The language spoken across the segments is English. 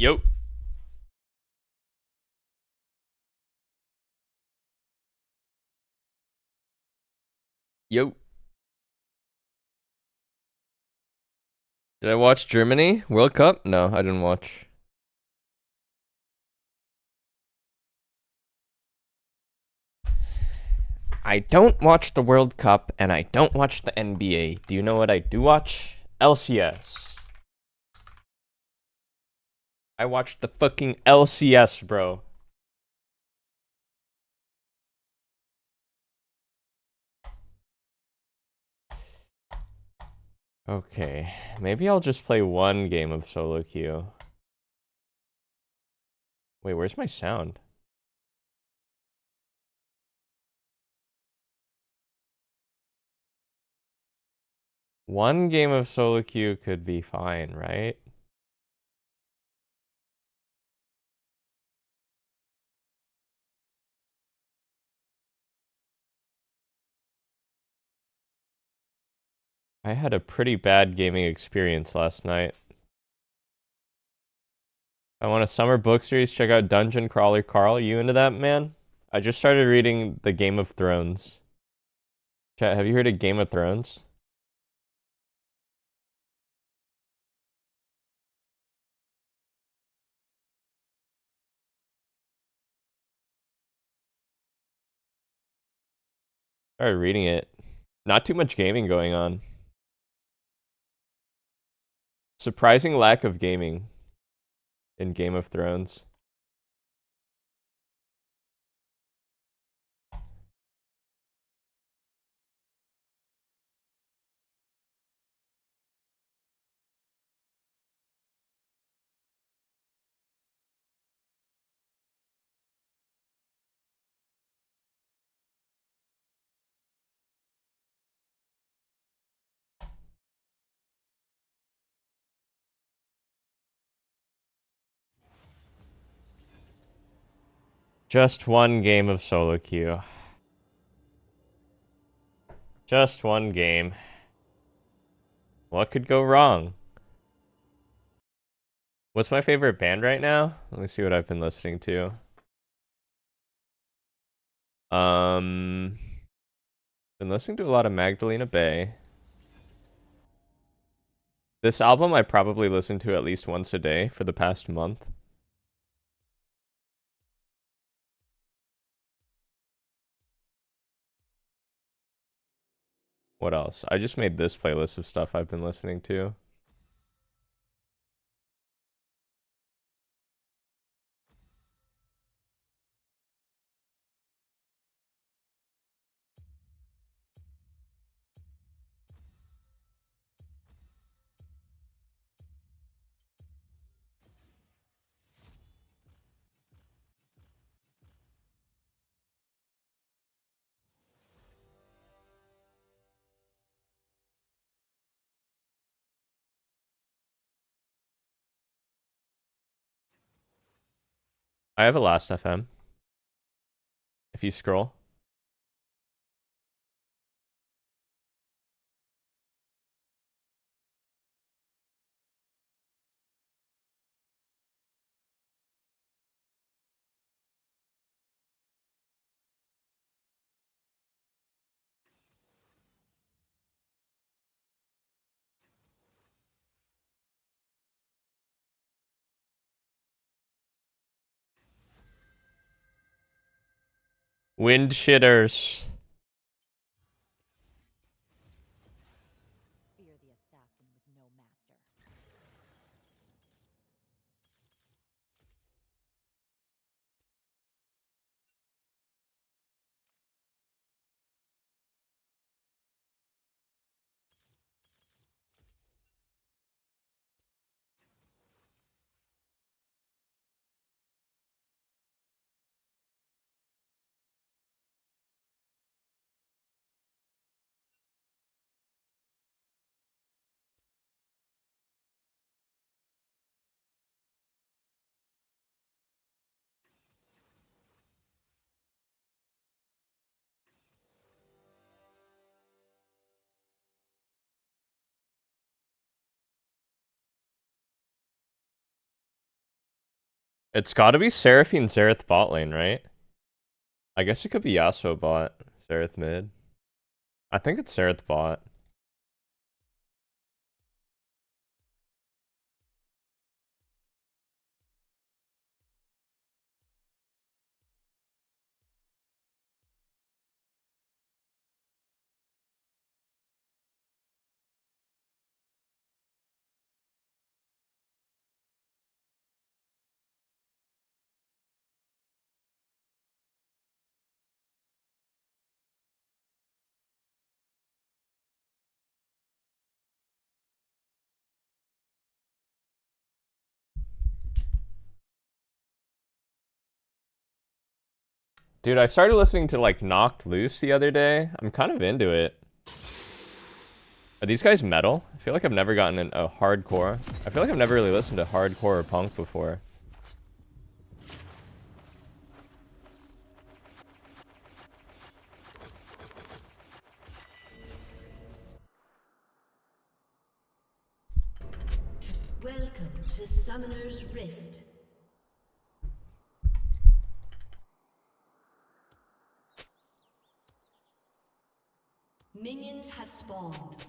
Yo. Yo. Did I watch Germany World Cup? No, I didn't watch. I don't watch the World Cup and I don't watch the NBA. Do you know what I do watch? LCS. I watched the fucking LCS, bro. Okay, maybe I'll just play one game of solo queue. Wait, where's my sound? One game of solo queue could be fine, right? I had a pretty bad gaming experience last night. I want a summer book series. Check out Dungeon Crawler Carl. You into that, man? I just started reading the Game of Thrones. Chat, have you heard of Game of Thrones? Started reading it. Not too much gaming going on. Surprising lack of gaming in Game of Thrones. Just one game of solo queue. Just one game. What could go wrong? What's my favorite band right now? Let me see what I've been listening to. Um, been listening to a lot of Magdalena Bay. This album I probably listened to at least once a day for the past month. What else? I just made this playlist of stuff I've been listening to. I have a Last FM. If you scroll. Wind shitters. Fear the assassin with no master. It's gotta be Seraphine Xerath bot lane, right? I guess it could be Yasuo bot, Xerath mid. I think it's Xerath bot. Dude, I started listening to like Knocked Loose the other day. I'm kind of into it. Are these guys metal? I feel like I've never gotten a hardcore. I feel like I've never really listened to hardcore or punk before. Welcome to Summoner's Rift. Minions have spawned.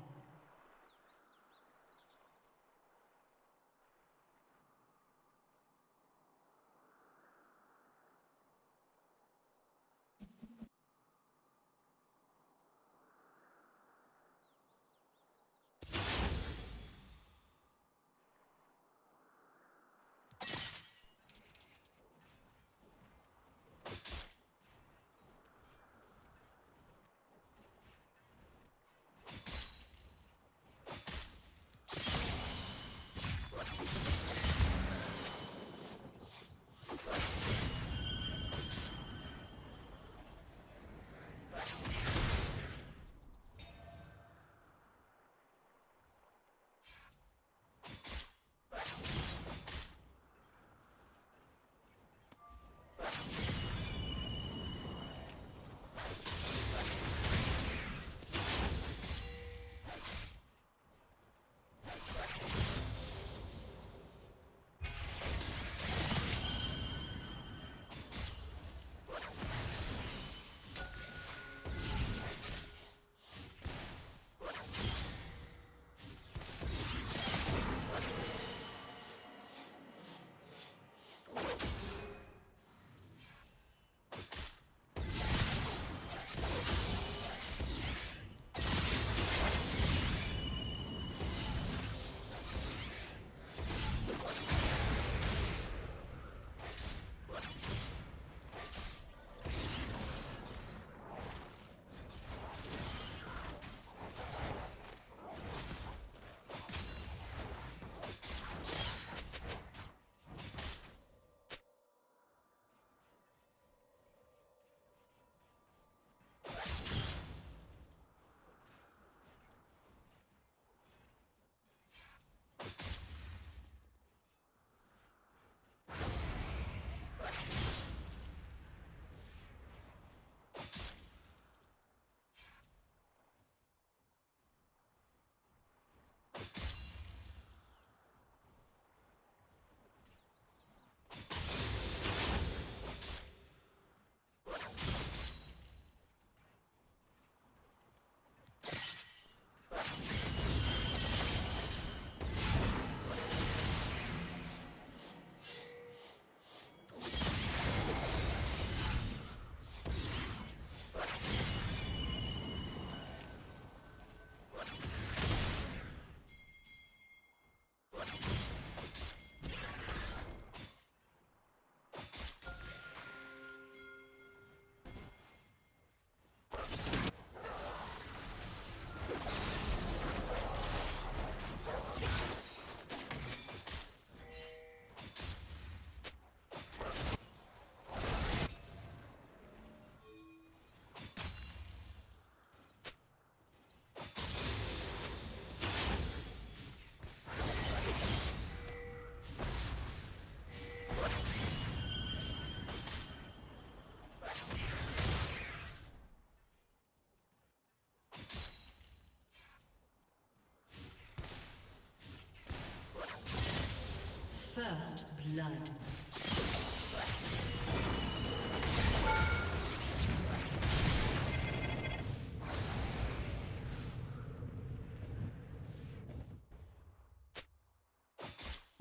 First blood.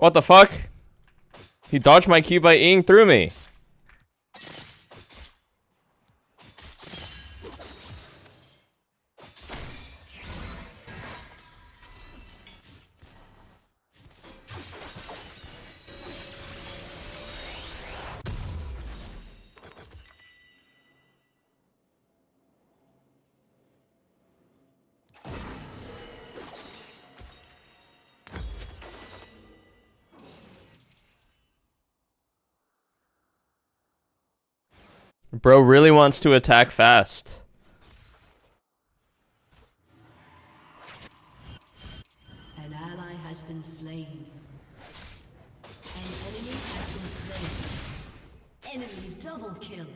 What the fuck? He dodged my Q by Eing through me. Bro really wants to attack fast. An ally has been slain. An enemy has been slain. Enemy double kill.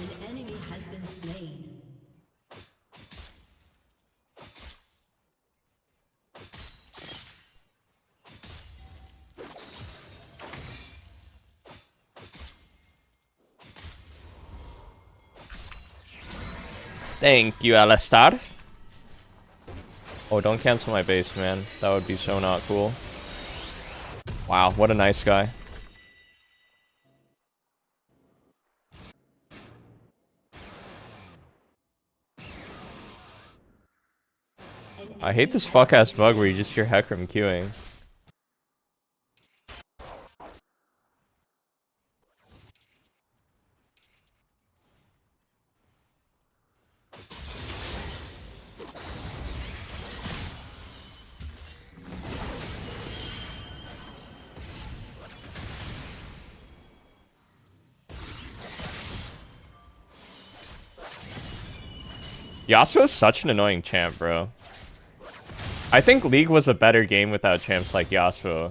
An enemy has been slain. Thank you, Alistar. Oh, don't cancel my base, man. That would be so not cool. Wow, what a nice guy. I hate this fuck-ass bug where you just hear Hecarim queuing. Yasuo's such an annoying champ, bro. I think League was a better game without champs like Yasuo.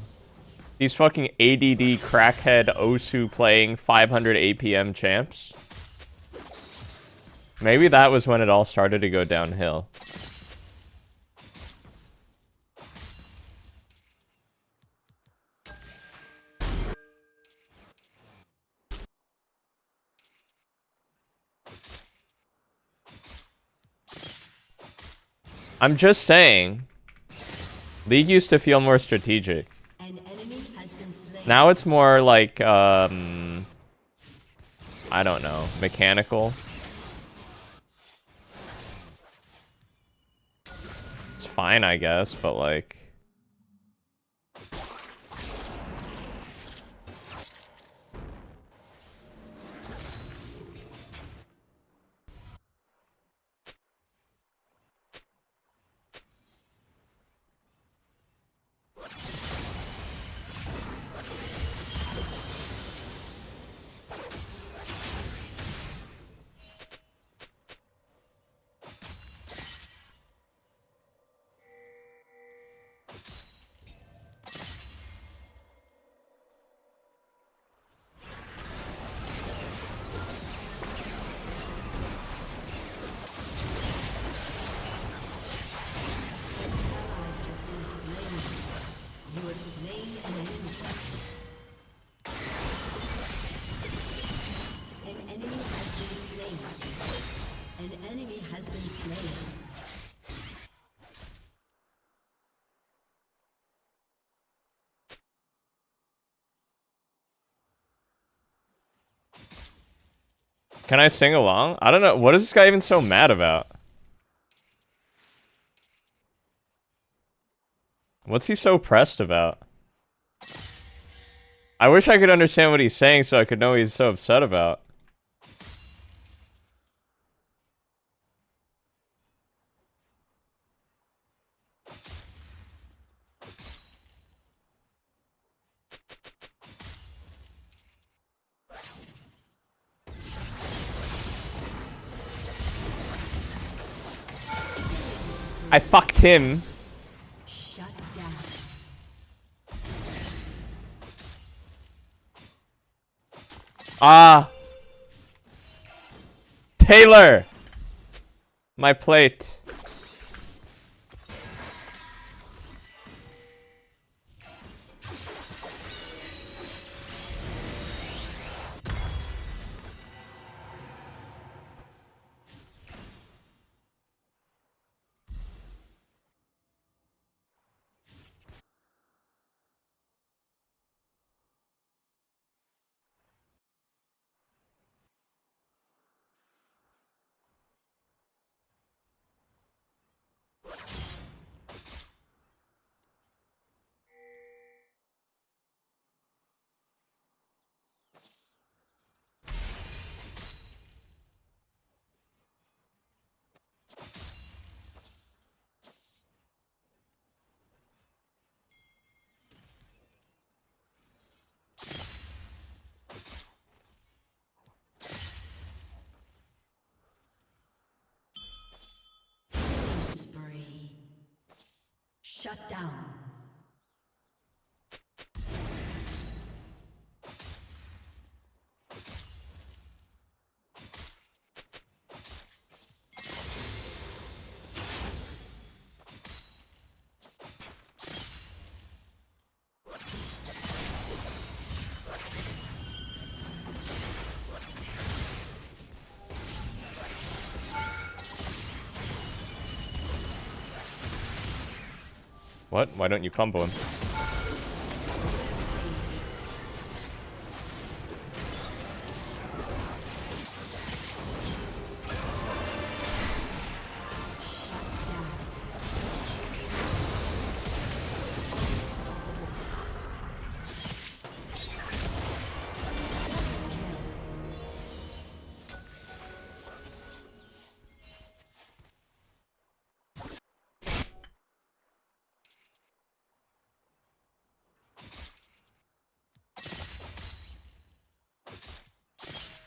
These fucking ADD crackhead Osu playing 500 APM champs. Maybe that was when it all started to go downhill. I'm just saying, League used to feel more strategic. An enemy has been slain. Now it's more like, I don't know, mechanical. It's fine, I guess, but like... Can I sing along? I don't know. What is this guy even so mad about? What's he so pressed about? I wish I could understand what he's saying so I could know what he's so upset about. I fucked him. Shut down. Ah. Taylor. My plate. Spree. Shut down. What? Why don't you combo him?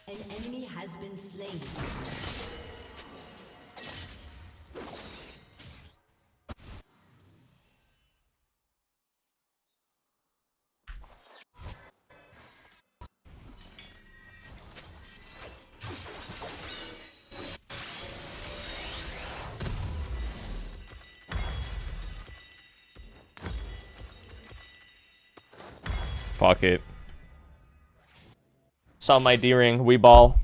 An enemy has been slain. Fuck it. Saw my D-ring. We ball.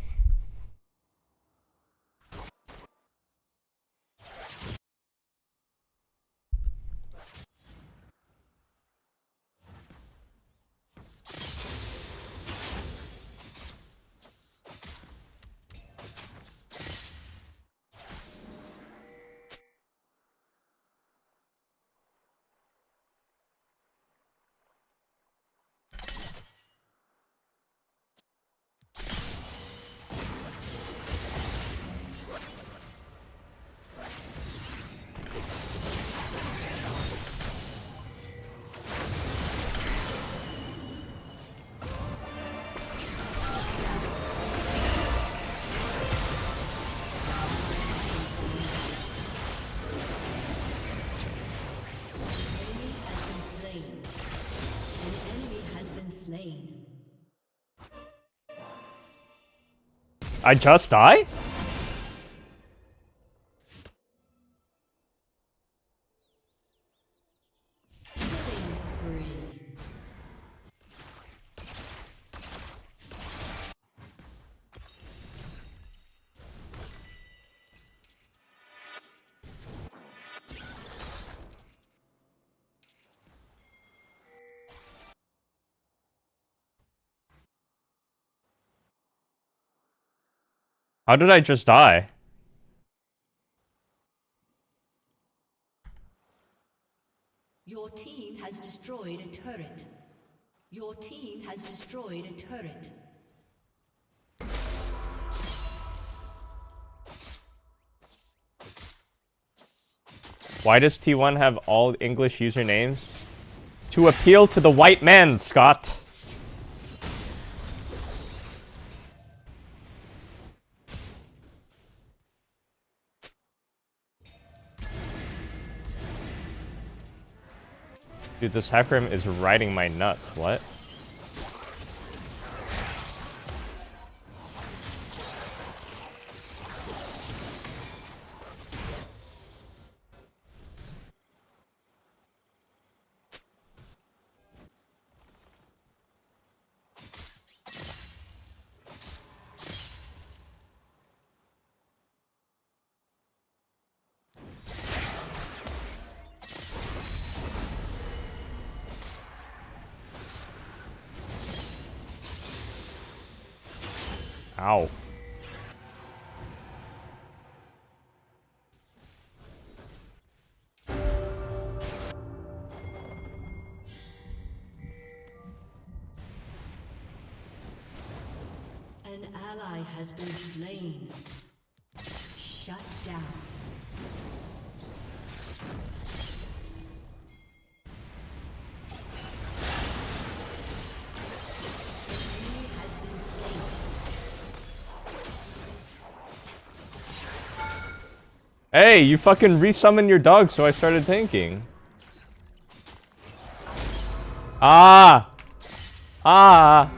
I just die? Killing spree. How did I just die? Your team has destroyed a turret. Your team has destroyed a turret. Why does T1 have all English usernames? To appeal to the white man, Scott. Dude, this Hecarim is riding my nuts. What? Ow. An ally has been slain. Shut down. Enemy has been slain. Hey, you fucking resummoned your dog, so I started tanking. Ah! Ah!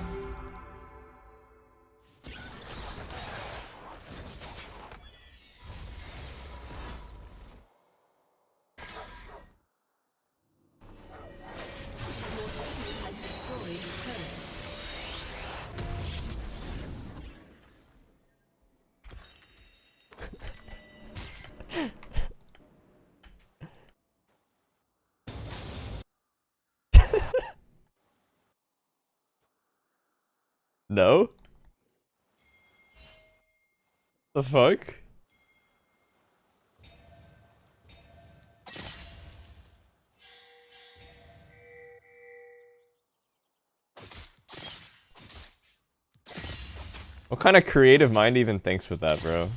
Has destroyed a turret. No? The fuck? What kind of creative mind even thinks with that, bro?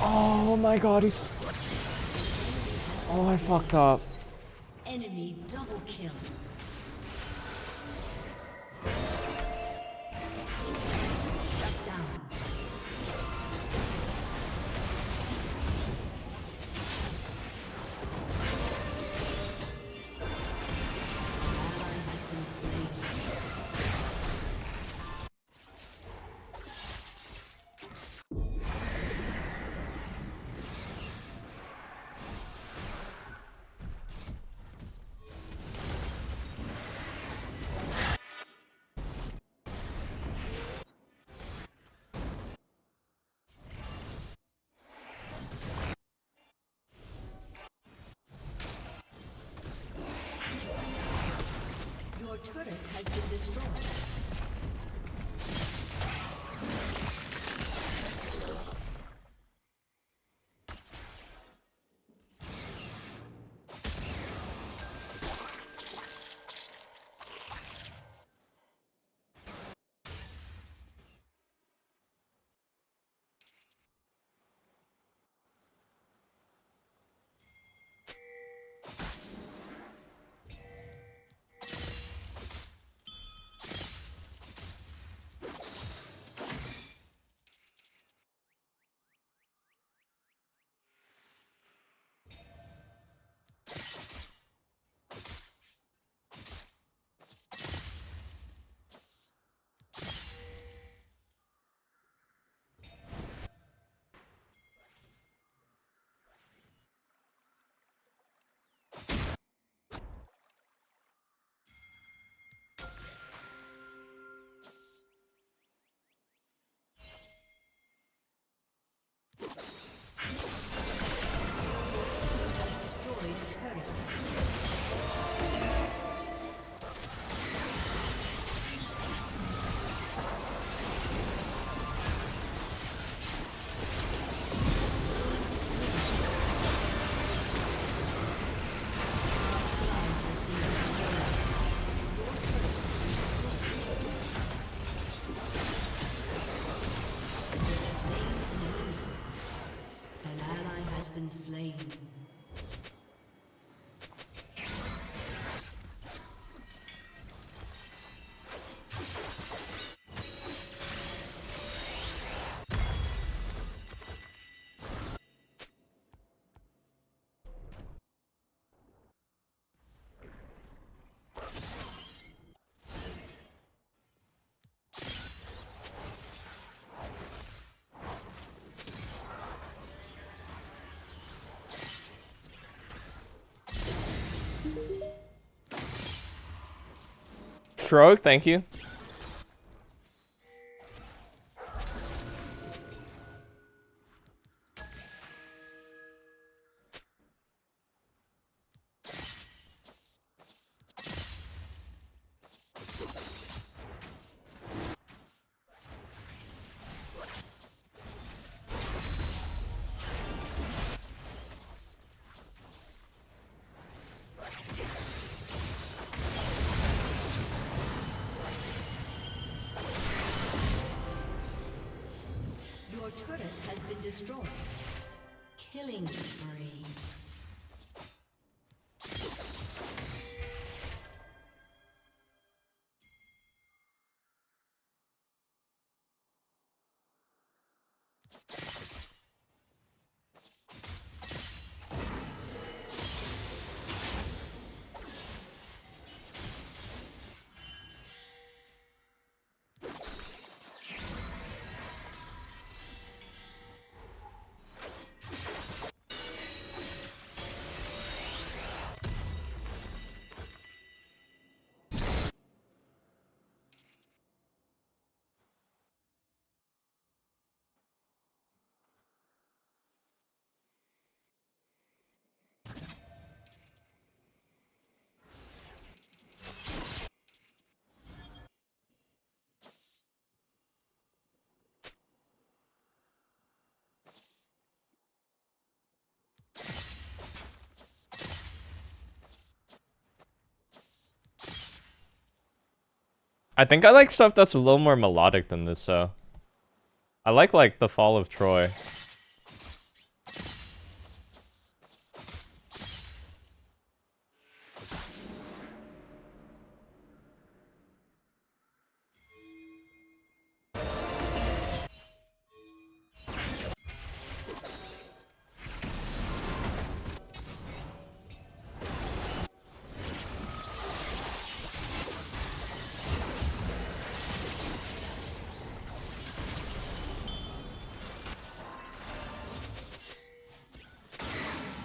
Oh my god, he's... Oh, I fucked up. Enemy double kill. Shut down. Ally has been slain. Shrug, thank you. Your turret has been destroyed. Killing spree. I think I like stuff that's a little more melodic than this, so. I like the Fall of Troy.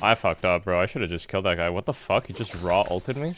I fucked up, bro. I should have just killed that guy. What the fuck? He just raw ulted me?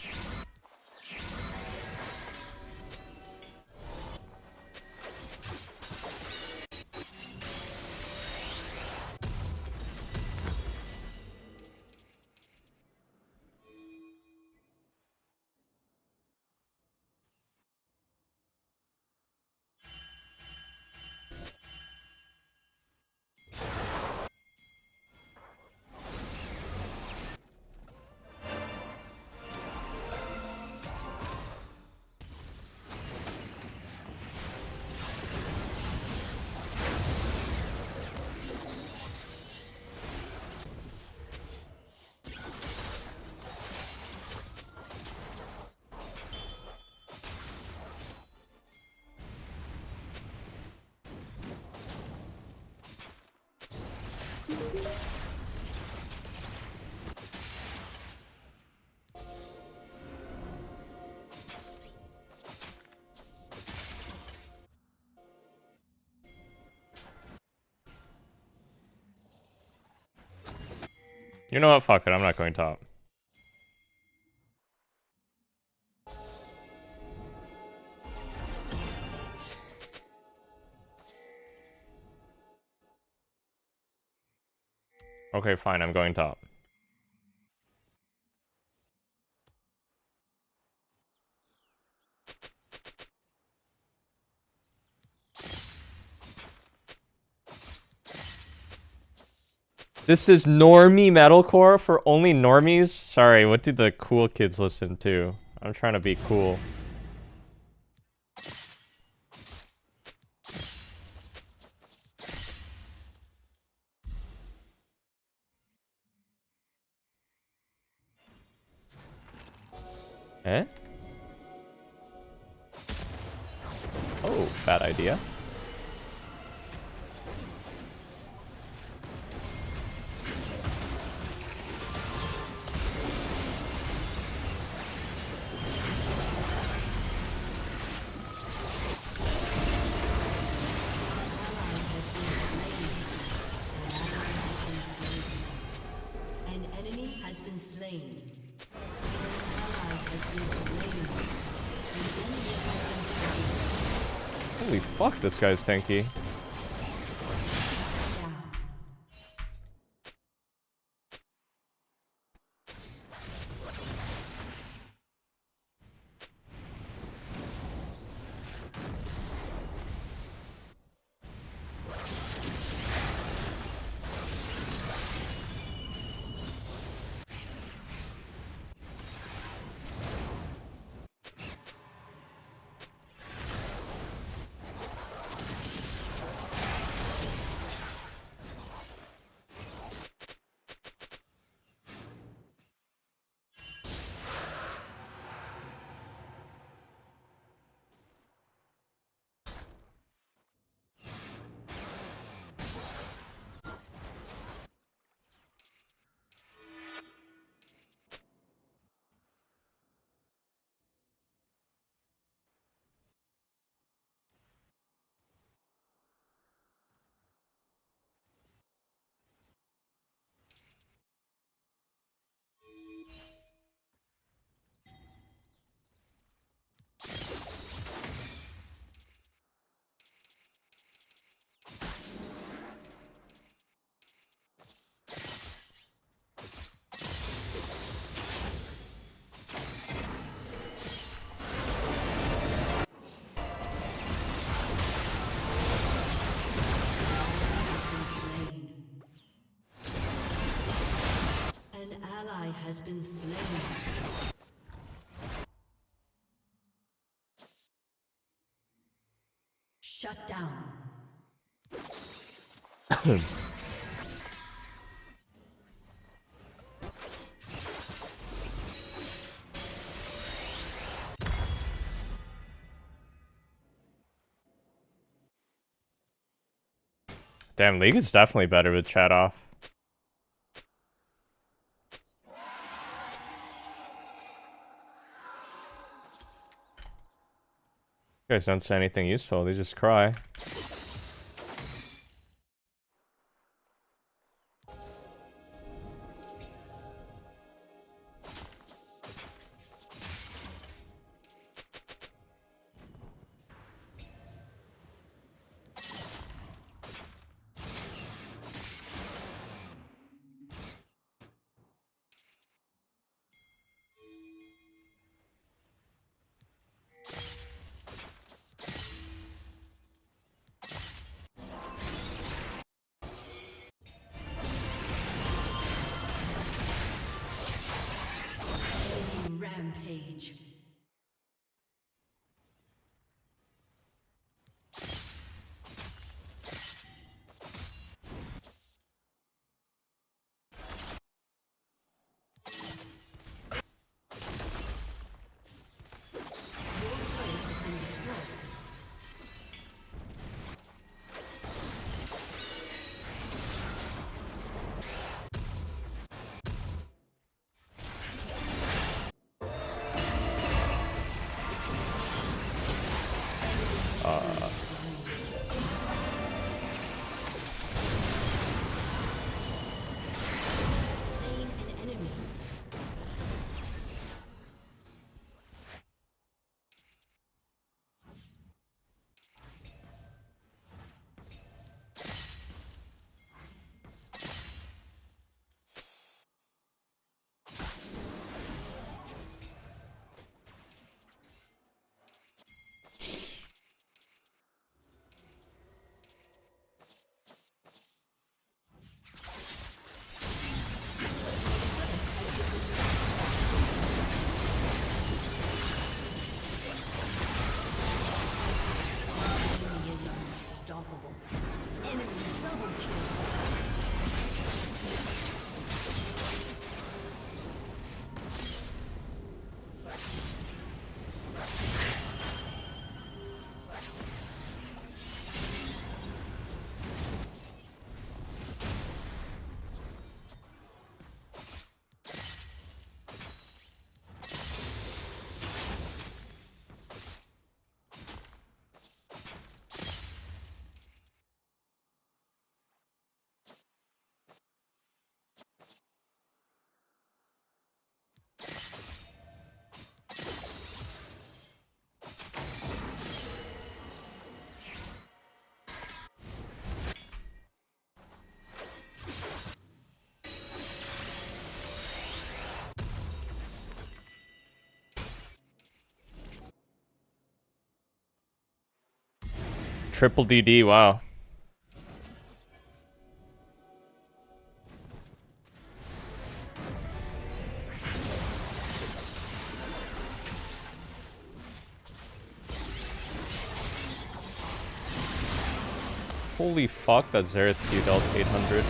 You know what? Fuck it. I'm not going top. Okay, fine. I'm going top. This is normie metalcore for only normies? Sorry, what do the cool kids listen to? I'm trying to be cool. Eh? Oh, bad idea. An enemy has been slain. Holy fuck, this guy's tanky. Has been slain. Shut down. Damn, League is definitely better with chat off. You guys don't say anything useful, they just cry. Rampage. Triple DD, wow. Holy fuck, that Xerath Q dealt 800.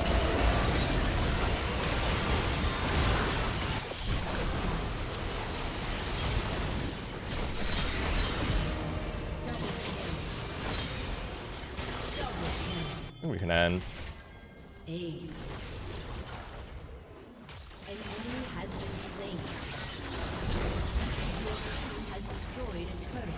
We can end. Ace. An enemy has been slain. Your team has destroyed a turret.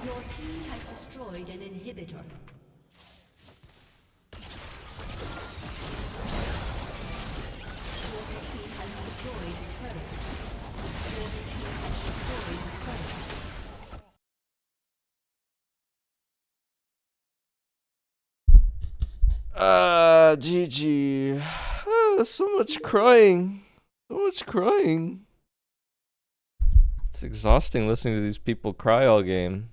Your team has destroyed an inhibitor. Your team has destroyed a turret. Your team has destroyed a turret. GG. So much crying. So much crying. It's exhausting listening to these people cry all game.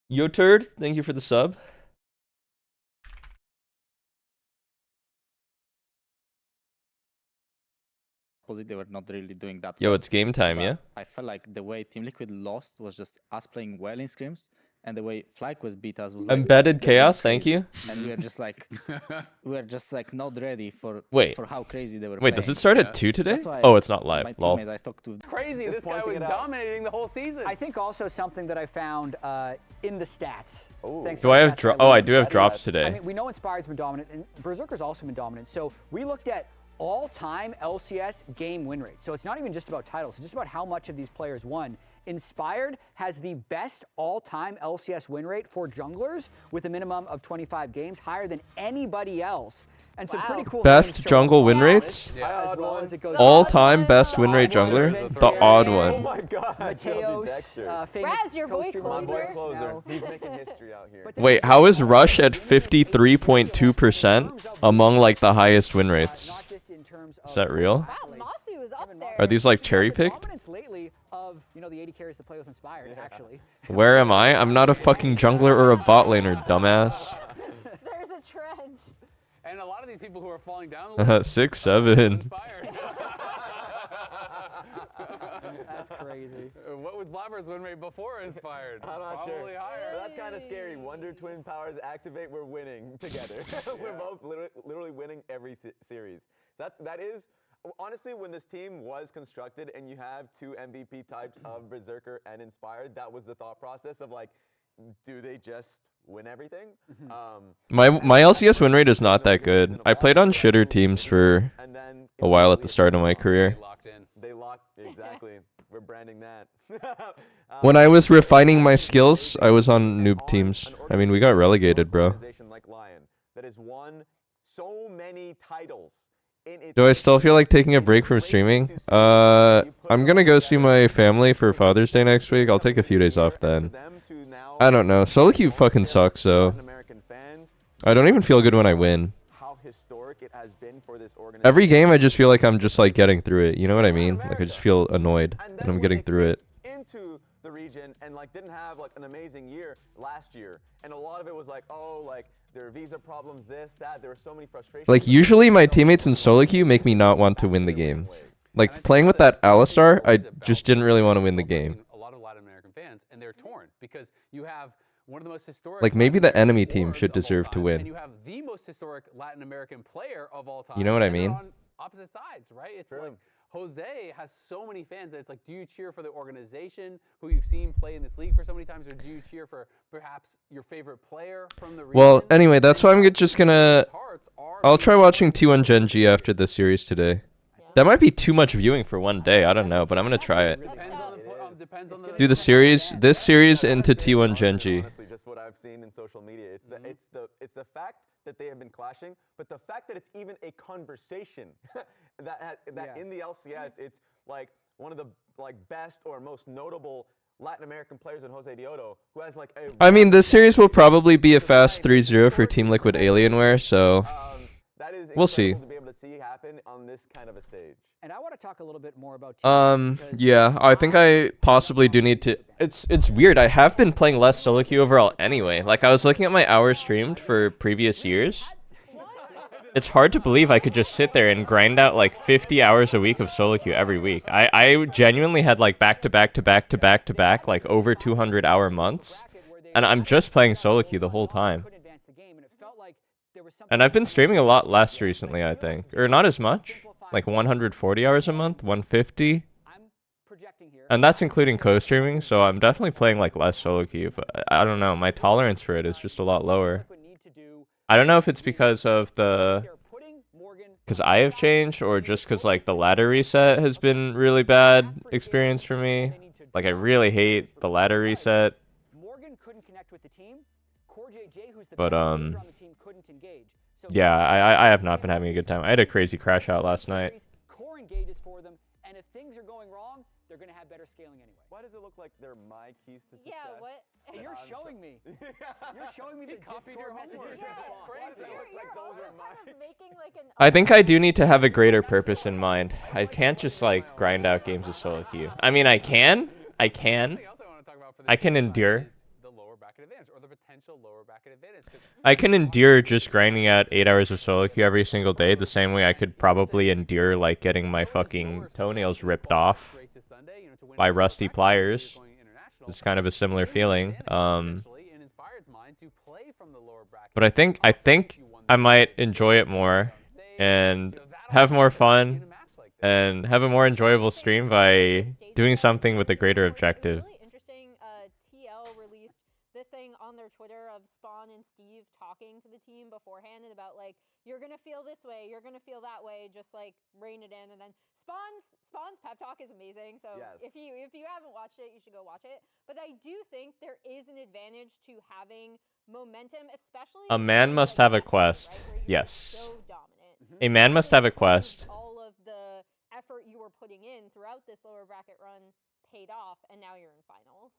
Yo turd, thank you for the sub. They were not really doing that. Yo, well. it's game time, But yeah? I felt like the way Team Liquid lost was just us playing well in scrims, and the way FlyQuest beat us was like Embedded they're going chaos, thank crazy. you. And we were just like not ready for Wait. for how crazy they were Wait, playing. does it start at 2 today? That's why Oh, it's not My live. Lol. teammates I talked to. Crazy, this guy was dominating the whole season. I think also something that I found in the stats. Thanks Do for I the have stats dro- that Oh, I lead. do have That drops is- today. I mean, we know Inspired's been dominant, and Berserker's also been dominant. So we looked at all-time LCS game win rate. So it's not even just about titles, it's just about how much of these players won. Inspired has the best all-time LCS win rate for junglers with a minimum of 25 games, higher than anybody else. And some pretty cool Best things show jungle up win on rates? as well as it goes All-time best win rate jungler? The odd Oh one. my god. Mateos, famous Raz, your boy co-streamer closer. on My boy Twitch closer. now. He's making history out here. Wait, how is Rush at 53.2% among like the highest win rates? Not just in terms Is that real? Wow, Mossy was up there. Are these like cherry The picked? dominance lately of, the AD carries to play with Inspired, actually. Where am I? I'm not a fucking jungler or a bot laner, dumbass. There's a trend. And a lot of these people who are falling down the list 6-7. inspired. That's crazy. What was Blabber's win rate before Inspired? I'm not Probably sure. higher. But that's kind of scary. Wonder Twin powers activate. We're winning together. We're both literally winning every series. That is honestly when this team was constructed and you have two MVP types of Berserker and Inspired. That was the thought process of like, do they just win everything? My LCS win rate is not that good. I played on shitter teams for And then a while at the start of my career. Locked in. they lock exactly. We're branding that. When I was refining my skills, I was on noob teams. I mean, we got relegated, bro. Organization like LYON that has won so many titles. Do I still feel like taking a break from streaming? I'm gonna go see my family for Father's Day next week. I'll take a few days off then. I don't know. Solo queue fucking sucks, so I don't even feel good when I win. How historic it has been for this organization. Every game, I just feel like I'm just like getting through it. You know what I mean? Like I just feel annoyed, and I'm getting through it. Into the region and like didn't have like an amazing year last year, and a lot of it was like, oh, like there are visa problems, this, that. There were so many frustrations. Like usually, my teammates in solo queue make me not want to win the game. Like playing with that Alistar, I just didn't really want to win the game. A lot of Latin American fans, and they're torn because you have one of the most historic. Like, maybe Latin the enemy American team wars should of all deserve to time, win. And you have the most historic Latin American player of all time. You know what I and they're mean? On opposite sides, right? It's like Jose has so many fans that it's like, do you cheer for the organization who you've seen play in this league for so many times, or do you cheer for perhaps your favorite player from the region? Well, anyway, that's why I'm just gonna. Hearts are I'll try watching T1 GenG after this series today. That might be too much viewing for one day. I don't know, but I'm gonna try it. Depends on the Do the series, this series into T1 GenG. Honestly, just what I've seen in social media. It's the fact that they have been clashing, but the fact that it's even a conversation that in the LCS, it's like one of the best or most notable Latin American players in Jose Dioto, who has like a. I mean, this series will probably be a fast 3-0 for Team Liquid Alienware, so That is we'll see. incredible to be able to see happen on this kind of a stage. And I want to talk a little bit more about. Yeah, I think I possibly do need to. It's weird. I have been playing less solo queue overall anyway. Like, I was looking at my hours streamed for previous years. It's hard to believe I could just sit there and grind out like 50 hours a week of solo queue every week. I genuinely had like back to back like over 200-hour months, and I'm just playing solo queue the whole time. And I've been streaming a lot less recently, I think, or not as much, like 140 hours a month, 150. And that's including co-streaming, so I'm definitely playing like less solo queue, but I don't know, my tolerance for it is just a lot lower. I don't know if it's because of because I have changed, or just because like the ladder reset has been really bad experience for me. Like, I really hate the ladder reset. But yeah, I have not been having a good time. I had a crazy crash out last night. Core engages for them, and if things are going wrong, they're going to have better scaling anyway. Why does it look like they're my keys to success? Yeah, what? Hey, you're showing me. You're showing me the copied Discord your messages. homework. Yeah, It's it's crazy. You're, Like you're those also are kind mine. of making like an. I think I do need to have a greater purpose in mind. I can't just like grind out games of solo queue. I mean, I can. I can endure. The lower bracket advantage, or the potential lower bracket advantage. I can endure just grinding out 8 hours of solo queue every single day, the same way I could probably endure like getting my fucking toenails ripped off by rusty pliers. It's kind of a similar feeling. But I think I might enjoy it more and have more fun and have a more enjoyable stream by doing something with a greater objective. Really interesting. TL released this thing on their Twitter of Spawn and Steve talking to the team beforehand and about like, you're gonna feel this way, you're gonna feel that way, just like rein it in. And then Spawn's pep talk is amazing. So if you haven't watched it, you should go watch it. But I do think there is an advantage to having momentum, especially A man must have a quest. Yes. So dominant. A man must have a quest. All of the effort you were putting in throughout this lower bracket run paid off, and now you're in finals.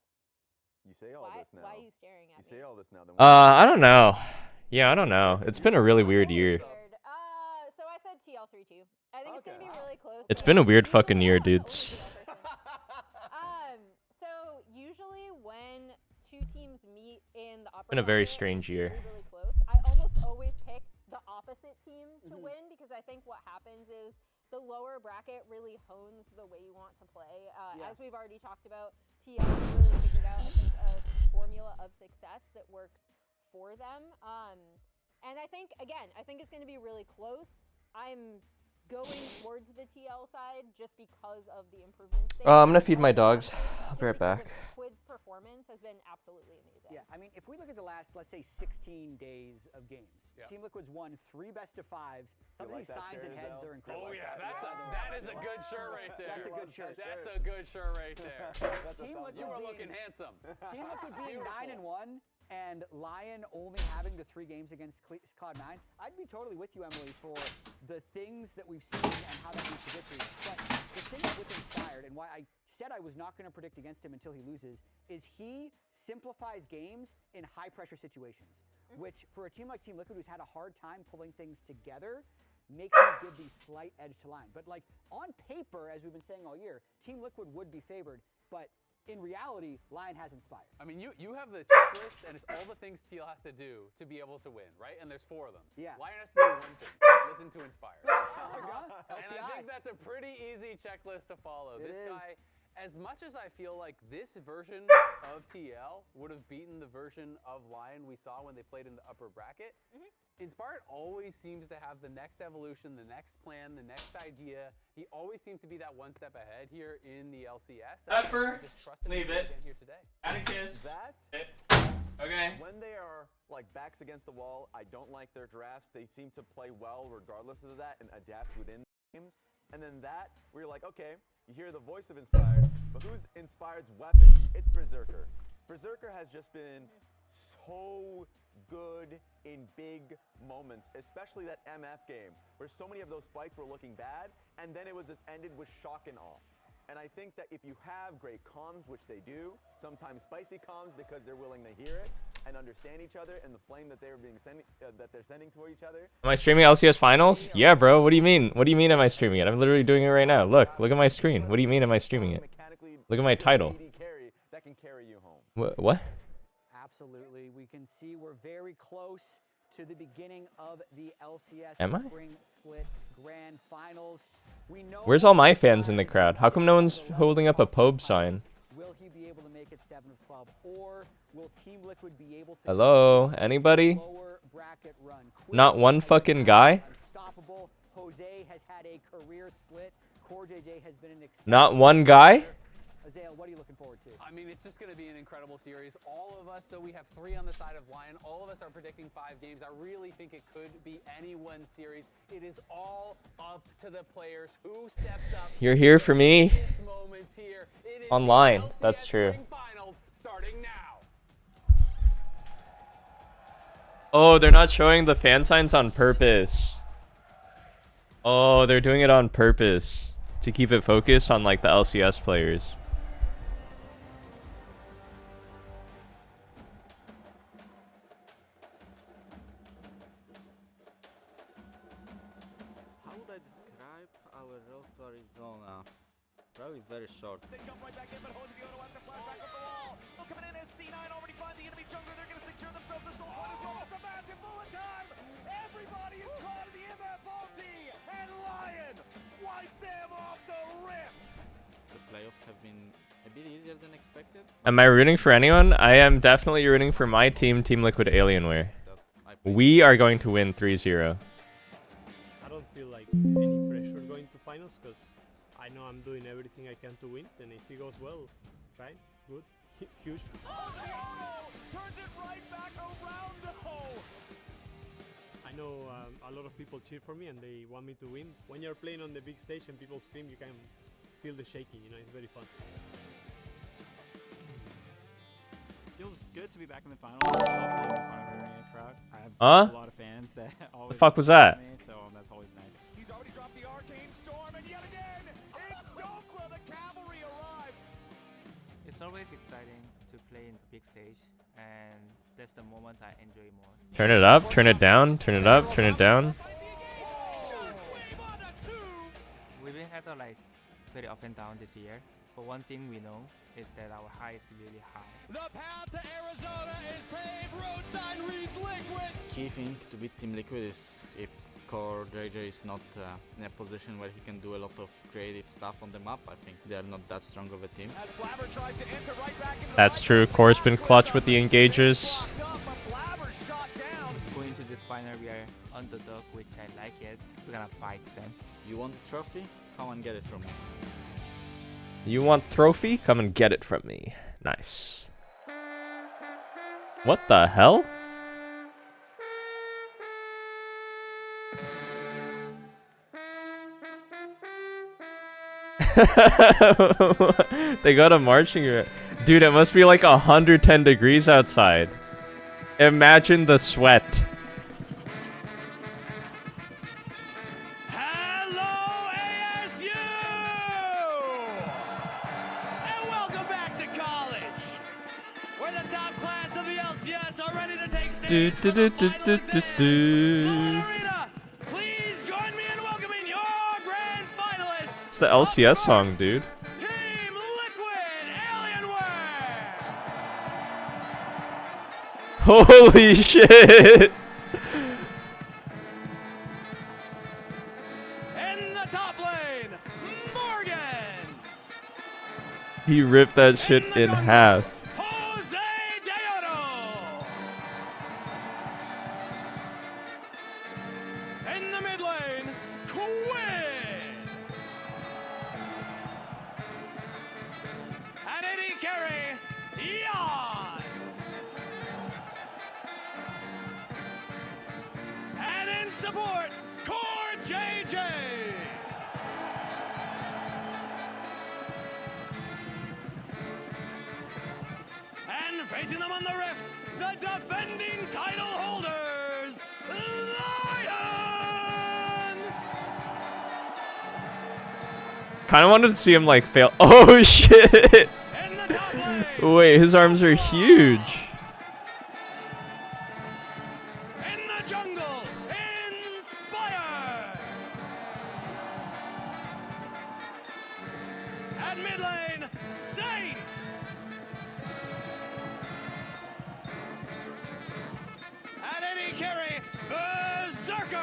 You say all this now. Why are you staring at me? You say all this now. Then I don't know. Yeah, I don't know. It's been a really weird year. So I said TL 3-2. I think it's gonna be really close. It's been a weird fucking year, dudes. So usually when two teams meet in the upper Been a very bracket, strange it's year. really, really close. I almost always pick the opposite team to win, because I think what happens is the lower bracket really hones the way you want to play. As we've already talked about, TL really figured out, I think, a formula of success that works for them. And I think, again, it's going to be really close. I'm going towards the TL side just because of the improvements. I'm gonna feed my dogs. I'll be right back. Quid's performance has been absolutely amazing. Yeah, I mean, if we look at the last, let's say, 16 days of games, Team Liquid's won 3 best-of-5s. Some of these signs and heads are incredible. Oh yeah, that is a good shirt right there. That's a good shirt. That's a good shirt right there. Team Liquid You are being- looking handsome. Team Liquid being 9-1 and LYON only having the 3 games against Cloud9, I'd be totally with you, Emily, for the things that we've seen and how that leads to victory. But the thing with Inspired, and why I said I was not going to predict against him until he loses, is he simplifies games in high-pressure situations, which for a team like Team Liquid, who's had a hard time pulling things together, makes him give the slight edge to LYON. But like on paper, as we've been saying all year, Team Liquid would be favored, but in reality, LYON has Inspired. I mean, you have the checklist, and it's all the things TL has to do to be able to win, right? And there's 4 of them. Yeah. LYON has to do one thing: listen to Inspire. And I think that's a pretty easy checklist to follow. This guy, as much as I feel like this version of TL would have beaten the version of LYON we saw when they played in the upper bracket, Inspired always seems to have the next evolution, the next plan, the next idea. He always seems to be that one step ahead here in the LCS. Pepper, just trust him leave to do it. again here today. Add a kiss. Okay. When they are like backs against the wall, I don't like their drafts. They seem to play well regardless of that and adapt within games. And then that, where you're like, okay, you hear the voice of Inspired, but who's Inspired's weapon? It's Berserker. Berserker has just been so good in big moments, especially that MF game, where so many of those fights were looking bad, and then it was just ended with shock and awe. And I think that if you have great comms, which they do, sometimes spicy comms because they're willing to hear it and understand each other and the flame that they're sending toward each other. Am I streaming LCS finals? Yeah, bro. What do you mean? What do you mean am I streaming it? I'm literally doing it right now. Look at my screen. What do you mean am I streaming it? Look at my title. That can carry you home. What? Absolutely. We can see we're very close to the beginning of the LCS Am I? Spring Split Grand Finals. We know Where's all my fans in the crowd? How come no one's holding up a Pobe sign? Will he be able to make it 7 of 12, or will Team Liquid be able to Hello? Anybody? lower bracket run? Not one fucking guy? Unstoppable. Jose has had a career split. Core JJ has been an Not one guy? Azale, what are you looking forward to? I mean, it's just going to be an incredible series. All of us, though we have 3 on the side of Lion, all of us are predicting 5 games. I really think it could be anyone's series. It is all up to the players who steps up. You're here for me? This moment's here. It is Online. the LCS That's true. Spring Finals starting now. Oh, they're not showing the fan signs on purpose. Oh, they're doing it on purpose to keep it focused on like the LCS players. How would I describe our road to Arizona? Probably very short. They jump right back in, but Hosbioto has to flash back up the wall. Look, coming in as C9 already find the enemy jungler. They're going to secure themselves this goal point as well. It's a massive bullet time. Everybody is caught in the MF ulti, and Lion wipe them off the rip. The playoffs have been a bit easier than expected. Am I rooting for anyone? I am definitely rooting for my team, Team Liquid Alienware. We are going to win 3-0. I don't feel like any pressure going to finals because I know I'm doing everything I can to win, and if it goes well, fine, good, huge. Hosbioto turns it right back around though. I know a lot of people cheer for me and they want me to win. When you're playing on the big stage and people scream, you can feel the shaking, you know, it's very fun. Feels good to be back in the finals. I love playing in front of a arena crowd. I have Huh? a lot of fans that always The fuck was that? me, so that's always nice. He's already dropped the arcane storm, and yet again, it's Dokla. The cavalry arrived. It's always exciting to play in the big stage, and that's the moment I enjoy most. Turn it up, turn it down, turn it up, turn it down. We've been had like very up and down this year, but one thing we know is that our high is really high. The path to Arizona is paved. Roadside reads Liquid. Key thing to beat Team Liquid is if Core JJ is not in a position where he can do a lot of creative stuff on the map. I think they are not that strong of a team. As Flabber tries to enter right back into That's true. Core's been clutch with the engagers. Going into this final, we are underdog, which I like it. We're gonna fight them. You want the trophy? Come and get it from me. You want trophy? Come and get it from me. Nice. What the hell? They got a marching rate. Dude, it must be like 110 degrees outside. Imagine the sweat. Hello, ASU! And welcome back to college, where the top class of the LCS are ready to take stage for the final exams. Arena, please join me in welcoming your grand finalists. It's the LCS song, dude. Team Liquid Alienware! Holy shit! In the top lane, Morgan! He ripped that shit in half. Jose Deodo! In the mid lane, Quinn! And AD carry, Yon! And in support, Core JJ! And facing them on the rift, the defending title holders, LYON! Kind of wanted to see him like fail. Oh shit! Wait, his arms are huge. In the jungle, Inspire! At mid lane, Saint! At any carry, Berserker!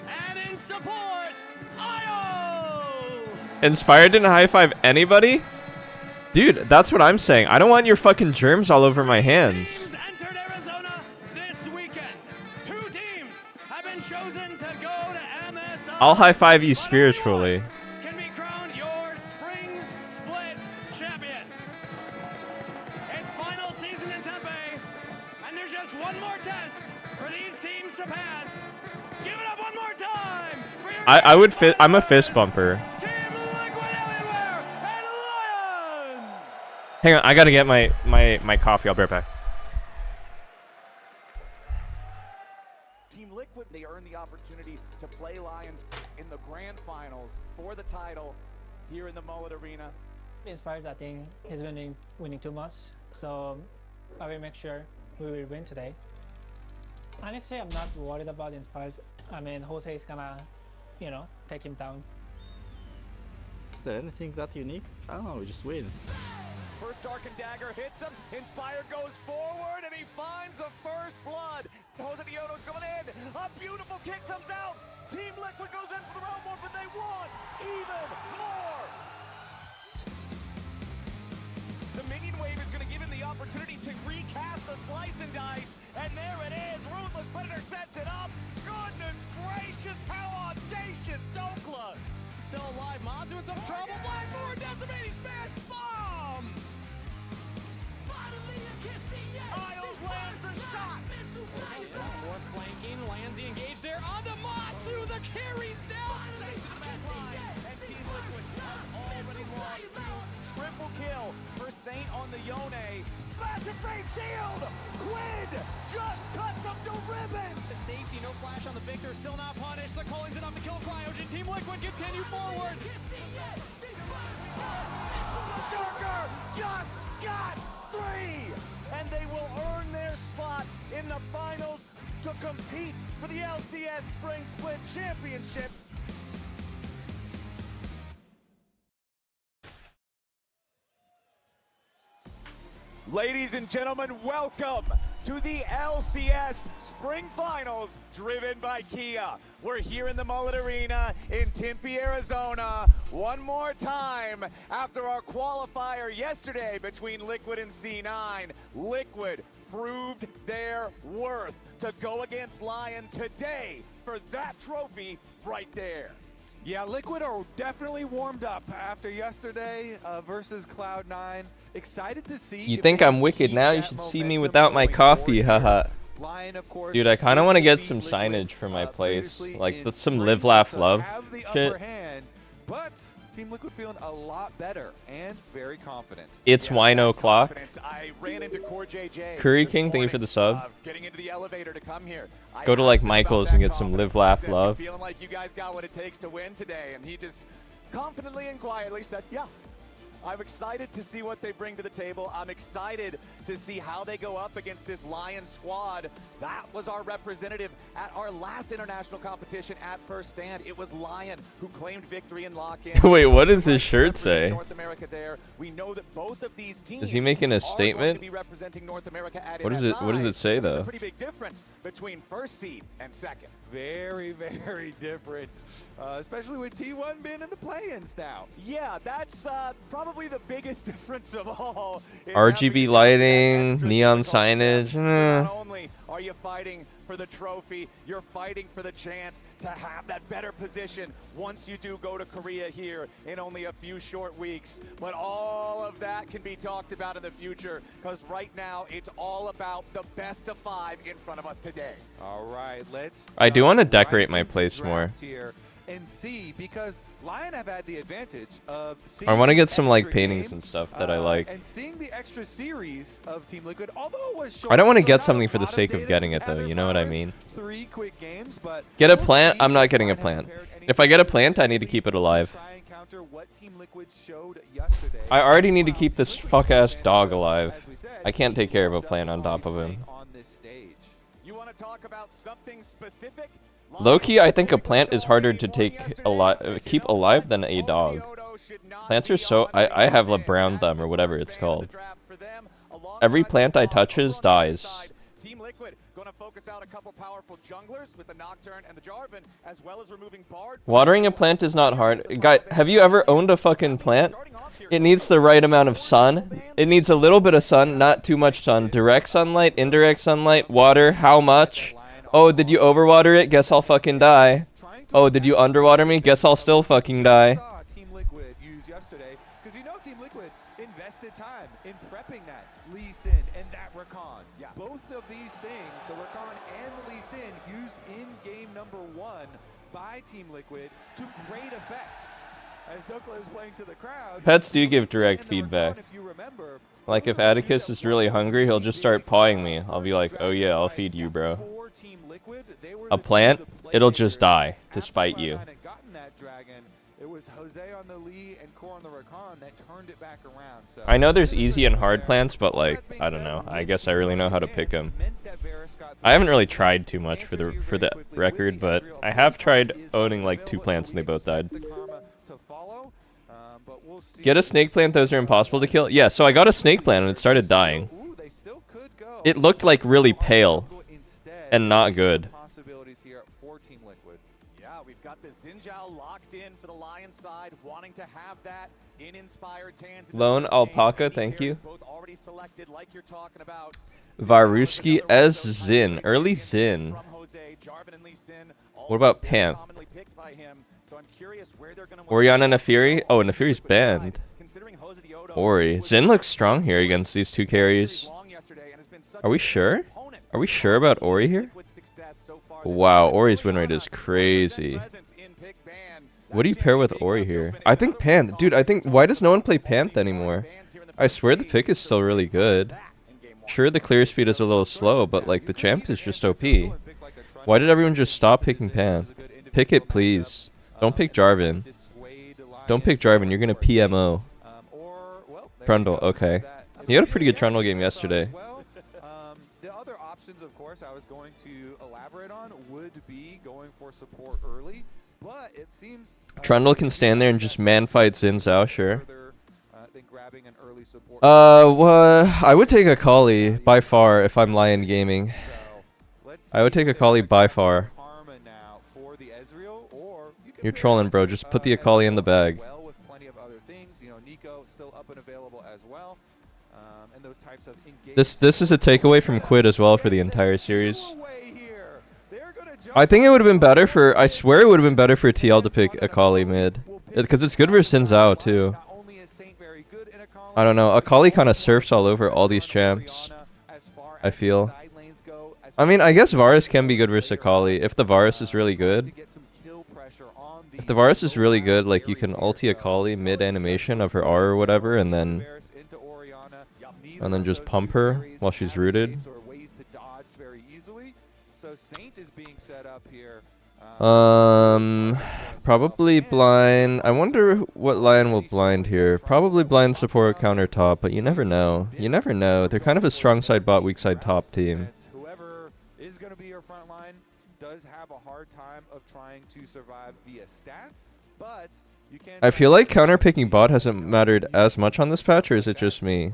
And in support, IO! Inspired didn't high five anybody? Dude, that's what I'm saying. I don't want your fucking germs all over my hands. Teams entered Arizona this weekend. 2 teams have been chosen to go to MSI. I'll high five you spiritually. Can be crowned your spring split champions. It's final season in Tempe, and there's just one more test for these teams to pass. Give it up one more time for your I would fit. I'm a fist bumper. Team Liquid Alienware and LYON! Hang on, I gotta get my coffee. I'll be right back. Team Liquid, they earned the opportunity to play Lions in the Grand Finals for the title here in the Mullet Arena. Inspired, I think he's winning too much, so I will make sure we will win today. Honestly, I'm not worried about Inspired. I mean, Jose is gonna, you know, take him down. Is there anything that unique? I don't know, we just win. First Darkened Dagger hits him. Inspire goes forward and he finds the first blood. Jose Dioto's going in. A beautiful kick comes out. Team Liquid goes in for the round one, but they want even more. The minion wave is going to give him the opportunity to recast the slice and dice. And there it is. Ruthless Predator sets it up. Goodness gracious, how audacious. Dokla still alive. Mazu in some trouble. Blackboard decimating smash bomb. Isles lands the shot. More flanking. Lands the engage there onto Masu. The carry's down. Safe to the back line. And Team Liquid has already lost. Triple kill for Saint on the Yone. Massive fake sealed. Quid just cut them to ribbons. The safety, no flash on the Victor, still not punished. The calling's enough to kill Cryogen. Team Liquid continue forward. Berserker just got 3, and they will earn their spot in the finals to compete for the LCS Spring Split Championship. Ladies and gentlemen, welcome to the LCS Spring Finals, driven by Kia. We're here in the Mullet Arena in Tempe, Arizona, one more time after our qualifier yesterday between Liquid and C9. Liquid proved their worth to go against LYON today for that trophy right there. Yeah, Liquid are definitely warmed up after yesterday versus Cloud9. Excited to see. You think I'm wicked now? You should see me without my coffee, haha. Dude, I kind of want to get some signage for my place, like some live, laugh, love shit. But Team Liquid feeling a lot better and very confident. It's wine o'clock. I ran into Core JJ Curry King, thank you for the sub. Getting into the elevator to come here. Go to like Michael's and get some live, laugh, love. Feeling like you guys got what it takes to win today, and he just confidently and quietly said, yeah. I'm excited to see what they bring to the table. I'm excited to see how they go up against this LYON squad. That was our representative at our last international competition at First Stand. It was LYON who claimed victory in lock-in. Wait, what does his shirt say? North America there. We know that both of these teams is he making a statement? North America at What does it say though? There's a pretty big difference between first seed and second. Very, very different, especially with T1 being in the play-ins now. Yeah, that's probably the biggest difference of all. RGB lighting, neon signage. So not only are you fighting for the trophy, you're fighting for the chance to have that better position once you do go to Korea here in only a few short weeks. But all of that can be talked about in the future, because right now it's all about the best of 5 in front of us today. All right, let's. I do want to decorate my place more. Here. and see, because Lion have had the advantage of seeing I want to the get some like extra paintings game, and stuff that I like. and seeing the extra series of Team Liquid, although it was short, I don't want to so get not a something for the lot of sake of data getting to it though, gather you know what I powers, mean? 3 quick games, but Get a we'll plant? see I'm not if getting a Lion have plant. prepared any If I get a powers plant, I need to keep it alive. try and counter what Team Liquid showed yesterday. I already need to keep this fuck-ass dog alive. I can't take care of a plant on top of him. On this stage. You want to talk about something specific? Low-key, I think a plant is harder to keep alive than a dog. Plants are so... I have a brown thumb or whatever it's called. Every plant I touches dies. Team Liquid going to focus out a couple powerful junglers with the Nocturne and the Jarvan, as well as removing Bard. Watering a plant is not hard. Guy, have you ever owned a fucking plant? It needs the right amount of sun. It needs a little bit of sun, not too much sun. Direct sunlight, indirect sunlight, water, how much? Oh, did you overwater it? Guess I'll fucking die. Oh, did you underwater me? Guess I'll still fucking die. Team Liquid used yesterday, because you know Team Liquid invested time in prepping that Lee Sin and that Rakan. Yeah. Both of these things, the Rakan and the Lee Sin, used in game number 1 by Team Liquid to great effect. As Dokla is playing to the crowd, Pets do give direct feedback. Like if Atticus is really hungry, he'll just start pawing me. I'll be like, oh yeah, I'll feed you, bro. A plant, it'll just die to spite you. It was Jose on the Lee and Core on the Rakan that turned it back around. So I know there's easy and hard plants, but like, I don't know. I guess I really know how to pick them. I haven't really tried too much for the record, but I have tried owning like 2 plants and they both died. Get a snake plant, those are impossible to kill. Yeah, so I got a snake plant and it started dying. It looked like really pale and not good. Yeah, we've got the Xinjiao locked in for the Lion side, wanting to have that in Inspired's hands. Lone Alpaca, thank you. Both already selected, like you're talking about. Varuski as Zin, early Zin. What about Pant? Orianna Nefiri? Oh, Nefiri's banned. Ori. Zin looks strong here against these 2 carries. Are we sure? Are we sure about Ori here? Wow, Ori's win rate is crazy. What do you pair with Ori here? I think Pant. Dude, I think... Why does no one play Pant anymore? I swear the pick is still really good. Sure, the clear speed is a little slow, but like the champ is just OP. Why did everyone just stop picking Pant? Pick it, please. Don't pick Jarvan. Don't pick Jarvan, you're gonna PMO. Trundle, okay. You had a pretty good Trundle game yesterday. The other options, of course, I was going to elaborate on would be going for support early, but it seems Trundle can stand there and just man fight Xin Zhao, sure. I would take a Kali by far if I'm Lion Gaming. I would take a Kali by far. You're trolling, bro. Just put the Akali in the bag. This is a takeaway from Quid as well for the entire series. I think it would have been better for... I swear it would have been better for TL to pick Akali mid. Because it's good for Xin Zhao too. I don't know. Akali kind of surfs all over all these champs, I feel. I mean, I guess Varus can be good versus Akali if the Varus is really good. If the Varus is really good, like you can ulti Akali mid animation of her R or whatever, and then just pump her while she's rooted. Probably blind. I wonder what Lion will blind here. Probably blind support counter top, but you never know. You never know. They're kind of a strong side bot, weak side top team. Whoever is going to be your front line does have a hard time of trying to survive via stats, but you can. I feel like counter picking bot hasn't mattered as much on this patch, or is it just me?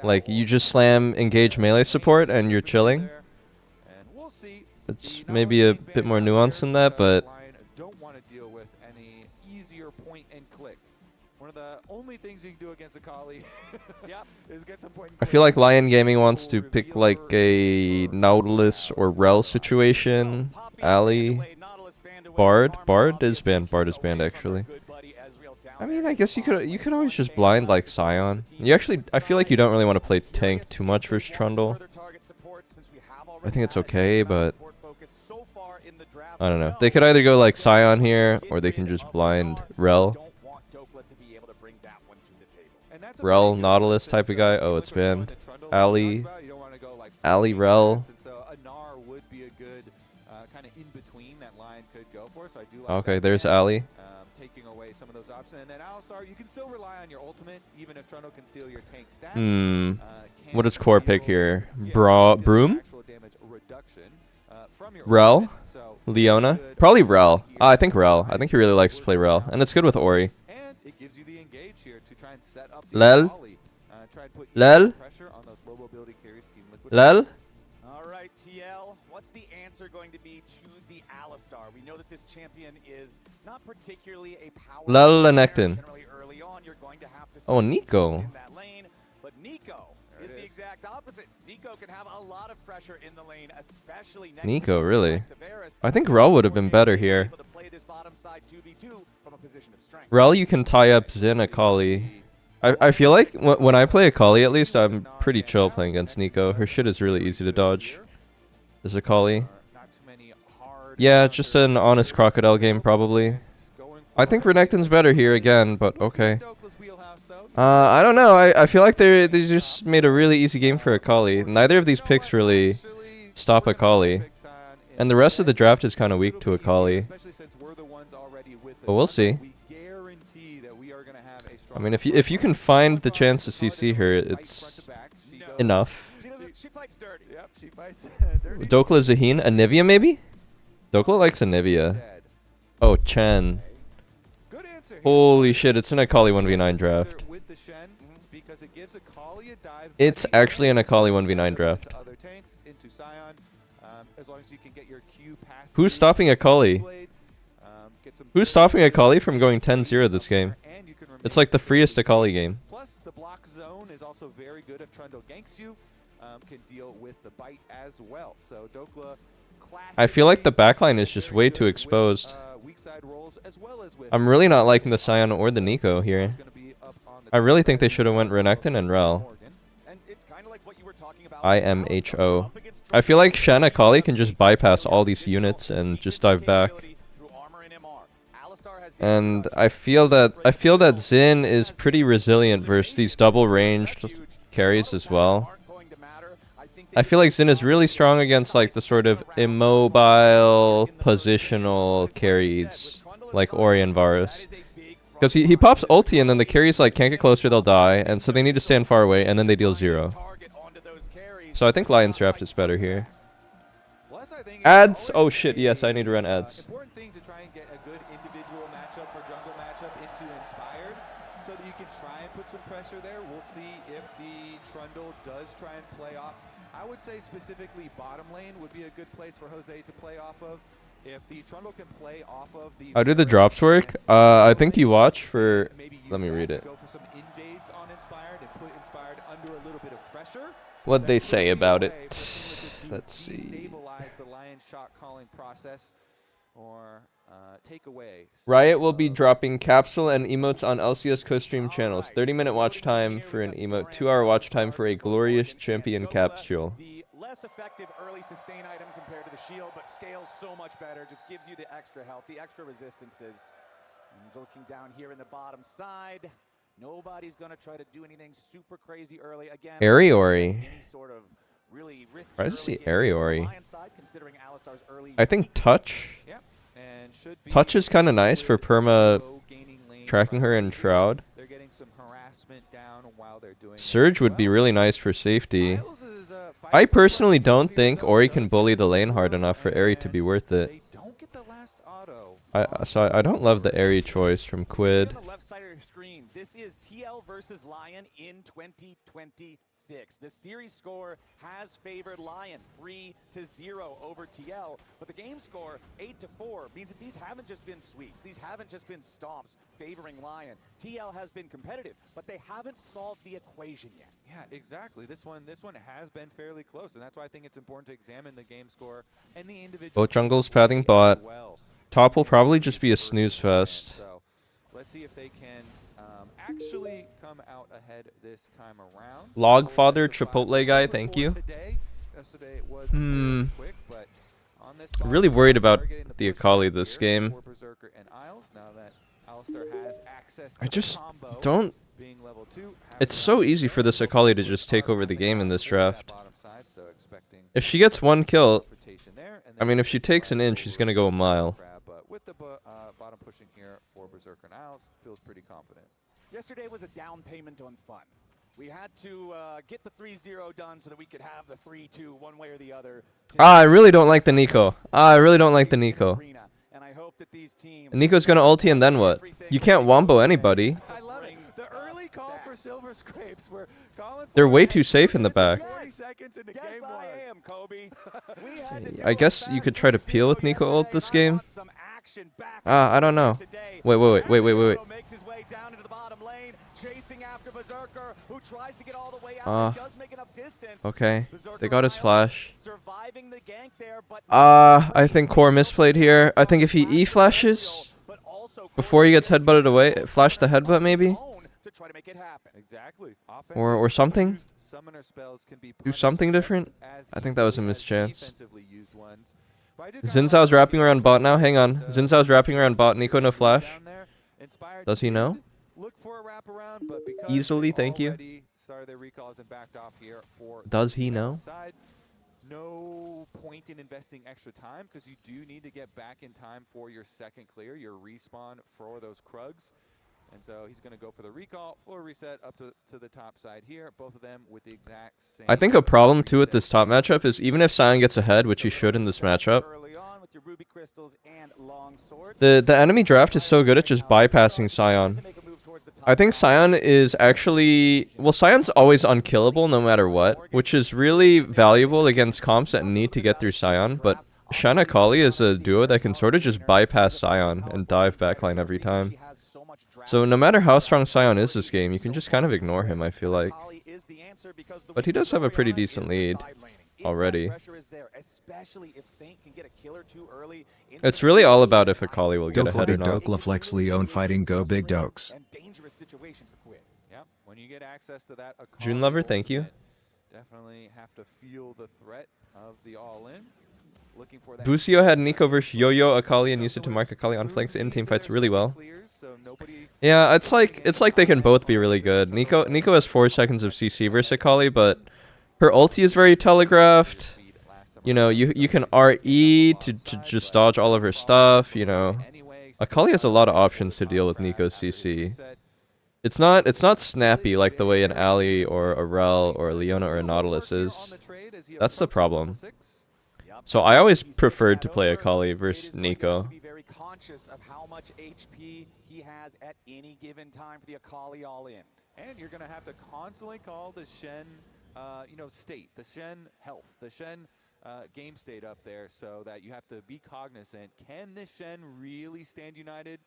Like you just slam engage melee support and you're chilling. It's maybe a bit more nuanced than that, but don't want to deal with any easier point and click. One of the only things you can do against Akali is get some point and click. I feel like Lion Gaming wants to pick like a Nautilus or Rel situation. Ali, Bard is banned. Bard is banned actually. I mean, I guess you could always just blind like Sion. You actually, I feel like you don't really want to play tank too much versus Trundle. I think it's okay, but I don't know. They could either go like Scion here, or they can just blind Rel. Rel, Nautilus type of guy. Oh, it's banned. Ali. Ali Rel. Would be a good kind of in between that line could go for. So I do like Okay, that there's plan, Ali. taking away some of those options. And then Alistar, you can still rely on your ultimate, even if Trundle can steal your tank stats. What does core pick here? Broom? Actual damage reduction, from your Rel? ultimates. So Leona? good Probably Rel. I think Rel. I think he really likes to play Rel. And it's good with Ori. and it gives you the engage here to try and set up the Lel? volley, try and put Lel? pressure on those low mobility carries Team Liquid. Lel? All right, TL, what's the answer going to be to the Alistar? We know that this champion is not particularly a power. Lel Lenecton. Generally early on, you're going to have to Oh, sit Nico. in that lane, but Nico is the exact opposite. Nico can have a lot of pressure in the lane, especially next Nico, to really? like the Varus. I think Rel would have been better here. Able to play this bottom side 2v2 from a position of strength. Rel, you can tie up Xin Akali. I feel like when I play Akali, at least, I'm pretty chill playing against Nico. Her shit is really easy to dodge. Is Akali? Yeah, just an honest crocodile game, probably. I think Renekton's better here again, but okay. I don't know. I feel like they just made a really easy game for Akali. Neither of these picks really stop Akali. And the rest of the draft is kind of weak to Akali. But we'll see. I mean, if you can find the chance to CC her, it's enough. She fights dirty. Yep, she fights dirty. Dokla Zaheen? Anivia, maybe? Dokla likes Anivia. Oh, Chen. Good answer here. Holy shit, it's an Akali 1v9 draft. With the Shen, because it gives Akali a dive. It's actually an Akali 1v9 draft. Into other tanks, into Scion, as long as you can get your Q past. Who's stopping Akali? Who's stopping Akali from going 10-0 this game? It's like the freest Akali game. Plus, the block zone is also very good if Trundle ganks you. Can deal with the bite as well. So Dokla, I feel like the backline is just way too exposed. weak side rolls as well as with I'm really not liking the Scion or the Nico here. I really think they should have went Renekton and Rel. And it's kind of like what you were talking about. IMHO. I feel like Shen Akali can just bypass all these units and just dive back. And I feel that Xin is pretty resilient versus these double ranged carries as well. I feel like Xin is really strong against like the sort of immobile positional carries like Ori and Varus. Because he pops ulti and then the carries like can't get closer, they'll die, and so they need to stand far away and then they deal 0. So I think Lion's draft is better here. Ads? Oh shit, yes, I need to run ads. Important thing to try and get a good individual matchup for jungle matchup into Inspired, so that you can try and put some pressure there. We'll see if the Trundle does try and play off. I would say specifically bottom lane would be a good place for Jose to play off of. If the Trundle can play off of the... How do the drops work? I think you watch for... Let me read it. Go for some invades on Inspired and put Inspired under a little bit of pressure. What'd they say about it? Let's see. Stabilize the Lion shot calling process or take away. Riot will be dropping capsule and emotes on LCS co-stream channels. 30-minute watch time for an emote, 2-hour watch time for a glorious champion capsule. The less effective early sustain item compared to the shield, but scales so much better. Just gives you the extra health, the extra resistances. And looking down here in the bottom side, nobody's going to try to do anything super crazy early. Again, Ariori. Really I just see Ariori. considering Alistar's early I think Touch. Touch is kind of nice for perma tracking her in Shroud. They're getting some harassment down while they're doing Surge would be really nice for safety. I personally don't think Ori can bully the lane hard enough for Ari to be worth it. So I don't love the Ari choice from Quid. This is TL versus Lion in 2026. The series score has favored Lion 3-0 over TL, but the game score 8-4 means that these haven't just been sweeps. These haven't just been stomps favoring Lion. TL has been competitive, but they haven't solved the equation yet. Yeah, exactly. This one has been fairly close, and that's why I think it's important to examine the game score and the individual. Both jungles pathing bot. Top will probably just be a snooze fest. So let's see if they can actually come out ahead this time around. Logfather Chipotle guy, thank you. Yesterday it was quick, but on this. Really worried about the Akali this game. For Berserker and Isles, now that Alistair has access to I the just combo, don't. being level 2, It's so easy for this Akali to just take over the game in this draft. If she gets one kill, I mean, if she takes an inch, she's gonna go a mile. But with the bottom pushing here for Berserker and Isles, feels pretty confident. Yesterday was a down payment on fun. We had to get the 3-0 done so that we could have the 3-2 one way or the other. I really don't like the Nico. I really don't like the Nico. And I hope that these teams Nico's gonna ulti and then what? You can't wombo anybody. I love it. The early call for Silver Scrapes were calling for They're way too safe in the back. 40 seconds into game one. I am, Kobe. We had to I guess you could try to peel with Nico ult this game. I don't know. Wait. Makes his way down into the bottom lane, chasing after Berserker, who tries to get all the way out. Does make enough distance. Okay. They got his flash. Surviving the gank there, but I think Core misplayed here. I think if he E-flashes before he gets headbutted away, flash the headbutt maybe? to try to make it happen. Exactly. Or something? Summoner spells can be Do something different? as I think that was a easily as mischance. defensively used ones. But I do Xin kinda Zhao's like wrapping around bot now. Hang on. the- Xin Zhao's wrapping around bot. Nico no flash. down there. Inspired Does he did know? Look for a wraparound, but because Easily, they thank you. already started their recalls and backed off here for Does the he know? side, no point in investing extra time because you do need to get back in time for your second clear, your respawn for those Krugs. And so he's going to go for the recall, full reset up to the top side here. Both of them with the exact same. I think a problem too with this top matchup is even if Sion gets ahead, which he should in this matchup, Early on with your ruby crystals and long swords. the enemy draft is so good at just bypassing Sion. I think Sion is actually... Well, Sion's always unkillable no matter what, which is really valuable against comps that need to get through Sion, but Shen Akali is a duo that can sort of just bypass Sion and dive backline every time. So no matter how strong Sion is this game, you can just kind of ignore him, I feel like. But he does have a pretty decent lead already. It's really all about if Akali will get Go ahead or big not. doke, LaFlex Leon fighting go big dokes. Dangerous situation for Quid. Yep. When you get access to that Akali June Lover, thank you. definitely have to feel the threat of the all-in. Looking for that. Busio had Nico versus Yo-Yo Akali and used it to mark Akali on flanks in team fights really well. Yeah, it's like they can both be really good. Nico has 4 seconds of CC versus Akali, but her ulti is very telegraphed. You know, you can RE to just dodge all of her stuff, you know. Akali has a lot of options to deal with Nico's CC. It's not snappy like the way an Ally or a Rel or a Leona or a Nautilus is. That's the problem. So I always preferred to play Akali versus Nico. Be very conscious of how much HP he has at any given time for the Akali all in. And you're going to have to constantly call the Shen, state, the Shen health, the Shen game state up there, so that you have to be cognizant. Can this Shen really stand united?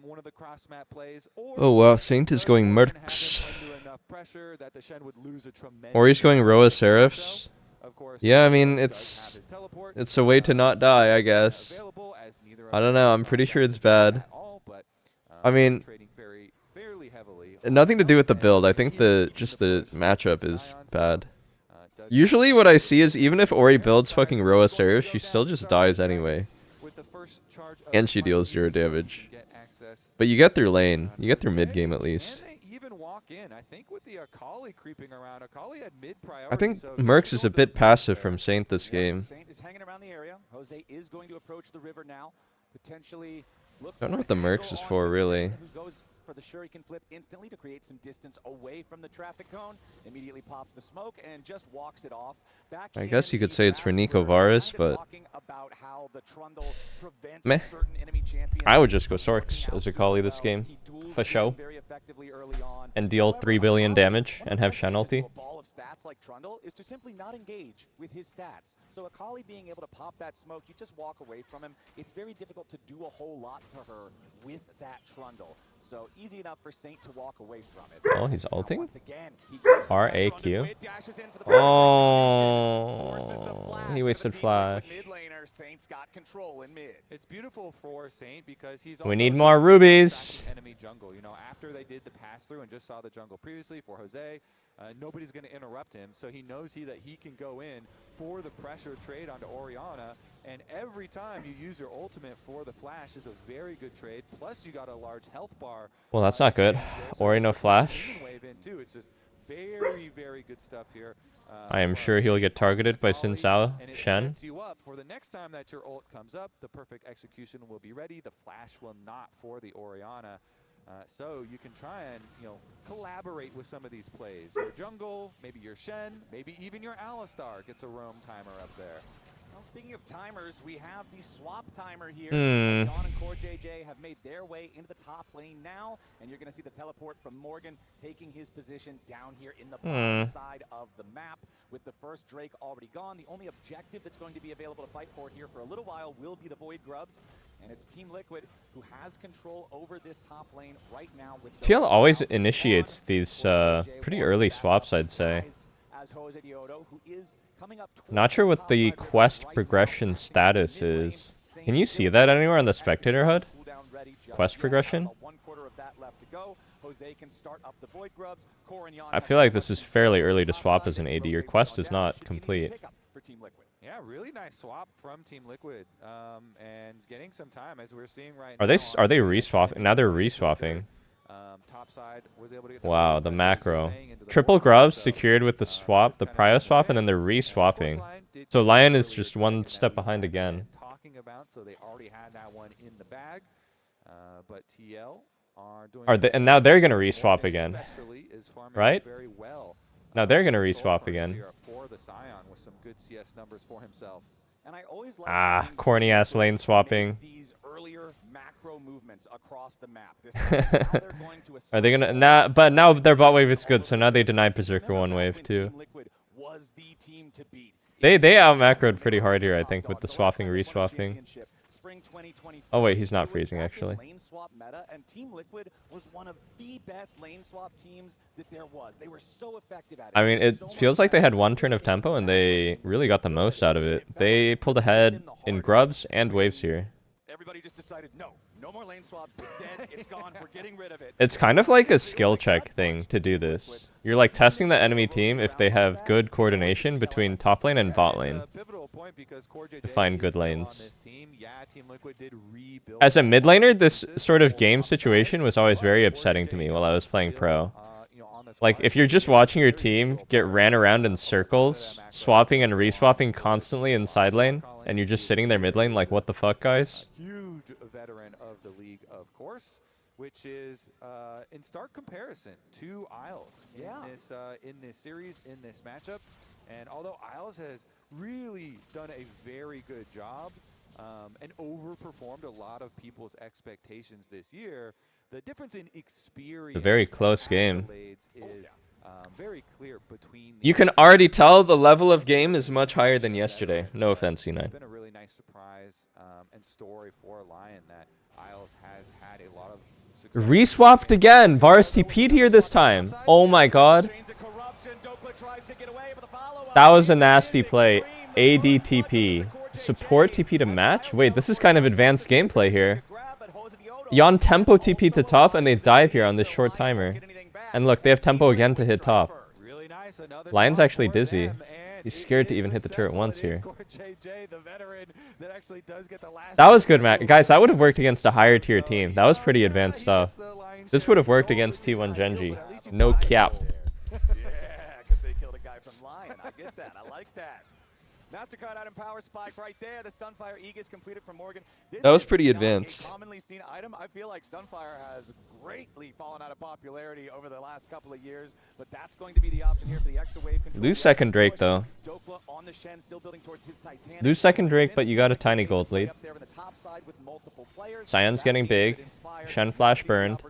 One of the cross map plays, or Oh wow, Saint is going Mercs. enough pressure that the Shen would lose a tremendous Or he's going Roa Seraphs. Of course, Yeah, I mean, it's a way to not die, I guess. I don't know, I'm pretty sure it's bad. I mean, nothing to do with the build. I think just the matchup is bad. Usually what I see is even if Ori builds fucking Roa Seraphs, she still just dies anyway. And she deals 0 damage. But you get through lane. You get through mid game at least. I think with the Akali creeping around, Akali had mid priority. I think Mercs is a bit passive from Saint this game. Saint is hanging around the area. Jose is going to approach the river now. Potentially look Don't know what the Mercs is for, really. Who goes for the shuriken flip instantly to create some distance away from the traffic cone. Immediately pops the smoke and just walks it off. Back I guess you could say it's for Nico Varus, but meh. I would just go Sorks as Akali this game, for show, and deal 3 billion damage and have Shen ulti. Ball of stats like Trundle is to simply not engage with his stats. So Akali being able to pop that smoke, you just walk away from him. It's very difficult to do a whole lot for her with that Trundle. So easy enough for Saint to walk away from it. Oh, he's ulting? Once again, RAQ. Oh, he wasted flash. Saint's got control in mid. It's beautiful for Saint because he's We need more rubies. Enemy jungle. You know, after they did the pass through and just saw the jungle previously for Jose, nobody's going to interrupt him, so he knows that he can go in for the pressure trade onto Orianna And every time you use your ultimate for the flash is a very good trade. Plus you got a large health bar. Well, that's not good. Ori no flash. Wave in too. It's just very, very good stuff here. I am sure he'll get targeted by Sin Sao Shen. Sets you up for the next time that your ult comes up. The perfect execution will be ready. The flash will not for the Orianna. So you can try and, collaborate with some of these plays. Your jungle, maybe your Shen, maybe even your Alistar gets a roam timer up there. Well, speaking of timers, we have the swap timer here. Hmm. LYON and Core JJ have made their way into the top lane now, and you're going to see the teleport from Morgan taking his position down here in the bottom side of the map. With the first Drake already gone, the only objective that's going to be available to fight for here for a little while will be the Void Grubs, and it's Team Liquid who has control over this top lane right now. With TL always initiates these pretty early swaps, I'd say. As Jose Diodo, who is coming up Not sure what the quest progression status is. Can you see that anywhere on the spectator HUD? Quest progression? I feel like this is fairly early to swap as an AD. Your quest is not complete. Yeah, really nice swap from Team Liquid, and getting some time as we're seeing right now. Are they reswapping? Now they're reswapping. Top side was able to get wow, the macro. Triple grubs secured with the swap, the prio swap, and then they're reswapping. So LYON is just one step behind again. Talking about, so they already had that one in the bag, but TL are they, and now they're gonna reswap again, right? Now they're gonna reswap again. Ah, corny ass lane swapping. Are they gonna nah? But now their bot wave is good, so now they denied Berserker one wave too. They out macroed pretty hard here, I think, with the swapping reswapping. Oh wait, he's not freezing actually. Lane swap meta, and Team Liquid was one of the best lane swap teams that there was. They were so effective at it. I mean, it feels like they had one turn of tempo and they really got the most out of it. They pulled ahead in grubs and waves here. Everybody just decided, no more lane swaps. It's dead. It's gone. We're getting rid of it. It's kind of like a skill check thing to do this. You're like testing the enemy team if they have good coordination between top lane and bot lane to find good lanes. As a mid laner, this sort of game situation was always very upsetting to me while I was playing pro. Like, if you're just watching your team get ran around in circles, swapping and reswapping constantly in side lane, and you're just sitting there mid lane like, what the fuck, guys? Huge veteran of the league, of course, which is in stark comparison to Isles in this series, in this matchup. And although Isles has really done a very good job and overperformed a lot of people's expectations this year, the difference in experience, a very close game. Is very clear between. You can already tell the level of game is much higher than yesterday. No offense, C9. It's been a really nice surprise and story for LYON that Isles has had a lot of success. Reswapped again. Varus TP'd here this time. Oh my god. That was a nasty play. AD TP. Support TP to match? Wait, this is kind of advanced gameplay here. LYON tempo TP to top and they dive here on this short timer. And look, they have tempo again to hit top. LYON's actually dizzy. He's scared to even hit the turret once here. That was good, Matt. Guys, that would have worked against a higher tier team. That was pretty advanced stuff. This would have worked against T1 GenG. No cap. Yeah, because they killed a guy from LYON. I get that. I like that. MasterCard out in power spike right there. The Sunfire Aegis completed from Morgan. That was pretty advanced. A commonly seen item. I feel like Sunfire has greatly fallen out of popularity over the last couple of years, but that's going to be the option here for the extra wave control. Lose second Drake though. On the Shen, still building towards his Titanic. Lose second Drake, but you got a tiny gold lead. Sion's getting big. Shen flash burned.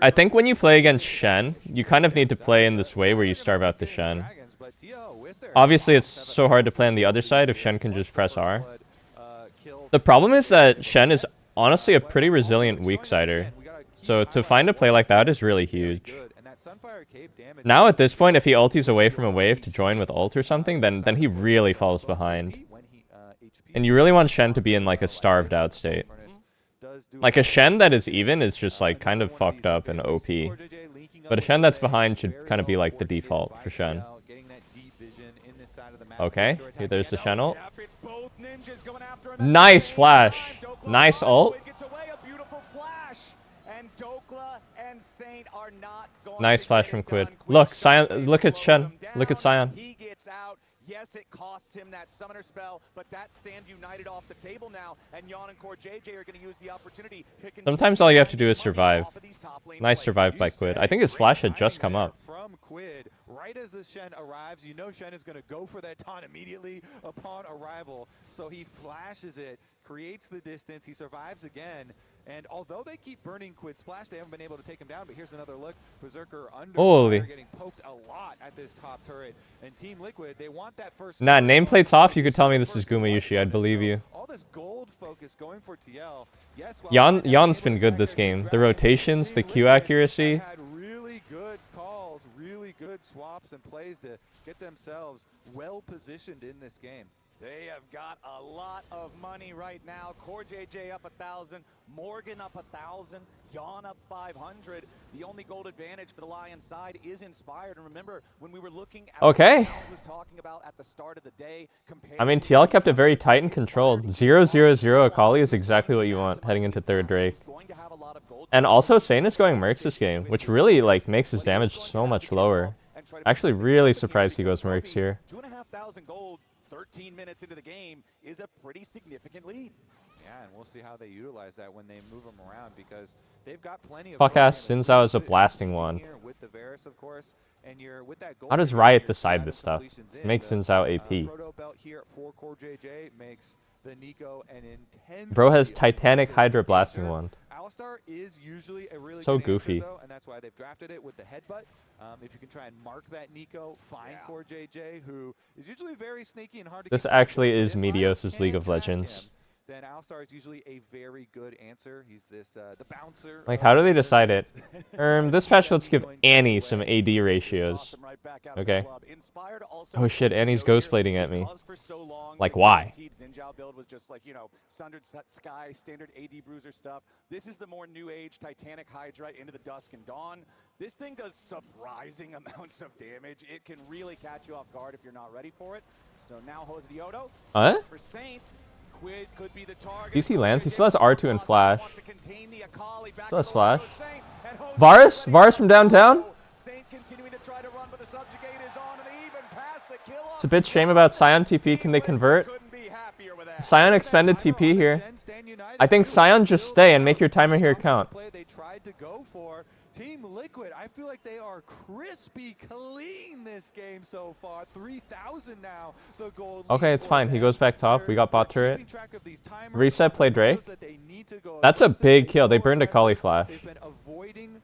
I think when you play against Shen, you kind of need to play in this way where you starve out the Shen. Obviously, it's so hard to play on the other side if Shen can just press R. The problem is that Shen is honestly a pretty resilient weak-sider. So to find a play like that is really huge. Now at this point, if he ulties away from a wave to join with ult or something, then he really falls behind. And you really want Shen to be in like a starved out state. Like a Shen that is even is just like kind of fucked up and OP. But a Shen that's behind should kind of be like the default for Shen. Okay, here there's the channel. Nice flash. Nice ult. Nice flash from Quid. Look, Sion. Look at Shen. Look at Sion. He gets out. Yes, it costs him that summoner spell, but that's Stand United off the table now, and Yon and Core JJ are going to use the opportunity to Sometimes all you have to do is survive. Nice survive by Quid. I think his flash had just come up. From Quid, right as the Shen arrives, you know Shen is going to go for that taunt immediately upon arrival. So he flashes it, creates the distance, he survives again. And although they keep burning Quid's flash, they haven't been able to take him down. But here's another look. Berserker under Holy. fire, getting poked a lot at this top turret. And Team Liquid, they want that first. Nah, nameplate's off. You could tell me this is Gumayushi. I'd believe you. All this gold focus going for TL. Yes, Yon's been good this game. The rotations, the Q accuracy. Had really good calls, really good swaps and plays to get themselves well positioned in this game. They have got a lot of money right now. Core JJ up 1,000, Morgan up 1,000, Yon up 500. The only gold advantage for the Lion side is Inspired. And remember, when we were looking at what Miles was talking about at the start of the day, I mean, TL kept it very tight and controlled. 0-0-0 Akali is exactly what you want heading into third Drake. And also, Sane is going Mercs this game, which really like makes his damage so much lower. Actually, really surprised he goes Mercs here. 2,500 gold. 13 minutes into the game is a pretty significant lead. Yeah, and we'll see how they utilize that when they move them around because they've got plenty of. Fuck-ass Xin Zhao is a blasting wand. With the Varus, of course, and you're with that gold. How does Riot decide this stuff? Make Xin Zhao AP. Proto belt here for Core JJ makes the Nico an intense. Bro has Titanic Hydra blasting wand. Alistar is usually a really so good goofy. answer, though, and that's why they've drafted it with the headbutt. If you can try and mark that Nico, find Core JJ, who is usually very sneaky and hard to. This actually is Meteos' League of Legends. Then Alistar is usually a very good answer. He's this the bouncer. Like, how do they decide it? This patch, let's give Annie some AD ratios. Okay. Oh shit, Annie's ghostblading at me. Like, why? Xinjiao build was just like, you know, Sundered Sky, standard AD Bruiser stuff. This is the more new age Titanic Hydra into the Dusk and Dawn. This thing does surprising amounts of damage. It can really catch you off guard if you're not ready for it. So now Jose Diodo. What? For Saint, Quid could be the target. DC lands. He still has R2 and Flash. Still has Flash. Varus? Varus from downtown? It's a bit shame about Sion TP. Can they convert? Sion expended TP here. I think Sion just stay and make your timer here count. They tried to go for Team Liquid. I feel like they are crispy clean this game so far. 3,000 now. The gold. Okay, it's fine. He goes back top. We got bot turret. Reset play Drake. That's a big kill. They burned a Kali Flash. They've been avoiding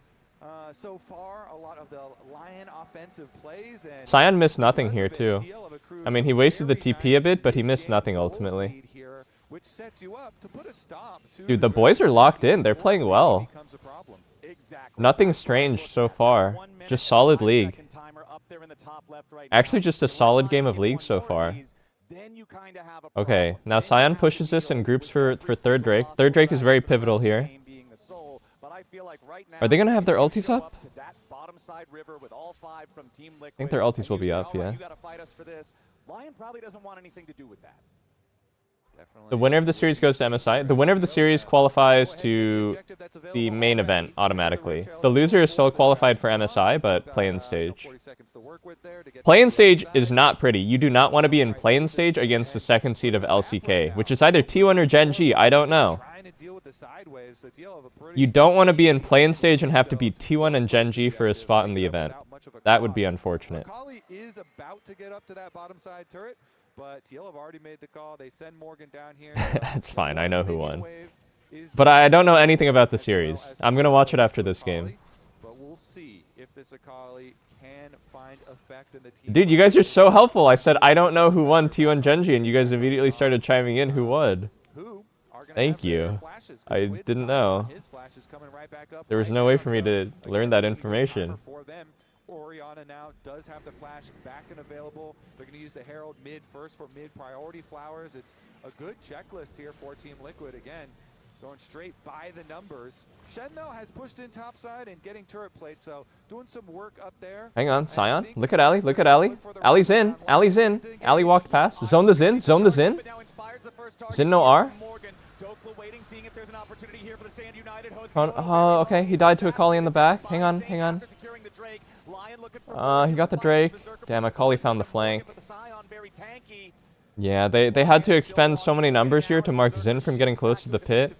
so far a lot of the Lion offensive plays. And Sion missed nothing here too. I mean, he wasted the TP a bit, but he missed nothing ultimately. Which sets you up to put a stop to. Dude, the boys are locked in. They're playing well. Nothing strange so far. Just solid league. Actually, just a solid game of League so far. Okay, now Sion pushes this in groups for third Drake. Third Drake is very pivotal here. Are they going to have their ultis up? I think their ultis will be up, yeah. Lion probably doesn't want anything to do with that. The winner of the series goes to MSI. The winner of the series qualifies to the main event automatically. The loser is still qualified for MSI, but play-in stage. Play-in stage is not pretty. You do not want to be in play-in stage against the second seed of LCK, which is either T1 or GenG. I don't know. You don't want to be in play-in stage and have to be T1 and GenG for a spot in the event. That would be unfortunate. Akali is about to get up to that bottom side turret. But TL have already made the call. They send Morgan down here. It's fine. I know who won. But I don't know anything about the series. I'm going to watch it after this game. But we'll see if this Akali can find effect in the team. Dude, you guys are so helpful. I said I don't know who won T1 GenG, and you guys immediately started chiming in who would. Thank you. I didn't know. There was no way for me to learn that information. Oriana now does have the flash back and available. They're going to use the Herald mid first for mid priority flowers. It's a good checklist here for Team Liquid. Again, going straight by the numbers. Shen, though, has pushed in topside and getting turret plate, so doing some work up there. Hang on, Sion. Look at Ali. Look at Ali. Ali's in. Ali's in. Ali walked past. Zone the Zin. Zone the Zin. Zin no R. Oh, okay. He died to Akali in the back. Hang on. Hang on. He got the Drake. Damn, Akali found the flank. Yeah, they had to expend so many numbers here to mark Zin from getting close to the pit.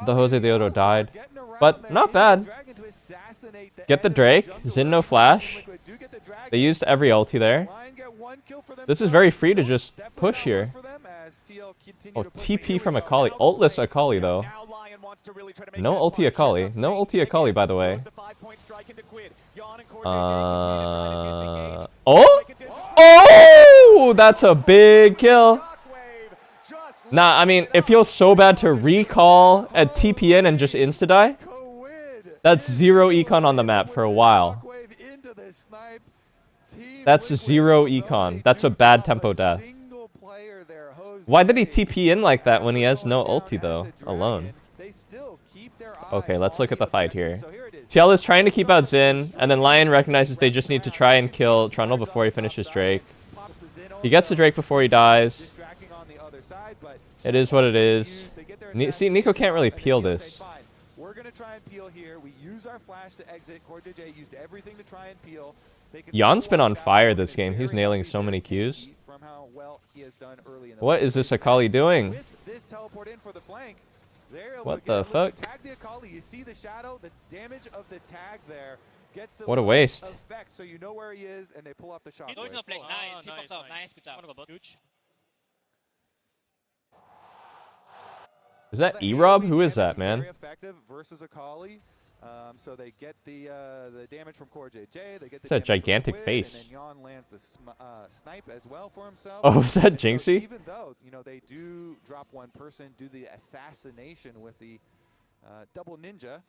The Jose Deodo died. But not bad. Get the Drake. Zin no flash. They used every ulti there. This is very free to just push here. Oh, TP from Akali. Ultless Akali, though. No ulti Akali. No ulti Akali, by the way. Oh? Oh! That's a big kill. Nah, I mean, it feels so bad to recall at TP in and just insta-die. That's 0 econ on the map for a while. That's 0 econ. That's a bad tempo death. Why did he TP in like that when he has no ulti, though? Alone. Okay, let's look at the fight here. TL is trying to keep out Zin, and then Lion recognizes they just need to try and kill Trundle before he finishes Drake. He gets the Drake before he dies. It is what it is. See, Nico can't really peel this. We're going to try and peel here. We use our flash to exit. CoreJJ used everything to try and peel. Yon's been on fire this game. He's nailing so many Qs. What is this Akali doing? What the fuck? What a waste. So you know where he is, and they pull off the shot. Nice. Nice. Good job. Is that E-Rob? Who is that, man? Very effective versus Akali. So they get the damage from CoreJJ. They get the It's that gigantic Quid, face. And then Yon lands the snipe as well for himself. Oh, is that Jinxie? So even though they do drop one person, do the assassination with the double ninja,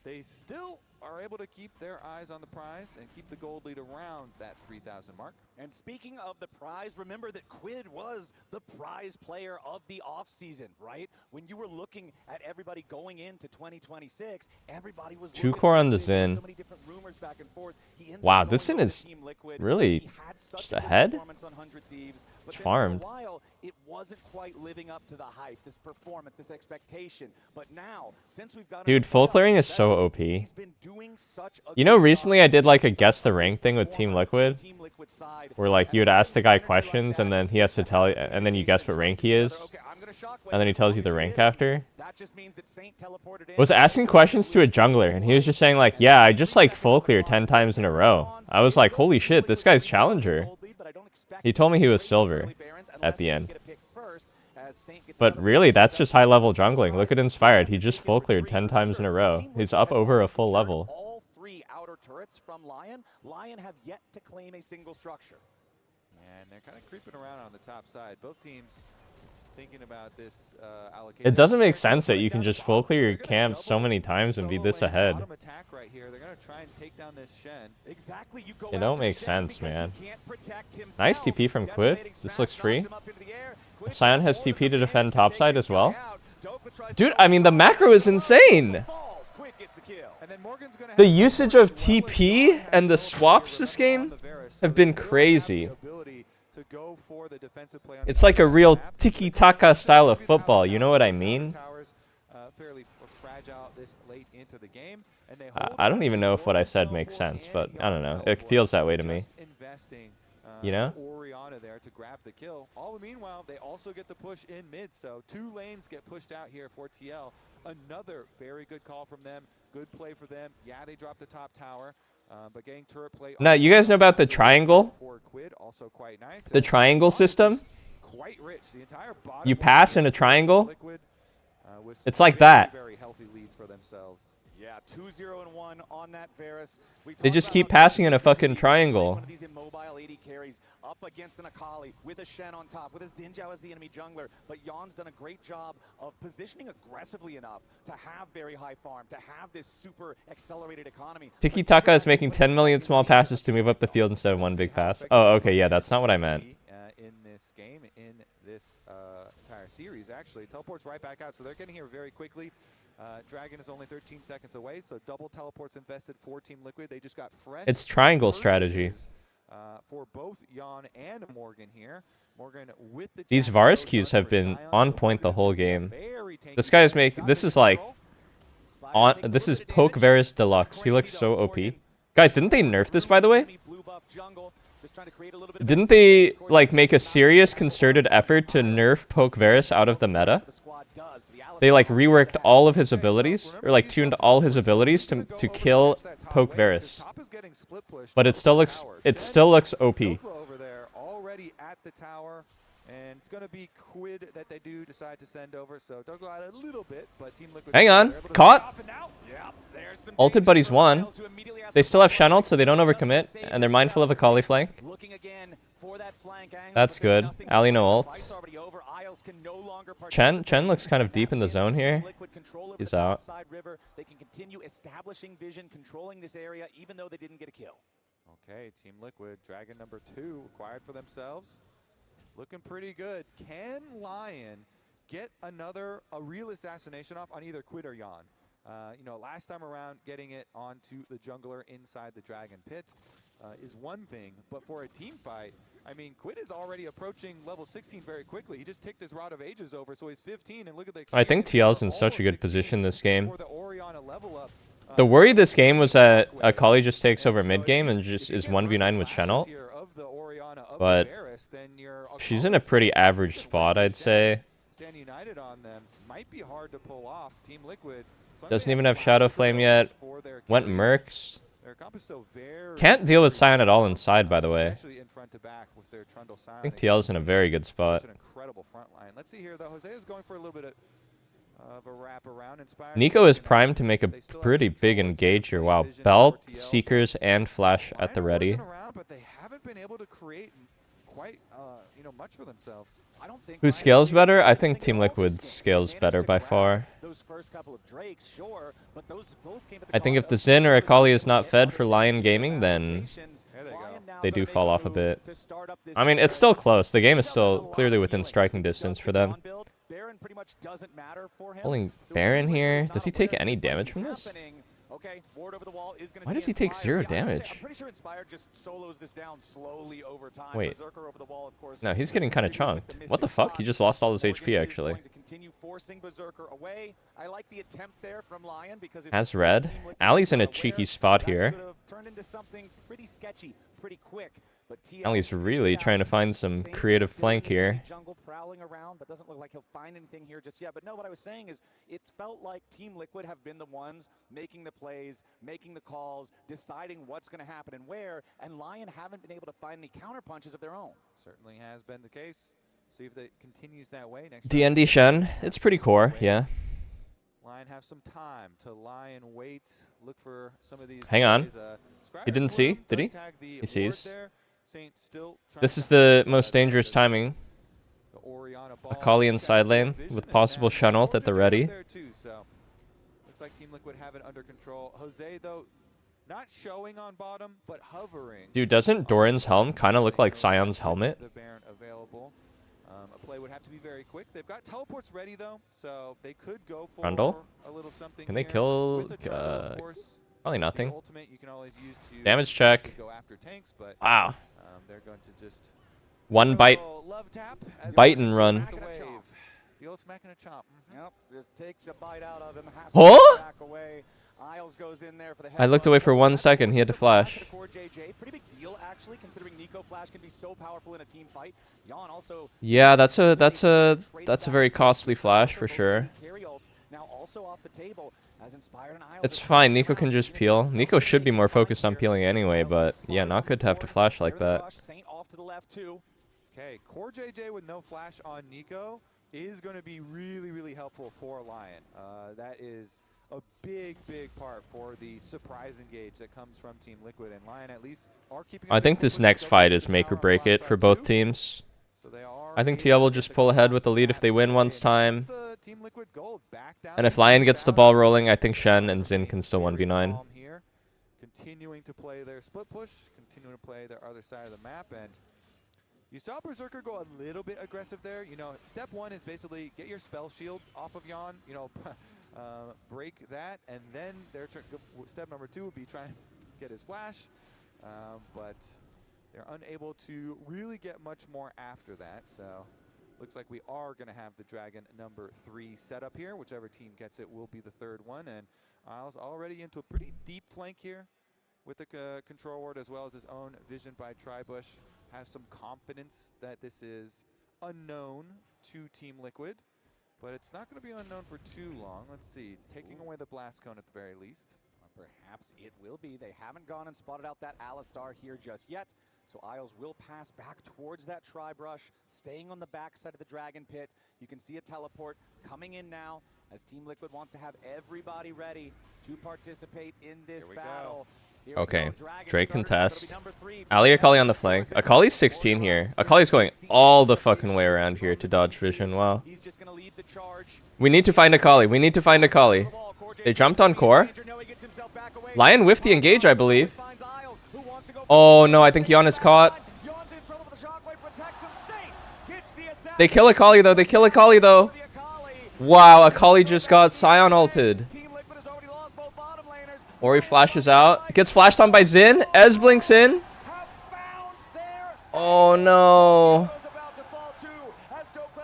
they still are able to keep their eyes on the prize and keep the gold lead around that 3,000 mark. And speaking of the prize, remember that Quid was the prize player of the offseason, right? When you were looking at everybody going into 2026, everybody was 2 core on the Zin. so many different rumors back and forth. Wow, this Zin is really just ahead. It's farmed. It wasn't quite living up to the hype, this performance, this expectation. But now, since we've got Dude, full clearing is so OP. You know, recently I did like a guess the rank thing with Team Liquid, where like you would ask the guy questions and then he has to tell you, and then you guess what rank he is, and then he tells you the rank after. I was asking questions to a jungler and he was just saying like, yeah, I just like full clear 10 times in a row. I was like, holy shit, this guy's challenger. He told me he was silver at the end. But really, that's just high level jungling. Look at Inspired. He just full cleared 10 times in a row. He's up over a full level. All 3 outer turrets from Lion. Lion have yet to claim a single structure. And they're kind of creeping around on the top side. Both teams thinking about this allocation. It doesn't make sense that you can just full clear your camp so many times and be this ahead. It don't make sense, man. Nice TP from Quid. This looks free. Sion has TP to defend topside as well. Dude, I mean, the macro is insane. The usage of TP and the swaps this game have been crazy. It's like a real tiki-taka style of football, you know what I mean? I don't even know if what I said makes sense, but I don't know. It feels that way to me. You know? There to grab the kill. All the meanwhile, they also get the push in mid, so 2 lanes get pushed out here for TL. Another very good call from them. Good play for them. Yeah, they dropped the top tower, but getting turret play. Now, you guys know about the triangle? For Quid, also quite nice. The triangle system? Quite rich. The entire You pass in a triangle? It's like that. Very healthy leads for themselves. Yeah, 2-0-1 on that Varus. They just keep passing in a fucking triangle. One of these immobile AD carries up against an Akali with a Shen on top, with a Xin Zhao as the enemy jungler. But Yon's done a great job of positioning aggressively enough to have very high farm, to have this super accelerated economy. Tiki Taka is making 10 million small passes to move up the field instead of one big pass. Oh, okay, yeah, that's not what I meant. In this game, in this entire series, actually. Teleports right back out, so they're getting here very quickly. Dragon is only 13 seconds away, so double teleports invested for Team Liquid. They just got fresh. It's triangle strategy. For both Yon and Morgan here. Morgan with the These Varus Qs have been on point the whole game. This guy is making. This is like. This is Poke Varus Deluxe. He looks so OP. Guys, didn't they nerf this, by the way? Didn't they like make a serious concerted effort to nerf Poke Varus out of the meta? They like reworked all of his abilities, or like tuned all his abilities to kill Poke Varus. But it still looks OP. Over there already at the tower, and it's gonna be Quid that they do decide to send over. So don't go out a little bit, but Team Liquid. Hang on, caught. Ulted buddies won. They still have Shen ult, so they don't overcommit, and they're mindful of a Kali flank. That's good. Ali no ult. Chen looks kind of deep in the zone here. He's out. They can continue establishing vision, controlling this area, even though they didn't get a kill. Okay, Team Liquid, Dragon number 2 acquired for themselves. Looking pretty good. Can Lion get a real assassination off on either Quid or Yon? You know, last time around, getting it onto the jungler inside the Dragon pit is one thing, but for a team fight, I mean, Quid is already approaching level 16 very quickly. He just ticked his Rod of Ages over, so he's 15, and look at the I think TL's in such a good position this game. The worry this game was that Akali just takes over mid game and just is 1v9 with Shen ult. But she's in a pretty average spot, I'd say. Doesn't even have Shadow Flame yet. Went Mercs. Can't deal with Sion at all inside, by the way. I think TL's in a very good spot. Let's see here, though. Jose is going for a little bit of a wrap around. Nico is primed to make a pretty big engage here. Wow, Belt, Seekers, and Flash at the ready. But they haven't been able to create quite much for themselves. Who scales better? I think Team Liquid scales better by far. I think if the Xin or Akali is not fed for Lion Gaming, then they do fall off a bit. I mean, it's still close. The game is still clearly within striking distance for them. Pulling Baron here. Does he take any damage from this? Why does he take 0 damage? Wait. No, he's getting kind of chunked. What the fuck? He just lost all his HP, actually. Has red. Ali's in a cheeky spot here. Ali's really trying to find some creative flank here. Jungle prowling around, but doesn't look like he'll find anything here just yet. But no, what I was saying is, it felt like Team Liquid have been the ones making the plays, making the calls, deciding what's going to happen and where, and Lion haven't been able to find any counter punches of their own. Certainly has been the case. See if it continues that way next. DND Shen, it's pretty core, yeah. Lion have some time to lie and wait, look for some of these. Hang on. He didn't see, did he? He sees. This is the most dangerous timing. Akali in side lane with possible Shen ult at the ready. Looks like Team Liquid have it under control. Jose, though, not showing on bottom, but hovering. Dude, doesn't Doran's helm kind of look like Sion's helmet? The Baron available. A play would have to be very quick. They've got teleports ready, though, so they could go for a little something. Can they here. kill? Probably nothing. You can always use to Damage check. go after tanks, but, wow. They're going to just one bite. Bite and run. The old smack and a chop. Yep, just takes a bite out of him. Huh? Back away. Isles goes in there for the I looked away for 1 second. He had to flash. Pretty big deal, actually, considering Nico Flash can be so powerful in a team fight. Yon also. Yeah, that's a very costly flash for sure. Now also off the table. It's fine. Nico can just peel. Nico should be more focused on peeling anyway, but yeah, not good to have to flash like that. Okay, Core JJ with no flash on Nico is going to be really, really helpful for Lion. That is a big, big part for the surprise engage that comes from Team Liquid, and Lion at least are keeping. I think this next fight is make or break it for both teams. I think TL will just pull ahead with the lead if they win once time. And if Lion gets the ball rolling, I think Shen and Xin can still 1v9. Continuing to play their split push, continuing to play their other side of the map, and you saw Berserker go a little bit aggressive there. You know, step one is basically get your spell shield off of Yon, you know, break that, and then step number two would be trying to get his flash, but they're unable to really get much more after that. So looks like we are going to have the Dragon number 3 set up here. Whichever team gets it will be the third one, and Isles already into a pretty deep flank here with the control ward as well as his own vision by Tribush. Has some confidence that this is unknown to Team Liquid, but it's not going to be unknown for too long. Let's see, taking away the blast cone at the very least. Perhaps it will be. They haven't gone and spotted out that Alistar here just yet. So Isles will pass back towards that Tri-Brush, staying on the backside of the Dragon Pit. You can see a teleport coming in now as Team Liquid wants to have everybody ready to participate in this battle. Okay, Drake contest. Ali Akali on the flank. Akali's 16 here. Akali's going all the fucking way around here to dodge vision. Wow. We need to find Akali. We need to find Akali. They jumped on core. Lion whiffed the engage, I believe. Oh no, I think Yon is caught. They kill Akali though. They kill Akali though. Wow, Akali just got Scion ulted. Ori flashes out. Gets flashed on by Xin. Ez blinks in. Oh no.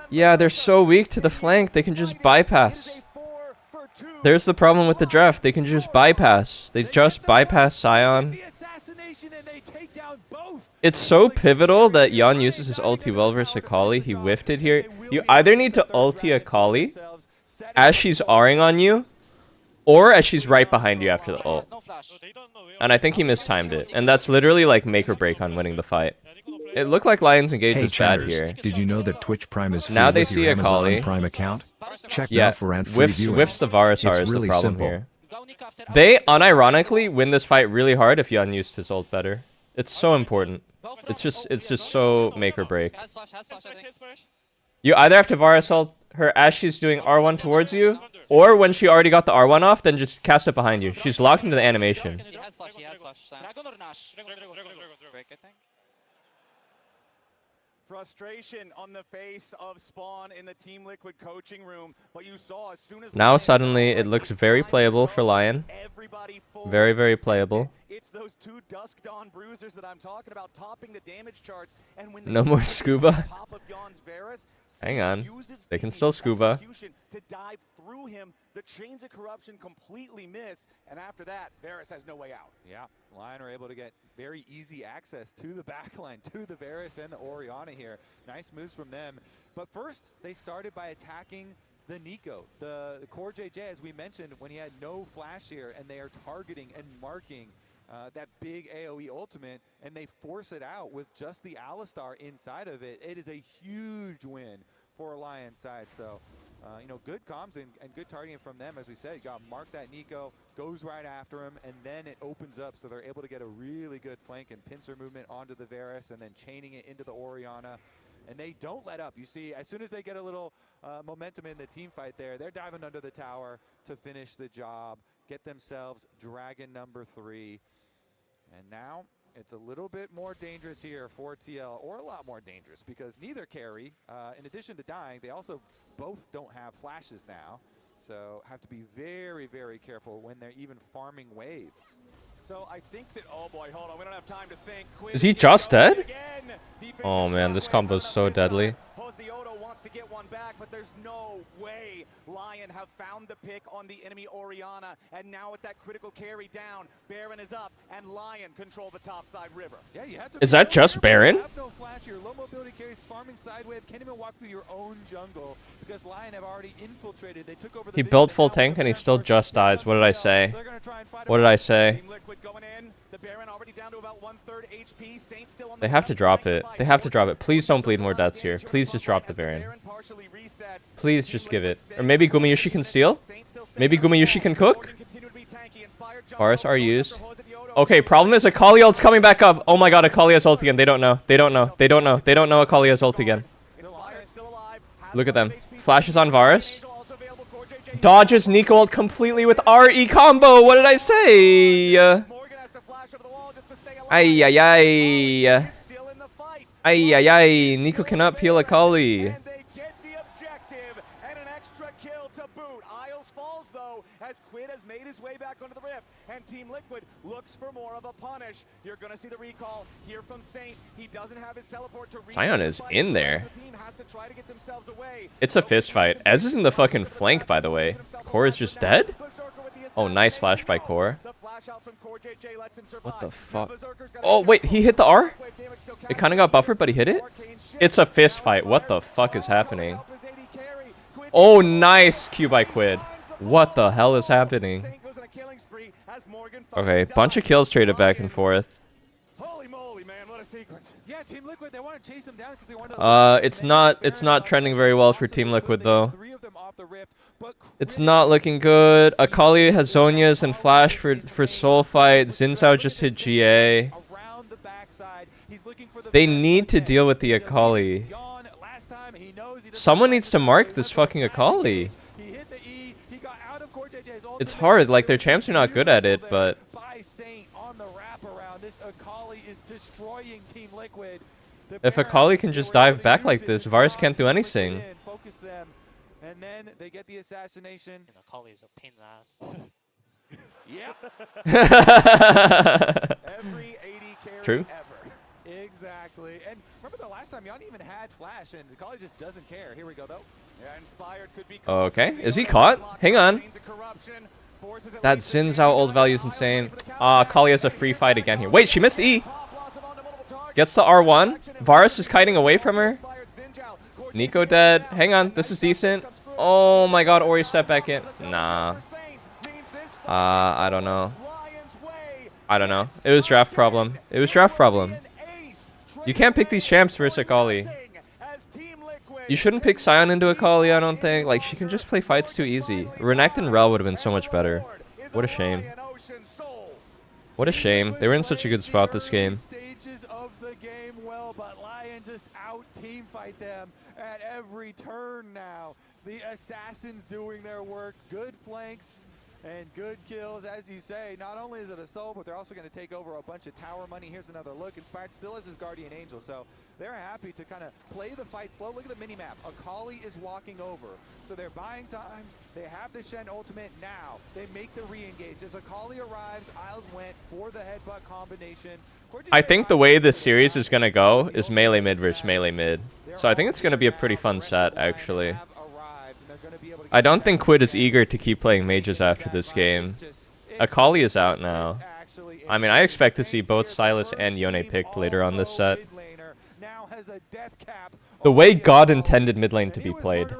Yeah, they're so weak to the flank. They can just bypass. There's the problem with the draft. They can just bypass. They just bypass Scion. It's so pivotal that Yon uses his ulti well versus Akali. He whiffed it here. You either need to ulti Akali as she's R'ing on you, or as she's right behind you after the ult. And I think he mistimed it. And that's literally like make or break on winning the fight. It looked like Lion's engage was bad here. Did you know that Twitch Prime is free now they with see your Akali. Amazon Prime account? Check Yeah, now for ad-free viewing. whiffs the Varusar It's is really the problem simple. here. They unironically win this fight really hard if Yon used his ult better. It's so important. It's just so make or break. You either have to Varus ult her as she's doing R1 towards you, or when she already got the R1 off, then just cast it behind you. She's locked into the animation. Frustration on the face of Spawn in the Team Liquid coaching room, but you saw as soon as Now suddenly it looks very playable for Lion. Very, very playable. It's those two Dusk Dawn bruisers that I'm talking about topping the damage charts, and when No more scuba. Hang on. They can still scuba. To dive through him, the chains of corruption completely miss, and after that, Varus has no way out. Yeah, Lion are able to get very easy access to the backline, to the Varus and the Orianna here. Nice moves from them. But first, they started by attacking the Nico, the core JJ, as we mentioned, when he had no flash here, and they are targeting and marking that big AoE ultimate, and they force it out with just the Alistar inside of it. It is a huge win for Lion's side. So, you know, good comms and good targeting from them. As we said, got mark that Nico, goes right after him, and then it opens up, so they're able to get a really good flank and pincer movement onto the Varus, and then chaining it into the Orianna. And they don't let up. You see, as soon as they get a little momentum in the team fight there, they're diving under the tower to finish the job, get themselves Dragon number 3. And now it's a little bit more dangerous here for TL, or a lot more dangerous, because neither carry, in addition to dying, they also both don't have flashes now. So have to be very, very careful when they're even farming waves. So I think that, oh boy, hold on, we don't have time to think. Is he just dead? Oh man, this combo's so deadly. Wants to get one back, but there's no way Lion have found the pick on the enemy Orianna, and now with that critical carry down, Baron is up, and Lion control the top side river. Yeah, you have to Is that just Baron? You have no flash here. Low mobility carries, farming side wave, can't even walk through your own jungle because Lion have already infiltrated. They took over the He built full tank and he still just dies. What did I say? What did I say? They have to drop it. They have to drop it. Please don't bleed more deaths here. Please just drop the Baron. Please just give it. Or maybe Gumayushi can steal? Maybe Gumayushi can cook? Varus are used. Okay, problem is Akali ult's coming back up. Oh my god, Akali has ult again. They don't know. They don't know. They don't know. They don't know Akali has ult again. Look at them. Flashes on Varus. Dodges Nico ult completely with RE combo. What did I say? Ay, ay, ay. Ay, ay, ay. Nico cannot peel Akali. And Team Liquid looks for more of a punish. You're going to see the recall here from Saint. He doesn't have his teleport to reach. Sion is in there. The team has to try to get themselves away. It's a fist fight. Ez is in the fucking flank, by the way. Core is just dead? Oh, nice flash by Core. What the fuck? Oh, wait, he hit the R? It kind of got buffered, but he hit it? It's a fist fight. What the fuck is happening? Oh, nice Q by Quid. What the hell is happening? Okay, bunch of kills traded back and forth. Holy moly, man, what a sequence. Yeah, Team Liquid, they want to chase him down because they want to It's not trending very well for Team Liquid though. It's not looking good. Akali has Zonias and Flash for soul fight. Xin Zhao just hit GA. They need to deal with the Akali. Someone needs to mark this fucking Akali. It's hard, like their champs are not good at it, but if Akali can just dive back like this, Varus can't do anything. And then they get the assassination. Akali is a pain in the ass. Yeah. Every 80 carry True. Ever. Exactly. And remember the last time, y'all even had Flash, and Akali just doesn't care. Here we go, though. Yeah, Inspired could be Okay, is he caught? Hang on. That Xin Zhao old value is insane. Akali has a free fight again here. Wait, she missed E. Gets the R1. Varus is kiting away from her. Nico dead. Hang on, this is decent. Oh my god, Ori step back in. Nah. I don't know. I don't know. It was draft problem. It was draft problem. You can't pick these champs versus Akali. You shouldn't pick Sion into Akali, I don't think. Like, she can just play fights too easy. Renekton and Rel would have been so much better. What a shame. What a shame. They were in such a good spot this game. Stages of the game, well, but LYON just out-team fight them at every turn now. The assassins doing their work. Good flanks and good kills, as you say. Not only is it a soul, but they're also going to take over a bunch of tower money. Here's another look. Inspired still has his Guardian Angel, so they're happy to kind of play the fight slow. Look at the mini-map. Akali is walking over, so they're buying time. They have the Shen ultimate now. They make the re-engage. As Akali arrives, Isles went for the headbutt combination. I think the way this series is going to go is melee mid versus melee mid. So I think it's going to be a pretty fun set, actually. I don't think Quid is eager to keep playing mages after this game. Akali is out now. I mean, I expect to see both Sylas and Yone picked later on this set. The way God intended mid lane to be played.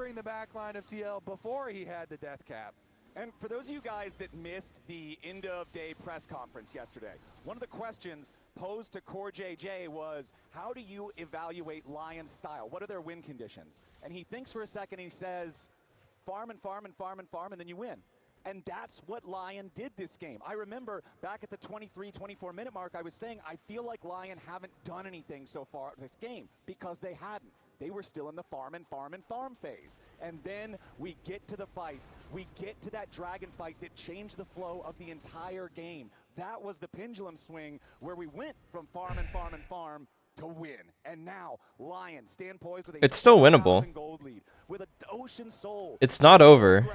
And for those of you guys that missed the end of day press conference yesterday, one of the questions posed to Core JJ was, how do you evaluate LYON's style? What are their win conditions? And he thinks for a second, he says, farm and farm and farm and farm, and then you win. And that's what LYON did this game. I remember back at the 23-24 minute mark, I was saying, I feel like LYON haven't done anything so far this game, because they hadn't. They were still in the farm and farm and farm phase. And then we get to the fights. We get to that dragon fight that changed the flow of the entire game. That was the pendulum swing where we went from farm and farm and farm to win. And now LYON stand poised with a It's still winnable. gold lead with an Ocean Soul. It's not over.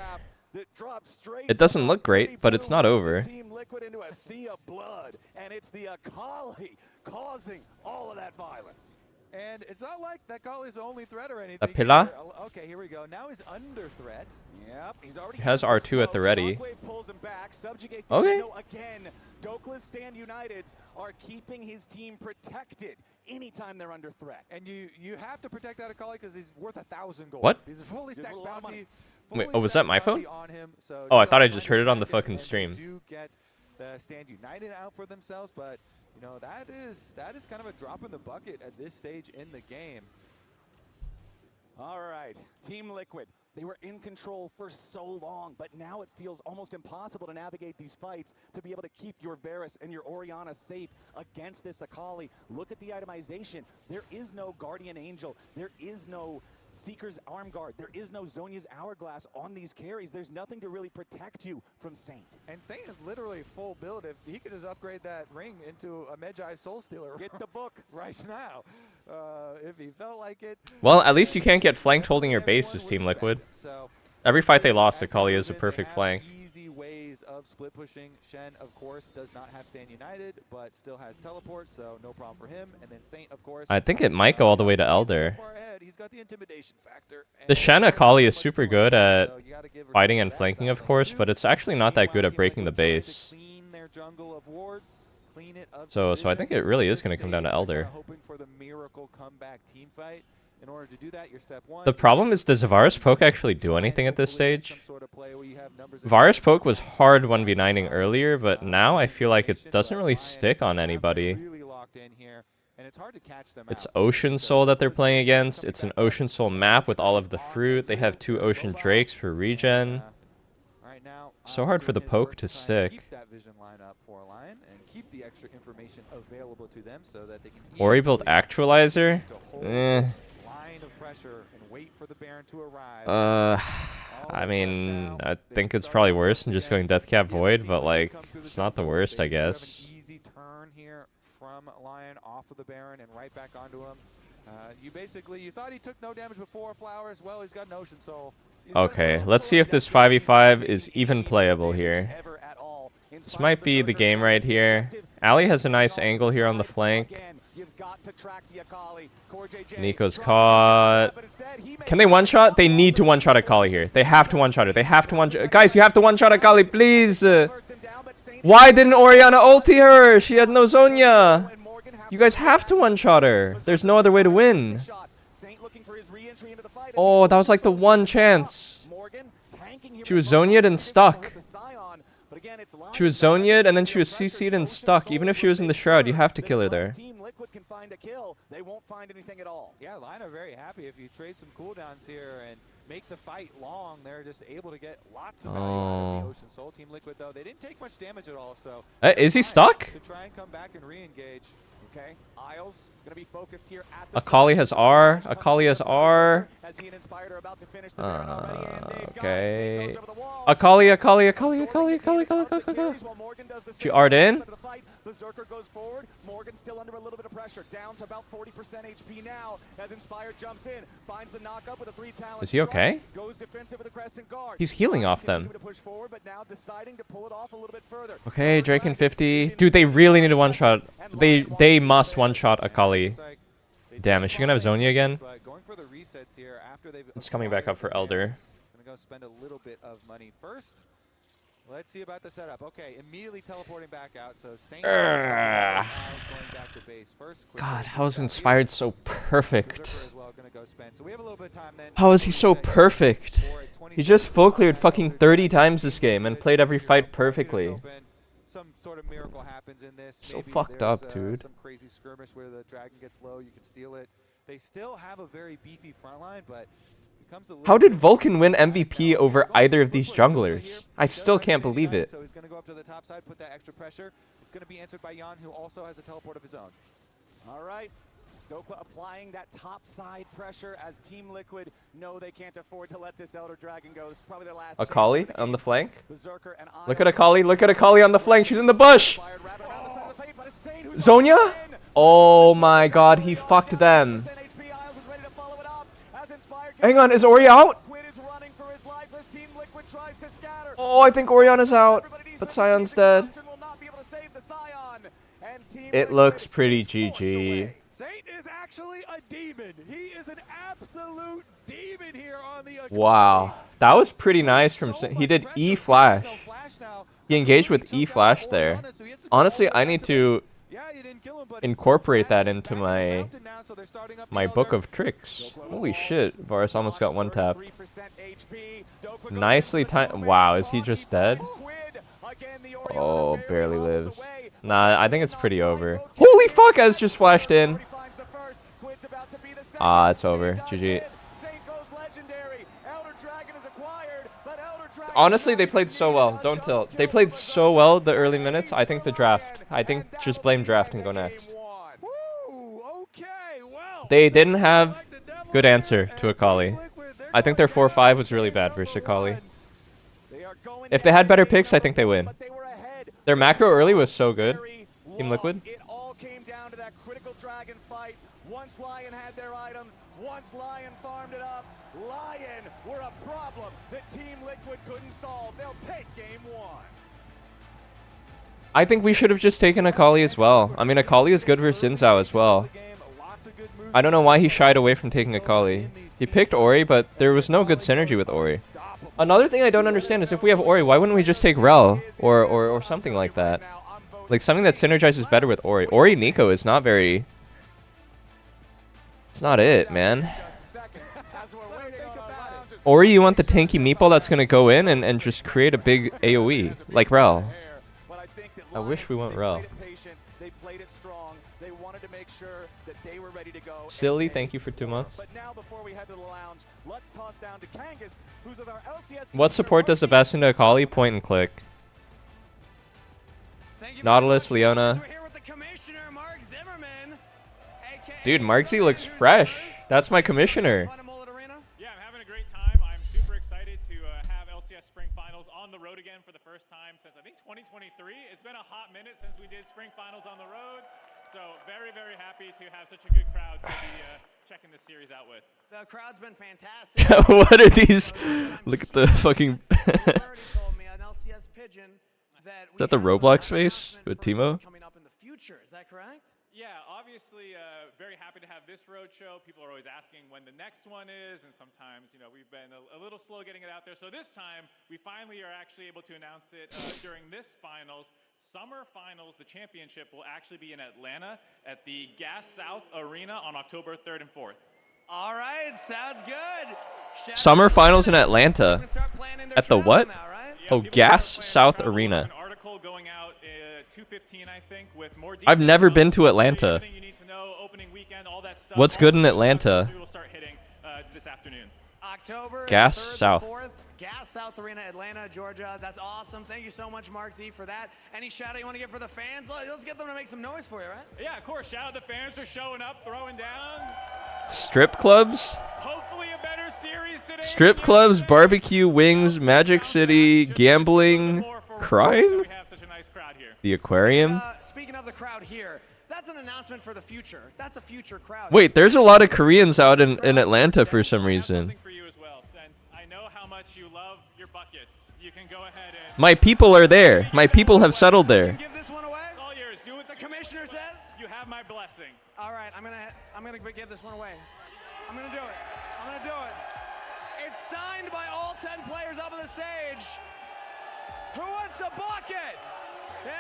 It doesn't look great, but it's not over. Team Liquid into a sea of blood, and it's the Akali causing all of that violence. And it's not like that Akali's the only threat or anything. A pillar? Okay, here we go. Now he's under threat. Yep, he's already He has R2 at the ready. pulls him back. Subjugate Okay. Again, Dokla's Stand Uniteds are keeping his team protected anytime they're under threat. And you have to protect that Akali because he's worth 1,000 gold. What? He's a fully stacked bounty. Wait, oh, was that my phone? So Oh, I thought I just heard it on the fucking stream. Do get the Stand United out for themselves, but you know that is kind of a drop in the bucket at this stage in the game. All right, Team Liquid They were in control for so long, but now it feels almost impossible to navigate these fights to be able to keep your Varus and your Orianna safe against this Akali. Look at the itemization. There is no Guardian Angel. There is no Seeker's Arm Guard. There is no Zhonya's Hourglass on these carries. There's nothing to really protect you from Saint. And Saint is literally full build. If he could just upgrade that ring into a Medjai Soul Stealer. Get the book right now. If he felt like it. Well, at least you can't get flanked holding your base as Team Liquid. Every fight they lost, Akali is a perfect flank. Easy ways of split pushing. Shen, of course, does not have Stand United, but still has teleport, so no problem for him. And then Saint, of course. I think it might go all the way to Elder. He's got the intimidation factor. The Shen Akali is super good at fighting and flanking, of course, but it's actually not that good at breaking the base. So I think it really is going to come down to Elder. The problem is, does Varus Poke actually do anything at this stage? Varus Poke was hard 1v9ing earlier, but now I feel like it doesn't really stick on anybody. It's Ocean Soul that they're playing against. It's an Ocean Soul map with all of the fruit. They have 2 Ocean Drakes for regen. So hard for the Poke to stick. Ori build Actualizer? I mean, I think it's probably worse than just going Deathcap Void, but like, it's not the worst, I guess. Easy turn here from LYON off of the Baron and right back onto him. You thought he took no damage before Flowers. Well, he's got an Ocean Soul. Okay, let's see if this 5v5 is even playable here. This might be the game right here. Ali has a nice angle here on the flank. Nico's caught. Can they one-shot? They need to one-shot Akali here. They have to one-shot her. They have to one-shot. Guys, you have to one-shot Akali, please. Why didn't Orianna ulti her? She had no Zhonya. You guys have to one-shot her. There's no other way to win. Oh, that was like the one chance. She was Zhonya'd and stuck. She was Zhonya'd and then she was CC'd and stuck. Even if she was in the Shroud, you have to kill her there. Can find a kill, they won't find anything at all. Yeah, LYON are very happy if you trade some cooldowns here and make the fight long. They're just able to get lots of value out of the Ocean Soul. Team Liquid, though, they didn't take much damage at all. So is he stuck? To try and come back and re-engage. Okay, Isles gonna be focused here at the Akali has R. Akali has R. Okay. Akali. She R'd in. Berserker goes forward. Morgan still under a little bit of pressure. Down to about 40% HP now as Inspired jumps in. Finds the knockup with a 3 talent. Is he okay? Goes defensive with a Crescent Guard. He's healing off them. To push forward, but now deciding to pull it off a little bit further. Okay, Drake in 50. Dude, they really need to one-shot. They must one-shot Akali. Damn, is she gonna have Zhonya again? It's coming back up for Elder. Gonna go spend a little bit of money first. Let's see about the setup. Okay, immediately teleporting back out. So Saint going back to base first. God, how is Inspired so perfect? How is he so perfect? He just full cleared fucking 30 times this game and played every fight perfectly. Some sort of miracle happens in this. So fucked up, dude. Some crazy skirmish where the dragon gets low, you can steal it. They still have a very beefy front line, but how did Vulcan win MVP over either of these junglers? I still can't believe it. So he's going to go up to the top side, put that extra pressure. It's going to be answered by Yon, who also has a teleport of his own. All right. Dokla applying that top side pressure as Team Liquid know they can't afford to let this Elder Dragon go. It's probably their last Akali on the flank. Berserker and Look at Akali. Look at Akali on the flank. She's in the bush. Zhonya? Oh my god, he fucked them. Hang on, is Ori out? Oh, I think Orianna's out, but Sion's dead. It looks pretty GG. Saint is actually a demon. He is an absolute demon here on the Akali. Wow, that was pretty nice from Saint. He did E flash. He engaged with E flash there. Honestly, I need to incorporate that into my book of tricks. Holy shit, Varus almost got one tap. Nicely timed. Wow, is he just dead? Oh, barely lives. Nah, I think it's pretty over. Holy fuck, Ez just flashed in. Ah, it's over. GG. Honestly, they played so well. Don't tilt. They played so well the early minutes. I think the draft. I think just blame draft and go next. They didn't have good answer to Akali. I think their 4-5 was really bad versus Akali. If they had better picks, I think they win. Their macro early was so good. Team Liquid. It all came down to that critical dragon fight. Once LYON had their items, once LYON farmed it up, LYON were a problem that Team Liquid couldn't solve. They'll take game 1. I think we should have just taken Akali as well. I mean, Akali is good versus Xin Zhao as well. I don't know why he shied away from taking Akali. He picked Ori, but there was no good synergy with Ori. Another thing I don't understand is if we have Ori, why wouldn't we just take Rel or something like that? Like something that synergizes better with Ori. Ori Nico is not very... It's not it, man. Ori, you want the tanky meatball that's going to go in and just create a big AoE, like Rel. I wish we went Rel. Silly, thank you for 2 months. What support does the best into Akali? Point and click. Nautilus, Leona. Dude, Marksy looks fresh. That's my commissioner. Yeah, I'm having a great time. I'm super excited to have LCS Spring Finals on the road again for the first time since I think 2023. It's been a hot minute since we did Spring Finals on the road. So very, very happy to have such a good crowd to be checking this series out with. The crowd's been fantastic. What are these? Look at the fucking... Is that the Roblox face with Timo? Coming up in the future, is that correct? Yeah, obviously very happy to have this road show. People are always asking when the next one is, and sometimes, you know, we've been a little slow getting it out there. So this time, we finally are actually able to announce it during this finals. Summer Finals, the championship, will actually be in Atlanta at the Gas South Arena on October 3rd and 4th. All right, sounds good. Summer Finals in Atlanta. At the what? Oh, Gas South Arena. An article going out 2:15, I think, with more details. I've never been to Atlanta. Everything you need to know, opening weekend, all that stuff. What's good in Atlanta? We will start hitting this afternoon. October Gas 3rd and South. 4th, Gas South Arena, Atlanta, Georgia. That's awesome. Thank you so much, Mark Z, for that. Any shout out you want to give for the fans? Let's get them to make some noise for you, right? Yeah, of course. Shout out the fans for showing up, throwing down. Strip clubs? Hopefully a better series today. Strip clubs, barbecue, wings, Magic City, gambling, crime? The aquarium? Speaking of the crowd here, that's an announcement for the future. That's a future crowd. Wait, there's a lot of Koreans out in Atlanta for some reason. For you as well, since I know how much you love your buckets. You can go ahead and... My people are there. My people have settled there. Give this one away. It's all yours. Do what the commissioner says. You have my blessing. All right, I'm gonna give this one away. I'm gonna do it. I'm gonna do it. It's signed by all 10 players up on the stage. Who wants a bucket? Yeah?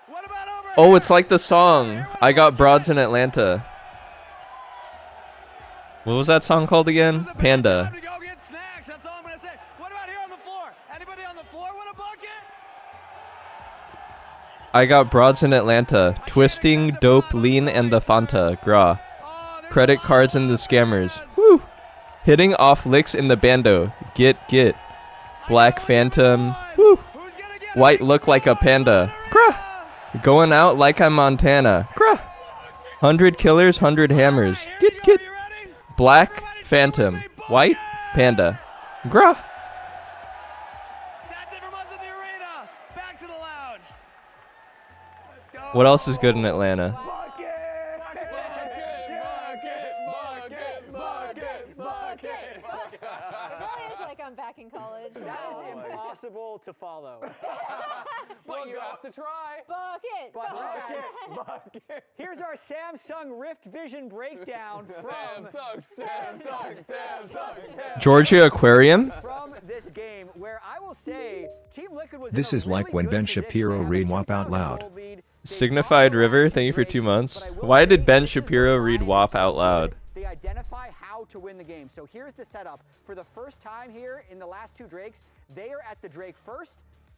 What about over Oh, it's like the song. I got broads in Atlanta. What was that song called again? Panda. to go get snacks? That's all I'm gonna say. What about here on the floor? Anybody on the floor want a bucket? I got broads in Atlanta. Twisting, dope, lean, and the Fanta. Gra. Credit cards and the scammers. Woo! Hitting off licks in the bando. Get. Black Phantom. Woo! White look like a panda. Gra! Going out like I'm Montana. Gra! 100 killers, 100 hammers. Get. Black Phantom. White Panda. Gra! That's it from us in the arena. Back to the lounge. Let's go. What else is good in Atlanta? It really is like I'm back in college. That is impossible to follow. But you have to try. Bucket. Bucket. Here's our Samsung Rift Vision breakdown from Samsung. Georgia Aquarium? From this game, where I will say Team Liquid was This in a is like really when good Ben position Shapiro to read have a WAP out 2,000 loud. goal lead. Signified River, thank you for 2 months. Why did Ben Shapiro read WAP out loud? They identify how to win the game. So here's the setup. For the first time here in the last 2 Drakes, they are at the Drake first.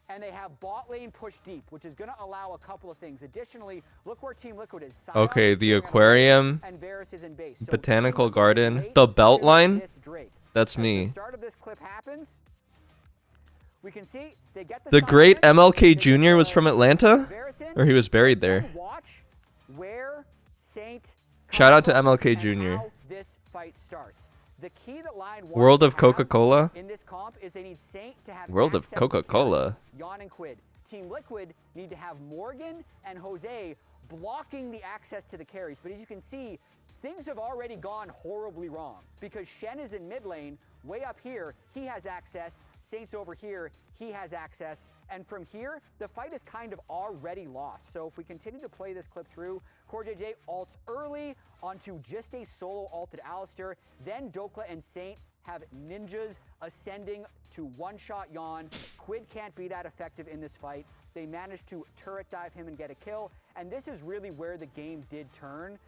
and they have bot lane push deep, which is going to allow a couple of things. Additionally, look where Team Liquid is. Okay, the aquarium, and Varus is in base. So botanical Team Liquid garden, wait the to belt line. this Drake. That's As the me. start of this clip happens, we can see they get The great silence, MLK they get Jr. was the from Atlanta, Varus in, or he was buried there. then watch where Saint Shout out to comes from MLK and Jr. how this fight starts. The key that Lion wants World to of have Coca-Cola. in this comp is they need Saint to have World of access to Coca-Cola. carries. Yon and Quid. Team Liquid need to have Morgan and Jose blocking the access to the carries. But as you can see, things have already gone horribly wrong because Shen is in mid lane. Way up here, he has access. Saint's over here, he has access. And from here, the fight is kind of already lost. So if we continue to play this clip through, CoreJJ ults early onto just a solo ulted Alistair. Then Dokla and Saint have ninjas ascending to one-shot Yon. Quid can't be that effective in this fight. They managed to turret dive him and get a kill. And this is really where the game did turn.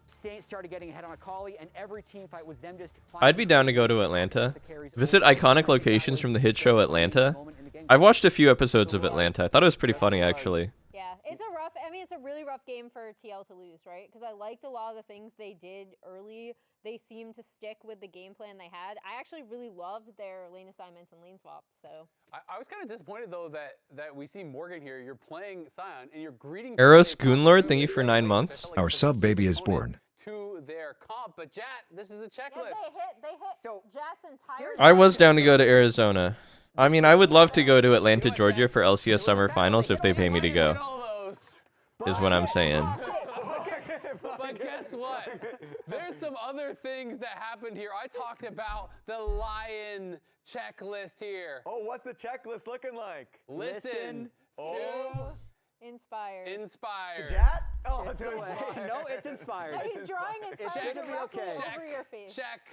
Saint started getting ahead on Akali, and every team fight was them just... I'd be down to go to Atlanta. Visit iconic locations from the hit show Atlanta. I've watched a few episodes of Atlanta. I thought it was pretty funny, actually. Yeah, it's a rough, I mean, it's a really rough game for TL to lose, right? Because I liked a lot of the things they did early. They seemed to stick with the game plan they had. I actually really loved their lane assignments and lane swaps, so. I was kind of disappointed, though, that we see Morgan here. You're playing Sion, and you're greeting... Eros Goonlord, thank you for 9 months. Our sub baby is born. To their comp, but Jat, this is a checklist. Yeah, they hit Jat's entire... I was down to go to Arizona. I mean, I would love to go to Atlanta, Georgia for LCS Summer Finals if they pay me to go. Is what I'm saying. But guess what? There's some other things that happened here. I talked about the Lion checklist here. Oh, what's the checklist looking like? Listen to... Inspired. Inspired. Jat? Oh, It's no way. No, it's inspired. He's drawing inspired directly over your face. Check.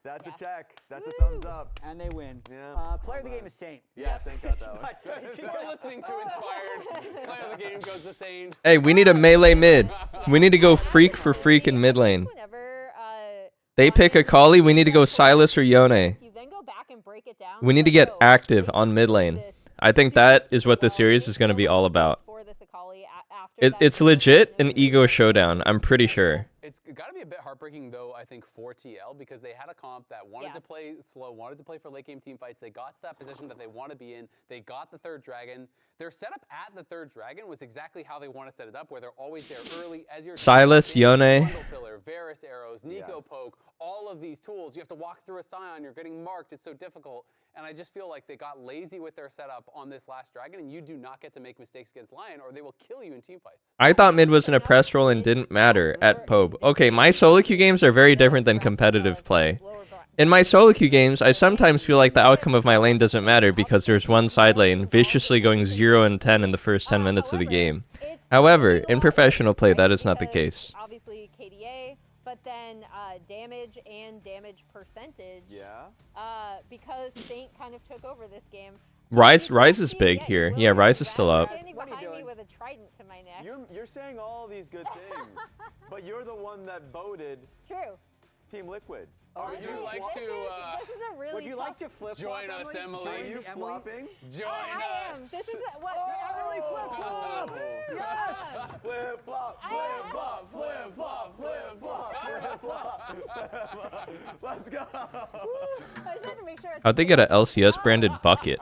That's a check. That's a thumbs up. And they win. Yeah. Player of the game is Saint. Yeah, Saint got that one. You're listening to Inspired. Player of the game goes the same. Hey, we need a melee mid. We need to go freak for freak in mid lane. They pick Akali, we need to go Silas or Yone. You then go back and break it down. We need to get active on mid lane. I think that is what the series is going to be all about. It's legit an ego showdown, I'm pretty sure. It's got to be a bit heartbreaking, though, I think, for TL, because they had a comp that wanted to play slow, wanted to play for late game team fights. They got to that position that they want to be in. They got the third dragon. Their setup at the third dragon was exactly how they want to set it up, where they're always there early as you're... Silas, Yone. Bundle pillar, Varus arrows, Nico poke, all of these tools. You have to walk through a Scion. You're getting marked. It's so difficult. And I just feel like they got lazy with their setup on this last dragon, and you do not get to make mistakes against Lion, or they will kill you in team fights. I thought mid was in a press roll and didn't matter at Pobe. Okay, my solo queue games are very different than competitive play. In my solo queue games, I sometimes feel like the outcome of my lane doesn't matter because there's one side lane viciously going 0 and 10 in the first 10 minutes of the game. However, in professional play, that is not the case. Obviously KDA, but then damage and damage percentage. Yeah. Because Saint kind of took over this game. Rise is big here. Yeah, Rise is still up. Standing behind me with a trident to my neck. You're saying all these good things, but you're the one that voted True. Team Liquid. Would you like to this is a really Would you like to flip join us, Emily? Are you flopping? Join I am. us. This is what Emily flip-flop! Yes! Flip flop, flip flop, flip flop, flip flop, flip flop. Let's go. I just had to make sure. How'd they get a LCS branded bucket?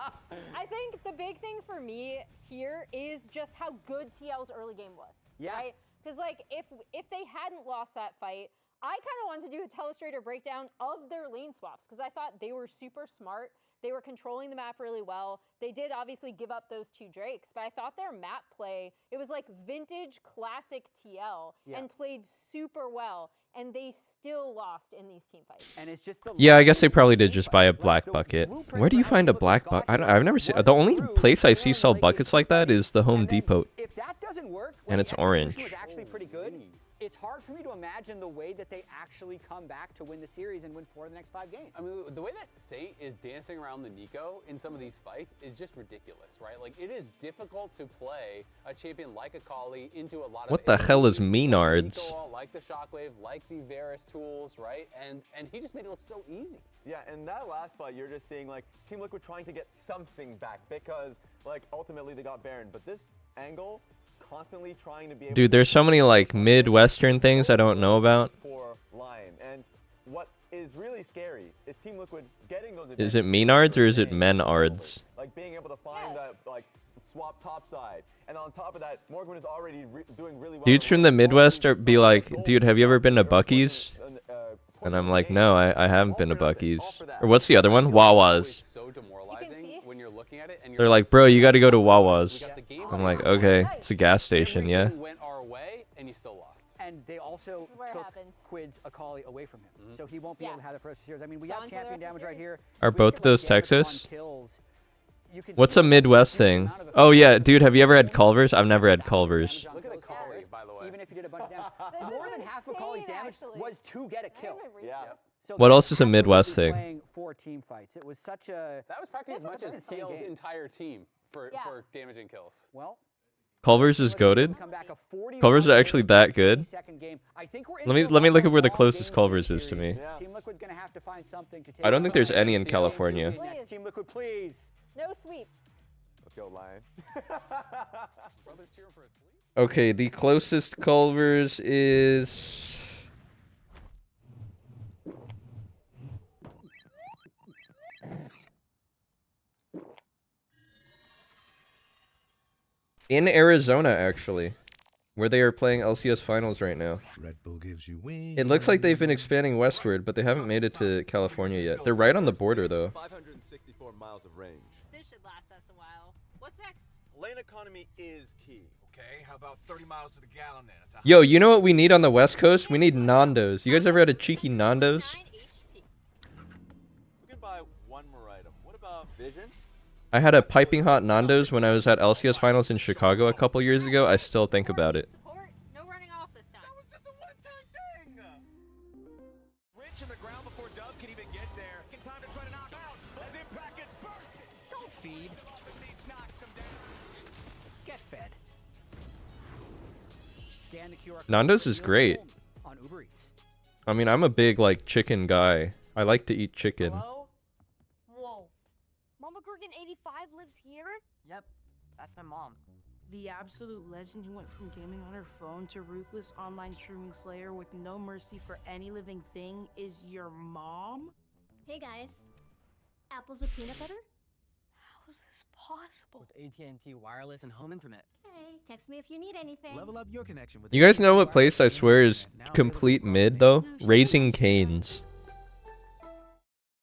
I think the big thing for me here is just how good TL's early game was. Yeah. Right? Because like if they hadn't lost that fight, I kind of wanted to do a telestrator breakdown of their lane swaps because I thought they were super smart. They were controlling the map really well. They did obviously give up those 2 Drakes, but I thought their map play, it was like vintage classic TL and played super well, and they still lost in these team fights. And it's just the Yeah, I guess they probably did just buy a black bucket. Where do you find a black bucket? I've never seen... The only place I see sell buckets like that is the Home Depot. If that doesn't work, And it's orange. was actually pretty good. It's hard for me to imagine the way that they actually come back to win the series and win 4 of the next 5 games. I mean, the way that Saint is dancing around the Nico in some of these fights is just ridiculous, right? Like, it is difficult to play a champion like Akali into a lot of... What the hell is Menards? Nico all like the Shockwave, like the Varus tools, right? And he just made it look so easy. Yeah, and that last fight, you're just seeing like Team Liquid trying to get something back because like ultimately they got Baron, but this angle constantly trying to be able Dude, there's so many like Midwestern things I don't know about. for Lion. And what is really scary is Team Liquid getting those Is it Menards or is it Menards? like being able to find that like swap topside. And on top of that, Morgan is already doing really well. Dudes from the Midwest be like, dude, have you ever been to Buc-ee's? And I'm like, no, I haven't been to Buc-ee's. Or what's the other one? Wawa's. So demoralizing when you're looking at it and They're like, bro, you got to go to Wawa's. I'm like, okay, it's a gas station, yeah. went our way and you still lost. And they also took Quid's Akali away from him. So he won't be able to have the first series. I mean, we got champion damage right here. Are both of those Texas? What's a Midwest thing? Oh yeah, dude, have you ever had Culver's? I've never had Culver's. Look at Akali, by the way. Even if you did a bunch of damage, more than half of Akali's damage was to get a kill. Yeah. So What else is a Midwest thing? playing 4 team fights. It was such a That was practically as much as insane TL's game. entire team for damaging kills. Well, Culver's is goated? Culver's is actually that good? Let me look at where the closest Culver's is to me. Team Liquid's gonna have to find something to take. I don't think there's any in California. Next, Team Liquid, please. No sweep. Let's go, Lion. Brothers cheering for a sleep. Okay, the closest Culver's is... in Arizona, actually, where they are playing LCS Finals right now. Red Bull gives you wings. It looks like they've been expanding westward, but they haven't made it to California yet. They're right on the border, though. 564 miles of range. This should last us a while. What's next? Lane economy is key. Okay, how about 30 miles to the gallon then? Yo, you know what we need on the West Coast? We need Nando's. You guys ever had a cheeky Nando's? We can buy one more item. What about vision? I had a piping hot Nando's when I was at LCS Finals in Chicago a couple years ago. I still think about it. No running off this time. That was just a one-time thing. Rich in the ground before Dub can even get there. Get time to try to knock out. As Impact gets bursted. Don't feed. Knocks him down. Get fed. Scan the QR code. Nando's is great. On Uber Eats. I mean, I'm a big, like, chicken guy. I like to eat chicken. Hello? Whoa. Mama Gorgon 85 lives here? Yep, that's my mom. The absolute legend who went from gaming on her phone to ruthless online streaming slayer with no mercy for any living thing is your mom? Hey guys, apples with peanut butter? How is this possible? With AT&T wireless and home internet. Hey, text me if you need anything. Level up your connection with You guys know what place I swear is complete mid, though? Raising Cane's.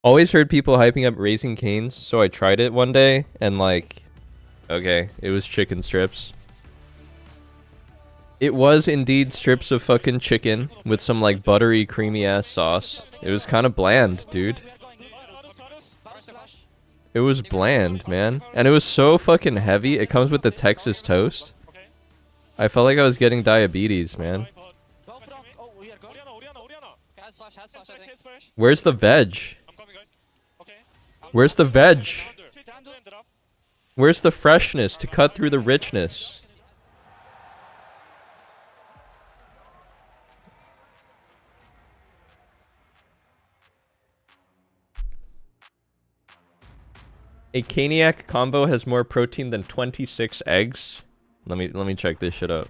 Always heard people hyping up Raising Cane's, so I tried it one day, and like, okay, it was chicken strips. It was indeed strips of fucking chicken with some like buttery, creamy ass sauce. It was kind of bland, dude. It was bland, man. And it was so fucking heavy. It comes with the Texas toast. I felt like I was getting diabetes, man. Where's the veg? Where's the veg? Where's the freshness to cut through the richness? A Caniac combo has more protein than 26 eggs. Let me check this shit up.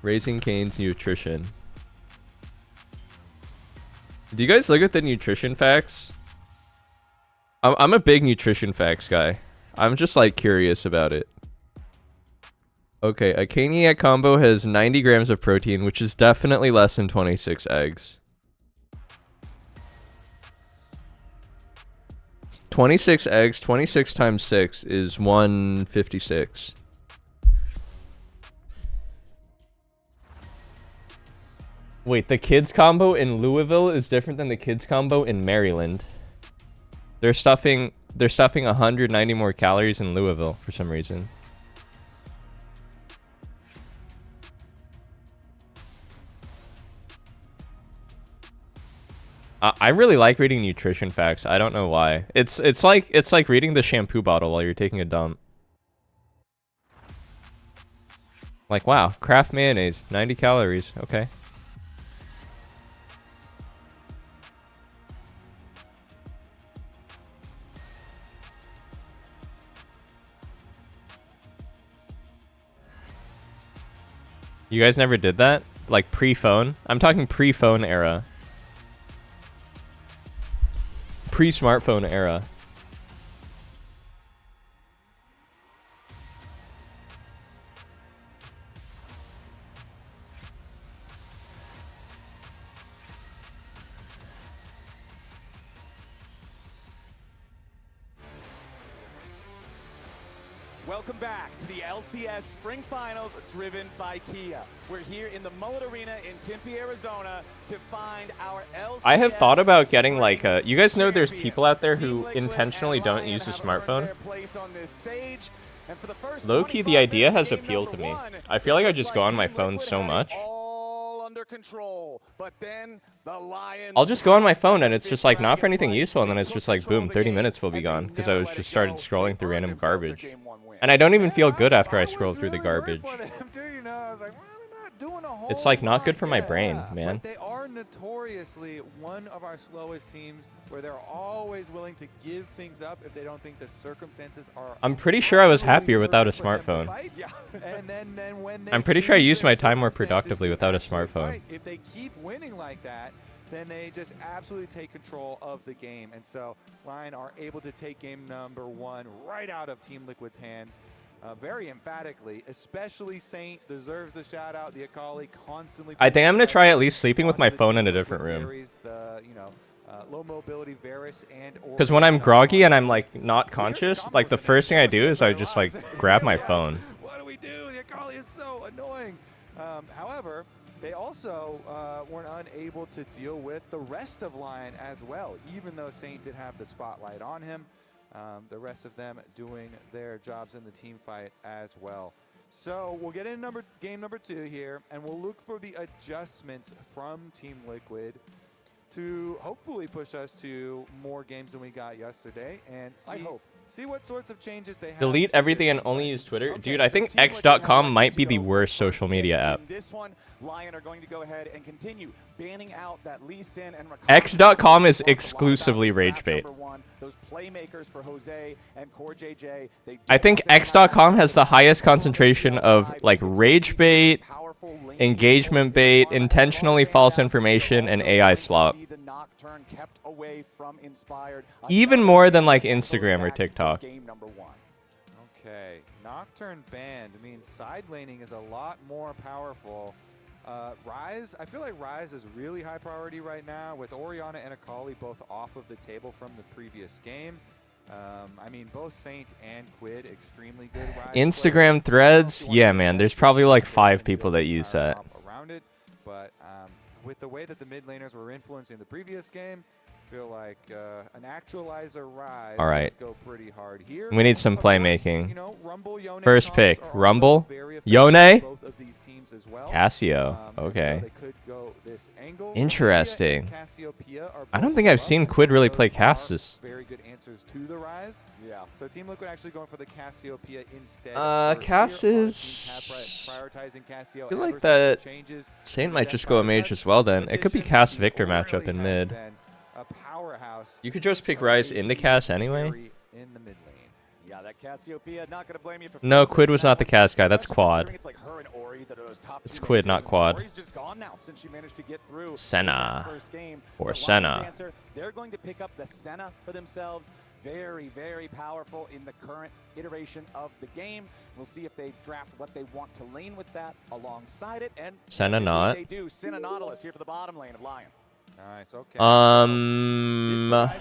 Raising Cane's nutrition. Do you guys look at the nutrition facts? I'm a big nutrition facts guy. I'm just like curious about it. Okay, a Caniac combo has 90 grams of protein, which is definitely less than 26 eggs. 26 eggs, 26 times 6 is 156. Wait, the kids combo in Louisville is different than the kids combo in Maryland. They're stuffing 190 more calories in Louisville for some reason. I really like reading nutrition facts. I don't know why. It's like reading the shampoo bottle while you're taking a dump. Like, wow, Kraft mayonnaise, 90 calories. Okay. You guys never did that? Like pre-phone? I'm talking pre-phone era. Pre-smartphone era. Welcome back to the LCS Spring Finals driven by Kia. We're here in the Mullet Arena in Tempe, Arizona to find our LCS. I have thought about getting like a... You guys know there's people out there who intentionally don't use a smartphone? Low-key, the idea has appeal to me. I feel like I just go on my phone so much. Under control, but then the Lions. I'll just go on my phone and it's just like not for anything useful, and then it's just like boom, 30 minutes will be gone because I was just started scrolling through random garbage. And I don't even feel good after I scroll through the garbage. It's like not good for my brain, man. They are notoriously one of our slowest teams where they're always willing to give things up if they don't think the circumstances are. I'm pretty sure I was happier without a smartphone. I'm pretty sure I used my time more productively without a smartphone. If they keep winning like that, then they just absolutely take control of the game. And so LYON are able to take game number 1 right out of Team Liquid's hands. Very emphatically, especially Saint deserves a shout out. The Akali constantly. I think I'm gonna try at least sleeping with my phone in a different room. Low mobility Varus and Because when I'm groggy and I'm like not conscious, like the first thing I do is I just like grab my phone. What do we do? The Akali is so annoying. However, they also weren't unable to deal with the rest of LYON as well, even though Saint did have the spotlight on him. The rest of them doing their jobs in the team fight as well. So we'll get in game number 2 here, and we'll look for the adjustments from Team Liquid to hopefully push us to more games than we got yesterday, and see what sorts of changes they have. Delete everything and only use Twitter? Dude, I think X.com might be the worst social media app. This one, LYON are going to go ahead and continue banning out that Lee Sin and X.com is exclusively rage bait. Those playmakers for Jose and Core JJ. I think X.com has the highest concentration of like rage bait, engagement bait, intentionally false information, and AI slop. Even more than like Instagram or TikTok. Okay, Nocturne banned means side laning is a lot more powerful. Ryze, I feel like Ryze is really high priority right now with Orianna and Akali both off of the table from the previous game. I mean, both Saint and Quid extremely good Ryze Instagram threads, yeah, man. There's probably like 5 people that use that. Around it, but with the way that the mid laners were influencing the previous game, I feel like an actualizer Ryze Alright. go pretty hard here. We need some playmaking. First pick, Rumble, Yone, Cassio. Okay. Interesting. I don't think I've seen Quid really play Cassus. Very good answers to the Ryze. Yeah. So Team Liquid actually going for the Cassiopeia instead. Cassus. Prioritizing Cassio. I feel like that Saint might just go a mage as well then. It could be Cass Victor matchup in mid. A powerhouse. You could just pick Ryze into Cass anyway. In the mid lane. Yeah, that Cassiopeia, not gonna blame you for. No, Quid was not the Cass guy. That's Quad. It's like her and Ori that are those top It's Quid, not Quad. Ori's just gone now since she managed to get through Senna. the first game. Or The Senna. Lions answer, they're going to pick up the Senna for themselves. Very, very powerful in the current iteration of the game. We'll see if they draft what they want to lane with that alongside it. And Senna not. They do. Senna Nautilus here for the bottom lane of LYON. Nice. Okay. I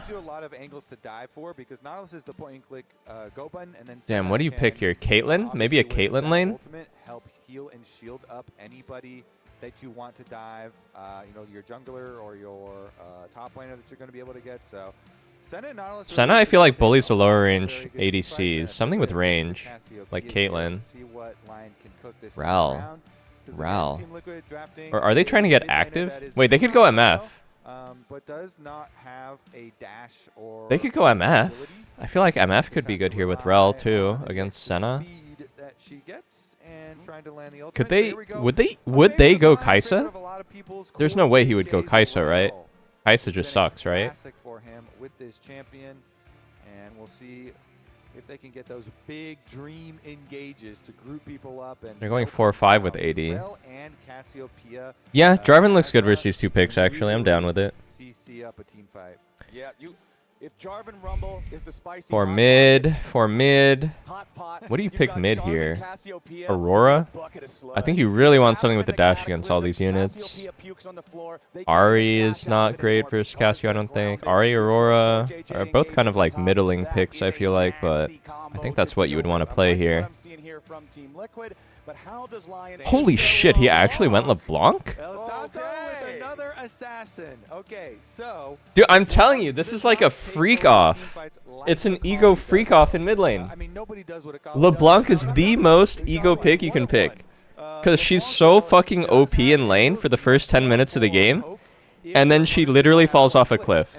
do a lot of angles to dive for because Nautilus is the point and click go button, and then. Damn, what do you pick here? Caitlyn? Maybe a Caitlyn lane? Ultimate help heal and shield up anybody that you want to dive. You know, your jungler or your top laner that you're going to be able to get. So. Senna, I feel like bullies the lower range ADCs. Something with range, like Caitlyn. Ral. Or are they trying to get active? Wait, they could go MF. But does not have a dash or. They could go MF. I feel like MF could be good here with Rel too against Senna. Could they? Would they go Kai'Sa? There's no way he would go Kai'Sa, right? Kai'Sa just sucks, right? For him with this champion, and we'll see if they can get those big dream engages to group people up. And They're going 4-5 with AD. Rel and Cassiopeia, Yeah, Jarvan looks good versus these 2 picks, actually. I'm down with it. CC up a team fight. Yeah, if Jarvan Rumble is the spicy For hot mid. pot, What do you you've pick got mid Jarvan here? Cassiopeia Aurora? to be a bucket of sludge. I think you really want something with the dash against all these units. Cassiopeia pukes on the floor. They can't Ahri get is back not up great anymore versus because Cassio, I they're don't think. grounded. Ahri, Aurora JJ are both kind of like engaging middling on top. picks, That I is feel a like, but nasty I combo think to that's what you would deal want to with. play I like what here. I'm seeing here from Team Liquid, but how does Lion Holy shit, he actually went LeBlanc? El Santo with another assassin. Okay, so Dude, I'm telling you, this is like a freak off. It's an ego freak off in mid lane. I mean, nobody does what a LeBlanc is the most ego pick you can pick. Because she's so fucking OP in lane for the first 10 minutes of the game, and then she literally falls off a cliff.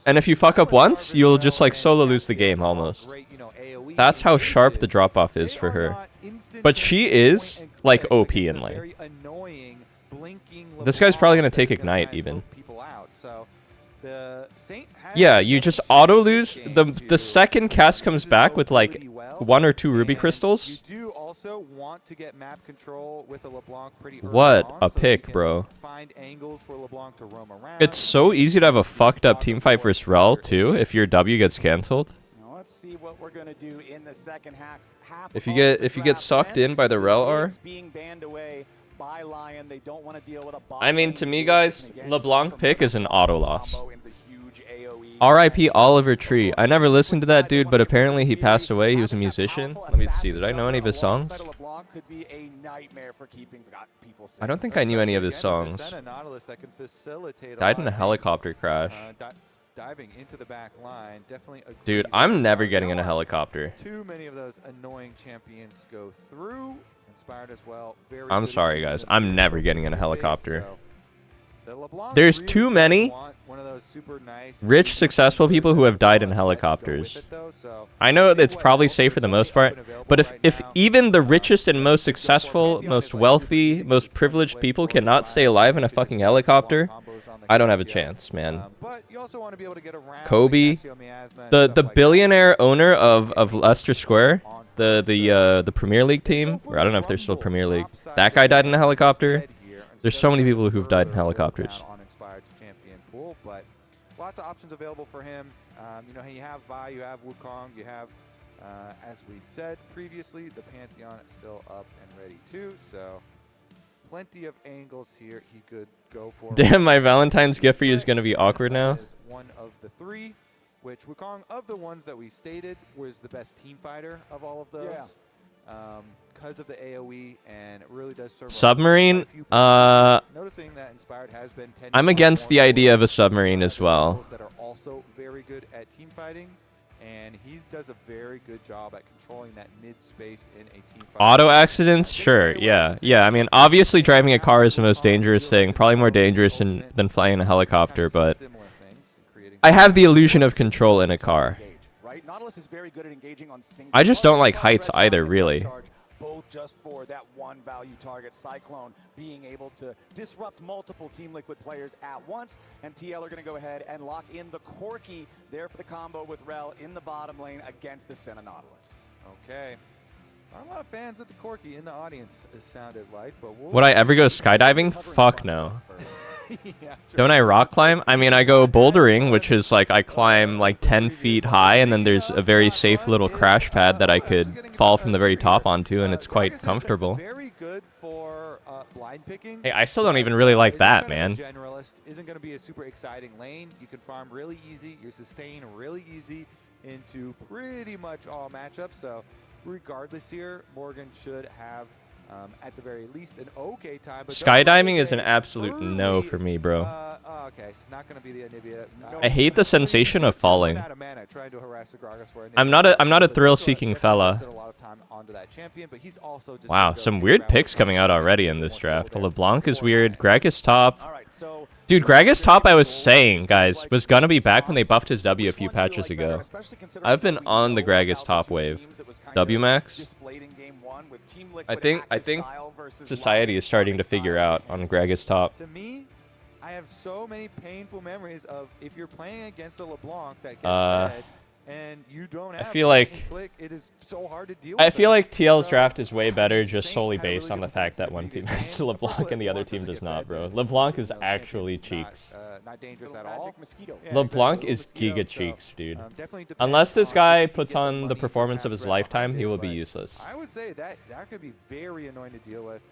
And if you fuck up once, you'll just like solo lose the game almost. That's how sharp the drop off is for her. But she is like OP in lane. This guy's probably going to take Ignite even. Yeah, you just auto lose. The second cast comes back with like 1 or 2 ruby crystals. You do also want to get map control with a LeBlanc pretty early What on, a so pick, you can bro. Find angles for LeBlanc to roam around. It's so easy to have a fucked up teamfight versus Rel too if your W gets cancelled. Now let's see what we're gonna do in the second half. If you get sucked in by the Rel R. Being banned away by Lion, they don't want to deal with a I mean, to me, guys, LeBlanc pick is an auto loss. R.I.P. Oliver Tree. I never listened to that dude, but apparently he passed away. He was a musician. Let me see. Did I know any of his songs? I don't think I knew any of his songs. Died in a helicopter crash. Diving into the back line, definitely a Dude, I'm never getting in a helicopter. Too many of those annoying champions go through. Inspired as well. Very I'm good sorry, use of guys. the I'm base, never getting in a so helicopter. the LeBlanc There's really too does many want one of those super nice rich, successful people who have died in helicopters. I know it's probably safe for the most part, but if even the richest and most successful, most wealthy, most privileged people cannot stay alive in a fucking helicopter, I don't have a chance, man. But you also want to be able to get around Kobe, the billionaire owner of Leicester Square, the Premier League team, or I don't know if they're still Premier League. That guy died in a helicopter. There's so many people who've died in helicopters. On Inspired's champion pool, but lots of options available for him. You know, you have Vi, you have Wukong, you have, as we said previously, the Pantheon is still up and ready too. So plenty of angles here he could go for. Damn, my Valentine's gift for you is gonna be awkward now. Is one of the 3, which Wukong, of the ones that we stated, was the best team fighter of all of those. Yeah. Because of the AoE, and it really does serve Submarine, noticing that Inspired has been I'm against the idea of a submarine as well. that are also very good at team fighting, and he does a very good job at controlling that mid space in a team fight. Auto accidents? Sure, yeah. I mean, obviously driving a car is the most dangerous thing, probably more dangerous than flying a helicopter, but I have the illusion of control in a car. I just don't like heights either, really. Both just for that one value target, Cyclone being able to disrupt multiple Team Liquid players at once, and TL are going to go ahead and lock in the Corki there for the combo with Rel in the bottom lane against the Senna Nautilus. Okay. Not a lot of fans of the Corki in the audience, it sounded like, but Would I ever go skydiving? Fuck no. Don't I rock climb? I mean, I go bouldering, which is like I climb like 10 feet high, and then there's a very safe little crash pad that I could fall from the very top onto, and it's quite comfortable. Very good for blind picking. Hey, I still don't even really like that, man. Generalist isn't going to be a super exciting lane. You can farm really easy. You sustain really easy into pretty much all matchups. So regardless here, Morgan should have at the very least an okay time. But Skydiving is an absolute no for me, bro. Okay, it's not going to be the Anivia. I hate the sensation of falling. I'm not a thrill-seeking fella. Wow, some weird picks coming out already in this draft. LeBlanc is weird. Gragas top. Dude, Gragas top, I was saying, guys, was gonna be back when they buffed his W a few patches ago. I've been on the Gragas top wave. W max. I think society is starting to figure out on Gragas top. To me, I have so many painful memories of if you're playing against a LeBlanc that gets dead, and you don't I have feel point like and click, it is so hard to deal I with feel them. like TL's So, draft is way better just Saint solely had a really based on good the fact performance in that one team previous has game. LeBlanc and the other LeBlanc team doesn't does get not, fed, bro. then it's LeBlanc is you know, actually champion's cheeks. not dangerous Little at all. magic mosquito. Yeah, LeBlanc exactly, is little giga mosquito, cheeks, dude. definitely depends Unless this on guy if you puts get the on the money to performance of have his threat lifetime, behind he it, will be but useless. I would say that could be very annoying to deal with.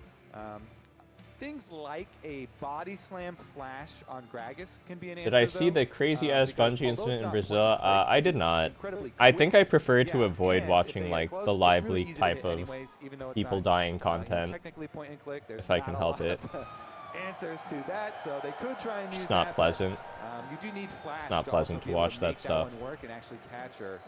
Things like a body slam flash on Gragas can be an answer. Did I see though, the crazy ass because Bungie although incident it's in not Brazil? point and click, I it's did not. incredibly I think I quick. prefer to Yeah, avoid and if watching they get like close, the it's lively really easy to type hit of anyways, even though it's people not, dying you know, content. technically point and click. There's If I not can a help lot it. of answers to that, so they could try and use It's not that, but, pleasant. you do need flash Not to pleasant also to be able watch make that stuff. one work and actually catch her.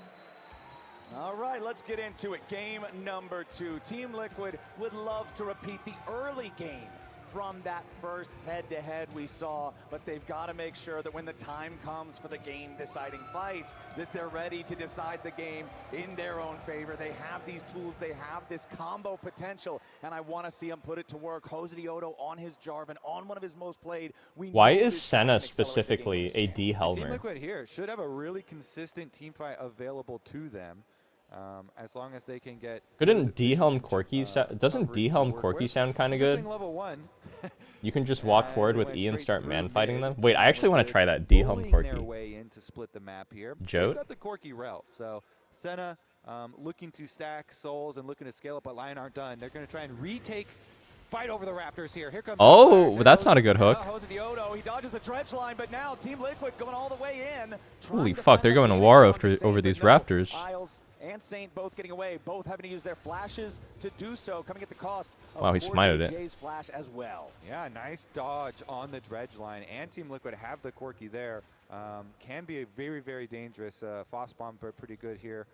All right, let's get into it. Game number 2. Team Liquid would love to repeat the early game from that first head-to-head we saw, but they've got to make sure that when the time comes for the game-deciding fights, that they're ready to decide the game in their own favor. They have these tools, they have this combo potential, and I want to see them put it to work. Jose Dioto on his Jarvan, on one of his most played. Why is Senna specifically a D Team Helmer? Liquid here should have a really consistent team fight available to them, as long as they can get. Couldn't D Helm Corky doesn't D Helm Corky sound kind of good? Level 1. You can just walk As forward they with went E and straight start through man fighting mid, them. Wait, I actually want to try that D Helm bullying Corky. their way in to split the map here. Jote? They've got the Corky rel, so Senna looking to stack souls and looking to scale up, but Lion aren't done. They're going to try and retake. Fight over the Raptors here. Here comes. Oh, that's not a good hook. Jose Dioto, he dodges the dredge line, but now Team Liquid going all the way in. Holy fuck, they're going to war over these Raptors. Isles and Saint both getting away, both having to use their flashes to do so, coming at the cost of Wow, he smited it. JJ's flash as well. Yeah, nice dodge on the dredge line, and Team Liquid have the Corky there. Can be a very, very dangerous. Foss bomb, but pretty good here.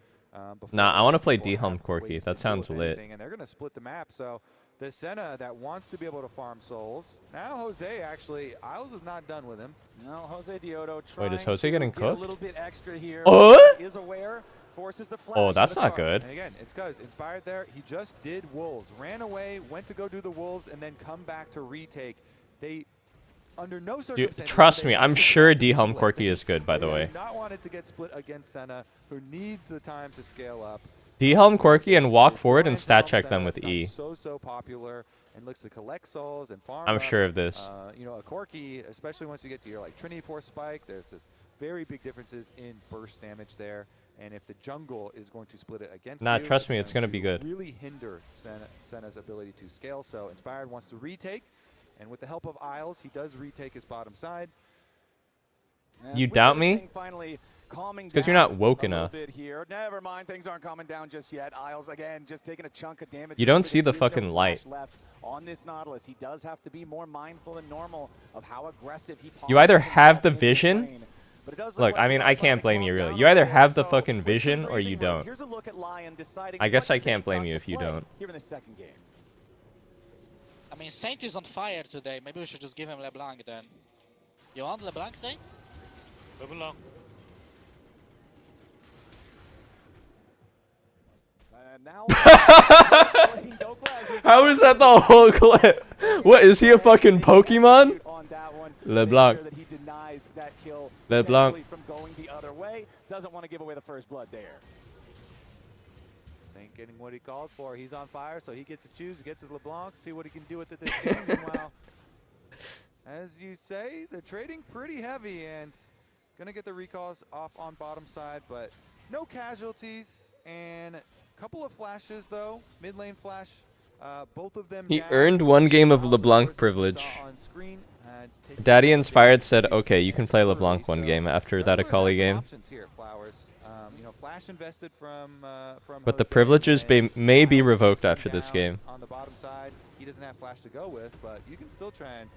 Nah, I want to play D Helm Corky. That sounds lit. And they're going to split the map, so the Senna that wants to be able to farm souls. Now Jose actually, Isles is not done with him. No, Jose Dioto trying Wait, is Jose getting to get cooked? a little bit extra here. Oh! Is aware, forces the flash. Oh, that's to the not target. good. And again, it's because inspired there, he just did wolves, ran away, went to go do the wolves, and then come back to retake. They, under no circumstances. Dude, trust they me, want I'm to sure get D Helm split. Corky is good, by the They way. have not wanted to get split against Senna, who needs the time to scale up. D Helm Corky and walk forward and stat check them with E. So popular and looks to collect souls and farm. I'm up. sure of this. You know, a Corky, especially once you get to your like Trinity Force Spike, there's this very big differences in burst damage there. And if the jungle is going to split it against Nah, you, trust me, it's going gonna be good. Really hinder Senna's ability to scale. So Inspired wants to retake, and with the help of Isles, he does retake his bottom side. You doubt me? Because you're not woke a enough. bit here. Never mind, things aren't calming down just yet. Isles again, just taking a chunk of damage. You don't But see the there is no fucking light. flash left on this Nautilus. He does have to be more mindful than normal of how aggressive he. You either postures have the himself in this vision. lane. But it does look Look, like I mean, we're I can't finally blame you calmed really. down You either over have the there. fucking So, vision with or some you breathing room, don't. here's a look at Lion deciding I guess what I can't Saint blame got you to if you play don't. Here in the second game. I mean, Saint is on fire today. Maybe we should just give him LeBlanc then. You want LeBlanc, Saint? LeBlanc. Now How is that the whole clip? What, is he a fucking Pokemon? LeBlanc. That he denies that kill LeBlanc. potentially from going the other way. Doesn't want to give away the first blood there. Saint getting what he called for. He's on fire, so he gets to choose. He gets his LeBlanc, see what he can do with it this game. Meanwhile, as you say, the trading pretty heavy and gonna get the recalls off on bottom side, but no casualties and a couple of flashes though. Mid lane flash, both of them. He down. earned one game of Isles, LeBlanc course, as you privilege. saw on screen, taking Daddy advantage Inspired of said, these okay, you can play LeBlanc one so game after that Jungler Akali has some game. options here, Flowers. You know, flash invested from But the Jose, privileges and may be Isles revoked takes him after this down game. on the bottom side. He doesn't have flash to go with, but you can still try and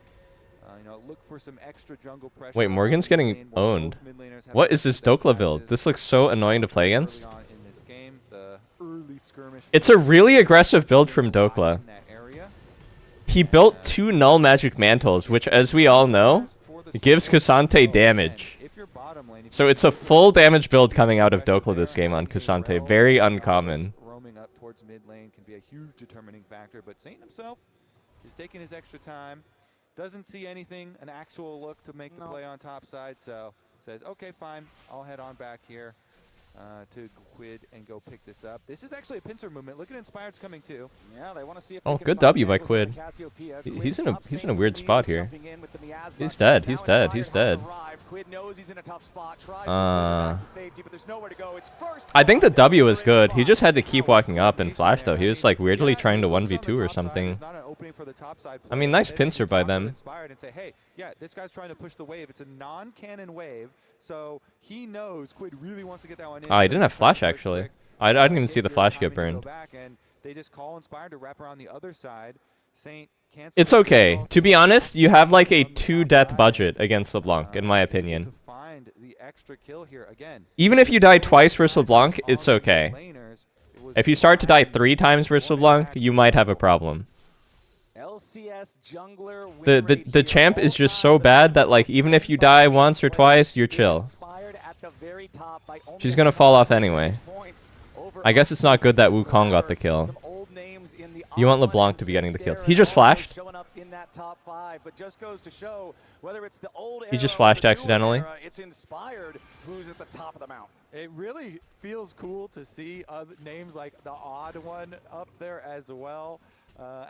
you know, look for some extra jungle pressure. Wait, Morgan's on the getting lane where owned. both mid laners have What is this their Dokla build? flashes. This looks so annoying to play against. Early on in this game, the early skirmish It's a really aggressive build from Dokla. in that area. He built 2 Null Magic Mantles, which, as we all know, gives Cassante damage. So it's a full damage build coming out of Dokla this game on Cassante. Very uncommon. Roaming up towards mid lane can be a huge determining factor, but Saint himself is taking his extra time. Doesn't see anything, an actual look to make the play on top side, so says, okay, fine, I'll head on back here. to Quid and go pick this up. This is actually a pincer movement. Look at Inspired's coming too. Yeah, they want to see if Oh, good W by Quid. He's in a weird spot here. He's dead. He's dead. He's dead. I think the W was good. He just had to keep walking up and flash though. He was like weirdly trying to 1v2 or something. I mean, nice pincer by them. Inspired and say, hey, yeah, this guy's trying to push the wave. It's a non-cannon wave, so he knows Quid really wants to get that one in. Oh, he didn't have flash actually. I didn't even see the flash get burned. They just call Inspired to wrap around the other side. Saint can't. It's okay. To be honest, you have like a 2-death budget against LeBlanc, in my opinion. Even if you die twice versus LeBlanc, it's okay. If you start to die 3 times versus LeBlanc, you might have a problem. LCS jungler The champ is just so bad that like even if you die once or twice, you're chill. She's gonna fall off anyway. I guess it's not good that Wukong got the kill. You want LeBlanc to be getting the kill. He just flashed. He just flashed accidentally. It's Inspired who's at the top of the mountain. It really feels cool to see names like the odd one up there as well.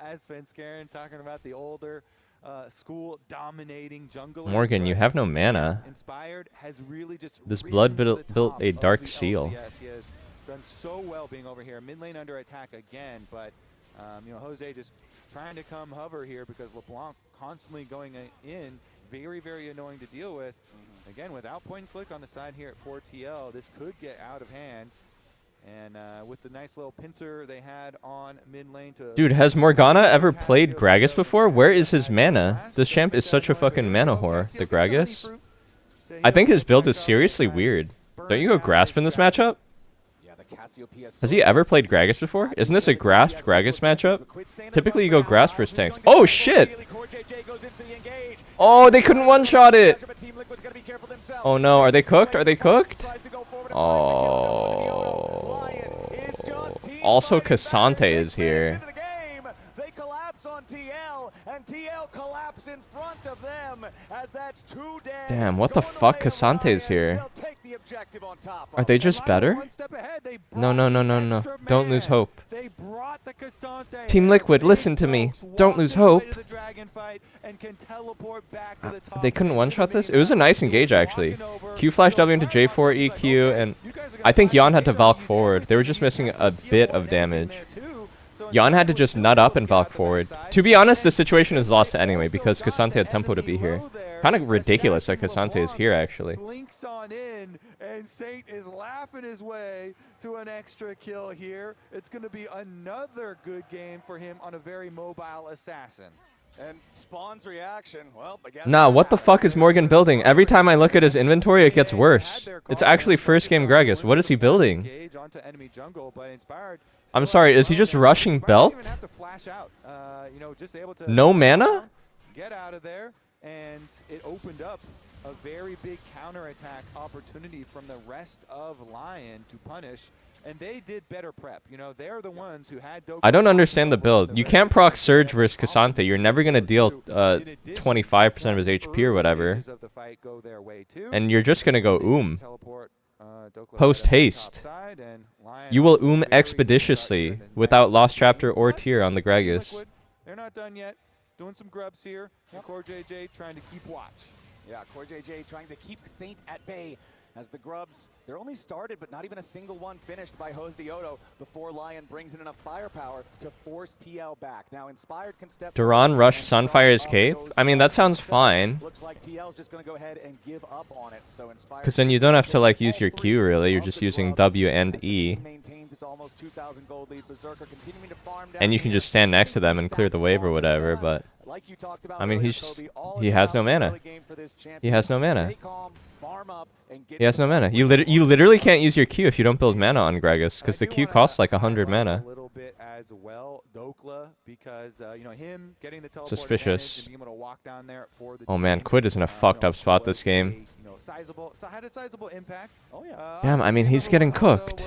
As Fenskaren talking about the older school dominating jungle. Morgan, you have no mana. Inspired has really just this blood built a dark seal. Yes, he has done so well being over here. Mid lane under attack again, but you know, Jose just trying to come hover here because LeBlanc constantly going in. Very, very annoying to deal with. Again, without point and click on the side here at 4TL, this could get out of hand. And with the nice little pincer they had on mid lane to... Dude, has Morgana ever played Gragas before? Where is his mana? This champ is such a fucking mana whore, the Gragas. I think his build is seriously weird. Don't you go Grasp in this matchup? Has he ever played Gragas before? Isn't this a Grasp Gragas matchup? Typically you go Grasp versus tanks. Oh shit! Oh, they couldn't one-shot it! Oh no, are they cooked? Are they cooked? Oh. Also, Cassante is here. They collapse on TL, and TL collapse in front of them as that's 2 dead. Damn, what the fuck? Cassante is here. Are they just better? No, no, no, no, no. Don't lose hope. Team Liquid, listen to me. Don't lose hope. They couldn't one-shot this? It was a nice engage, actually. Q flash W into J4 EQ, and I think Yon had to Valk forward. They were just missing a bit of damage. Yon had to just nut up and Valk forward. To be honest, the situation is lost anyway because Cassante had tempo to be here. Kind of ridiculous that Cassante is here, actually. Slinks on in, and Saint is laughing his way to an extra kill here. It's going to be another good game for him on a very mobile assassin. And Spawn's reaction, well, I guess... Nah, what the fuck is Morgan building? Every time I look at his inventory, it gets worse. It's actually first game Gragas. What is he building? I'm sorry, is he just rushing belt? No mana? Get out of there, and it opened up a very big counterattack opportunity from the rest of LYON to punish, and they did better prep. You know, they're the ones who had... I don't understand the build. You can't proc Surge versus Cassante. You're never going to deal 25% of his HP or whatever. And you're just going to go Post haste. You will expeditiously without Lost Chapter or Tier on the Gragas. They're not done yet. Doing some grubs here. And Core JJ trying to keep watch. Yeah, Core JJ trying to keep Saint at bay as the grubs, they're only started, but not even a single one finished by Jose Diodo before LYON brings in enough firepower to force TL back. Now Inspired can step... Duran rushed Sunfire's cape? I mean, that sounds fine. Looks like TL's just going to go ahead and give up on it. So Inspired... Because then you don't have to like use your Q really, you're just using W and E. And you can just stand next to them and clear the wave or whatever, but... I mean, he has no mana. He has no mana. He has no mana. You literally can't use your Q if you don't build mana on Gragas, because the Q costs like 100 mana. Suspicious. Oh man, Quid is in a fucked up spot this game. Damn, I mean, he's getting cooked.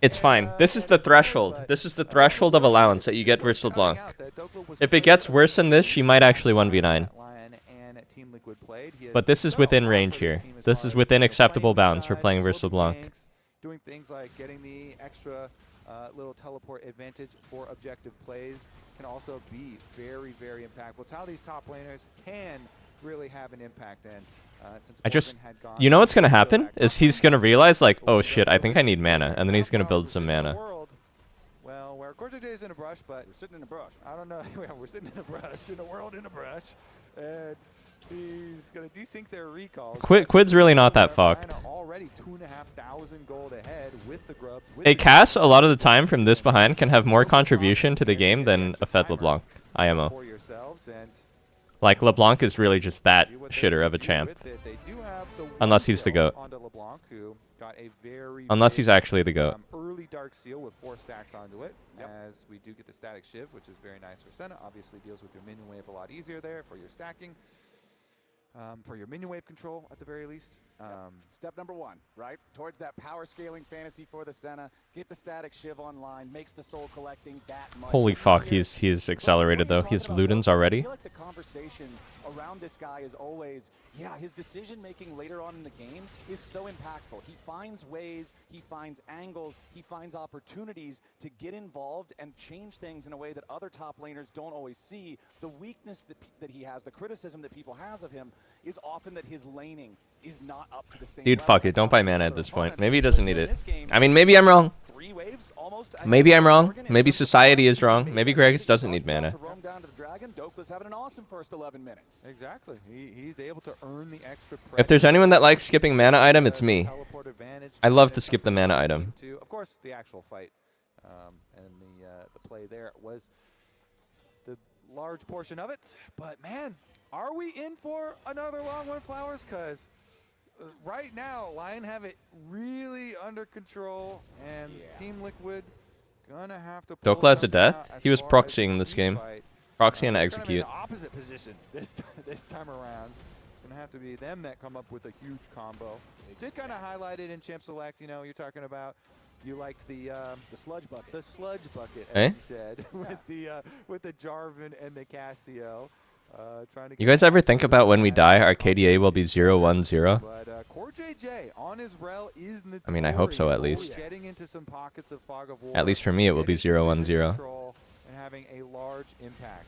It's fine. This is the threshold. This is the threshold of allowance that you get versus LeBlanc. If it gets worse than this, she might actually 1v9. Liquid played. He has But this is done a within lot range for this here. team as This far is as within playing acceptable the bounds for side, playing versus flipping LeBlanc. ganks, doing things like getting the extra little teleport advantage for objective plays can also be very, very impactful. It's how these top laners can really have an impact. And since Morgan had gone you know what's gonna so happen back is he's gonna realize like, oh shit, I think I need mana, and then he's gonna build some mana. well, where CoreJJ is in a brush, but we're sitting in a brush. I don't know. We're sitting in a brush, in a world in a brush, and he's gonna desync their recalls. Quid's really not that fucked. Already 2,500 gold ahead with the grubs. A Cass, a lot of the time from this behind, can have more contribution to the game than a Fed LeBlanc IMO. For yourselves, and Like, LeBlanc is really just that shitter of a champ. Unless he's the GOAT. Unless he's actually the GOAT. Early Dark Seal with 4 stacks onto it, as we do get the static shiv, which is very nice for Senna. Obviously deals with your minion wave a lot easier there for your stacking. For your minion wave control, at the very least. Step number 1, right? Towards that power scaling fantasy for the Senna. Get the static shiv online, makes the soul collecting that much. Holy fuck, he's accelerated though. He has Ludens already. I feel like the conversation around this guy is always, yeah, his decision making later on in the game is so impactful. He finds ways, he finds angles, he finds opportunities to get involved and change things in a way that other top laners don't always see. The weakness that he has, the criticism that people has of him, is often that his laning is not up to the same Dude, level fuck it. as Don't some buy of his mana other at this point. opponents. Maybe he But doesn't in need it. this game, I mean, maybe I'm wrong. 3 waves almost. Maybe I'm wrong. Maybe society is wrong. Maybe Gragas doesn't need mana. To roam down to the dragon, Dokla's having an awesome first 11 minutes. Exactly. He's able to earn the extra If there's anyone that likes skipping mana item, it's me. I love to skip the mana item. Of course, the actual fight and the play there was the large portion of it. But man, are we in for another long one, Flowers? Because right now, Lion have it really under control, and Team Liquid gonna have to. Dokla has a death? He was proxying in this game. Proxy and execute. The opposite position this time around. It's gonna have to be them that come up with a huge combo. Did kind of highlight it in Champ Select. You know, you're talking about. You liked the sludge bucket. The sludge bucket, as you said, with the Jarvan and the Cassio. Trying to You guys ever think about when we die, our KDA will be 0-1-0? But CoreJJ on his rel is I mean, I hope so at least. getting into some pockets of fog of war. At least for me, it will be 0-1-0. And having a large impact.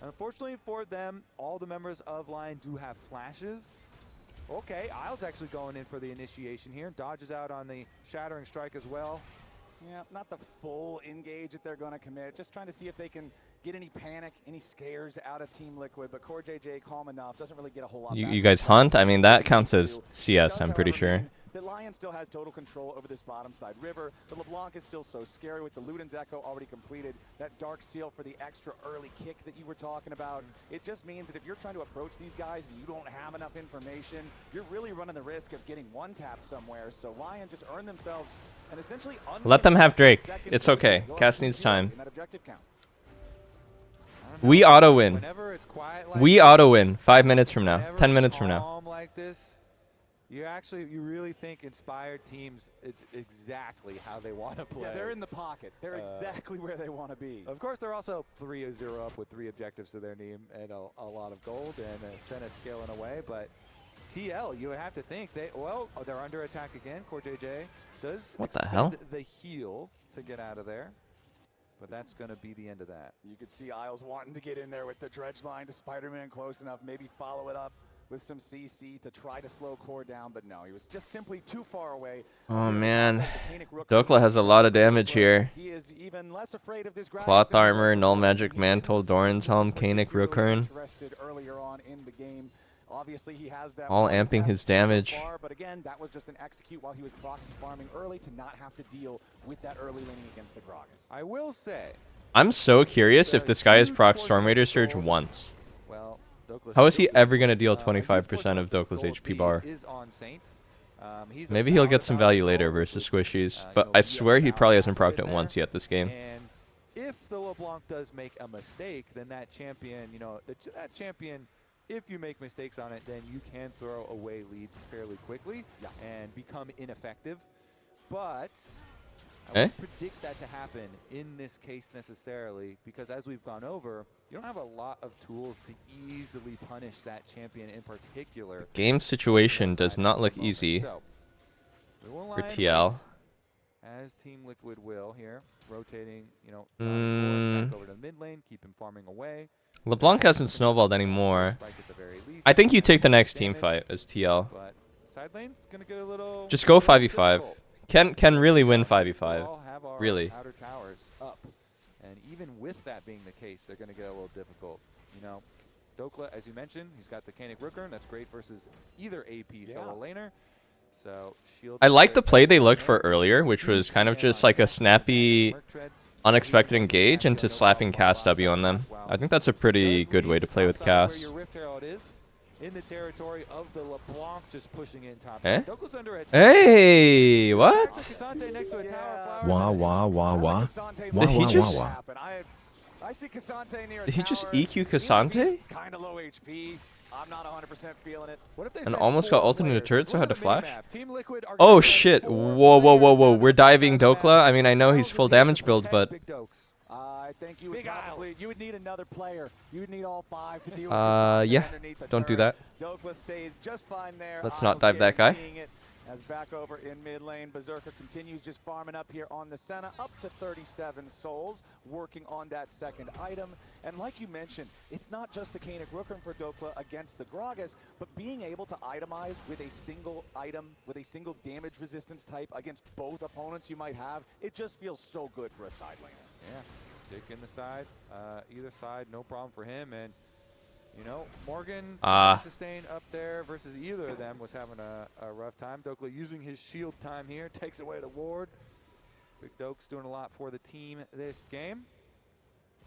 Unfortunately for them, all the members of Lion do have flashes. Okay, Isles actually going in for the initiation here. Dodges out on the Shattering Strike as well. Yeah, not the full engage that they're going to commit. Just trying to see if they can get any panic, any scares out of Team Liquid. But CoreJJ, calm enough, doesn't really get a whole lot. You guys hunt? I mean, that counts as CS, I'm pretty sure. The Lion still has total control over this bottom side river. The LeBlanc is still so scary with the Luden's Echo already completed. That Dark Seal for the extra early kick that you were talking about. It just means that if you're trying to approach these guys and you don't have enough information, you're really running the risk of getting one tap somewhere. So Lion just earned themselves and essentially Let them have Drake. It's okay. Cass needs time. We auto-win. We auto-win 5 minutes from now. 10 minutes from now. Like this, you really think inspired teams, it's exactly how they want to play. Yeah, they're in the pocket. They're exactly where they want to be. Of course, they're also 3-0 up with 3 objectives to their name and a lot of gold, and Senna scaling away. But TL, you would have to think they're under attack again. CoreJJ does What the hell? The heal to get out of there. But that's going to be the end of that. You could see Isles wanting to get in there with the dredge line to Spider-Man close enough, maybe follow it up with some CC to try to slow Core down, but no, he was just simply too far away. Oh man, Dokla has a lot of damage here. He is even less afraid of this Cloth Armor, Null Magic Mantle, Doran's Helm, Kainic Rookern. Earlier on in the game. Obviously, he has that all amping his damage. So far, but again, that was just an execute while he was proxy farming early to not have to deal with that early laning against the Gragas. I will say, I'm so curious if this guy has proc Storm Raider Surge once. How is he ever going to deal 25% of Dokla's HP bar? Maybe he'll get some value later versus Squishies, but I swear he probably hasn't procced it once yet this game. And if the LeBlanc does make a mistake, then that champion, that champion, if you make mistakes on it, then you can throw away leads fairly quickly and become ineffective. But I wouldn't predict that to happen in this case necessarily, because as we've gone over, you don't have a lot of tools to easily punish that champion in particular. Game situation does not look easy So, we will for line TL. wait, as Team Liquid will here, rotating, you know, back over to the mid lane, keep him farming away. LeBlanc hasn't snowballed anymore. I think you take the next team fight as TL. But side lane's gonna get a little. Just go 5v5. Can really win 5v5. Really. Outer towers up, and even with that being the case, they're gonna get a little difficult. You know, Dokla, as you mentioned, he's got the Canic Rookern. That's great versus either AP solo laner. So shield. I like the play they looked for earlier, which was kind of just like a snappy, unexpected engage into slapping cast W on them. I think that's a pretty good way to play with cast. In the territory of the LeBlanc, just pushing in top. Eh? Dokla's under attack. Hey, what? Wah wah wah wah. Did he just? I see Cassante near Did he just EQ Cassante? Kind of low HP. I'm not 100% feeling it. What if they And almost got ulted into turret, so had to flash. Oh shit! Whoa, whoa, whoa, whoa! We're diving Dokla. I mean, I know he's full damage build, but I think you would probably you would need another player. You would need all 5 to deal with yeah, don't do that. Dokla stays just fine there. Let's not dive that guy. As back over in mid lane, Berserker continues just farming up here on the Senna, up to 37 souls, working on that second item. And like you mentioned, it's not just the Canic Rookern for Dokla against the Gragas, but being able to itemize with a single item, with a single damage resistance type against both opponents you might have, it just feels so good for a side laner. Yeah, stick in the side, either side, no problem for him. And you know, Morgan trying to sustain up there versus either of them was having a rough time. Dokla using his shield time here, takes away the ward. Big Doke's doing a lot for the team this game.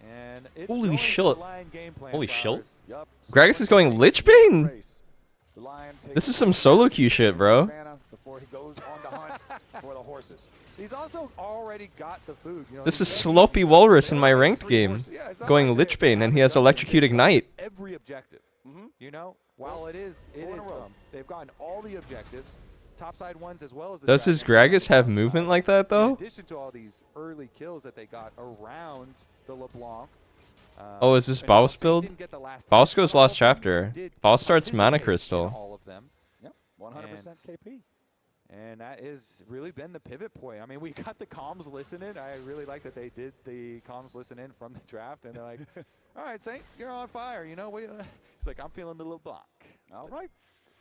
And it's holy shit! Holy shit! Yep. Gragas is going Lichbane. This is some solo queue shit, bro. Before he goes on the hunt for the horses. He's also already got the food. You know, This is Sloppy Walrus in my ranked game, going Lichbane, and he has Electrocute Ignite. Every objective, you know, while it is they've gotten all the objectives, topside ones as well as the. Does his Gragas have movement like that though? In addition to all these early kills that they got around the LeBlanc. Oh, is this Baus build? Baus goes last chapter. Baus starts Mana Crystal. All of them. Yep, 100% KP. And that has really been the pivot point. I mean, we got the comms listening. I really like that they did the comms listen in from the draft. And they're like, all right, Saint, you're on fire. You know, it's like, I'm feeling the LeBlanc. All right.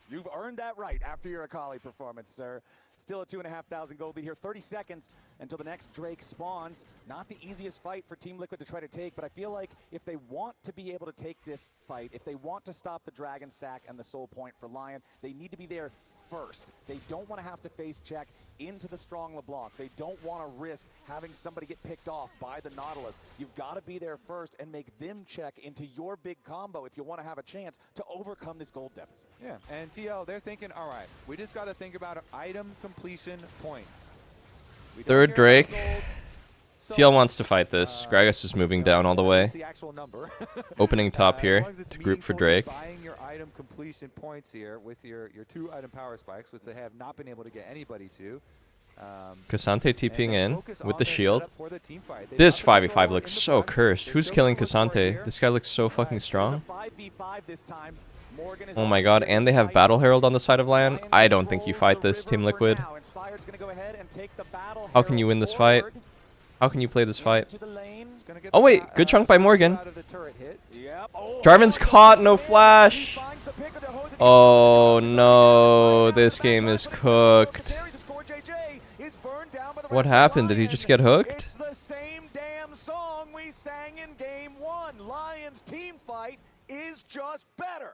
You've earned that right after your Akali performance, sir. Still at 2,500 gold lead here. 30 seconds until the next Drake spawns. Not the easiest fight for Team Liquid to try to take, but I feel like if they want to be able to take this fight, if they want to stop the Dragon Stack and the Soul Point for Lion, they need to be there first. They don't want to have to face check into the strong LeBlanc. They don't want to risk having somebody get picked off by the Nautilus. You've got to be there first and make them check into your big combo if you want to have a chance to overcome this gold deficit. Yeah, and TL, they're thinking, all right, we just got to think about item completion points. Third Drake. TL wants to fight this. Gragas is moving down all the way. Opening top here to group for Drake. Buying your item completion points here with your 2 item power spikes, which they have not been able to get anybody to. Cassante TPing in with the shield. This 5v5 looks so cursed. Who's killing Cassante? This guy looks so fucking strong. Oh my god, and they have Battle Herald on the side of LYON. I don't think you fight this, Team Liquid. How can you win this fight? How can you play this fight? Oh wait, good chunk by Morgan. Jarvan's caught, no flash. Oh no, this game is cooked. What happened? Did he just get hooked? It's the same damn song we sang in game 1. Lions team fight is just better.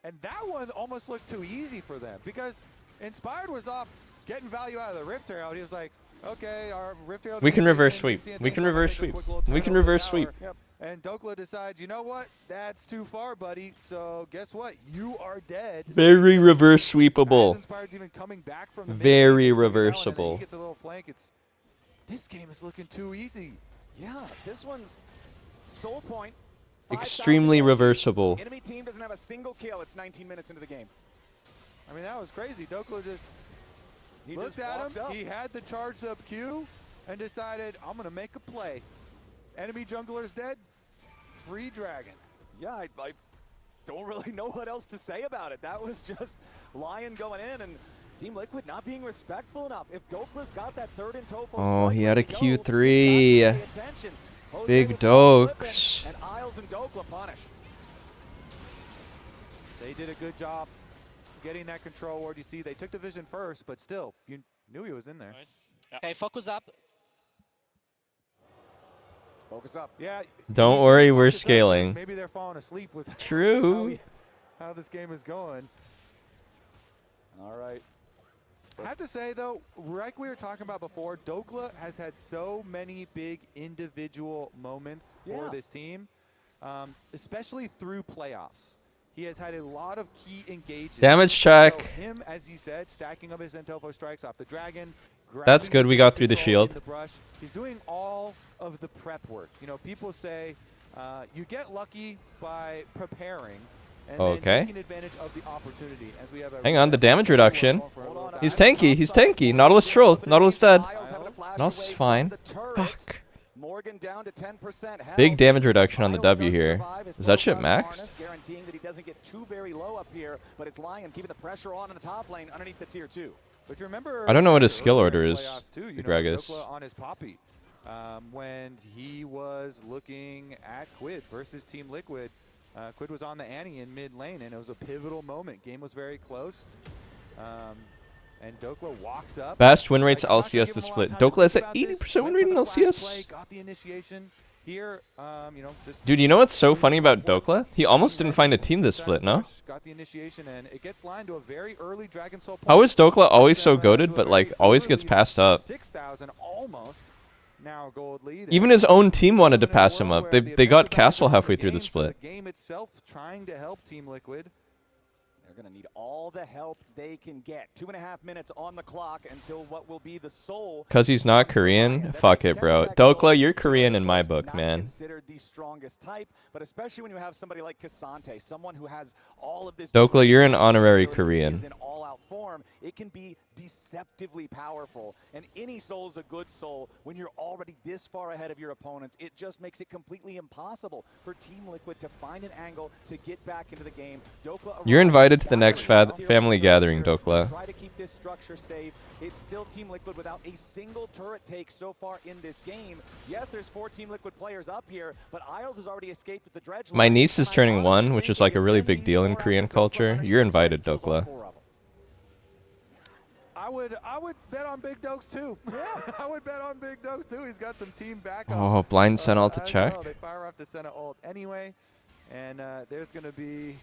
And that one almost looked too easy for them because Inspired was off getting value out of the Rift Herald. He was like, okay, our Rift Herald. We can reverse sweep. We can reverse sweep. We can reverse sweep. Yep. And Dokla decides, you know what? That's too far, buddy. So guess what? You are dead. Very reverse sweepable. Inspired's even coming back from the very reversible. He gets a little flank. This game is looking too easy. Yeah, this one's Soul Point. Extremely reversible. Enemy team doesn't have a single kill. It's 19 minutes into the game. I mean, that was crazy. Dokla just looked at him. He had the charged up Q. and decided, I'm going to make a play. Enemy jungler's dead. Free dragon. Yeah, I don't really know what else to say about it. That was just Lion going in and Team Liquid not being respectful enough. If Dokla's got that third in Tofos, Oh, he had a Q3. Big Dokes. and Isles and Dokla punish. They did a good job getting that control ward. You see, they took the vision first, but still, you knew he was in there. Nice. Okay, focus up. Focus up. Yeah. Don't worry, we're scaling. Maybe they're falling asleep with True. how this game is going. All right. I have to say, though, like we were talking about before, Dokla has had so many big individual moments for this team, especially through playoffs. He has had a lot of key engagements. Damage check. So him, as he said, stacking up his Zentofo strikes off the dragon. That's good. We got through the shield. The brush. He's doing all of the prep work. You know, people say you get lucky by preparing and then taking advantage of the opportunity. As we have a Hang on, the damage reduction. He's tanky. He's tanky. Nautilus troll. Nautilus dead. Nautilus is fine. Fuck. Morgan down to 10%. Big damage reduction on the W here. Is that shit maxed? Guaranteeing that he doesn't get too very low up here, but it's Lion keeping the pressure on in the top lane underneath the tier 2. But you remember, I don't know what his skill order is. Too, The Gragas. Dokla on his Poppy, when he was looking at Quid versus Team Liquid. Quid was on the Annie in mid lane, and it was a pivotal moment. Game was very close. And Dokla walked up. Best win rates LCS to split. Dokla is at 80% win rate in LCS. Got the initiation here, you know, Dude, you know what's so funny about Dokla? He almost didn't find a team this split, no? got the initiation, and it gets lined to a very early Dragon Soul. How is Dokla always so goated, but like always gets passed up? 6,000 almost. Now gold lead. Even his own team wanted to pass him up. They got Castle halfway through the split. The game itself trying to help Team Liquid. They're going to need all the help they can get. 2.5 minutes on the clock until what will be the soul. Because he's not Korean? Fuck it, bro. Dokla, you're Korean in my book, man. Considered the strongest type, but especially when you have somebody like Cassante, someone who has all of this. Dokla, you're an honorary Korean. In all-out form, it can be deceptively powerful, and any soul is a good soul when you're already this far ahead of your opponents. It just makes it completely impossible for Team Liquid to find an angle to get back into the game. Dokla, You're invited to the next family gathering, Dokla. Try to keep this structure safe. It's still Team Liquid without a single turret take so far in this game. Yes, there's 4 Team Liquid players up here, but Isles has already escaped with the dredge. My niece is turning 1, which is like a really big deal in Korean culture. You're invited, Dokla. I would bet on Big Dokes too. Yeah, I would bet on Big Dokes too. He's got some team backup. Oh, blind Sentinel to check. Well. They fire off the Sentinel ult anyway, and there's going to be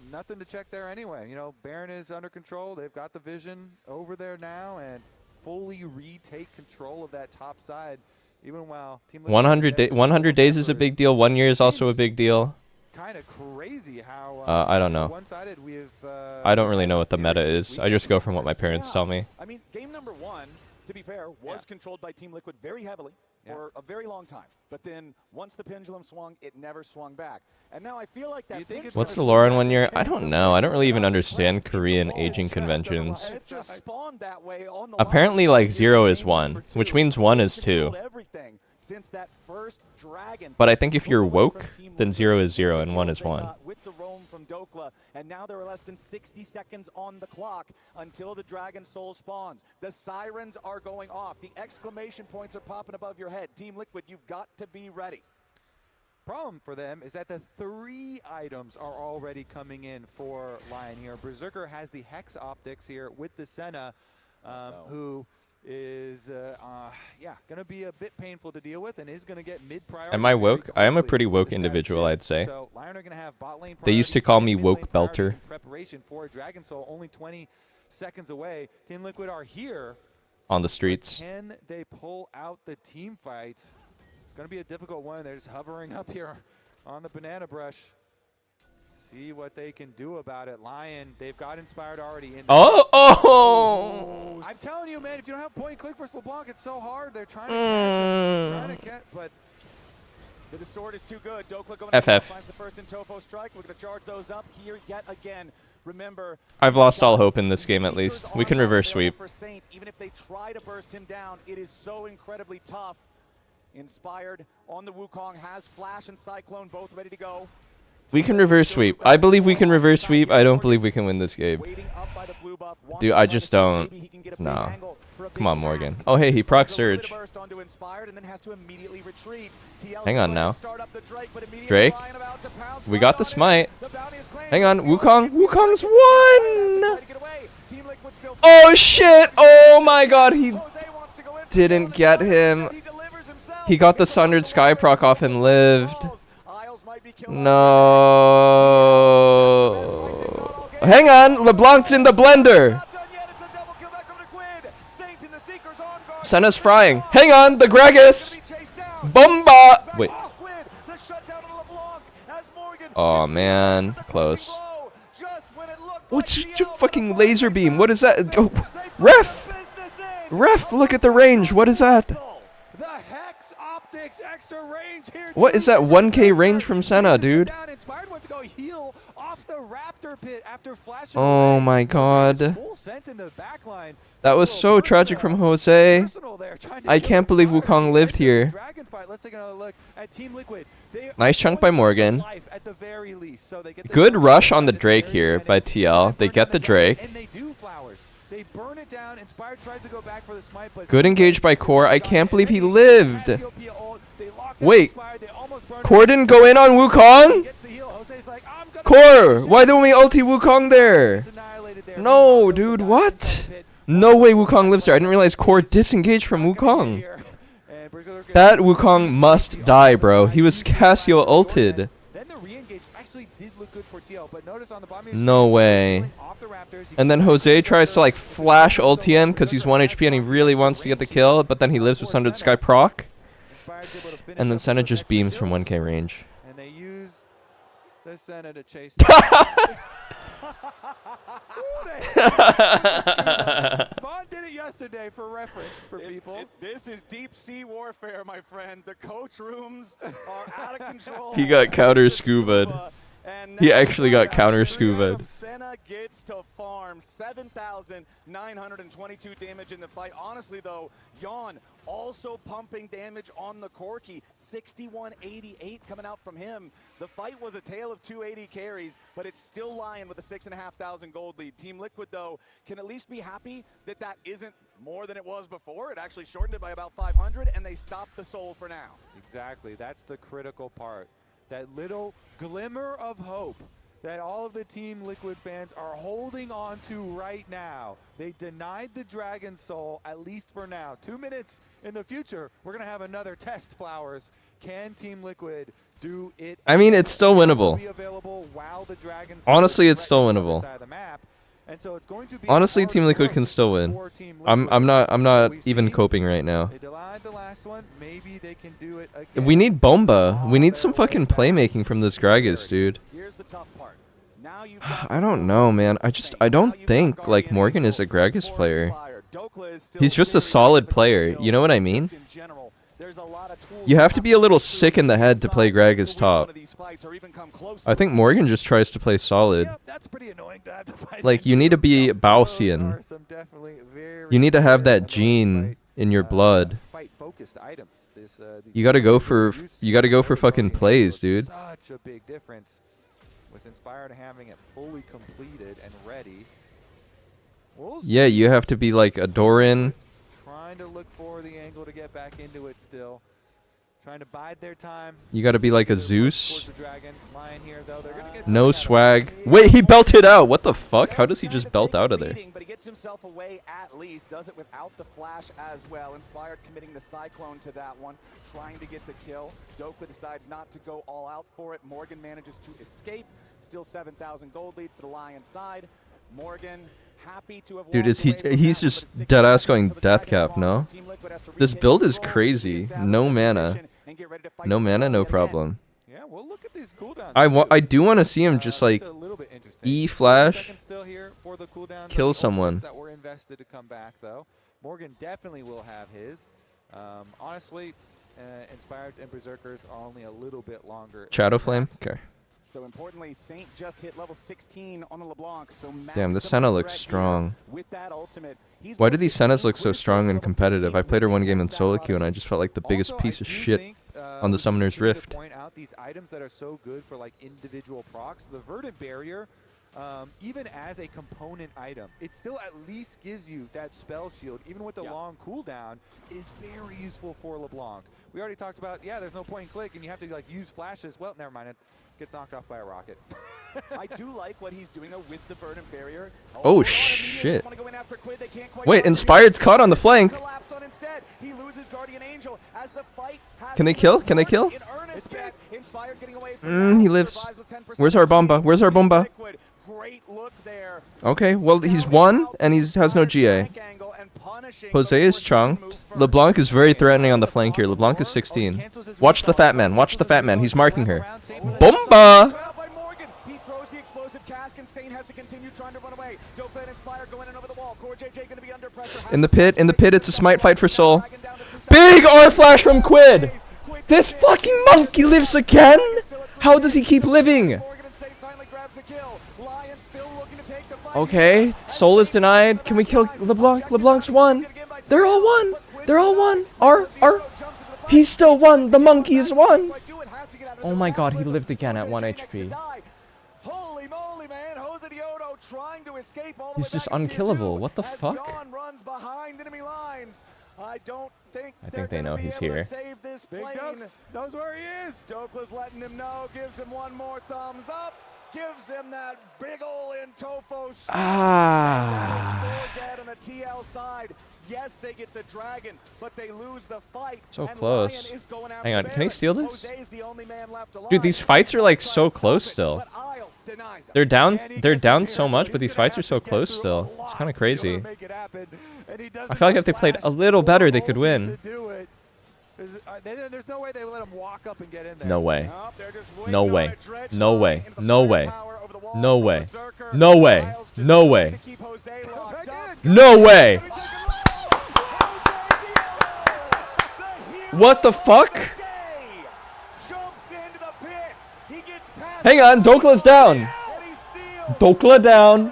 nothing to check there anyway. You know, Baron is under control. They've got the vision over there now and fully retake control of that top side. Even while Team 100 days is a big deal. 1 year is also a big deal. Kind of crazy how I don't know. one-sided we've. I don't really know what the meta is. I just go from what my parents tell me. I mean, game number 1, to be fair, was controlled by Team Liquid very heavily for a very long time. But then once the pendulum swung, it never swung back. And now I feel like that. What's the lore in 1 year? I don't know. I don't really even understand Korean aging conventions. And it's just spawned that way on the Apparently, like 0 is 1, which means 1 is 2. Since that first dragon. But I think if you're woke, then 0 is 0 and 1 is 1. With the roam from Dokla, and now there are less than 60 seconds on the clock until the Dragon Soul spawns. The sirens are going off. The exclamation points are popping above your head. Team Liquid, you've got to be ready. Problem for them is that the 3 items are already coming in for Lion here. Berserker has the Hex Optics here with the Senna, who is gonna be a bit painful to deal with and is gonna get mid-priority. Am I woke? I am a pretty woke individual, I'd say. So Lion are gonna have bot lane They used to call me woke belter. Preparation for Dragon Soul, only 20 seconds away. Team Liquid are here On the streets. Can they pull out the team fight? It's gonna be a difficult one. They're just hovering up here on the banana brush. See what they can do about it. Lion, they've got inspired already. In Oh! I'm telling you, man, if you don't have point click versus LeBlanc, it's so hard. They're trying to catch him. Trying to catch, but The distort is too good. Dokla going FF. to finds the first in Tofo strike. We're going to charge those up here yet again. Remember, I've lost all hope in this game at least. We can reverse sweep. for Saint, even if they try to burst him down, it is so incredibly tough. Inspired on the Wukong, has Flash and Cyclone both ready to go. We can reverse sweep. I believe we can reverse sweep. I don't believe we can win this game. Dude, I just don't. No. Come on, Morgan. Oh, hey, he proc Surge. Hang on now. Drake. We got the smite. Hang on. Wukong. Wukong's won! Oh, shit! Oh, my God. He didn't get him. He got the Sundered Sky proc off and lived. No. Hang on. LeBlanc's in the blender. Senna's frying. Hang on. The Gragas. Bomba. Wait. Oh, man. Close. What's your fucking laser beam? What is that? Oh, ref. Ref, look at the range. What is that? What is that 1K range from Senna, dude? Oh my god. That was so tragic from Jose. I can't believe Wukong lived here. Nice chunk by Morgan. Good rush on the Drake here by TL. They get the Drake. Good engage by Core. I can't believe he lived. Wait. Core didn't go in on Wukong? Core, why don't we ulti Wukong there? No, dude, what? No way Wukong lives there. I didn't realize Core disengaged from Wukong. That Wukong must die, bro. He was Cassio ulted. No way. And then Jose tries to like flash ulti him because he's 1 HP and he really wants to get the kill, but then he lives with Sundered Sky proc. And then Senna just beams from 1K range. And they use the Senna to chase. Spawn did it yesterday for reference for people. This is deep sea warfare, my friend. The coach rooms are out of control. He got counter scuba'd. He actually got counter scuba'd. Senna gets to farm 7,922 damage in the fight. Honestly, though, Yon also pumping damage on the Corki. 6188 coming out from him. The fight was a tale of 280 carries, but it's still lying with a 6,500 gold lead. Team Liquid, though, can at least be happy that that isn't more than it was before. It actually shortened it by about 500, and they stopped the soul for now. Exactly. That's the critical part. That little glimmer of hope that all of the Team Liquid fans are holding on to right now. They denied the Dragon Soul, at least for now. 2 minutes in the future, we're going to have another test, Flowers. Can Team Liquid do it? I mean, it's still winnable. Honestly, it's still winnable. Honestly, Team Liquid can still win. I'm not even coping right now. We need Bomba. We need some fucking playmaking from this Gragas, dude. I don't know, man. I don't think like Morgan is a Gragas player. He's just a solid player. You know what I mean? You have to be a little sick in the head to play Gragas top. I think Morgan just tries to play solid. Like, you need to be Bausian. You need to have that gene in your blood. You gotta go for fucking plays, dude. Such a big difference with Inspired having it fully completed and ready. Yeah, you have to be like a Doran. Trying to look for the angle to get back into it still. Trying to bide their time. You gotta be like a Zeus. No swag. Wait, he belted out. What the fuck? How does he just belt out of there? But he gets himself away at least. Does it without the flash as well. Inspired committing the Cyclone to that one. Trying to get the kill. Dokla decides not to go all out for it. Morgan manages to escape. Still 7,000 gold lead for the Lion side. Morgan happy to have. Dude, he's just deadass going death cap, no? This build is crazy. No mana. No mana, no problem. Yeah, we'll look at these cooldowns. I do want to see him just like E flash, kill someone. That were invested to come back though. Morgan definitely will have his. Honestly, Inspired and Berserkers are only a little bit longer. Shadow Flame? Okay. So importantly, Saint just hit level 16 on the LeBlanc. So Damn, the maximum Senna looks threat strong. here with that ultimate. He's Why level do these 16, Sennas look so strong and competitive? I played her one game in solo queue and I just felt like the biggest piece of shit on the Summoner's Rift. Point out these items that are so good for like individual procs. The Verdant Barrier, even as a component item, it still at least gives you that spell shield, even with the long cooldown, is very useful for LeBlanc. We already talked about, yeah, there's no point in click and you have to like use flashes. Well, never mind, it gets knocked off by a rocket. I do like what he's doing though with the Verdant Barrier. Oh shit. Wait, Inspired's caught on the flank. Can they kill? Can they kill? He lives. Where's our bomba? Where's our bomba? Okay, well he's won and he has no GA. Jose is chunked. LeBlanc is very threatening on the flank here. LeBlanc is 16. Watch the fat man. Watch the fat man. He's marking her. Bomba! In the pit, it's a smite fight for soul. Big R flash from Quid! This fucking monkey lives again? How does he keep living? Okay, soul is denied. Can we kill LeBlanc? LeBlanc's won. They're all won. They're all won. He's still won. The monkey is won. Oh my god, he lived again at 1 HP. He's just unkillable. What the fuck? I think they know he's here. Big Dokes knows where he is. Dokla's letting him know, gives him one more thumbs up, gives him that big ol' in Tofo. Dead on the TL side. Yes, they get the dragon, but they lose the fight. So close. Hang on, can he steal this? Dude, these fights are like so close still. They're down so much, but these fights are so close still. It's kind of crazy. I feel like if they played a little better, they could win. There's no way they let him walk up and get in there. No way. No way. No way. No way. No way. No way. No way. No way. What the fuck? Hang on, Dokla's down. Dokla down.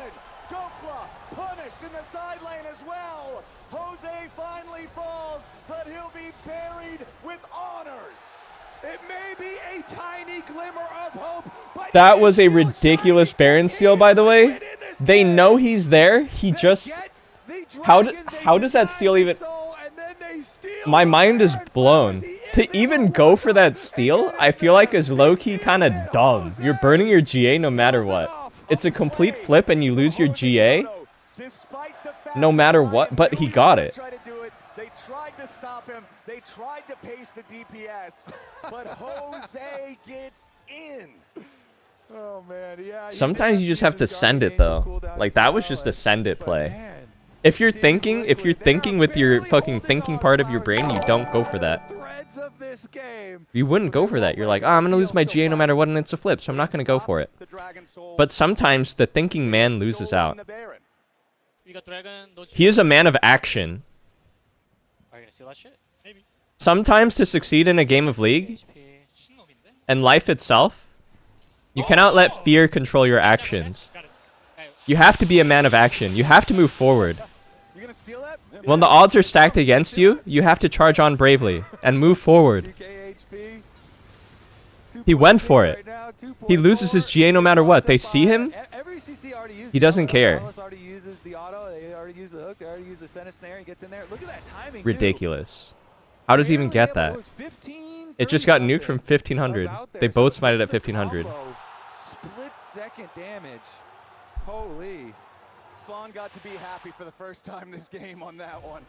That was a ridiculous Baron steal, by the way. They know he's there. He just... How does that steal even... My mind is blown. To even go for that steal, I feel like is low-key kind of dumb. You're burning your GA no matter what. It's a complete flip and you lose your GA no matter what, but he got it. They tried to stop him. They tried to pace the DPS, but Jose gets in. Oh man, yeah. Sometimes you just have to send it though. Like that was just a send it play. If you're thinking with your fucking thinking part of your brain, you don't go for that. You wouldn't go for that. You're like, oh, I'm gonna lose my GA no matter what, and it's a flip, so I'm not gonna go for it. But sometimes the thinking man loses out. He is a man of action. Are you gonna steal that shit? Maybe. Sometimes to succeed in a game of League and life itself, you cannot let fear control your actions. You have to be a man of action. You have to move forward. When the odds are stacked against you, you have to charge on bravely and move forward. He went for it. He loses his GA no matter what. They see him. He doesn't care. Ridiculous. How does he even get that? It just got nuked from 1500. They both smited at 1500. Split second damage. Holy. Spawn got to be happy for the first time this game on that one.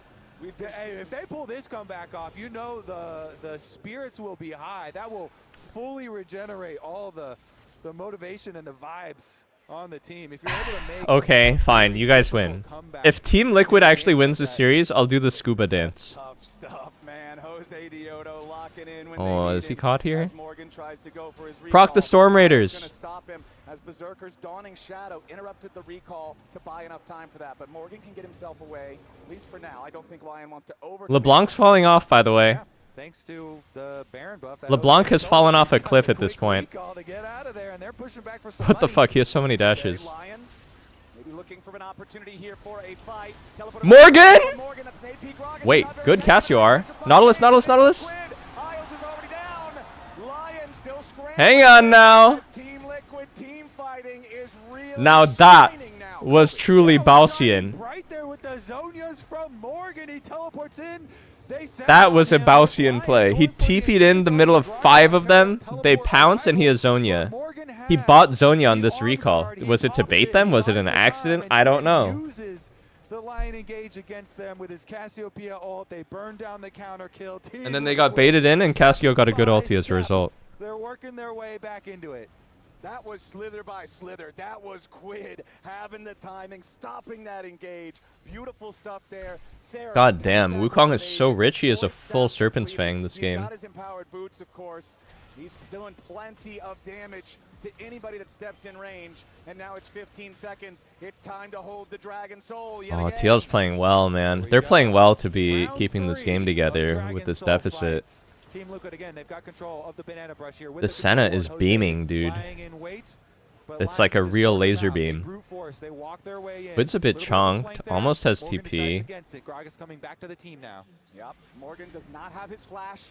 Hey, if they pull this comeback off, you know the spirits will be high. That will fully regenerate all the motivation and the vibes on the team. If you're able to make okay, fine. You guys win. If Team Liquid actually wins the series, I'll do the scuba dance. Tough stuff, man. Jose Diodo locking in when oh, is he caught here? Proc the Storm Raiders. Stop him as Berserker's Dawning Shadow interrupted the recall to buy enough time for that, but Morgan can get himself away, at least for now. I don't think Lion wants to over. LeBlanc's falling off, by the way. thanks to the Baron buff. that LeBlanc Jose has Soul fallen off a got cliff the at this quick point. recall to get out of there, and they're pushing back for some What the money. fuck? He has so many dashes. Lion, maybe looking for an opportunity here for a fight. Teleporter Morgan! Morgan, that's an AP Grog. Wait, good Cassio R. Nautilus, Nautilus, Nautilus. Hang on now. Team Liquid team fighting is really Now that was truly Balsian. Right there with the Zonias from Morgan, he teleports in. That was a Balsian play. He TP'd in the middle of 5 of them. They pounce and he has Zonia. He bought Zonia on this recall. Was it to bait them? Was it an accident? I don't know. Uses the Lion engage against them with his Cassiopeia ult. They burn down the counter kill. And then they got baited in and Cassio got a good ulti as a result. They're working their way back into it. That was slither by slither. That was Quid having the timing, stopping that engage. Beautiful stuff there. Sarah God damn, Wukong is so rich. He has a full Serpent's Fang this game. He's got his empowered boots, of course. He's doing plenty of damage to anybody that steps in range. And now it's 15 seconds. It's time to hold the Dragon Soul. Oh, TL's playing well, man. They're playing well to be keeping this game together with this deficit. Team Liquid again, they've got control of the banana brush here. The Senna is beaming, dude. It's like a real laser beam. Quid's a bit chonked, almost has TP. Coming back to the team now. Yep, Morgan does not have his flash.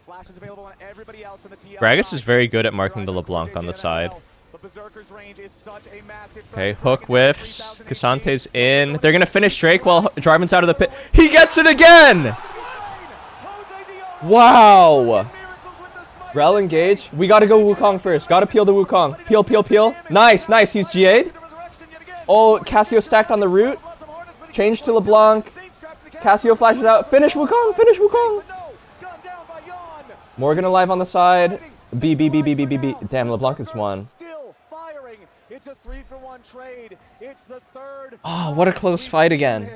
Flash is available on everybody else in the TL. Gragas is very good at marking the LeBlanc on the side. Okay, hook whiffs. Cassante's in. They're gonna finish Drake while Jarvan's out of the pit. He gets it again! Wow! Rel engage. We gotta go Wukong first. Gotta peel the Wukong. Peel, peel, peel. Nice, nice. He's GA'd. Oh, Cassio stacked on the root. Change to LeBlanc. Cassio flashes out. Finish Wukong. Finish Wukong. Morgan alive on the side. B, B, B, B, B, B, B. Damn, LeBlanc is one. It's a 3-for-1 trade. It's the third. Oh, what a close fight again.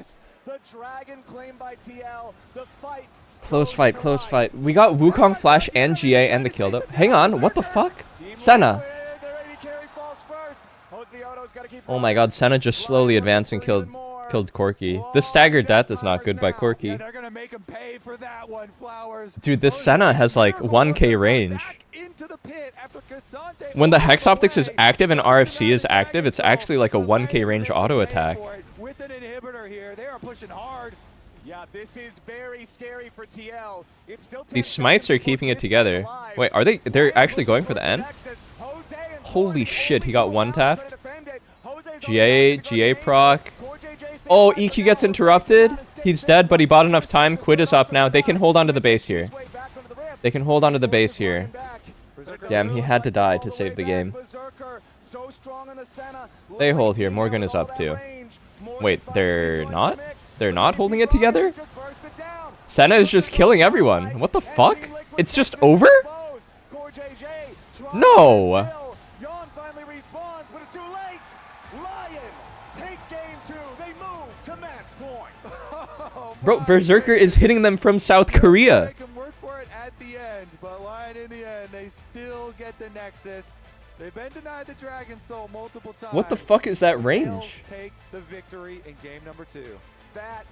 The Dragon claimed by TL. The fight. Close fight, close fight. We got Wukong Flash and GA and the kill though. Hang on, what the fuck? Senna. Oh my god, Senna just slowly advanced and killed Corki. The staggered death is not good by Corki. Dude, this Senna has like 1k range. When the Hex Optics is active and RFC is active, it's actually like a 1k range auto attack. With an inhibitor here, they are pushing hard. Yeah, this is very scary for TL. It's still These smites are keeping it together. Wait, are they? They're actually going for the end? Holy shit, he got one tap. GA proc. Oh, EQ gets interrupted. He's dead, but he bought enough time. Quid is up now. They can hold on to the base here. They can hold on to the base here. Damn, he had to die to save the game. They hold here. Morgan is up too. Wait, they're not? They're not holding it together? Senna is just killing everyone. What the fuck? It's just over? No! Bro, Berserker is hitting them from South Korea. They can work for it at the end, but Lion in the end, they still get the Nexus. They've been denied the Dragon Soul multiple times. What the fuck is that range? They'll take the victory in game number 2. That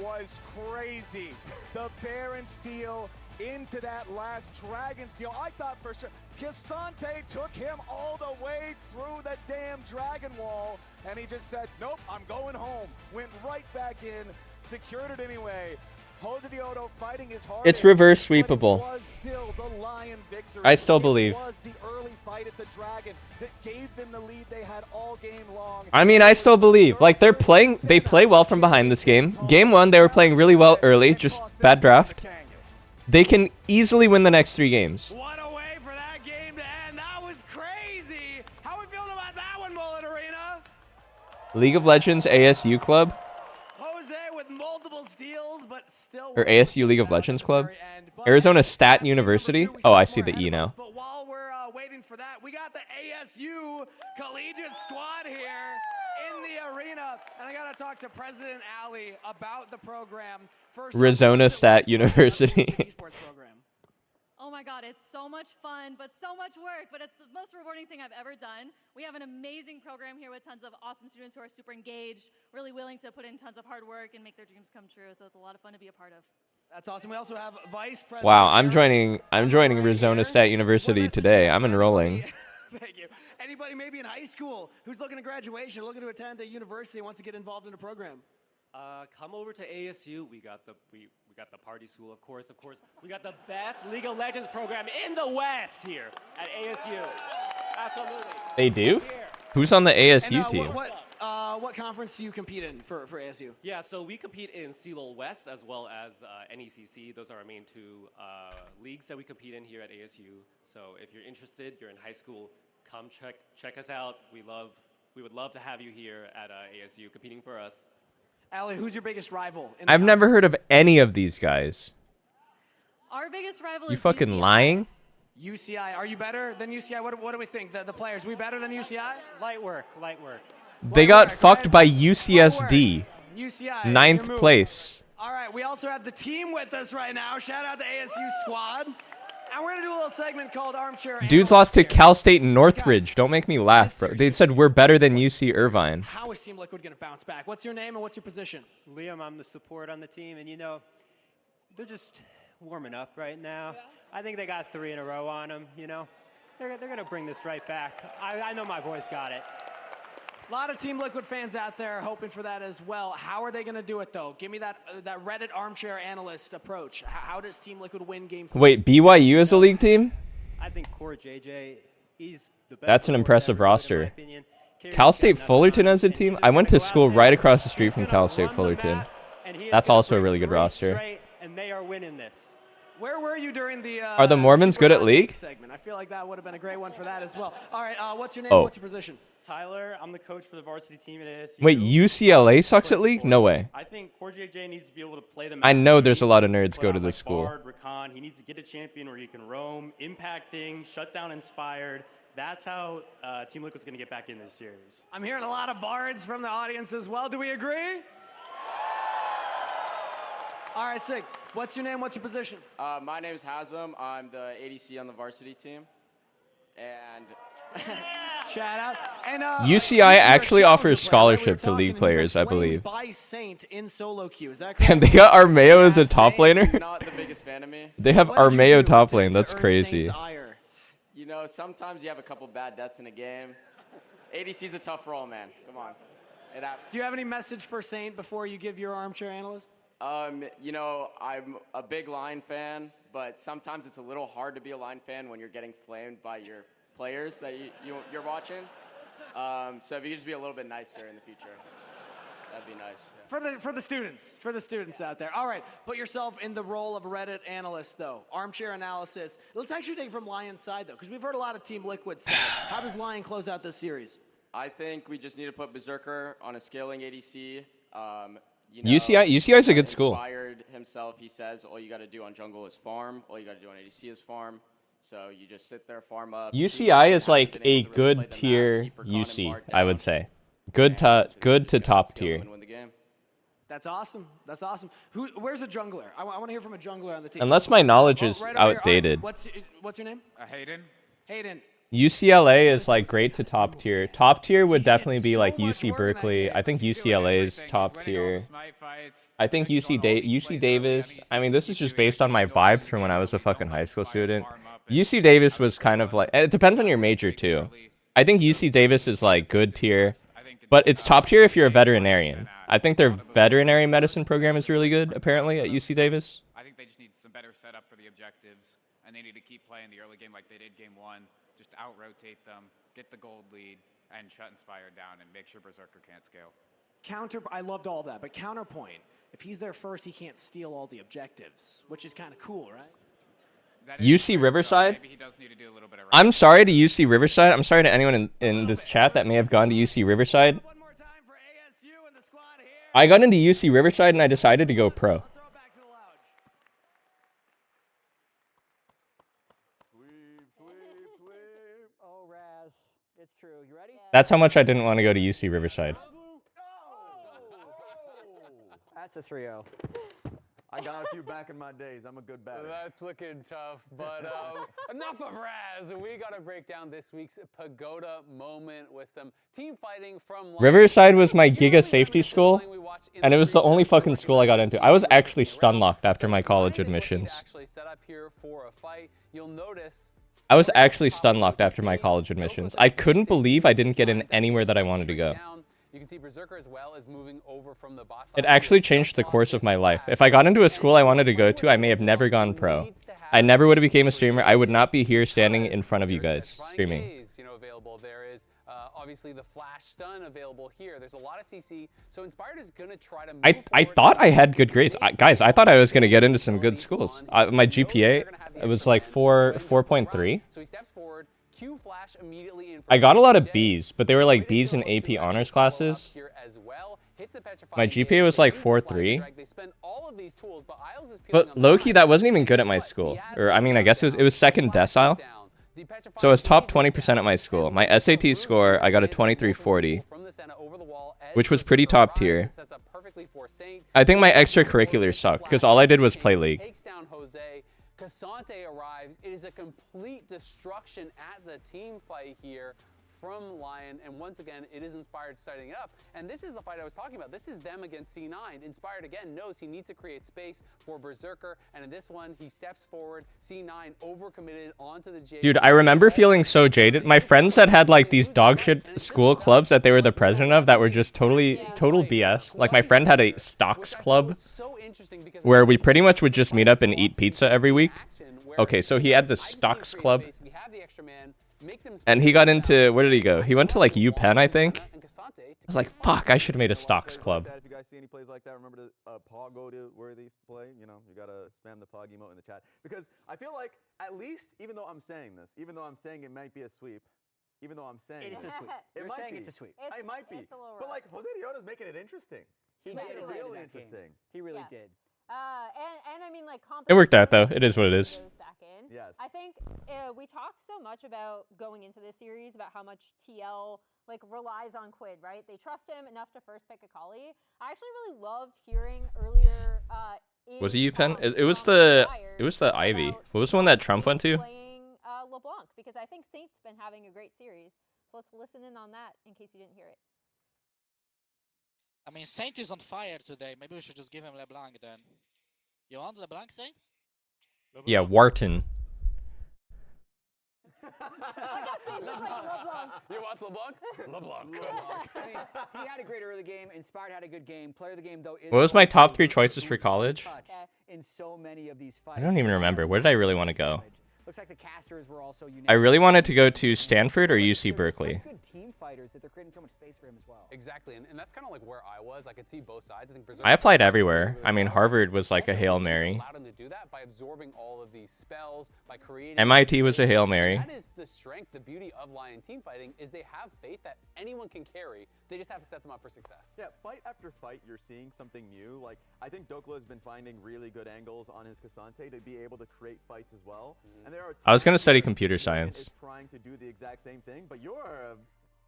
was crazy. The Baron steal into that last Dragon steal. I thought for sure Cassante took him all the way through the damn Dragon Wall, and he just said, nope, I'm going home. Went right back in, secured it anyway. Jose Diodo fighting his hardest. It's reverse sweepable. It was still the Lion victory. I still believe. It was the early fight at the Dragon that gave them the lead they had all game long. I mean, I still believe. Like, they play well from behind this game. Game 1, they were playing really well early, just bad draft. They can easily win the next 3 games. What a way for that game to end. That was crazy. How are we feeling about that one, Mullet Arena? League of Legends ASU Club. Jose with multiple steals, but still. Or ASU League of Legends Club. Arizona Stat University. Oh, I see the E now. But while we're waiting for that, we got the ASU collegiate squad here in the arena. And I got to talk to President Ali about the program. First, Arizona Stat University. Oh my God, it's so much fun, but so much work, but it's the most rewarding thing I've ever done. We have an amazing program here with tons of awesome students who are super engaged, really willing to put in tons of hard work and make their dreams come true, so it's a lot of fun to be a part of. That's awesome. We also have Vice President. Wow, I'm joining Arizona State University today. I'm enrolling. Thank you. Anybody maybe in high school who's looking to graduation, looking to attend a university, and wants to get involved in a program? Come over to ASU. We got the party school, of course. We got the best League of Legends program in the West here at ASU. Absolutely. They do? Who's on the ASU And, team? What conference do you compete in for ASU? Yeah, so we compete in CLOL West as well as NECC. Those are our main two leagues that we compete in here at ASU. So if you're interested, you're in high school, come check us out. We would love to have you here at ASU competing for us. Allie, who's your biggest rival? I've never heard of any of these guys. Our biggest rival You is fucking UCI. lying? UCI. Are you better than UCI? What do we think? The players, we better than UCI? Light work. They got fucked by UCSD. UCI. 9th place. All right, we also have the team with us right now. Shout out the ASU squad. And we're going to do a little segment called Armchair. Dudes lost to Cal State and Northridge. Don't make me laugh, bro. They said we're better than UC Irvine. How is Team Liquid going to bounce back? What's your name and what's your position? Liam, I'm the support on the team, and they're just warming up right now. I think they got 3 in a row on them, They're going to bring this right back. I know my boys got it. A lot of Team Liquid fans out there hoping for that as well. How are they going to do it, though? Give me that Reddit armchair analyst approach. How does Team Liquid win game 3? Wait, BYU is a league team? I think Core JJ, he's the best. That's an impressive roster. Cal State Fullerton as a team? I went to school right across the street from Cal State Fullerton. That's also a really good roster. And they are winning this. Where were you during the Are the Mormons good at league? segment? I feel like that would have been a great one for that as well. All right, what's your name? Oh. What's your position? Tyler, I'm the coach for the varsity team at ASU. Wait, UCLA sucks at league? No way. I think Core JJ needs to be able to play them. I know there's a lot of nerds go to this school. Bard, Rakan, he needs to get a champion where he can roam, impacting, shut down Inspired. That's how Team Liquid's going to get back in this series. I'm hearing a lot of bards from the audience as well. Do we agree? All right, sick. What's your name? What's your position? My name is Hazem. I'm the ADC on the varsity team. And shout out. And UCI actually offers scholarship to league players, I believe. By Saint in solo queue. Is that correct? And they got Armeo as a top laner? not the biggest fan of me. They have Armeo top lane. That's crazy. Sometimes you have a couple bad deaths in a game. ADC's a tough role, man. Come on. Do you have any message for Saint before you give your armchair analyst? I'm a big Lion fan, but sometimes it's a little hard to be a Lion fan when you're getting flamed by your players that you're watching. So if you could just be a little bit nicer in the future, that'd be nice. Yeah. For the students out there. All right, put yourself in the role of a Reddit analyst, though. Armchair analysis. Let's actually take it from Lion's side, though, because we've heard a lot of Team Liquid side. How does Lion close out this series? I think we just need to put Berserker on a scaling ADC. UCI is a good school. Inspired himself, he says, all you got to do on jungle is farm. All you got to do on ADC is farm. So you just sit there, farm up. UCI is like a good tier UC, I would say. Good to top tier. That's awesome. That's awesome. Where's a jungler? I want to hear from a jungler on the team. Unless my knowledge is right over here. outdated. What's your name? Hayden. Hayden. UCLA is like great to top tier. Top tier would definitely be like UC Berkeley. I think UCLA is top tier. I think UC Davis. I mean, this is just based on my vibes from when I was a fucking high school student. UC Davis was kind of like, it depends on your major too. I think UC Davis is like good tier, but it's top tier if you're a veterinarian. I think their veterinary medicine program is really good, apparently, at UC Davis. I think they just need some better setup for the objectives, and they need to keep playing the early game like they did game 1. Just out-rotate them, get the gold lead, and shut Inspired down and make sure Berserker can't scale. I loved all that, but counterpoint, if he's there first, he can't steal all the objectives, which is kind of cool, right? UC Riverside? I'm sorry to UC Riverside. I'm sorry to anyone in this chat that may have gone to UC Riverside. I got into UC Riverside and I decided to go pro. It's true. You ready? That's how much I didn't want to go to UC Riverside. That's a 3-0. I got a few back in my days. I'm a good batter. That's looking tough, but enough of Raz. We got to break down this week's Pagoda moment with some team fighting from Riverside was my Giga safety school, and it was the only fucking school I got into. I was actually stun locked after my college admissions. I was actually stun locked after my college admissions. I couldn't believe I didn't get in anywhere that I wanted to go. You can see Berserker as well is moving over from the bot It actually changed the course of my life. If I got into a school I wanted to go to, I may have never gone pro. I never would have became a streamer. I would not be here standing in front of you guys streaming. Available. There is obviously the flash stun available here. There's a lot of CC, so Inspired is gonna try to move I thought I had good grades. Guys, I thought I was gonna get into some good schools. My GPA, it was like 4.3. So he steps forward. Q flash immediately in. I got a lot of Bs, but they were like Bs in AP honors classes. My GPA was like 4.3. But low-key, that wasn't even good at my school. Or I mean, I guess it was second decile. So I was top 20% at my school. My SAT score, I got a 2340, which was pretty top tier. I think my extracurriculars sucked because all I did was play League. Cassante arrives. It is a complete destruction at the team fight here from Lion, and once again, it is Inspired setting it up. And this is the fight I was talking about. This is them against C9. Inspired, again, knows he needs to create space for Berserker, and in this one, he steps forward. C9 overcommitted onto the J. Dude, I remember feeling so jaded. My friends that had like these dog shit school clubs that they were the president of that were just total BS. Like my friend had a stocks club where we pretty much would just meet up and eat pizza every week. Okay, so he had the stocks club. And he got into, where did he go? He went to like UPenn, I think. I was like, fuck, I should have made a stocks club. If you guys see any plays like that, remember to go to where these play. You know, you gotta spam the pog emote in the chat. Because I feel like, at least, even though I'm saying this, even though I'm saying it might be a sweep, even though I'm saying it's a sweep. You're saying it's a sweep. It might be. But like, Jose Diota's making it interesting. He made it really interesting. He really did. And I mean, like, It worked out though. It is what it is. Yes. I think we talked so much about going into this series about how much TL like relies on Quid, right? They trust him enough to first pick Akali. I actually really loved hearing earlier. Was it UPenn? It was the Ivy. What was the one that Trump went to? Playing LeBlanc, because I think Saint's been having a great series. So let's listen in on that in case you didn't hear it. I mean, Saint is on fire today. Maybe we should just give him LeBlanc then. You want LeBlanc, Saint? Yeah, Wharton. You want LeBlanc? LeBlanc. I mean, he had a great early game. Inspired had a good game. Player of the game, though, is... What was my top 3 choices for college? In so many of these fights. I don't even remember. Where did I really want to go? Looks like the casters were also I really wanted to go to Stanford or UC Berkeley. Good team fighters that they're creating so much space for him as well. Exactly, and that's kind of like where I was. I could see both sides. I think I applied everywhere. I mean, Harvard was like a Hail Mary. Allowed him to do that by absorbing all of these spells, by creating. MIT was a Hail Mary. That is the strength, the beauty of Lion team fighting is they have faith that anyone can carry. They just have to set them up for success. Yeah, fight after fight, you're seeing something new. Like I think Dokla has been finding really good angles on his Cassante to be able to create fights as well. And there are. I was gonna study computer science. Is trying to do the exact same thing, but you're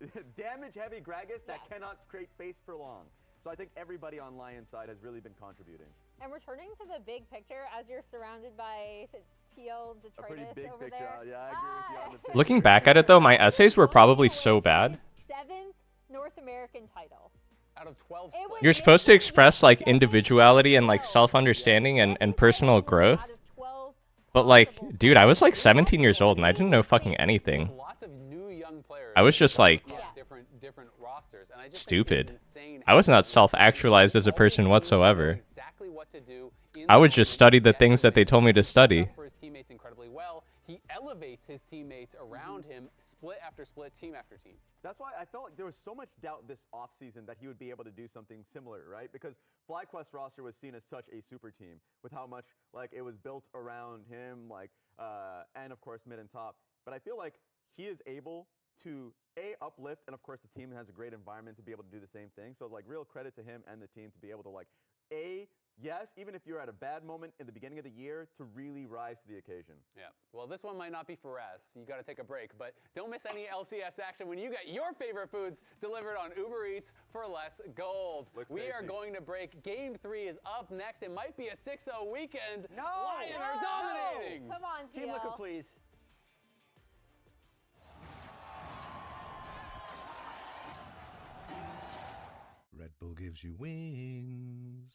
a damage-heavy Gragas that cannot create space for long. So I think everybody on Lion's side has really been contributing. And returning to the big picture, as you're surrounded by TL detritus a pretty big over picture. there. Yeah, I agree with you on the picture. Looking back at it though, my essays were probably so bad. 7th North American title. Out of 12. You're supposed to express like individuality and like self-understanding and personal growth. But like, dude, I was like 17 years old and I didn't know fucking anything. I was just like different rosters, and I just stupid. I was not self-actualized as a person whatsoever. I would just study the things that they told me to study. For his teammates incredibly well. He elevates his teammates around him, split after split, team after team. That's why I felt like there was so much doubt this offseason that he would be able to do something similar, right? Because FlyQuest roster was seen as such a super team with how much like it was built around him, like and of course mid and top. But I feel like he is able to uplift, and of course the team has a great environment to be able to do the same thing. So like real credit to him and the team to be able to like yes, even if you're at a bad moment in the beginning of the year, to really rise to the occasion. Yeah, well, this one might not be for us. You got to take a break, but don't miss any LCS action when you get your favorite foods delivered on Uber Eats for less gold. We are going to break. Game 3 is up next. It might be a 6-0 weekend. No! Lion are dominating. Come on, Team TL. Liquid, please. Red Bull gives you wings.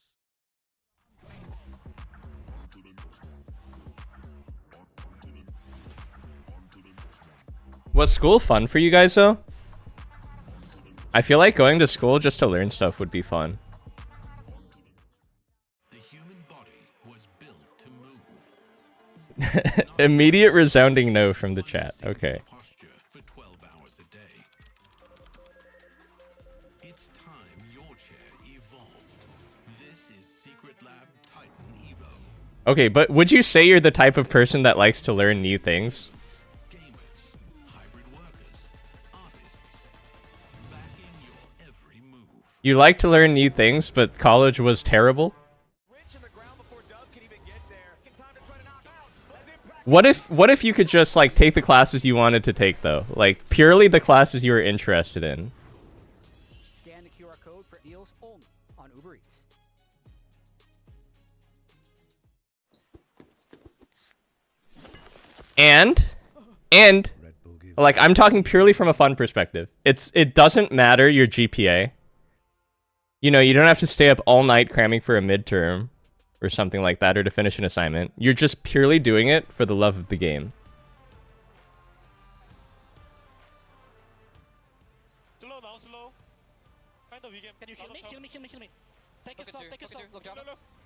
Was school fun for you guys though? I feel like going to school just to learn stuff would be fun. The human body was built to move. Immediate resounding no from the chat. Okay. Posture for 12 hours a day. It's time your chair evolved. This is Secret Lab Titan Evo. Okay, but would you say you're the type of person that likes to learn new things? You like to learn new things, but college was terrible? What if you could just like take the classes you wanted to take though? Like purely the classes you were interested in. Scan the QR code for deals only on Uber Eats. And like I'm talking purely from a fun perspective. It doesn't matter your GPA. You know, you don't have to stay up all night cramming for a midterm or something like that or to finish an assignment. You're just purely doing it for the love of the game. Slow down, slow. Kind of weekend. Can you heal me? Heal me, heal me, heal me. Take it slow, take it slow. Look, jump.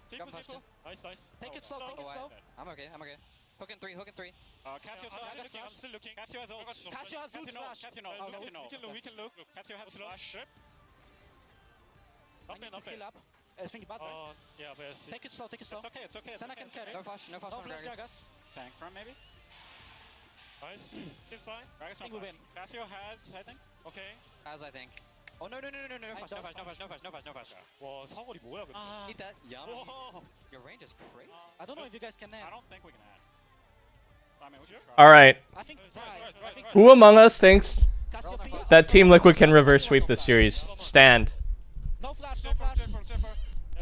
Nice, nice. Take it slow, take it slow. I'm okay, I'm okay. Hook in 3, hook in 3. Cassio, I'm still looking. Cassio has ult. Cassio has ult flash. Cassio, no. We can look. Cassio has flash. Up in. Up. I think bad, right? Yeah, but take it slow, take it slow. It's okay. Then I can carry. No flash on Gragas. Tank from maybe. Nice. It's fine. Gragas no flash. Cassio has, I think. Okay. Has, I think. Oh, no flash. 와, 사거리 뭐야, 근데? Eat that. Yum. Whoa. Your range is crazy. I don't know if you guys can add. I don't think we can add. I mean, we should try. All right. I think Who among us thinks that Team Liquid can reverse sweep this series? Stand. No flash, no flash.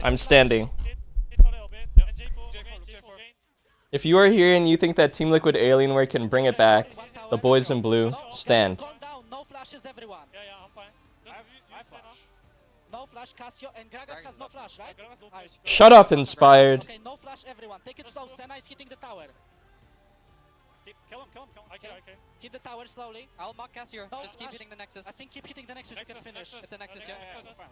I'm standing. If you are here and you think that Team Liquid Alienware can bring it back, the boys in blue, stand. Calm down, no flashes, everyone. Yeah, I'm fine. I flash. No flash, Cassio, and Gragas has no flash, right? Shut up, Inspired. Okay, no flash, everyone. Take it slow. Senna is hitting the tower. Kill him. Okay. Hit the tower slowly. I'll mock Cassio. No Just keep flash. hitting the Nexus. I think keep hitting the Nexus, you can finish. Hit the Nexus, yeah. We're fine.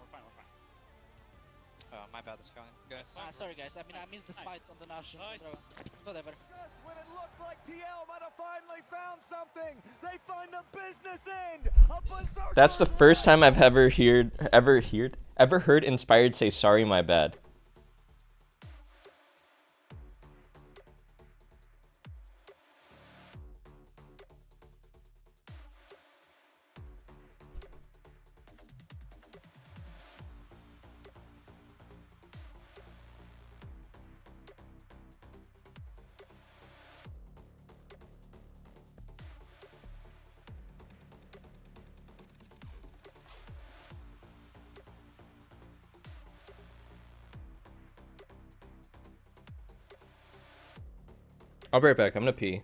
Oh, my bad, this guy. Guys. Sorry guys, I mean I missed the spite on the national. Whatever. When it looked like TL might have finally found something, they find the business end. A berserker. That's the first time I've ever heard Inspired say sorry, my bad. I'll be right back. I'm gonna pee.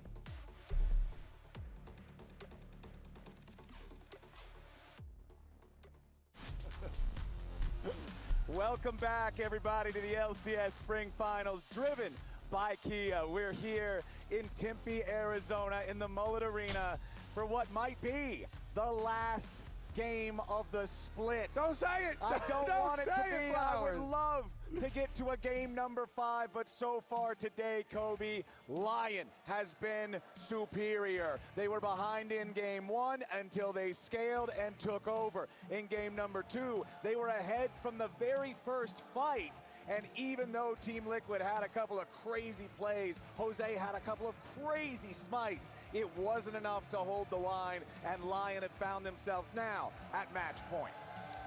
Welcome back, everybody, to the LCS Spring Finals, driven by Kia. We're here in Tempe, Arizona, in the Mullet Arena for what might be the last game of the split. Don't say it! I don't want it to say it, be. I would Flowers. love to get to a game number 5, but so far today, Kobe, Lion has been superior. They were behind in game 1 until they scaled and took over. In game number 2, they were ahead from the very first fight. And even though Team Liquid had a couple of crazy plays, Jose had a couple of crazy smites, it wasn't enough to hold the line, and Lion had found themselves now at match point.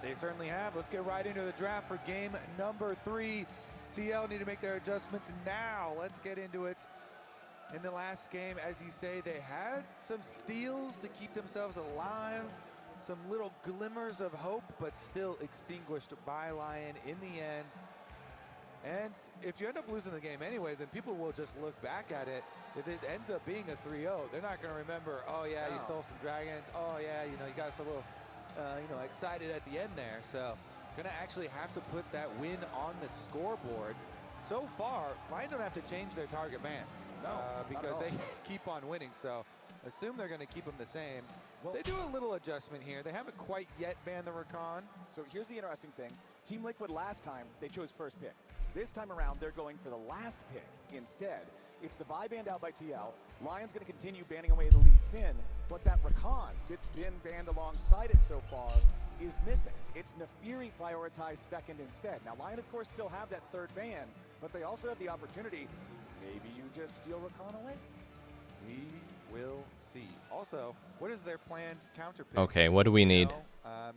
They certainly have. Let's get right into the draft for game number 3. TL need to make their adjustments now. Let's get into it. In the last game, as you say, they had some steals to keep themselves alive, some little glimmers of hope, but still extinguished by Lion in the end. And if you end up losing the game anyways, then people will just look back at it. If it ends up being a 3-0, they're not going to remember, oh yeah, you stole some dragons. Oh yeah, you got us a little, excited at the end there. So going to actually have to put that win on the scoreboard. So far, Lion don't have to change their target bans because they keep on winning. So assume they're going to keep them the same. Well, they do a little adjustment here. They haven't quite yet banned the Rakan. So here's the interesting thing. Team Liquid last time, they chose first pick. This time around, they're going for the last pick instead. It's the Vi banned out by TL. Lion's going to continue banning away the Lee Sin, but that Rakan that's been banned alongside it so far is missing. It's Nefiri prioritized second instead. Now, Lion, of course, still have that third ban, but they also have the opportunity. Maybe you just steal Rakan away? We will see. Also, what is their planned counter pick? Okay, what do we need?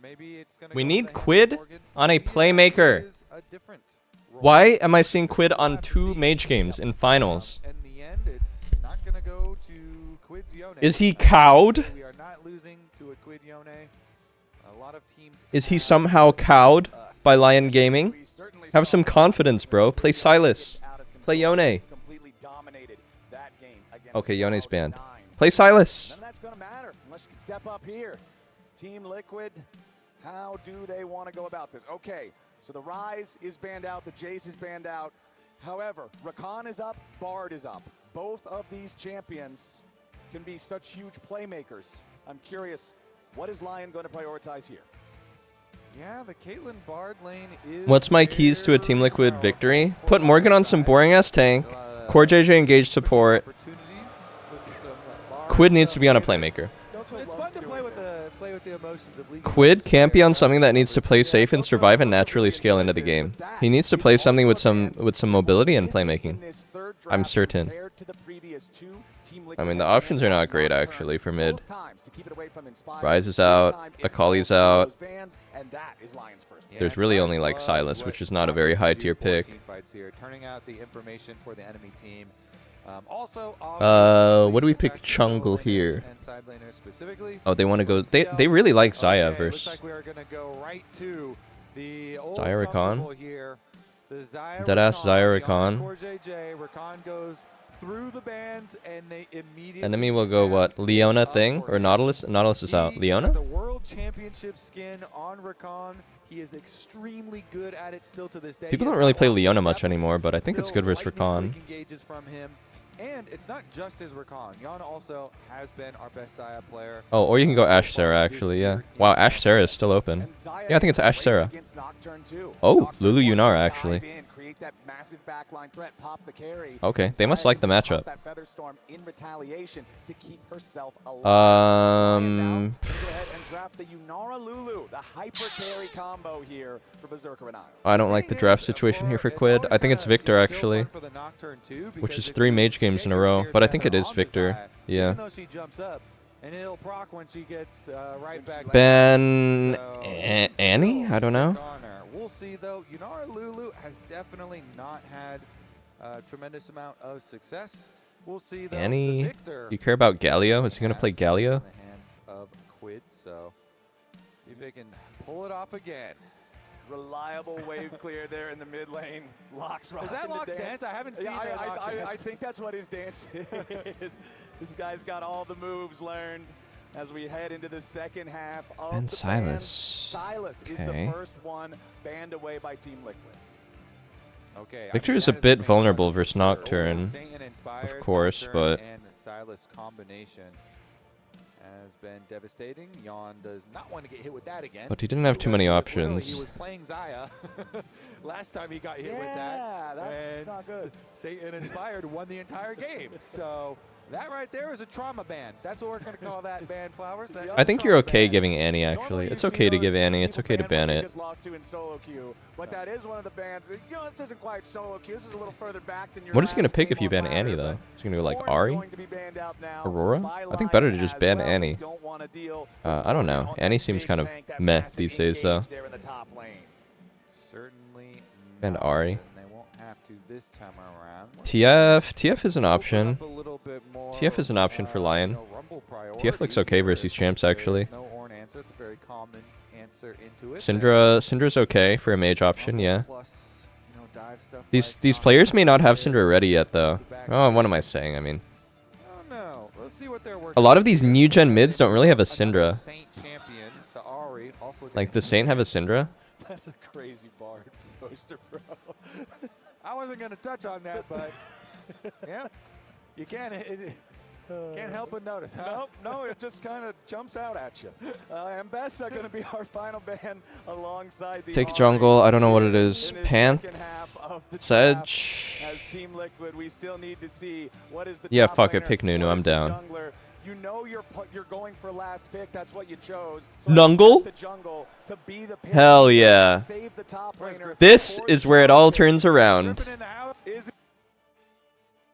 Maybe it's gonna We go need with the Quid Morgan. on a Maybe playmaker. is a different role. Why am I seeing Quid on 2 mage games in finals? In the end, it's not going to go to Quid's Yone. Is he cowed? We are not losing to a Quid Yone. A lot of teams. Is he somehow cowed by Lion Gaming? Have some confidence, bro. Play Silas. Play Yone. Okay, Yone's banned. Play Silas. None of that's going to matter unless you can step up here. Team Liquid, how do they want to go about this? Okay, so the Rise is banned out, the Jace is banned out. However, Rakan is up, Bard is up. Both of these champions can be such huge playmakers. I'm curious, what is Lion going to prioritize here? Yeah, the Caitlyn Bard lane is. What's my keys to a Team Liquid victory? Put Morgan on some boring-ass tank. Core JJ engage support. Quid needs to be on a playmaker. It's fun to play with the emotions of League. Quid can't be on something that needs to play safe and survive and naturally scale into the game. He needs to play something with some mobility and playmaking. I'm certain. I mean, the options are not great actually for mid. Rise is out, Akali's out. There's really only like Silas, which is not a very high tier pick. Turning out the information for the enemy team. What do we pick Chungle here? Oh, they want to go. They really like Xayah versus. Looks like we are going to go right to the old Xayah Rakan. Here. The Xayah Deadass Xayah Rakan. Core JJ. Rakan goes through the bands and they immediately. Enemy will go what? Leona thing or Nautilus? Nautilus is out. Leona? Has a world championship skin on Rakan. He is extremely good at it still to this day. People don't really play Leona much anymore, but I think it's good versus Rakan. Engages from him. And it's not just his Rakan. Yana also has been our best Xayah player. Oh, or you can go Ashe Sarah actually, yeah. Wow, Ashe Sarah is still open. Yeah, I think it's Ashe Sarah. Oh, Lulu Yunara actually. Okay, they must like the matchup. I don't like the draft situation here for Quid. I think it's Victor actually, which is 3 mage games in a row, but I think it is Victor. Yeah. Ben Annie? I don't know. We'll see though. Yunara Lulu has definitely not had a tremendous amount of success. We'll see though. Annie, you care about Galio? Is he gonna play Galio? In the hands of Quid, so see if they can pull it off again. Reliable wave clear there in the mid lane. Locks right. Is that Locks dance? I haven't seen that. I think that's what his dance is. This guy's got all the moves learned as we head into the second half of and the Silas. Silas is the first one banned away by Team Liquid. Okay. Victor is a bit vulnerable versus Nocturne, of course, but and the Silas combination has been devastating. Yon does not want to get hit with that again. But he didn't have too many options. He was playing Xayah last time he got hit with that. Yeah, that's not good. Satan Inspired won the entire game. So That right there is a trauma ban. That's what we're going to call that ban, Flowers. I think you're okay giving Annie, actually. It's okay to give Annie. It's okay to ban it. Just lost to in solo queue, but that is one of the bans. You know, this isn't quite solo queue. This is a little further back than your What is he going to last pick if game you ban on Annie, ladder, though? but Is he going to go like Orange Ari? going to be banned out now Aurora? by I think better to Lion just as ban well. Annie. Don't wanna deal I don't know. Annie seems kind of meh these days, though. there in the top lane. Certainly And not, Ari. and they won't have to this time around. TF is an option. TF is an option for Lion. TF looks okay versus champs, actually. No Ornn answer. It's a very common answer into it. Syndra's okay for a mage option, yeah. These players may not have Syndra ready yet, though. Oh, what am I saying? I mean, No, let's see what they're working. a lot of these new gen mids don't really have a Syndra. Saint champion, the Ari, also Like, does Saint have a Syndra? That's a crazy bard poster, bro. I wasn't gonna touch on that, but yeah, you can't help but notice. Huh? Nope, no, it just kind of jumps out at you. And Best are going to be our final ban alongside the Take jungle. I don't know what it is. Panth? Sedge? Sedge? As Team Liquid, we still need to see what is the Yeah, top fuck it. laner, Pick Nunu. what I'm is the down. jungler. You know you're going for last pick. That's what you chose. So Nungle? expect the jungle to be the pick. Hell yeah. Save the top laner. This is where it all turns around.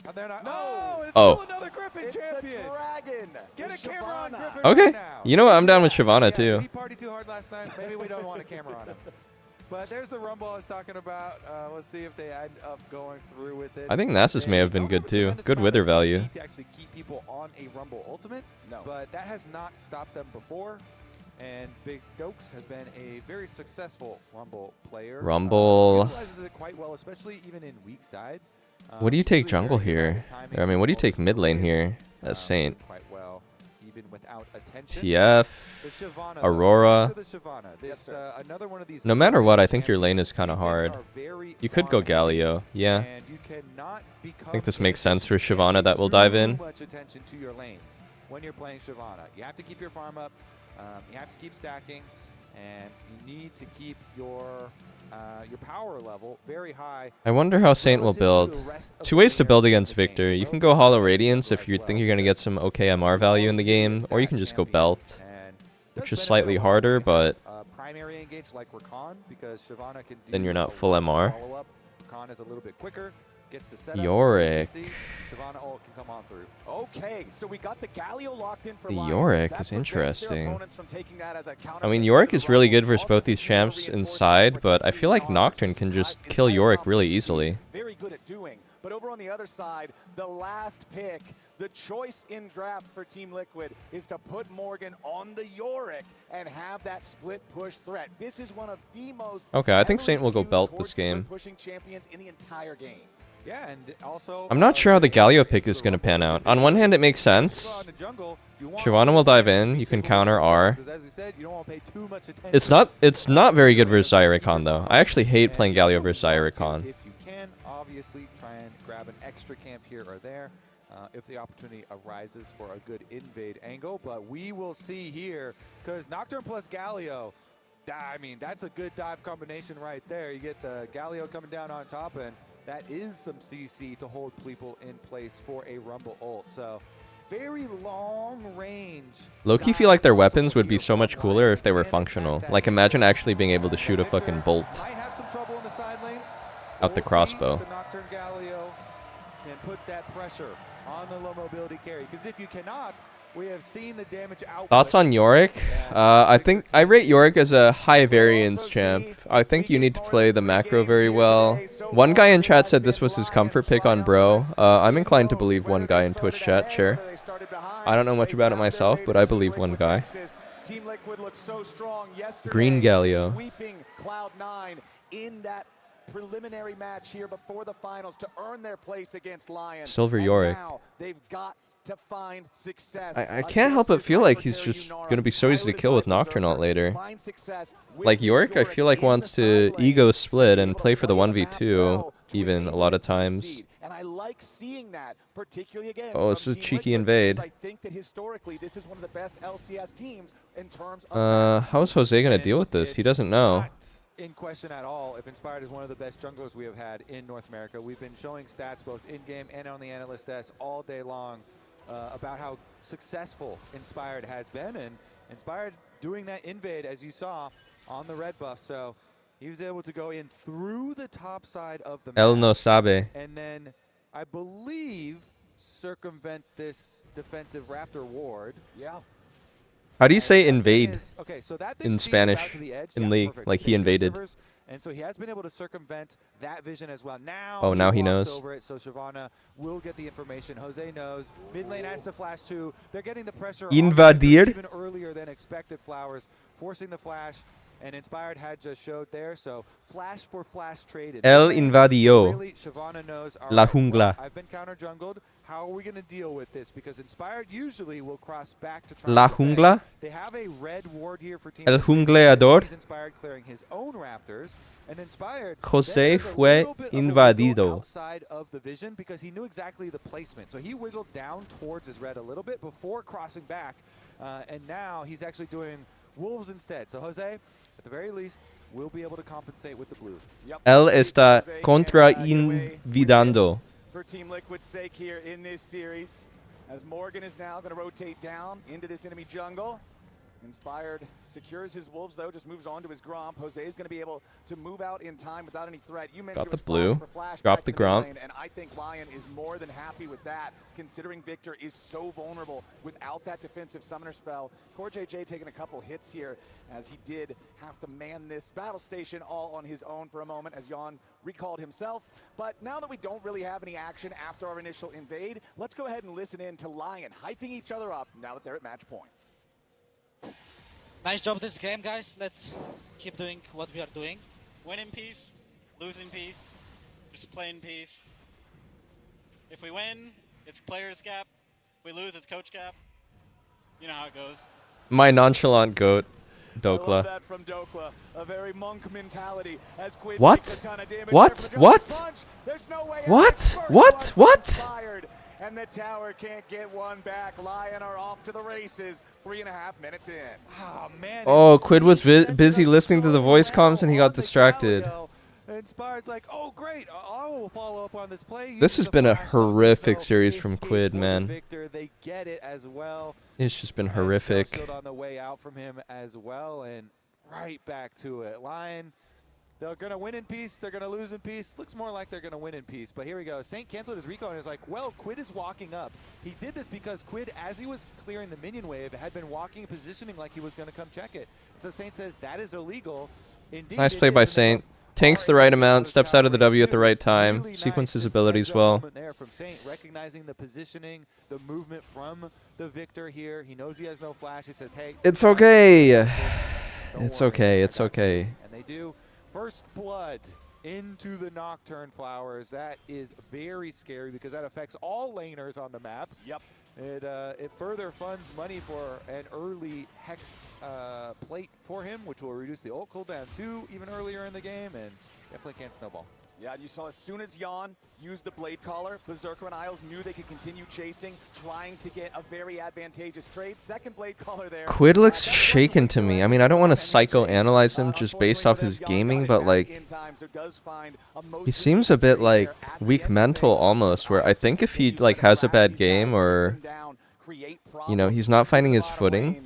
And they're not. No, it's Oh. still another Griffin champion. The dragon. Get a camera on Griffin Okay. right now. You know what? I'm down with Shyvana, Did too. he party too hard last night? Maybe we don't want a camera on him. But there's the rumble I was talking about. Let's see if they end up going through with it. I think Nasus may have been good, too. Tremendous Good amount wither of value. CC to actually keep people on a rumble ultimate. No. But that has not stopped them before. And Big Dokes has been a very successful rumble player. Rumble. Utilizes it quite well, especially even in weak side. What do you take jungle here? I mean, what do you take mid lane here? That's Saint. Quite well, even without attention. TF. The Shyvana, though. Aurora. To the Shyvana. This, another one of these No matter what, I think your lane is kind of hard. are very You could go Galio. Yeah. and you cannot I think this makes sense for Shyvana that we'll dive in. Too much attention to your lanes when you're playing Shyvana. You have to keep your farm up. You have to keep stacking, and you need to keep your power level very high. I wonder how Saint will build. Two ways to build against Victor. You can go Hollow Radiance if you think you're going to get some okay MR value in the game, or you can just go Belt, which is slightly harder, but Primary engage like Rakan, because Shyvana can do then you're not full MR. follow-up. Rakan is a little bit quicker. Gets the setup. Yorick. Shyvana ult can come on through. Okay, so we got the Galio locked in for The Lion. Yorick That is prevents their interesting. opponents from taking that as a counter I mean, pick Yorick for is the really Rumble. good versus both these champs inside, but I feel like Nocturne can just kill Yorick really easily. Very good at doing. But over on the other side, the last pick, the choice in draft for Team Liquid is to put Morgan on the Yorick and have that split push threat. This is one of the most Okay, I think heavily Saint will go skewed Belt towards this game. split pushing champions in the entire game. Yeah, and also I'm not sure how the Galio pick is going to pan out. On one hand, it makes sense. Shyvana will dive in. You can counter R. It's not very good versus Zyricon, though. I actually hate playing Galio versus Zyricon. If you can, obviously try and grab an extra camp here or there if the opportunity arises for a good invade angle. But we will see here, because Nocturne plus Galio, I mean, that's a good dive combination right there. You get the Galio coming down on top, and that is some CC to hold people in place for a Rumble ult. So very long range. Low-key feel like their weapons would be so much cooler if they were functional. Like, imagine actually being able to shoot a fucking bolt Might have some trouble in the side lanes. out the crossbow. The Nocturne Galio can put that pressure on the low mobility carry. Because if you cannot, we have seen the damage output. Thoughts on Yorick? I think I rate Yorick as a high variance champ. I think you need to play the macro very well. One guy in chat said this was his comfort pick on Bro. I'm inclined to believe one guy in Twitch chat, sure. I don't know much about it myself, but I believe one guy. Team Liquid looked so strong yesterday, Green Galio. sweeping Cloud9 in that preliminary match here before the finals to earn their place against Lion. Silver And Yorick. now they've got to find success. I can't help but feel like he's just going to be so easy to kill with Nocturne ult later. Like, Yorick, I feel like wants to ego split and play for the 1v2 even a lot of times. And I like seeing that, particularly again. Oh, from it's a Team cheeky Liquid, invade. because I think that historically this is one of the best LCS teams in terms of How's Jose going to deal with this? He doesn't know. In question at all if Inspired is one of the best junglers we have had in North America. We've been showing stats both in-game and on the analyst desk all day long about how successful Inspired has been, and Inspired doing that invade, as you saw, on the red buff. So he was able to go in through the top side of the Él map, no sabe. and then I believe circumvent this defensive Raptor ward. Yeah. How do you say invade Okay, so that thing in sees you Spanish out to the edge. in Yeah, League? perfect. Like he Thank you, invaded. observers. And so he has been able to circumvent that vision as well. Now Oh, now he walks knows. over it, so Shyvana will get the information. Jose knows. Mid lane has to flash too. They're getting the pressure on Invadir. even earlier than expected. Flowers forcing the flash, and Inspired had just showed there. So flash for flash traded. Él Mid lane, invadió really, Shyvana knows. All la right, well, jungla. I've been counter jungled. How are we going to deal with this? Because Inspired usually will cross back to try La to defend. jungla. They have a red ward here for Team El Liquid. jungleador. He's Inspired clearing his own Raptors, and Inspired José then took a fue little bit of a wiggle invadido. outside of the vision because he knew exactly the placement. So he wiggled down towards his red a little bit before crossing back, and now he's actually doing wolves instead. So Jose, at the very least, will be able to compensate with the blue. Yep. Él está Jose contra can, get away with invidando. this for Team Liquid's sake here in this series, as Morgan is now going to rotate down into this enemy jungle. Inspired secures his wolves, though, just moves on to his Gromp. Jose is going to be able to move out in time without any threat. You mentioned Got the it was flash blue. for flash Drop back the in mid Gromp. lane, and I think Lion is more than happy with that, considering Victor is so vulnerable without that defensive summoner spell. Core JJ taking a couple hits here, as he did have to man this battle station all on his own for a moment, as Jan recalled himself. But now that we don't really have any action after our initial invade, let's go ahead and listen in to Lion hyping each other up now that they're at match point. Nice job this game, guys. Let's keep doing what we are doing. Win in peace, lose in peace, just play in peace. If we win, it's players gap. If we lose, it's coach gap. You know how it goes. My nonchalant goat, I love Dokla. that from Dokla. A very monk mentality as Quid What? takes a ton of damage What? there from What? John's punch. There's no way out. What? First What? blood What? Inspired, and the tower can't get one back. Lion are off to the races. 3.5 minutes in. Oh, man. Oh, Quid was busy listening to the voice comms and he got distracted. Inspired's like, oh, great. I will follow up on this play. This has been a horrific series from Quid, For the man. Victor. They get it as well. It's just been As horrific. Shellshield on the way out from him as well, and right back to it. Lion, they're going to win in peace. They're going to lose in peace. Looks more like they're going to win in peace. But here we go. Saint canceled his recall and is like, well, Quid is walking up. He did this because Quid, as he was clearing the minion wave, had been walking and positioning like he was going to come check it. So Saint says that is illegal. Indeed, Nice it play by is, and they Saint. Tanks the right amount, steps out of the W at the right time, sequences abilities well. there from Saint, recognizing the positioning, the movement from the Victor here. He knows he has no flash. He says, hey, It's okay. It's okay. It's okay. and they do. First blood into the Nocturne Flowers. That is very scary because that affects all laners on the map. Yep. It further funds money for an early Hex plate for him, which will reduce the ult cooldown to even earlier in the game, and definitely can't snowball. Yeah, you saw as soon as Jan used the Blade Collar, Berserker and Isles knew they could continue chasing, trying to get a very advantageous trade. Second Blade Collar there. Quid looks shaken to me. I mean, I don't want to psychoanalyze him just based off his gaming, but like, he seems a bit like weak mental almost, where I think if he like has a bad game or, you know, he's not finding his footing,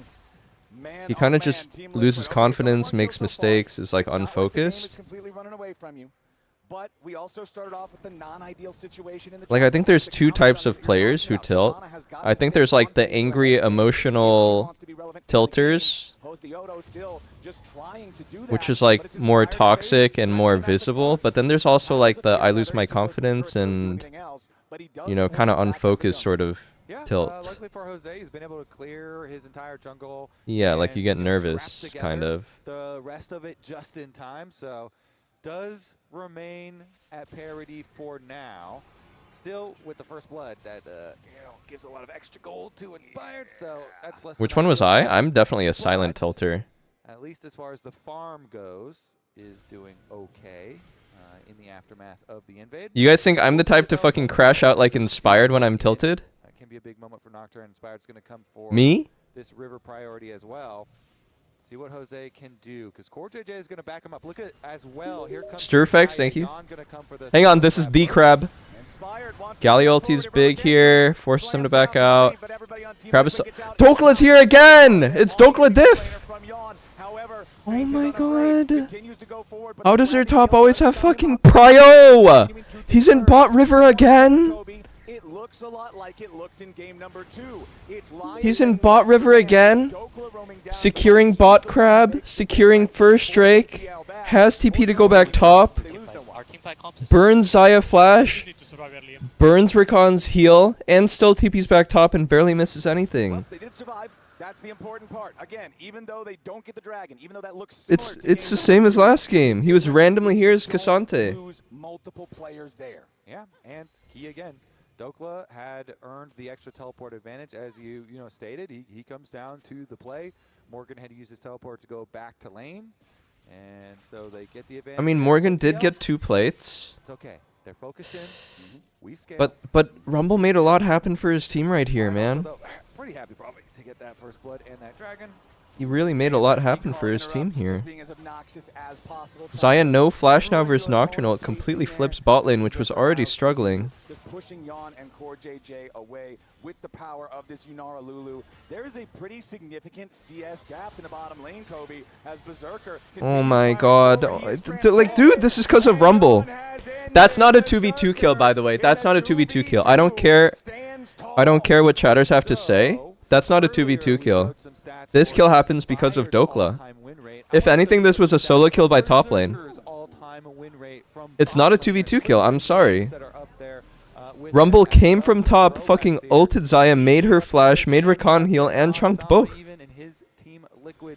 he kind of just loses confidence, makes mistakes, is like unfocused. Completely running away from you. But we also started off with the non-ideal situation in the Like, I think there's two types of players who tilt. I think there's like the angry, emotional tilters, which is like more toxic and more visible. But then there's also like the I lose my confidence and, you know, kind of unfocused sort of tilt. Luckily for Jose, he's been able to clear his entire jungle. Yeah, like you get and nervous, wrap kind together of. The rest of it just in time, so does remain at parity for now. Still with the first blood that gives a lot of extra gold to Inspired, so that's less. Which than one was ideal. I? I'm definitely a silent tilter. At least as far as the farm goes, is doing okay in the aftermath of the invade. You guys think I'm the type to fucking crash out like Inspired when I'm tilted? That can be a big moment for Nocturne. Inspired's going to come for Me? this river priority as well. See what Jose can do, because Core JJ is going to back him up. Look at as well. Here comes Stirfex, thank you. Jan gonna come for the Hang on, this is the crab. Galio ulti's big here. Forces him to back out. Grab a Dokla's here again! It's Dokla diff! Oh my god. How does their top always have fucking prio? He's in bot river again? It looks a lot like it looked in game number 2. He's in bot river again? Securing bot crab, securing first Drake, has TP to go back top, burns Xayah flash, burns Rakan's heal, and still TP's back top and barely misses anything. They did survive. That's the important part. Again, even though they don't get the dragon, even though that looks It's the same as last game. He was randomly here as Cassante. multiple players there. Yeah, and key again. Dokla had earned the extra teleport advantage, as you stated. He comes down to the play. Morgan had to use his teleport to go back to lane, and so they get the advantage. I mean, Morgan did get 2 plates. It's okay. They're focused in. We scale. But Rumble made a lot happen for his team right here, man. Pretty happy probably to get that first blood and that dragon. He really made a lot happen for his team here. Xayah no flash now versus Nocturnal. It completely flips bot lane, which was already struggling. Just pushing Yon and Core JJ away with the power of this Yunara Lulu. There is a pretty significant CS gap in the bottom lane, Kobe, as Berserker. Oh my god. Like, dude, this is because of Rumble. That's not a 2v2 kill, by the way. That's not a 2v2 kill. I don't care. I don't care what chatters have to say. That's not a 2v2 kill. This kill happens because of Dokla. If anything, this was a solo kill by top lane. It's not a 2v2 kill, I'm sorry. Rumble came from top, fucking ulted Xayah, made her flash, made Rakan heal, and chunked both.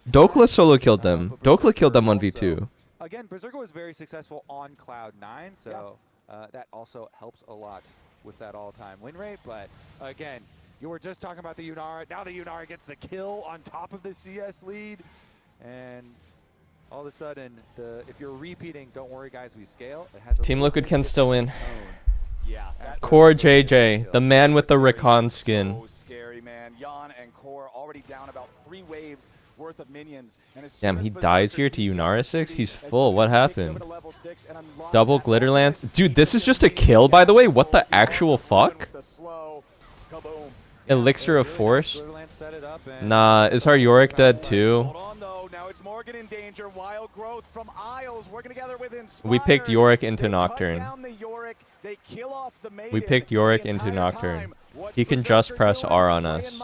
Dokla solo killed them. Dokla killed them 1v2. Again, Berserker was very successful on Cloud 9, so that also helps a lot with that all-time win rate. But again, you were just talking about the Yunara. Now the Yunara gets the kill on top of the CS lead. And all of a sudden, if you're repeating, don't worry, guys, we scale. It has Team Liquid can still win. Core JJ, the man with the Rakan skin. So scary, man. Yon and Core already down about 3 waves worth of minions. Damn, he dies here to Yunara 6? He's full. What happened? Double glitter lance. Dude, this is just a kill, by the way? What the actual fuck? Elixir of Force? Nah, is our Yorick dead too? We picked Yorick into Nocturne. We picked Yorick into Nocturne. He can just press R on us.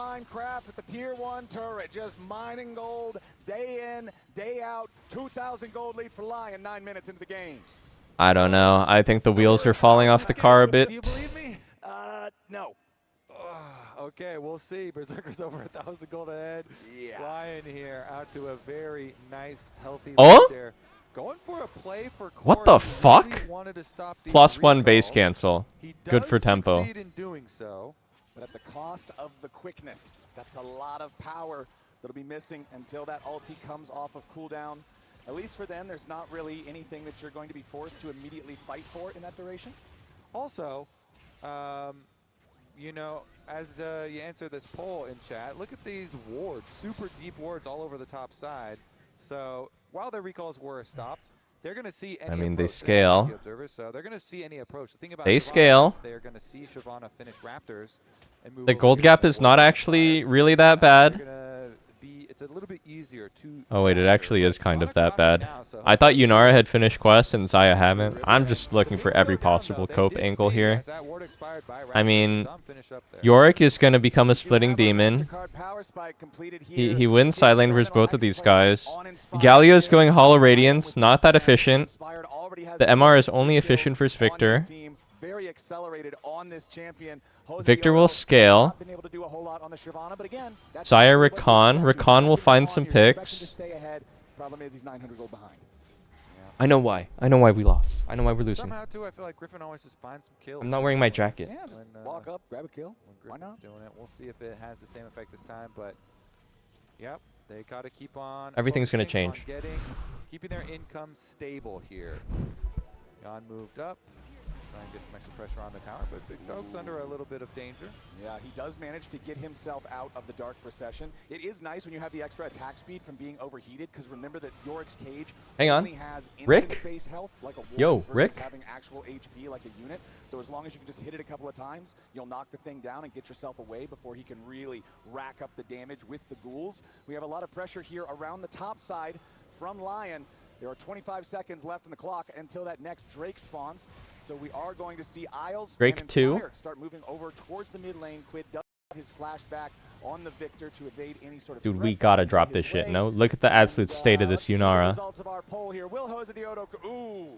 Tier 1 turret, just mining gold day in, day out. 2,000 gold lead for LYON 9 minutes into the game. I don't know. I think the wheels are falling off the car a bit. Do you believe me? No. Okay, we'll see. Berserker's over 1,000 gold ahead. Yeah. LYON here out to a very nice, healthy Oh? lead there. Going for a play for Core. What the fuck? Really wanted to stop these +1 base recalls. cancel. He Good for does tempo. succeed in doing so. But at the cost of the quickness. That's a lot of power that'll be missing until that ulti comes off of cooldown. At least for them, there's not really anything that you're going to be forced to immediately fight for in that duration. Also, you know, as you answer this poll in chat, look at these wards, super deep wards all over the top side. So while their recalls were stopped, they're going to see any I mean, they approach. scale. Observers, so they're going to see any approach. The thing about They Shyvana scale. is they're going to see Shyvana finish Raptors and move The over gold here gap on the is not wall. actually really that bad. They're gonna be, it's a little bit easier to. Oh wait, it actually is kind of that bad. I thought Yunara had finished quests and Xayah haven't. I'm just looking for every possible cope angle here. I mean, Yorick is going to become a splitting demon. He wins side lane versus both of these guys. Galio is going Hollow Radiance, not that efficient. The MR is only efficient versus Victor. Very accelerated on this champion. Victor will scale. Xayah Rakan. Rakan will find some picks. Problem is he's 900 gold behind. I know why. I know why we lost. I know why we're losing. Somehow too, I feel like Griffin always just finds some kills. I'm not wearing my jacket. Yeah, just walk up, grab a kill. When Griffin's doing it, we'll see if it has the same effect this time. But yep, they gotta keep on. Everything's gonna focusing on change. keeping their income stable here. Yon moved up. Try and get some extra pressure on the tower, but Big Dog's under a little bit of danger. Yeah, he does manage to get himself out of the Dark Procession. It is nice when you have the extra attack speed from being overheated, because remember that Yorick's cage Hang on. only has Rick? instant base health like a Warden Yo, versus Rick? having actual HP like a unit. So as long as you can just hit it a couple of times, you'll knock the thing down and get yourself away before he can really rack up the damage with the ghouls. We have a lot of pressure here around the top side from Lion. There are 25 seconds left on the clock until that next Drake spawns. So we are going to see Isles Drake and 2. Inspired start moving over towards the mid lane. Quid does have his flashback on the Victor to evade any sort of Dude, threat we that gotta may drop come this his shit. way. No, look at the absolute state of this Let's see the Yunara. results of our poll here. Will Jose Diodo? Ooh.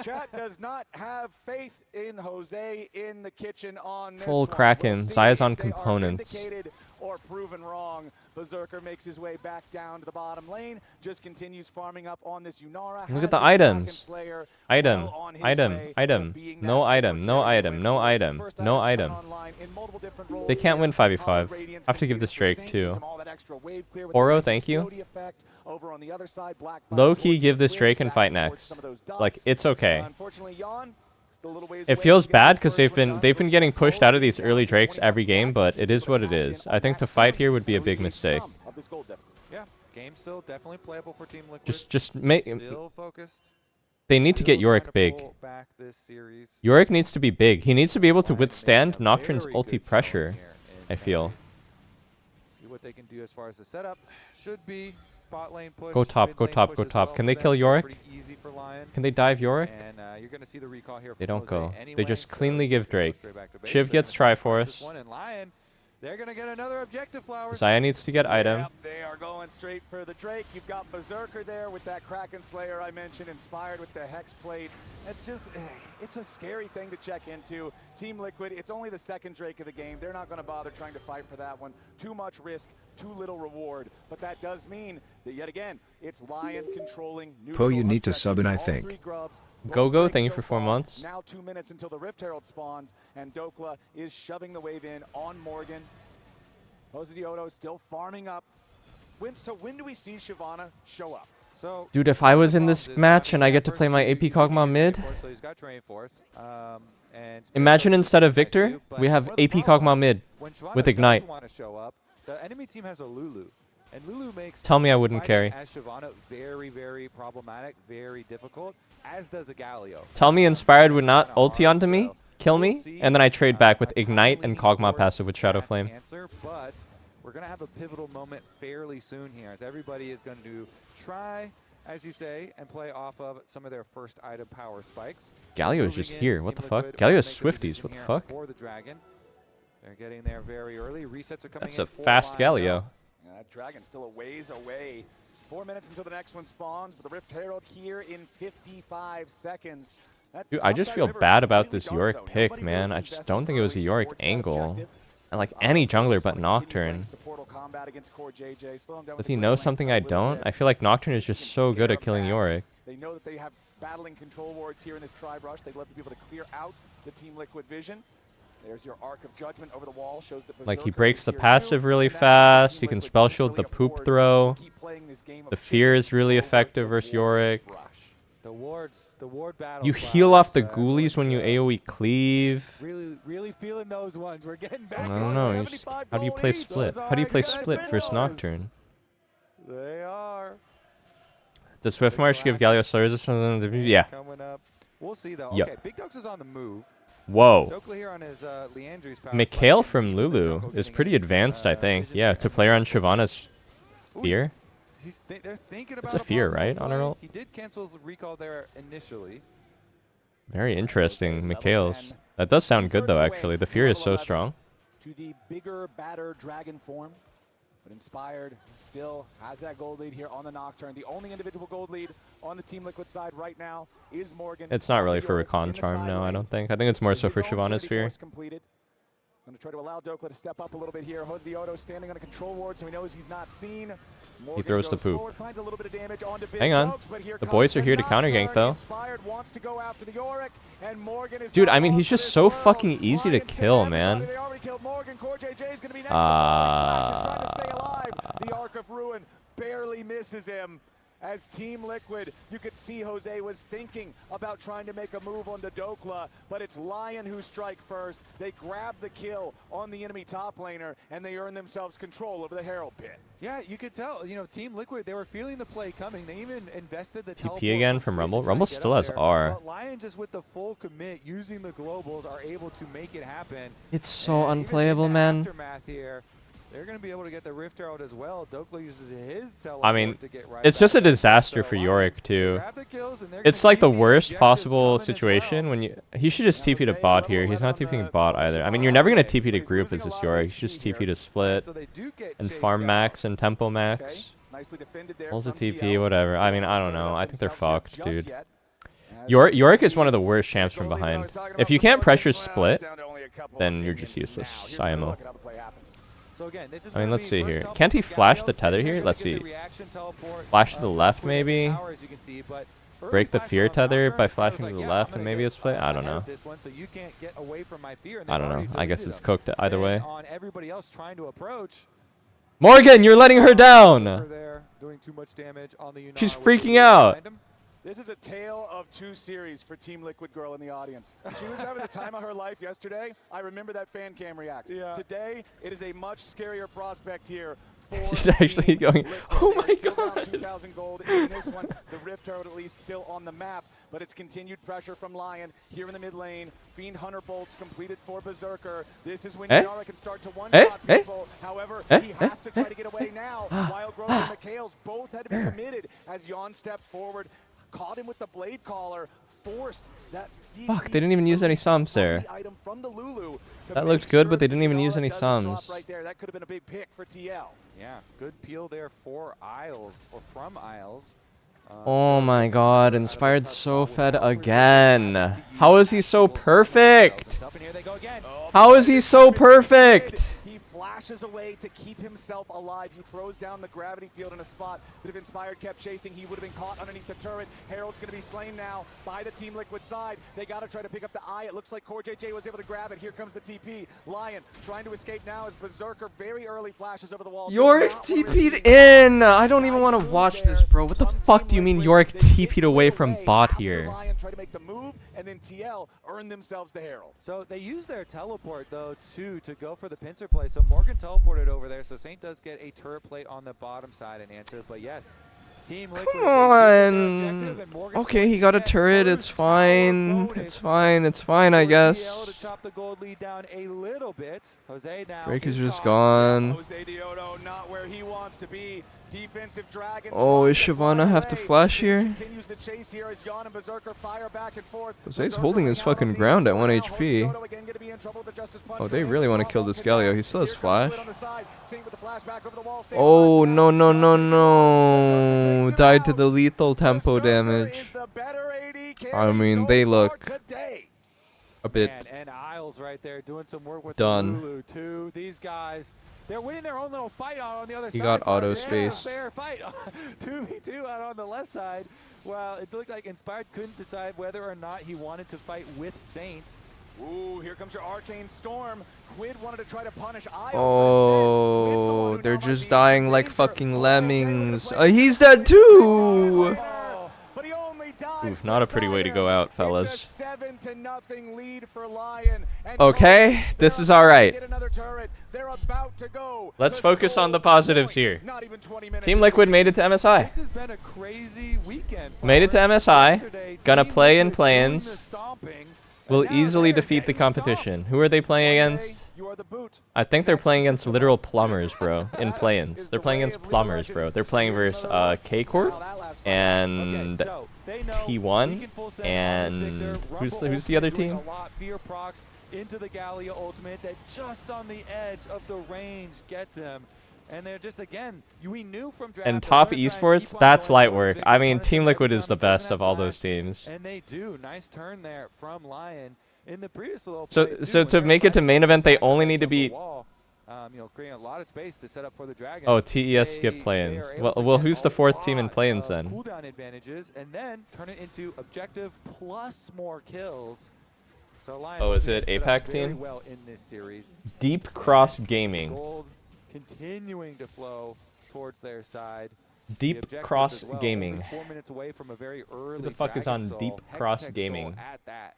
Chat does not have faith in Jose in the kitchen on this Full one. Kraken, We'll see Zayas if on they are components. vindicated or proven wrong. Berserker makes his way back down to the bottom lane, just continues farming up on this Yunara. Look Has at the his Kraken items. Slayer Item, well on his item, way item. to being No that item, no carry item, win no for item, first no items item. come online in multiple different roles They can't win here. 5v5. Hollow I Radiance have to give completed this for Drake Saint, too. gives him all that extra wave clear with Oro, the thank you. explodey effect. Over on the other side, Blackfire Low towards key, the give this Quid, Drake and fight stacking towards next. some of those dots. Like, it's okay. Unfortunately, Yon, still a little ways It away feels to get bad his because first they've one been done. getting pushed out of these Down early to Drakes 25 every game, stacks. but it is what it is. I think to fight here would be a big mistake. Some of this gold deficit. Yeah, game still definitely playable for Team Liquid. Just make. Still focused. They need to get Still Yorick trying to big. pull back this series. Yorick needs to be big. He needs to be able to Lion making withstand a Nocturne's very ulti good pressure, showing here in I feel. See what they can do as far as the setup. Should be bot lane push. Go top, mid go lane top, push go as top. well Can for they them, kill so Yorick? pretty easy for Lion. Can they dive Yorick? And you're going to see the recall here. They from don't Jose go. anyway, They just so cleanly give he's gonna go Drake. straight back to base. Shiv They're gets gonna try to push Triforce. this one, and Lion, they're going to get another objective flowers. Zaya needs to get item. Yep, they are going straight for the Drake. You've got Berserker there with that Kraken Slayer I mentioned, inspired with the Hex Plate. It's just, it's a scary thing to check into. Team Liquid, it's only the second Drake of the game. They're not going to bother trying to fight for that one. Too much risk, too little reward. But that does mean that, yet again, it's Lion controlling Pro, you neutral need to objectives. sub in, I All think. three grubs, both Go, Drakes thank you so for 4 far. months. Now 2 minutes until the Rift Herald spawns, and Dokla is shoving the wave in on Morgan. Jose Diodo still farming up. So when do we see Shyvana show up? So, Dude, if I was in this match and I get to play my AP Kog'Maw mid, so he's got Train Force. And imagine instead of Victor, we have AP Kog'Maw mid when Shyvana with does Ignite. want to show up, the enemy team has a Lulu. And Lulu makes Tell me I wouldn't fighting carry. as Shyvana very, very problematic, very difficult, as does a Galio. Tell me Inspired would not ulti onto me, kill me, and then I trade back with Ignite and Kog'Maw passive with Shadow Flame. Answer, but we're going to have a pivotal moment fairly soon here, as everybody is going to try, as you say, and play off of some of their first item power spikes. Galio is just Moving in, here. What the Team fuck? Liquid Galio will is make a Swifties. decision What the here fuck? For the Dragon. They're getting there very early. Resets are coming That's in a for fast Lion, Galio. Yeah, that Dragon's still a ways away. 4 minutes until the next one spawns, but the Rift Herald here in 55 seconds. That Dude, I just topside feel river bad is about completely this dark, Yorick though. pick, Nobody man. really I just invested don't think it was a early Yorick towards that angle. objective. And like any jungler but Nocturne. Does he know something I don't? I feel like Nocturne is just so good at killing Yorick. They know that they have battling control wards here in this tri-brush. They'd love to be able to clear out the Team Liquid vision. There's your Arc of Judgment over the wall. Shows that Like he Berserker breaks is the here passive too, really and that means fast. Team He can Liquid spell can't shield really the poop afford throw. to keep playing this game of The fear is chicken really over effective the versus ward Yorick. rush. The ward battle. You heal off the ghoulies when you AoE cleave. Really feeling those ones. We're getting back. I don't know. How do you play split? How do you play split versus Nocturne? They are. Does Swift March give Galio Slurs? Yeah. Coming up. We'll see though. Yep. Okay, Big Dogs is on the move. Whoa. Dokla here on his Leandry's power Mikhail spike. from Lulu is pretty advanced, I think. Yeah, to play around Shyvana's fear. They're thinking It's about a fear, possible right, on play. her ult? He did cancel his recall there initially. Very interesting, Mikhail's. That does sound good though, actually. The fear is so strong. To the bigger, badder dragon form. But Inspired still has that gold lead here on the Nocturne. The only individual gold lead on the Team Liquid side right now is Morgan. It's not really on the for Yorick Recon in the Charm, side no, I lane. don't think. I think it's more so for His own Shyvana's 30 fear. force completed. Going to try to allow Dokla to step up a little bit here. Jose Diodo standing on a control ward, so he knows he's not seen. Morgan throws the goes poop. forward, finds a little bit of damage onto Big Hang on. Dogs, but here The comes boys are here to counter gank, Nocturne. though. Inspired wants to go after the Yorick, and Morgan is Dude, not I mean, long he's for just this so world. fucking easy to Lion kill, to man. everybody. They already killed Morgan. Core JJ is going to be next. Flash is trying to stay alive. The Arc of Ruin barely misses him. as Team Liquid, you could see Jose was thinking about trying to make a move on the Dokla, but it's LYON who strike first. They grab the kill on the enemy top laner, and they earn themselves control over the Herald pit. Yeah, you could tell, you know, Team Liquid, they were feeling the play coming. They even invested the TP again from Rumble. Rumble still has R. But LYON just with the full commit, using the globals, are able to make it happen. It's so unplayable, man. Aftermath here, they're going to be able to get the Rift Herald as well. Dokla uses his teleport I mean, to get right it's just a back in. disaster So for LYON Yorick too. grab the kills, and they're It's gonna like the keep these worst objectives possible coming as situation when he should just TP to bot here. He's not TPing bot either. I mean, you're never gonna TP to group as this Yorick. You should just TP to split and farm max and tempo max. Pulls a TP, whatever. I mean, I don't know. I think they're fucked, dude. Yorick is one of the worst champs from behind. If you can't pressure split, then you're just useless. IMO. I mean, let's see here. Can't he flash the tether here? Let's see. Flash to the left, maybe? Break the fear tether by flashing to the left and maybe it's play? I don't know. I don't know. I guess it's cooked either way. Morgan, you're letting her down! She's freaking out! This is a tale of two series for Team Liquid Girl in the audience. She was having the time of her life yesterday. I remember that fan cam react. Yeah. Today, it is a much scarier prospect here. She's actually going, oh my god. 2,000 gold in this one. The Rift Herald at least still on the map, but it's continued pressure from LYON here in the mid lane. Fiend Hunter bolts completed for Berserker. This is when Yara can start to one-shot people. However, he has to try to get away now. While Grove and McHale's both had to be committed as Yon stepped forward. Caught him with the blade collar, forced that Fuck, they didn't even use any sums there. That looked good, but they didn't even use any sums. Right there. That could have been a big pick for TL. Yeah, good peel there for Isles, or from Isles. Oh my god, Inspired so fed again. How is he so perfect? How is he so perfect? He flashes away to keep himself alive. He throws down the gravity field in a spot that if Inspired kept chasing, he would have been caught underneath the turret. Herald's going to be slain now by the Team Liquid side. They got to try to pick up the eye. It looks like Core JJ was able to grab it. Here comes the TP. LYON trying to escape now as Berserker very early flashes over the wall. Yorick TP'd in! I don't even want to watch this, bro. What the fuck do you mean Yorick TP'd away from bot here? LYON tried to make the move, and then TL earned themselves the Herald. So they used their teleport, though, too, to go for the pincer play. So Morgan teleported over there, so Saint does get a turret play on the bottom side and answer. But yes, Team Liquid. Come on. Okay, he got a turret. It's fine. It's fine. It's fine, I guess. To chop the gold lead down a little bit. Jose now. Drake is just gone. Jose Diodo not where he wants to be. Defensive dragon. Oh, is Shyvana have to flash here? Continues the chase here as Yon and Berserker fire back and forth. Jose's holding his fucking ground at 1 HP. Oh, they really want to kill this Galio. He still has flash. Oh, no, no, no, no. Died to the lethal tempo damage. I mean, they look a bit and Isles right there doing some work with done. Lulu too. These guys, they're winning their own little fight on the other side. He got auto Fair spaced. fight. 2v2 out on the left side. Well, it looked like Inspired couldn't decide whether or not he wanted to fight with Saints. Ooh, here comes your Arcane Storm. Quid wanted to try to punish Isles. Oh, they're just dying like fucking lemmings. He's dead too! Oof, not a pretty way to go out, fellas. 7-0 lead for LYON. Okay, this is alright. Let's focus on the positives here. Team Liquid made it to MSI. This has been a crazy weekend. Made it to MSI. Gonna play in play-ins. Will easily defeat the competition. Who are they playing against? I think they're playing against literal plumbers, bro, in play-ins. They're playing against plumbers, bro. They're playing versus K-Corp and T1 and who's the other team? Into the Gallia ultimate that just on the edge of the range gets him. And they're just, again, we knew from draft. And top esports, that's light work. I mean, Team Liquid is the best of all those teams. And they do. Nice turn there from LYON. In the previous little so to make it to main event, they only need to beat. You know, creating a lot of space to set up for the Dragon. Oh, TES skip play-ins. Well, who's the fourth team in play-ins then? Cooldown advantages, and then turn it into objective plus more kills. So LYON oh, is it APAC team? Well in this series. Deep Cross Gaming. Gold continuing to flow towards their side. Deep objectives Cross as well. Gaming. Only 4 minutes away from a very early Who the fuck is Dragon on Soul, Deep Hextech Cross Soul Gaming? at that.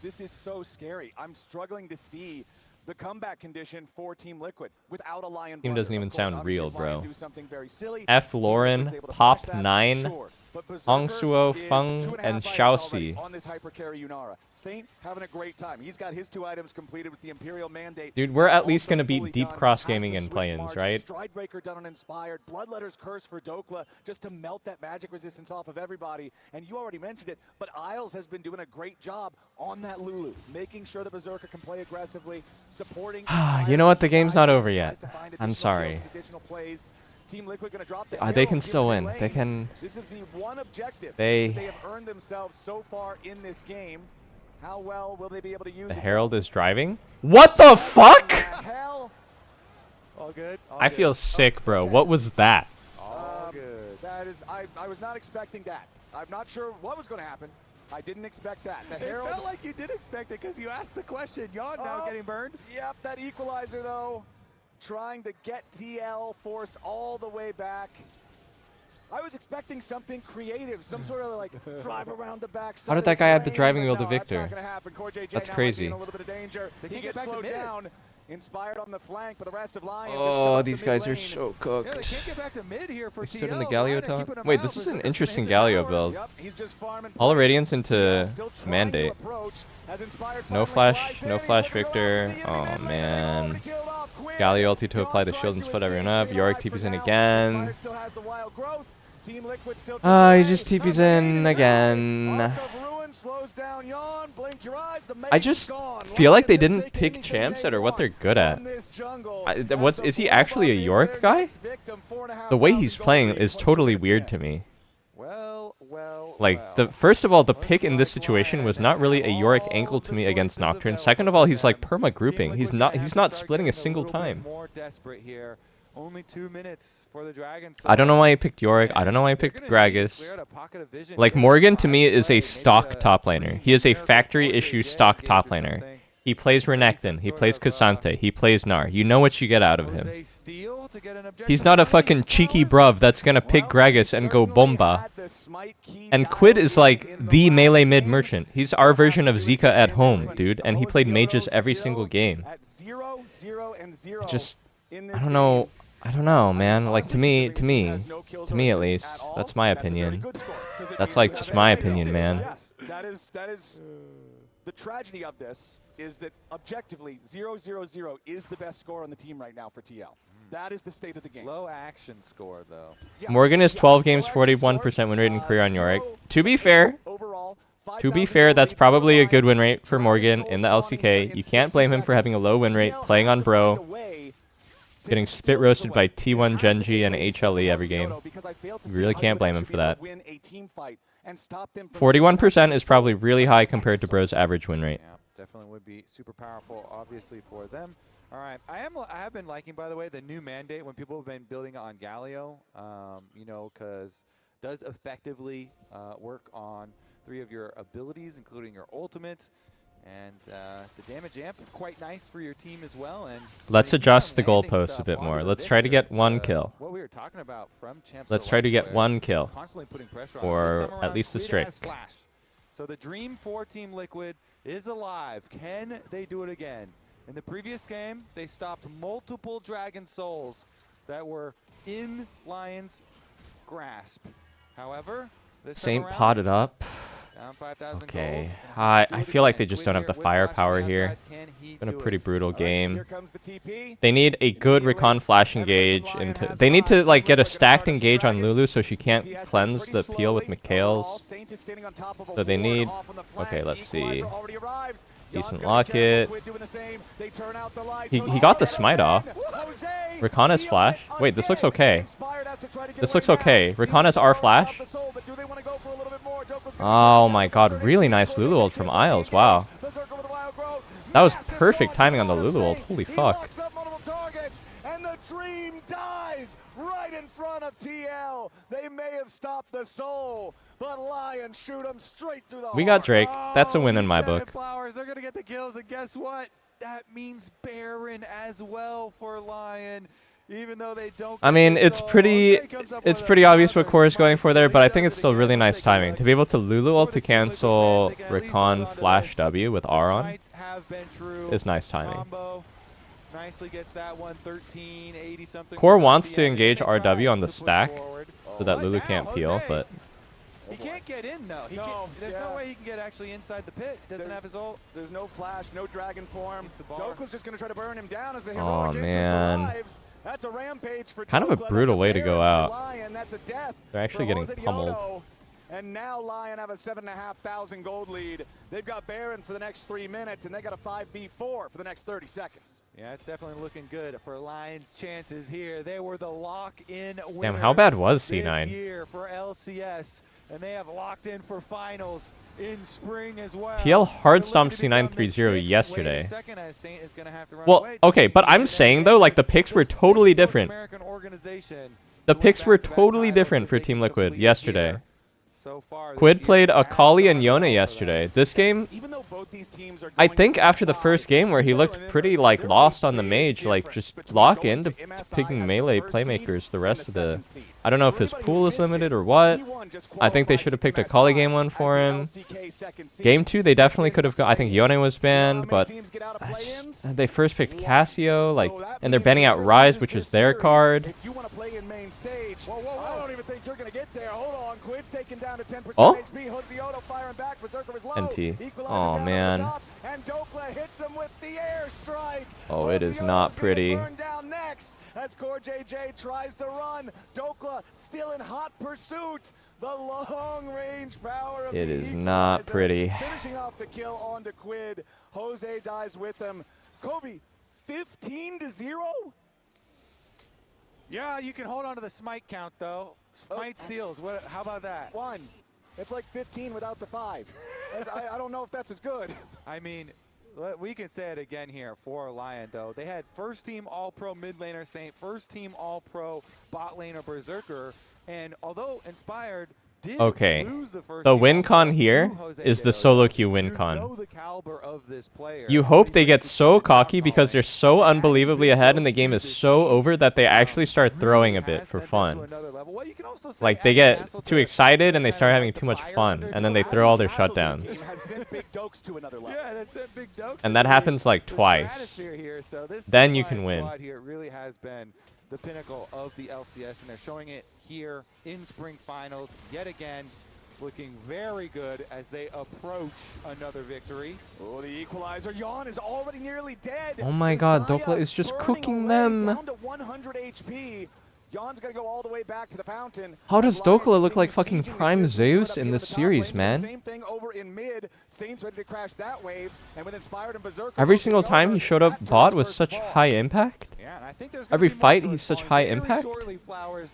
This is so scary. I'm struggling to see the comeback condition for Team Liquid without a Lion. Team doesn't even sound real, bro. F. F. Lauren, Pop 9, Hong Suo, Feng, and Xiaoxi. On this hypercarry Yunara. Saint having a great time. He's got his 2 items completed with the Imperial Mandate. Dude, we're at least gonna beat Deep Cross Gaming in play-ins, right? Stridebreaker done on Inspired. Bloodletter's Curse for Dokla just to melt that magic resistance off of everybody. And you already mentioned it, but Isles has been doing a great job on that Lulu, making sure that Berserker can play aggressively, supporting. You know what? The game's not over yet. I'm sorry. Team Liquid gonna drop the They can still win. They can. This is the one objective they have earned themselves so far in this game. How well will they be able to use The it? Herald is driving? What the fuck? Hell? All good. I feel sick, bro. What was that? All good. That is, I was not expecting that. I'm not sure what was going to happen. I didn't expect that. The Herald. It felt like you did expect it because you asked the question. Yawn now getting burned. Yep, that equalizer though. Trying to get TL forced all the way back. I was expecting something creative, some sort of like drive around the back. How did that guy add the driving wheel to Victor? That's crazy. He gets slowed down. Inspired on the flank, but the rest of Lion Oh, these guys are so Yeah, cooked. they can't get back to mid here for They stood TL. in the Galio Lion are top. keeping them Wait, out. this is an Berserker's interesting gonna hit the Galio tower. build. Yep, he's just farming All points. Radiance into Still trying to Mandate. approach as Inspired No finally flash, flies in. no He's flash looking around Victor. for the Oh enemy mid lane. man. Already killed off Quinn. Galio ulti to apply the Yawn shield and tries split to everyone escape, up. stay Yorick alive for TP's in now. again. Inspired still has the wild growth. Team Liquid still He just TP's in again. slows down Yawn. Blink your eyes. The I just feel like they didn't pick champs that are what they're good at. Is he actually a Yorick guy? The way he's playing is totally weird to me. Like, first of all, the pick in this situation was not really a Yorick angle to me against Nocturne. Second of all, he's like perma grouping. He's not splitting a single time. More desperate here. Only 2 minutes for the Dragon. I don't know why he picked Yorick. I don't know why he picked Gragas. Like, Morgan to me is a stock top laner. He is a factory issue stock top laner. He plays Renekton. He plays Cassante. He plays Gnar. You know what you get out of him. He's not a fucking cheeky bruv that's gonna pick Gragas and go Bomba. And Quid is like the melee mid merchant. He's our version of Zika at home, dude. And he played mages every single game. Just, I don't know. I don't know, man. Like, to me at least, that's my opinion. That's like just my opinion, man. That is the tragedy of this is that objectively 0-0-0 is the best score on the team right now for TL. That is the state of the game. Low action score though. Morgan is 12 games, 41% win rate in career on Yorick. To be fair, that's probably a good win rate for Morgan in the LCK. You can't blame him for having a low win rate, playing on Bro, getting spit roasted by T1 GenG and HLE every game. You really can't blame him for that. 41% is probably really high compared to Bro's average win rate. Yeah, definitely would be super powerful, obviously, for them. All right, I have been liking, by the way, the new mandate when people have been building on Galio. You know, because does effectively work on 3 of your abilities, including your ultimate. And the damage amp quite nice for your team as well. And let's adjust the goalposts a bit more. Let's try to get 1 kill. What we were talking about from Champs. Let's try to get 1 kill, constantly putting pressure on or at least a streak. So the dream for Team Liquid is alive. Can they do it again? In the previous game, they stopped multiple Dragon Souls that were in Lion's grasp. However, this Saint potted up. Okay, I feel like they just don't have the firepower here. It's been a pretty brutal game. They need a good recon flash engage into. They need to like get a stacked engage on Lulu so she can't cleanse the peel with Mikhail's. So they need. Okay, let's see. Decent locket. He got the smite off. Rakana's flash. Wait, this looks okay. This looks okay. Rakana's R flash. Oh my god, really nice Lulu ult from Isles. Wow. That was perfect timing on the Lulu ult. Holy fuck. And the dream dies right in front of TL. They may have stopped the soul, but Lion shoot him straight through the We got Drake. That's a win in my Seven book. Flowers. They're going to get the kills, and guess what? That means Baron as well for Lion. Even though they don't. I mean, it's pretty obvious what Core is going for there, but I think it's still really nice timing. To be able to Lulu ult to cancel Recon Flash W with R on is nice timing. Nicely gets that one, 1380 something. Core wants to engage RW on the stack so that Lulu can't peel, but he can't get in though. There's no way he can get actually inside the pit. Doesn't have his ult. There's no flash, no dragon form. Dokla's just gonna try to burn him down as the oh heroic man, survives. That's a rampage for kind of a Dokla. brutal way to go out. Lion. That's a death. They're actually getting pummeled. And now Lion have a 7,500 gold lead. They've got Baron for the next 3 minutes, and they got a 5v4 for the next 30 seconds. Yeah, it's definitely looking good for Lion's chances here. They were the lock-in winners. Damn, how bad was C9? This year for LCS, and they have locked in for finals in spring as well. TL hard stomped C9 3-0 yesterday. Well, okay, but I'm saying though, like the picks were totally different. The picks were totally different for Team Liquid yesterday. Quid played Akali and Yone yesterday. This game, I think after the first game where he looked pretty like lost on the mage, like just lock into picking melee playmakers the rest of the... I don't know if his pool is limited or what. I think they should have picked Akali game 1 for him. Game 2 they definitely could have got... I think Yone was banned, but they first picked Cassio, like, and they're banning out Ryze, which is their card. I don't even think you're going to get there. Hold on. Quid's taken down to 10% Oh? HP. Hook the auto firing back. Berserker is low. NT. Oh, man. And Dokla hits him with the airstrike. Oh, it is not pretty. Down next as Core JJ tries to run. Dokla still in hot pursuit. The long-range power of it the is not pretty. Finishing off the kill onto Quid. Jose dies with him. Kobe, 15-0? Yeah, you can hold on to the smite count though. Smite steals. What? How about that? 1. It's like 15 without the 5. I don't know if that's as good. I mean, we can say it again here for Lion though. They had first team All-Pro mid laner Saint, first team All-Pro bot laner Berserker, and although Inspired did lose the first the team win con All-Pro here to Jose is the Deodo, solo queue win you con. know the caliber of this player. You hope they get so cocky because they're so unbelievably ahead and the game is so over that they actually start throwing a bit for fun. Like they get too excited and they start having too much fun and then they throw all their shutdowns. And that happens like twice. Then you can win. Here really has been the pinnacle of the LCS, and they're showing it here in spring finals yet again. Looking very good as they approach another victory. Oh, the equalizer. Yawn is already nearly dead. Oh my god, Dokla is just cooking them. Down to 100 HP. Yawn's gonna go all the way back to the fountain. How does Dokla look like fucking Prime Zeus in this series, man? Same thing over in mid. Saints ready to crash that wave, and with Inspired and Berserker. Every single time he showed up bot was such high impact. Yeah, and I think there's Every fight he's such high impact. Flowers,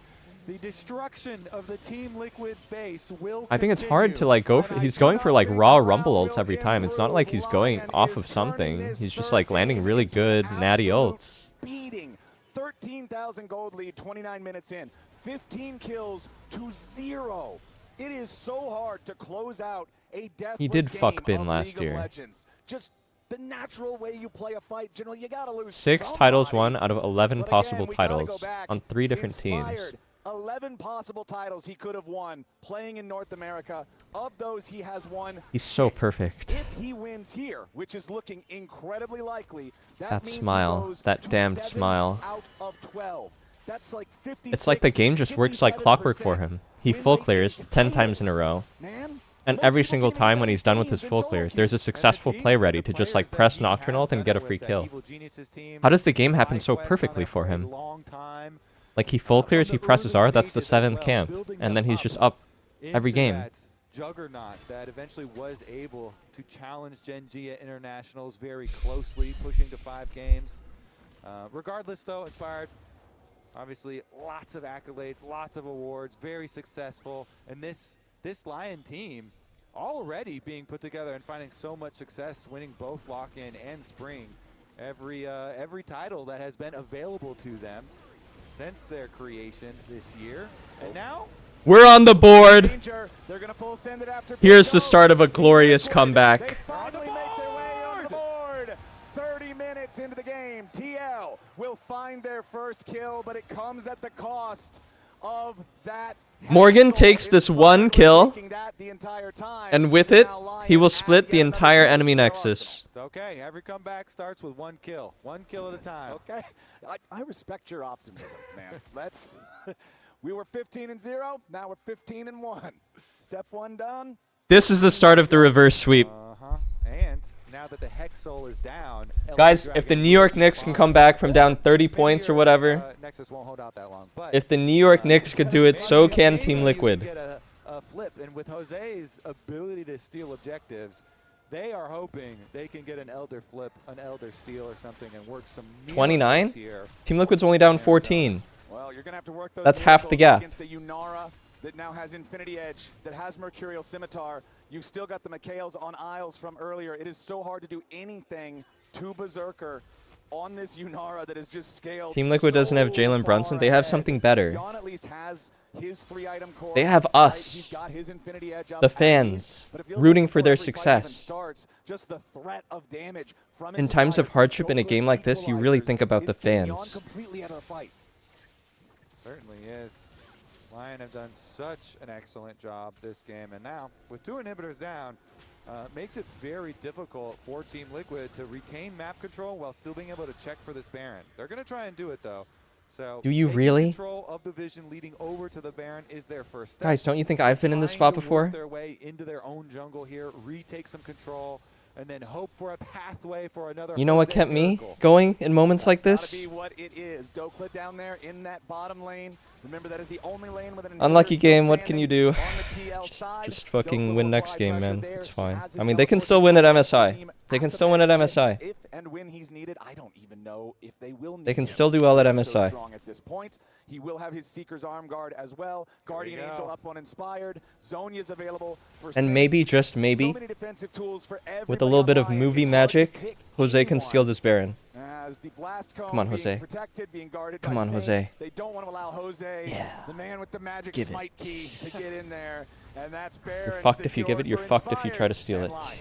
the destruction of the Team Liquid base will I think it's hard to like go for, he's going for like raw rumble ults every time. It's not like he's going off of something. He's just like landing really good natty ults. Beating 13,000 gold lead 29 minutes in. 15 kills to 0. It is so hard to close out a deathless He did fuck game bin of last League of year. Legends. Just the natural way you play a fight. Generally, you gotta lose 6 somebody. titles won out of 11 But possible again, we gotta go titles back. on 3 different teams. Inspired, 11 possible titles he could have won playing in North America. Of those, he has won. He's so perfect. If he wins here, which is looking incredibly likely, that That means he smile, goes that to damned 7 smile. out of 12. That's like 56, It's like the game just works like clockwork for him. He full clears 10 times in a row. And every single time when he's done with his full clear, there's a successful play ready to just like press Nocturne ult and get a free kill. How does the game happen so perfectly for him? Like he full clears, he presses R, that's the 7th camp, and then he's just up every game. Juggernaut that eventually was able to challenge GenG at internationals very closely, pushing to 5 games. Regardless though, Inspired, obviously lots of accolades, lots of awards, very successful, and this Lion team already being put together and finding so much success, winning both lock-in and spring. Every title that has been available to them since their creation this year, and now We're on the board. Here's the start of a glorious comeback. Finally make their way on the board. 30 minutes into the game, TL will find their first kill, but it comes at the cost of that. Morgan takes this one kill, and with it, he will split the entire enemy nexus. It's okay. Every comeback starts with one kill at a time. Okay, I respect your optimism, man. Let's. We were 15-0. Now we're 15-1. Step one done. This is the start of the reverse sweep. And now that the Hexol is down, Guys, if the New York Knicks can come back from down 30 points or whatever, Nexus won't hold out that long. But if the New York Knicks could do it, so can Team Liquid. Get a flip, and with Jose's ability to steal objectives, they are hoping they can get an Elder flip, an Elder steal or something, and work some 29? here. Team Liquid's only down 14. Well, you're gonna have to work those That's half the gap. against a Unara that now has Infinity Edge, that has Mercurial Scimitar. You've still got the Mikhails on Isles from earlier. It is so hard to do anything to Berserker on this Unara that is just scaled. Team Liquid doesn't have Jalen Brunson. They have something better. Jon at least has his 3-item core. They have right? us, He's got his Infinity Edge up the at fans, least, but it feels rooting like for their before every fight even success. starts, just the threat of damage from In times of hardship in a game like this, you really think about the fans. completely out of the fight. Certainly is. Lion have done such an excellent job this game, and now with 2 inhibitors down, makes it very difficult for Team Liquid to retain map control while still being able to check for this Baron. They're going to try and do it though. So Do you taking really? Control of the vision leading over to the Baron is their first step. Guys, don't you think I've been in this Trying spot to before? work their way into their own jungle here, retake some control, and then hope for a pathway for another. You know what Jose kept me miracle. going in moments like Gotta this? be what it is. Dokla down there in that bottom lane. Remember, that is the only lane with an Unlucky inhibitor still game, what can you do? standing on the TL side. Just fucking Dokla win will next apply game, pressure man. there. It's He fine. has his I mean, they can teleport still win at team MSI. They can still win at MSI. If and when he's needed, I don't even know if they will need They can him. still do well at He's so MSI. strong at this point. He will have his Seeker's Arm Guard as well. Guardian Angel up on Inspired. Zonya's available for And Saint. maybe, just maybe, So many defensive tools for with a everybody little on bit of Lion. movie It's hard to magic, pick Jose can anyone. steal this Baron. As the blast cone Come on, being Jose. protected, being guarded Come by on, Saint. Jose. They don't want to allow Jose, the man with the magic Give smite it. key, to get in there. And that's Baron. You're fucked if you give it, secured you're for fucked if you try to Inspired steal and it. Lion.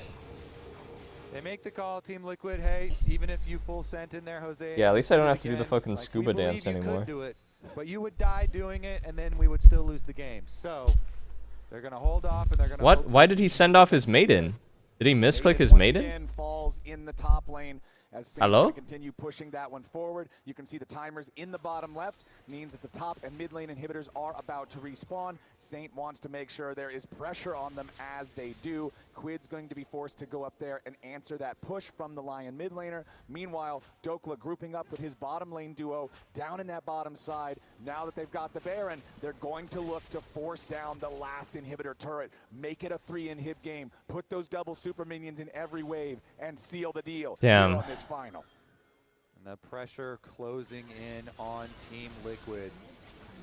They make the call, Team Liquid. Hey, even if you full sent in there, Jose. Yeah, at least I don't do it have to do the again. fucking Like, we scuba believe dance you anymore. Could do it, but you would die doing it, and then we would still lose the game. So they're gonna hold off, and they're gonna. What? hope Why did he send off his maiden? Did he misclick his Once maiden? again falls in the top lane as Saint Hello? gonna continue pushing that one forward. You can see the timers in the bottom left, means that the top and mid lane inhibitors are about to respawn. Saint wants to make sure there is pressure on them as they do. Quid's going to be forced to go up there and answer that push from the Lion mid laner. Meanwhile, Dokla grouping up with his bottom lane duo down in that bottom side. Now that they've got the Baron, they're going to look to force down the last inhibitor turret. Make it a 3-inhib game. Put those double super minions in every wave and seal the deal. Damn. Here on this final. And the pressure closing in on Team Liquid.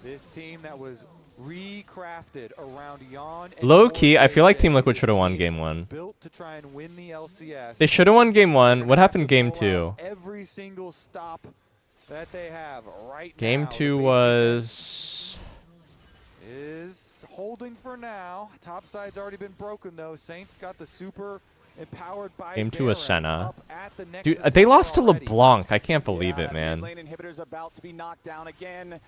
This team that was recrafted around Yon and Low key, I feel like Jose. Team Liquid This should have won team game 1. Built to try and win the LCS. They should have won game 1. What happened game 2? Every single stop that they have right Game now. 2 was... Is holding for now. Top side's already been broken though. Saints got the super empowered by Game 2 was Baron Senna. up at the Dude, Nexus they tower lost to already. LeBlanc. I can't believe it, Mid man. lane inhibitor's about to be knocked down again.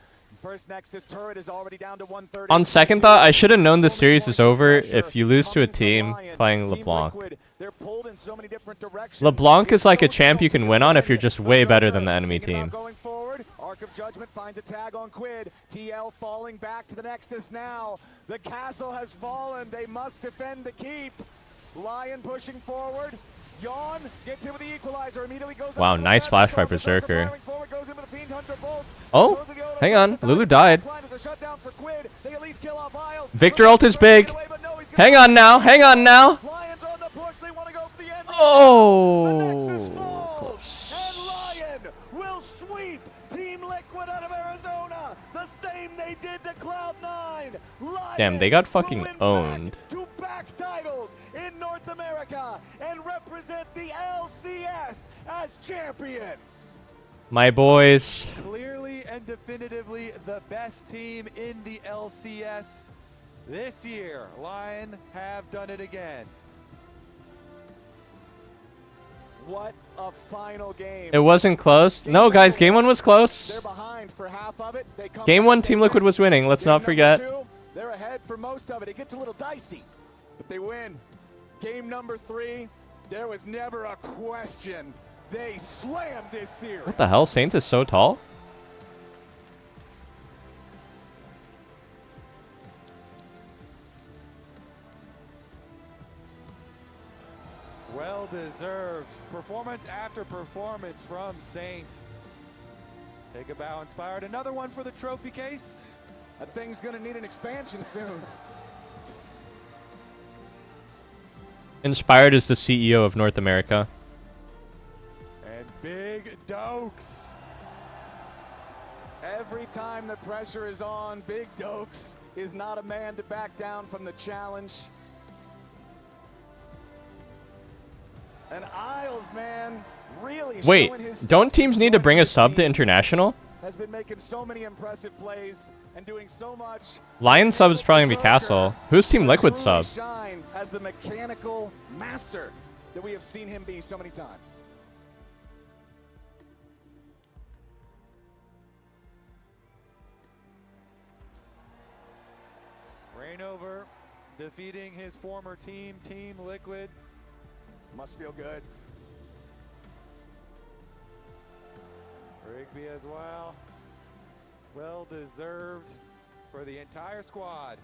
First Nexus turret is already down to 130. On second thought, I should have known the series is over if you lose to a team playing LeBlanc. They're pulled in so many different directions. LeBlanc is like a champ you can win on if you're just way better than the enemy team. Going forward, Arc of Judgment finds a tag on Quid. TL falling back to the Nexus now. The castle has fallen. They must defend the keep. Lion pushing forward. Yawn gets him with the equalizer. Immediately goes Wow, up to the nice left. flash by Berserker Berserker. firing forward, goes in with the Fiend Hunter bolts. Oh, Throws the auto hang attack on. to the Lulu back. died. Plan is a shutdown for Quid. They at least kill off Isles. Victor ult is big. Hang on now. Hang on now. Lions on the push. They want to go for the end. Oh. Close. And Lion will sweep Team Liquid out of Arizona, the same they did to Cloud9. Lion Damn, they got will fucking win owned. back to back titles in North America and represent the LCS as champions. My boys. Clearly and definitively the best team in the LCS this year. Lion have done it again. What a final game. It wasn't close. No, guys, game 1 was close. They're behind for half of it. They come Game back, 1, they Team win. Liquid was winning. Let's Game not number forget. 2, they're ahead for most of it. It gets a little dicey, but they win. Game number 3, there was never a question. They slammed this series. What the hell? Saint is so tall? Well deserved. Performance after performance from Saints. Take a bow, Inspired. Another one for the trophy case. That thing's gonna need an expansion soon. Inspired is the CEO of North America. And Big Dokes. Every time the pressure is on, Big Dokes is not a man to back down from the challenge. And Isles, man, really Wait, showing his don't teams need to bring a sub to international? has been making so many impressive plays and doing so much. Lion sub is probably gonna be Castle. Who's Team Liquid sub? Shine as the mechanical master that we have seen him be so many times. Rainover defeating his former team, Team Liquid. Must feel good. Rigby as well. Well deserved for the entire squad.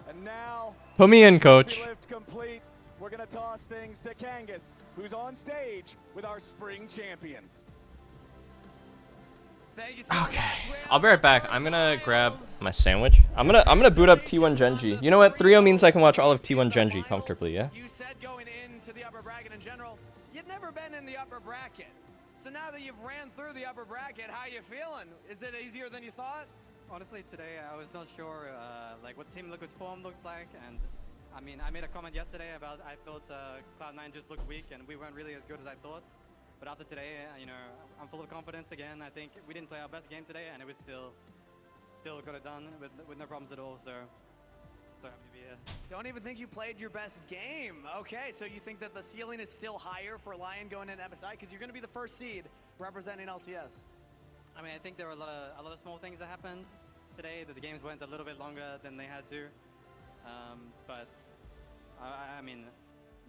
And now, Put me in, coach. trophy lift complete. We're gonna toss things to Kangas, who's on stage with our spring champions. Thank you so Okay, I'll be right back. I'm gonna grab my sandwich. I'm gonna boot up T1 GenG. You know what? 3-0 means I can watch all of T1 GenG comfortably. Yeah. You said going into the upper bracket in general, you'd never been in the upper bracket. So now that you've ran through the upper bracket, how you feeling? Is it easier than you thought? Honestly, today I was not sure like what Team Liquid's form looks like, and I mean I made a comment yesterday about I thought Cloud9 just looked weak and we weren't really as good as I thought. But after today, you know, I'm full of confidence again. I think we didn't play our best game today, and it was still got it done with no problems at all. So happy to be here. Don't even think you played your best game. Okay, so you think that the ceiling is still higher for Lion going into MSI because you're going to be the first seed representing LCS. I mean, I think there were a lot of small things that happened today. That the games went a little bit longer than they had to. But I mean,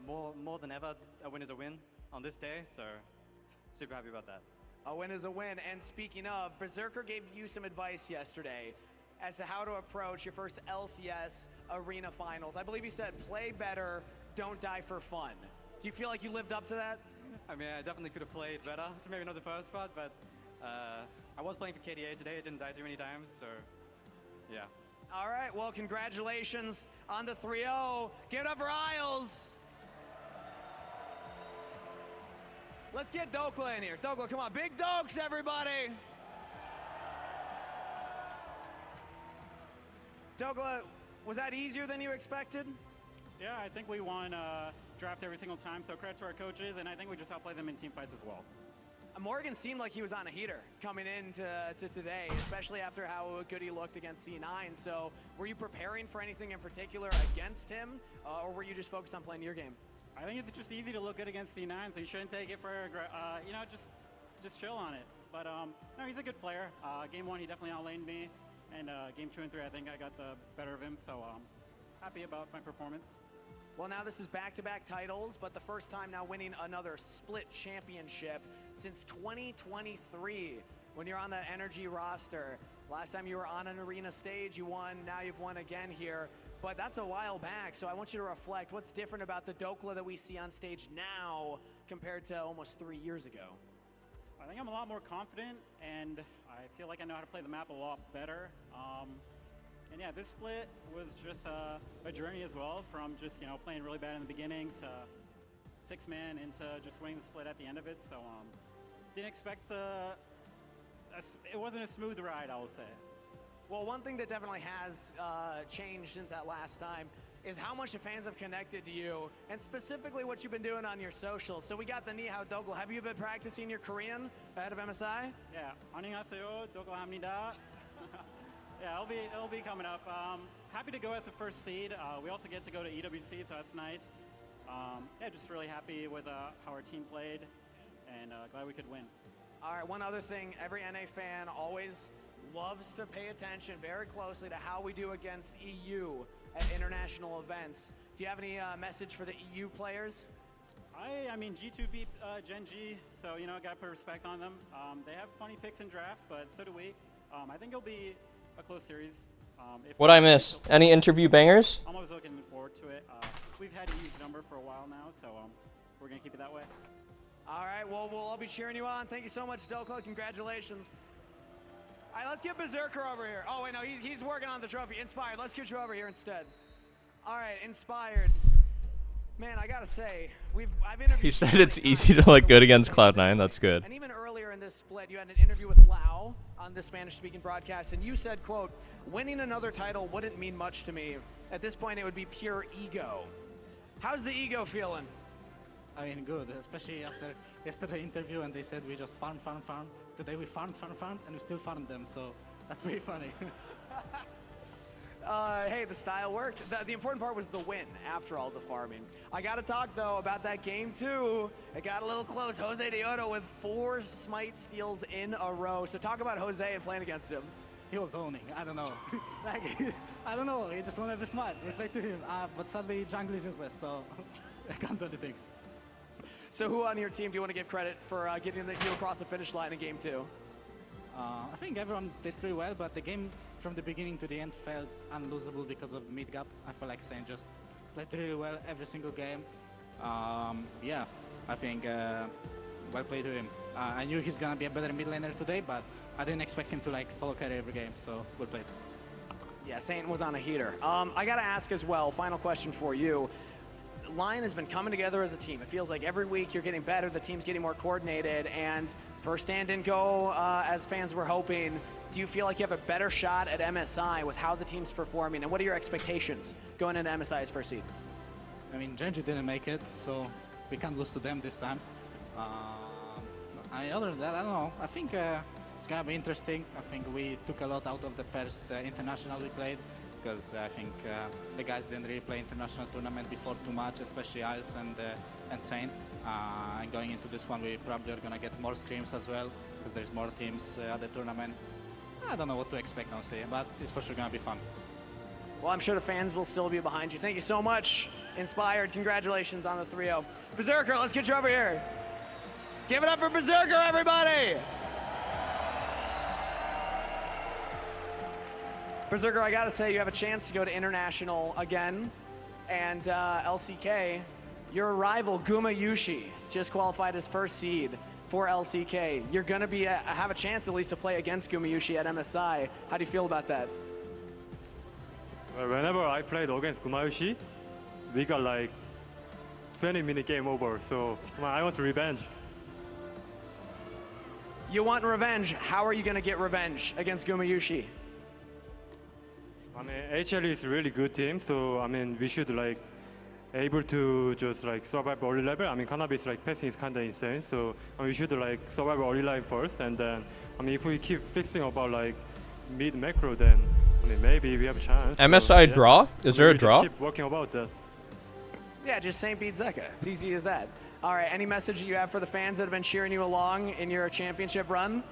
more than ever, a win is a win on this day. So super happy about that. A win is a win. And speaking of, Berserker gave you some advice yesterday as to how to approach your first LCS Arena Finals. I believe he said, play better, don't die for fun. Do you feel like you lived up to that? I mean, I definitely could have played better. So maybe not the first part, but I was playing for KDA today. I didn't die too many times, so yeah. All right, well, congratulations on the 3-0. Give it up for Isles. Let's get Dokla in here. Dokla, come on. Big Dokes, everybody. Dokla, was that easier than you expected? Yeah, I think we won draft every single time, so credit to our coaches, and I think we just outplayed them in team fights as well. Morgan seemed like he was on a heater coming into today, especially after how good he looked against C9. So were you preparing for anything in particular against him, or were you just focused on playing your game? I think it's just easy to look good against C9, so you shouldn't take it for, you know, just chill on it. But no, he's a good player. Game 1, he definitely outlaned me, and game 2 and 3, I think I got the better of him. So happy about my performance. Well, now this is back-to-back titles, but the first time now winning another split championship since 2023 when you're on the Energy roster. Last time you were on an arena stage, you won. Now you've won again here, but that's a while back. So I want you to reflect. What's different about the Dokla that we see on stage now compared to almost 3 years ago? I think I'm a lot more confident, and I feel like I know how to play the map a lot better. And yeah, this split was just a journey as well, from just, you know, playing really bad in the beginning to 6-man into just winning the split at the end of it. So didn't expect it wasn't a smooth ride, I will say. Well, one thing that definitely has changed since that last time is how much the fans have connected to you, and specifically what you've been doing on your socials. So we got the Nihao Dokla. Have you been practicing your Korean ahead of MSI? Yeah, 안녕하세요, Dokla-합니다. Yeah, it'll be coming up. Happy to go as the first seed. We also get to go to EWC, so that's nice. Yeah, just really happy with how our team played, and glad we could win. All right, one other thing, every NA fan always loves to pay attention very closely to how we do against EU at international events. Do you have any message for the EU players? I mean, G2 beat GenG, so, you know, got to put respect on them. They have funny picks in draft, but so do we. I think it'll be a close series. What'd I miss? Any interview bangers? I'm always looking forward to it. We've had a huge number for a while now, so we're going to keep it that way. All right, well, we'll all be cheering you on. Thank you so much, Doko. Congratulations. All right, let's get Berserker over here. Oh, wait, no, he's working on the trophy. Inspired, let's get you over here instead. All right, Inspired. Man, I gotta say, I've interviewed. He said it's easy to look good against Cloud9. That's good. And even earlier in this split, you had an interview with LYON on the Spanish-speaking broadcast, and you said, quote, winning another title wouldn't mean much to me. At this point, it would be pure ego. How's the ego feeling? I mean, good, especially after yesterday's interview, and they said we just farm. Today we farmed, and we still farmed them, so that's pretty funny. Hey, the style worked. The important part was the win after all the farming. I got to talk, though, about that game, too. It got a little close. Jose de Oro with 4 smite steals in a row. So talk about Jose and playing against him. He was owning. I don't know. I don't know. He just won every smite. We played to him. But sadly, jungle is useless, so I can't do anything. So who on your team do you want to give credit for getting you across the finish line in game 2? I think everyone did pretty well, but the game from the beginning to the end felt unlosable because of mid gap. I feel like Saint just played really well every single game. Yeah, I think well played to him. I knew he's gonna be a better mid laner today, but I didn't expect him to like solo carry every game, so well played. Yeah, Saint was on a heater. I gotta ask as well, final question for you. LYON has been coming together as a team. It feels like every week you're getting better, the team's getting more coordinated, and first stand didn't go as fans were hoping. Do you feel like you have a better shot at MSI with how the team's performing, and what are your expectations going into MSI's first seed? I mean, GenG didn't make it, so we can't lose to them this time. Other than that, I don't know. I think it's gonna be interesting. I think we took a lot out of the first international we played, because I think the guys didn't really play international tournament before too much, especially Ice and Saint. And going into this one, we probably are gonna get more scrims as well, because there's more teams at the tournament. I don't know what to expect, honestly, but it's for sure gonna be fun. Well, I'm sure the fans will still be behind you. Thank you so much, Inspired. Congratulations on the 3-0. Berserker, let's get you over here. Give it up for Berserker, everybody! Berserker, I gotta say, you have a chance to go to international again. And LCK, your rival, Guma Yushi, just qualified as first seed for LCK. You're gonna be have a chance at least to play against Guma Yushi at MSI. How do you feel about that? Well, whenever I played against Guma Yushi, we got like 20-minute game over, so I want revenge. You want revenge. How are you gonna get revenge against Guma Yushi? I mean, HL is a really good team, so I mean, we should like able to just like survive early level. I mean, Cannabis like passing is kind of insane, so we should like survive early level first, and then I mean, if we keep fixing about like mid macro, then I mean, maybe we have a chance. MSI so, yeah. draw? Is there a draw? Just keep working about that. Yeah, just Saint beat Zeka. It's easy as that. All right, any message that you have for the fans that have been cheering you along in your championship run?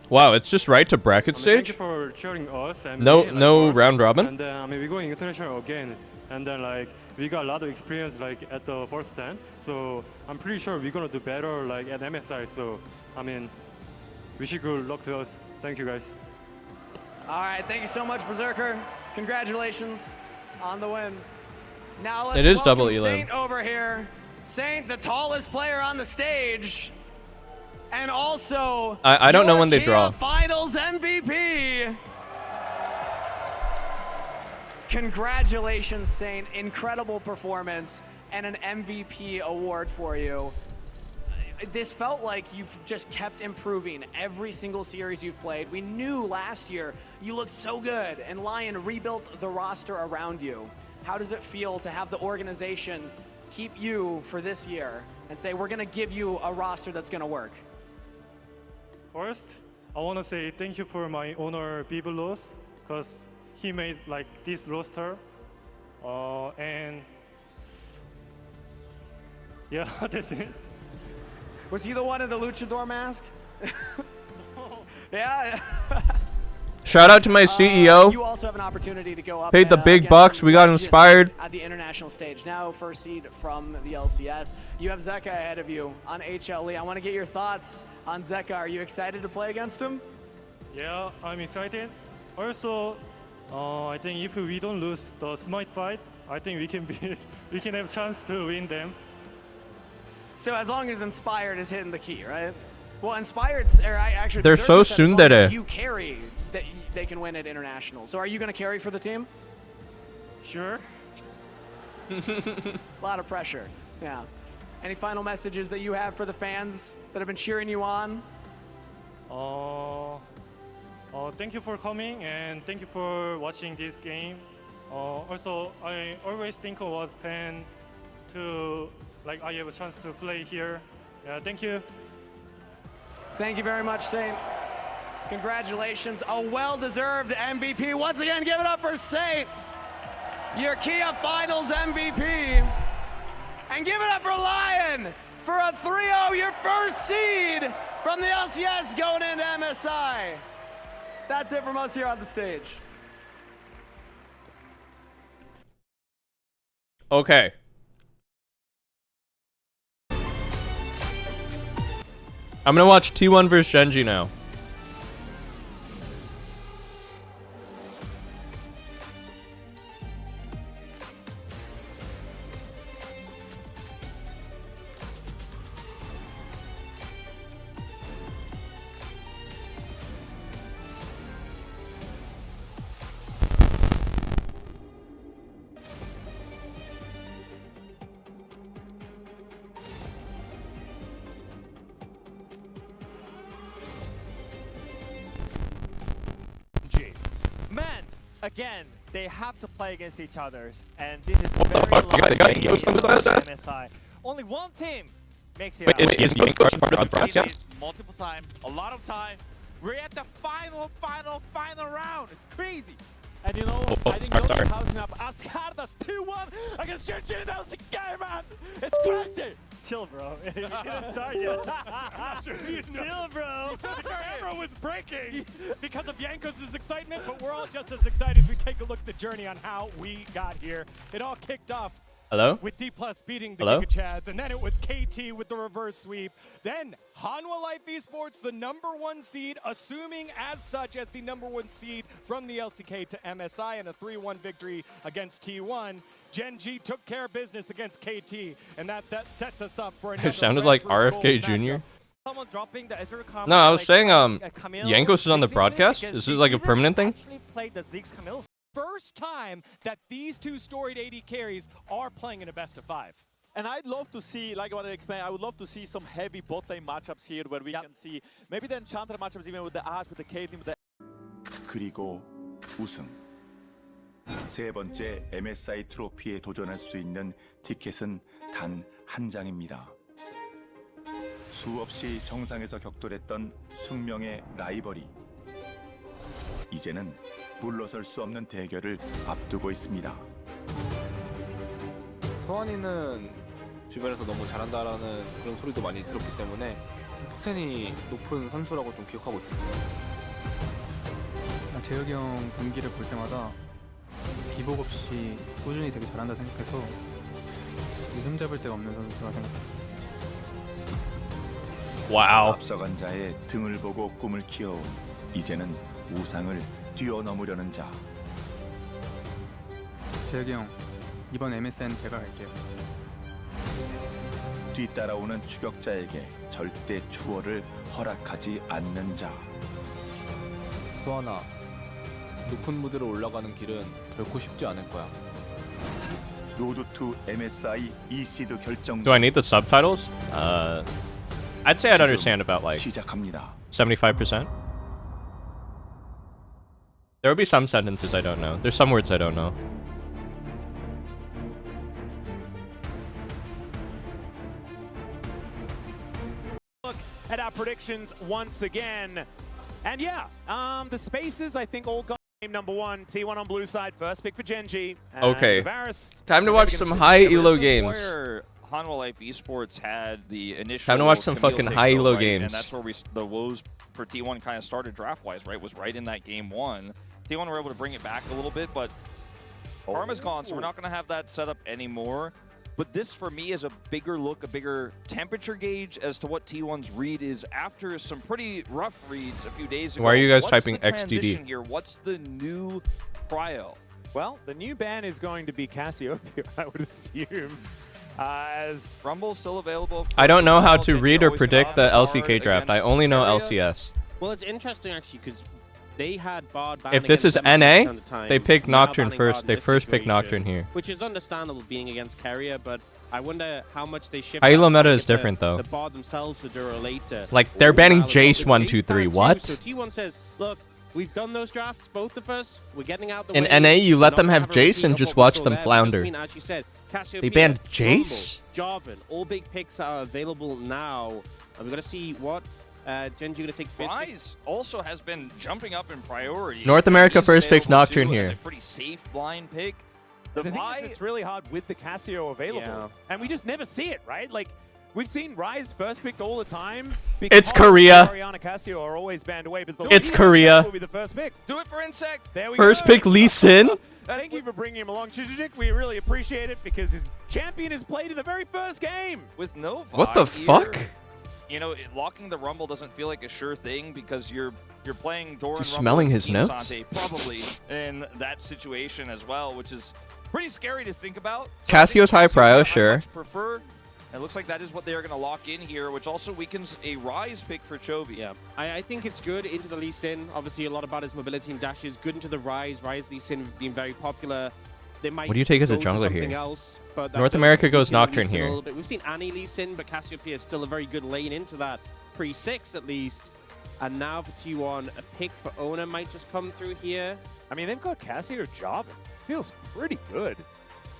Wow, it's just right to bracket stage? Thank you for cheering us. And no, me, like, no us. round robin? And I mean, we're going international again. And then like, we got a lot of experience like at the first stand. So I'm pretty sure we're gonna do better like at MSI. So, I mean, wish you good luck to us. Thank you guys. All right, thank you so much, Berserker. Congratulations on the win. Now let's it is welcome double Elam. Saint over here. Saint, the tallest player on the stage. And also, I don't know when they draw. Finals MVP. Congratulations, Saint. Incredible performance and an MVP award for you. This felt like you've just kept improving every single series you've played. We knew last year you looked so good, and LYON rebuilt the roster around you. How does it feel to have the organization keep you for this year and say, we're gonna give you a roster that's gonna work? First, I want to say thank you for my owner Bibelos, because he made like this roster And yeah, that's it. Was he the one in the luchador mask? Yeah. Shout out to my CEO. You also have an opportunity to go up. Paid the big against bucks. We got legends inspired. at the international stage. Now, first seed from the LCS. You have Zeka ahead of you on HLE. I want to get your thoughts on Zeka. Are you excited to play against him? Yeah, I'm excited. Also, I think if we don't lose the smite fight, I think we can we can have chance to win them. So as long as Inspired is hitting the key, right? Well, Inspired's, or actually, They're so Berserker said as long as tsundere. you carry, that they can win at international. So are you going to carry for the team? Sure. A lot of pressure. Yeah. Any final messages that you have for the fans that have been cheering you on? Thank you for coming and thank you for watching this game. Also, I always think about fan to I have a chance to play here. Yeah, thank you. Thank you very much, Saint. Congratulations, a well-deserved MVP. Once again, give it up for Saint, your Kia Finals MVP. And give it up for LYON for a 3-0, your first seed from the LCS going into MSI. That's it from us here on the stage. Okay. I'm gonna watch T1 versus GenG now. Man, again, they have to play against each other, and this is very MSI. Only one team makes it out. Is part of the broadcast? Multiple time, a lot of time. We're at the final round. It's crazy. And you know, I think those housing up as hard as 2-1 against GenG. That was the game, man. It's crazy. Chill, bro. It didn't start yet. Chill, bro. The camera was breaking because of Jankos' excitement, but we're all just as excited as we take a look at the journey on how we got here. It all kicked off Hello? with D+ beating the Hello? Giga Chads, and then it was KT with the reverse sweep. Then Hanwha Life Esports, the #1 seed, assuming as such as the #1 seed from the LCK to MSI, and a 3-1 victory against T1. GenG took care of business against KT, and that sets us up for another It sounded red like versus gold RFK matchup. Jr. Someone dropping the Ezreal combo. No, I was saying Camille Jankos is on the 6-0 broadcast. because Is they it like a didn't permanent thing? actually play the Ziggs Camille. First time that these two storied AD carries are playing in a best-of-5. And I'd love to see, like what I explained, I would love to see some heavy bot lane matchups here where we can see maybe the Enchanter matchups even with the Ashe, with the Caitlyn, with the... 그리고 우승. 세 번째 MSI 트로피에 도전할 수 있는 티켓은 단 한 장입니다. 수없이 정상에서 격돌했던 숙명의 라이벌이 이제는 물러설 수 없는 대결을 앞두고 있습니다. 수원이는 주변에서 너무 잘한다라는 그런 소리도 많이 들었기 때문에 톱10이 높은 선수라고 좀 기억하고 있습니다. 재혁이 형 경기를 볼 때마다 비복 없이 꾸준히 되게 잘한다 생각해서 흠잡을 데가 없는 선수라 생각했어요. 와우. 앞서간 자의 등을 보고 꿈을 키워온 이제는 우상을 뛰어넘으려는 자. 재혁이 형, 이번 MSN 제가 갈게요. 뒤따라오는 추격자에게 절대 추월을 허락하지 않는 자. 수원아, 높은 무대로 올라가는 길은 결코 쉽지 않을 거야. 로드 투 MSI 2시드 결정. Do I need the subtitles? I'd say I'd understand about like 75%. There would be some sentences I don't know. There's some words I don't know. Look at our predictions once again. And yeah, the spaces I think all got Game number 1, T1 on blue side, first pick for GenG. Okay. Varus, Time to watch some high elo games. Where Hanwha Life Esports had the initial Time to watch some Camille fucking pick, high though, elo right? games. And that's where the woes for T1 kind of started draft-wise, right? Was right in that game 1. T1 were able to bring it back a little bit, but Karma's gone, so we're not going to have that set up anymore. But this, for me, is a bigger look, a bigger temperature gauge as to what T1's read is after some pretty rough reads a few days ago. Why are you guys What's typing the transition XDD? here? What's the new cryo? Well, the new ban is going to be Cassiopeia, I would assume. As Rumble's still available. I don't know how to read or predict the LCK draft. I only know LCS. Well, it's interesting actually because they had Bard banned. If this is against them NA, at the time. they pick Now Nocturne banning first. Bard in They this first pick situation, Nocturne here. which is understandable being against Carrier, but I wonder how much they shift. High elo that meta to is get different, though. The Bard themselves to Dura later. Like, they're banning Well, Jace the 1, 2, Jace 3. ban too, What? So T1 says, look, we've done those drafts, both of us. We're getting out the In way. NA, you We're let not them gonna have a Jace repeat and of just what we watch saw them there, because, flounder. I mean, as you said, They banned Cassiopeia, Jace? Jarvan, all big picks that are available now. And we're going to see what GenG going to take fifth. Rise also has been jumping up in priority. North America He's first picks available, Nocturne too, here. as a pretty safe blind pick. The thing is, it's really hard with the Cassio available. Yeah. And we just never see it, right? Like, we've seen Rise first picked all the time. It's because Korea. Orianna Cassio are always banned away, but It's Korea. will be the first pick. Do it for Insect. There we First go. pick Lee Sin. Thank you for bringing him along, Chijik. We really appreciate it because his champion is played in the very first game. With no What the Vibe fuck? here, you know, locking the Rumble doesn't feel like a sure thing because you're playing Doran Just Rumble smelling and his Team notes? Sante probably in that situation as well, which is pretty scary to think about. So Cassio's I high think prio, I sure. much prefer. It looks like that is what they are going to lock in here, which also weakens a Rise pick for Chovy. Yeah, I think it's good into the Lee Sin. Obviously, a lot about his mobility and dashes. Good into the Rise. Rise Lee Sin have been very popular. They might What do you take as a go to jungler something here? Else, but that North does America goes weaken Lee Nocturne Sin a here. little bit. We've seen Annie Lee Sin, but Cassiopeia is still a very good lane into that. Pre-6 at least. And now for T1, a pick for Ona might just come through here. I mean, they've got Cassio Jarvan. Feels pretty good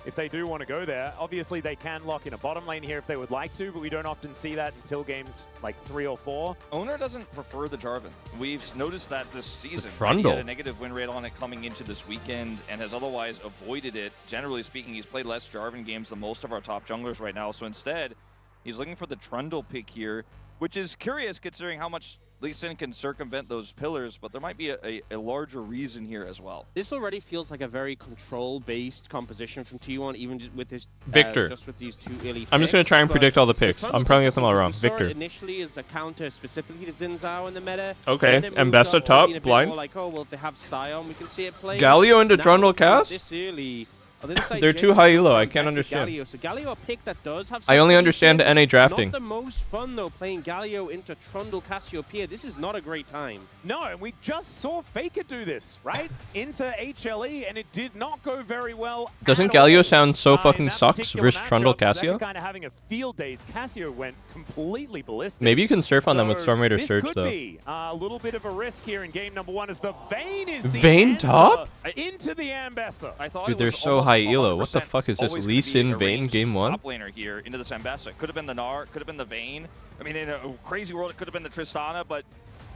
if they do want to go there. Obviously, they can lock in a bottom lane here if they would like to, but we don't often see that until games like 3 or 4. Owner doesn't prefer the Jarvan. We've noticed that this season. He Trundle. had a negative win rate on it coming into this weekend and has otherwise avoided it. Generally speaking, he's played less Jarvan games than most of our top junglers right now. So instead, he's looking for the Trundle pick here, which is curious considering how much Lee Sin can circumvent those pillars, but there might be a larger reason here as well. This already feels like a very control-based composition from T1, even just with this Victor. just with these two early I'm just going to picks, try and but predict all the the picks. Trundle I'm probably getting them all we wrong. saw it Victor. initially as a counter specifically to Xin Zhao in the meta. Okay, Then it and moved best up at top, being a bit blind. more like, oh, well, if they have Sion, we can see it play. Galio into Now, Trundle cast? This early. On the other side, They're James too high goes elo, for I can't aggressive understand. Galio. So Galio a pick that does have I only some understand position. NA drafting. Not the most fun, though, playing Galio into Trundle Cassiopeia. This is not a great time. No, and we just saw Faker do this, right? Into HLE, and it did not go very well. Doesn't at all. Galio sound so In fucking that sucks particular versus Trundle matchup, Cassio? kind of having a field day. Cassio went completely ballistic. Maybe you can surf on them with So Storm Raider this Surge, could though. be a little bit of a risk here in game number 1 as the Vayne is the Vayne answer top? into the Ambassador. I thought Dude, it they're was so high almost elo. What the 100% fuck is this? always Lee gonna be Sin a Vayne ranged game 1? Top laner here into the Zambessa. Could have been the Gnar, could have been the Vayne. I mean, in a crazy world, it could have been the Tristana, but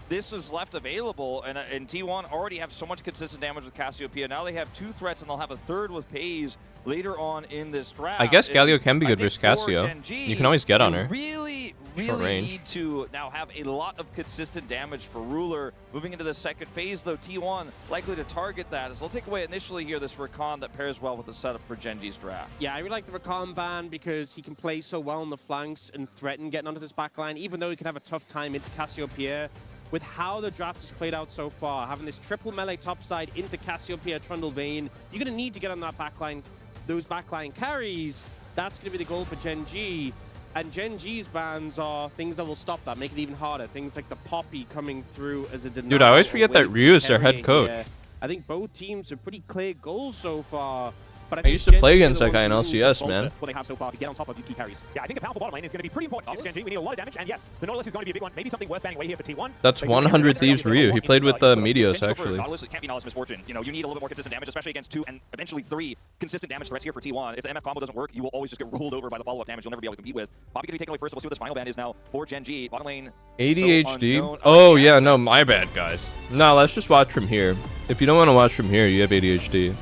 this was left available, and T1 already have so much consistent damage with Cassiopeia. Now they have 2 threats, and they'll have a 3rd with Pays later on in this draft. I guess Galio And can be I good think versus for Cassio. GenG, You can always get on you her. Really Short range. need to now have a lot of consistent damage for Ruler. Moving into the second phase, though, T1 likely to target that, as they'll take away initially here this Rakan that pairs well with the setup for GenG's draft. Yeah, I really like the Rakan ban because he can play so well on the flanks and threaten getting onto this backline, even though he can have a tough time into Cassiopeia. With how the draft has played out so far, having this triple melee topside into Cassiopeia, Trundle, Vayne, you're going to need to get on that backline. Those backline carries, that's going to be the goal for GenG. And GenG's bans are things that will stop that, make it even harder. Things like the Poppy coming through as a denial. Dude, I always forget that away Ryu is from their head Carrier coach. here. I think both teams have pretty clear goals so far. But I used to play against that guy in LCS, man. What they have so far to get on top of these key carries. Yeah, I think the powerful bottom lane is going to be pretty important. GenG, we need a lot of damage, and yes, the Nautilus is going to be a big one. Maybe something worth banning away here for T1. That's 100 Thieves Ryu. He played with the Meteos, actually. Nautilus can't be Nautilus Misfortune. You know, you need a little bit more consistent damage, especially against 2 and eventually 3 consistent damage threats here for T1. If the MF combo doesn't work, you will always just get rolled over by the follow-up damage you'll never be able to compete with. Poppy going to be taken away first. We'll see what this final ban is now for GenG. Bottom lane. ADHD? Oh, yeah, no, my bad, guys. No, let's just watch from here. If you don't want to watch from here, you have ADHD.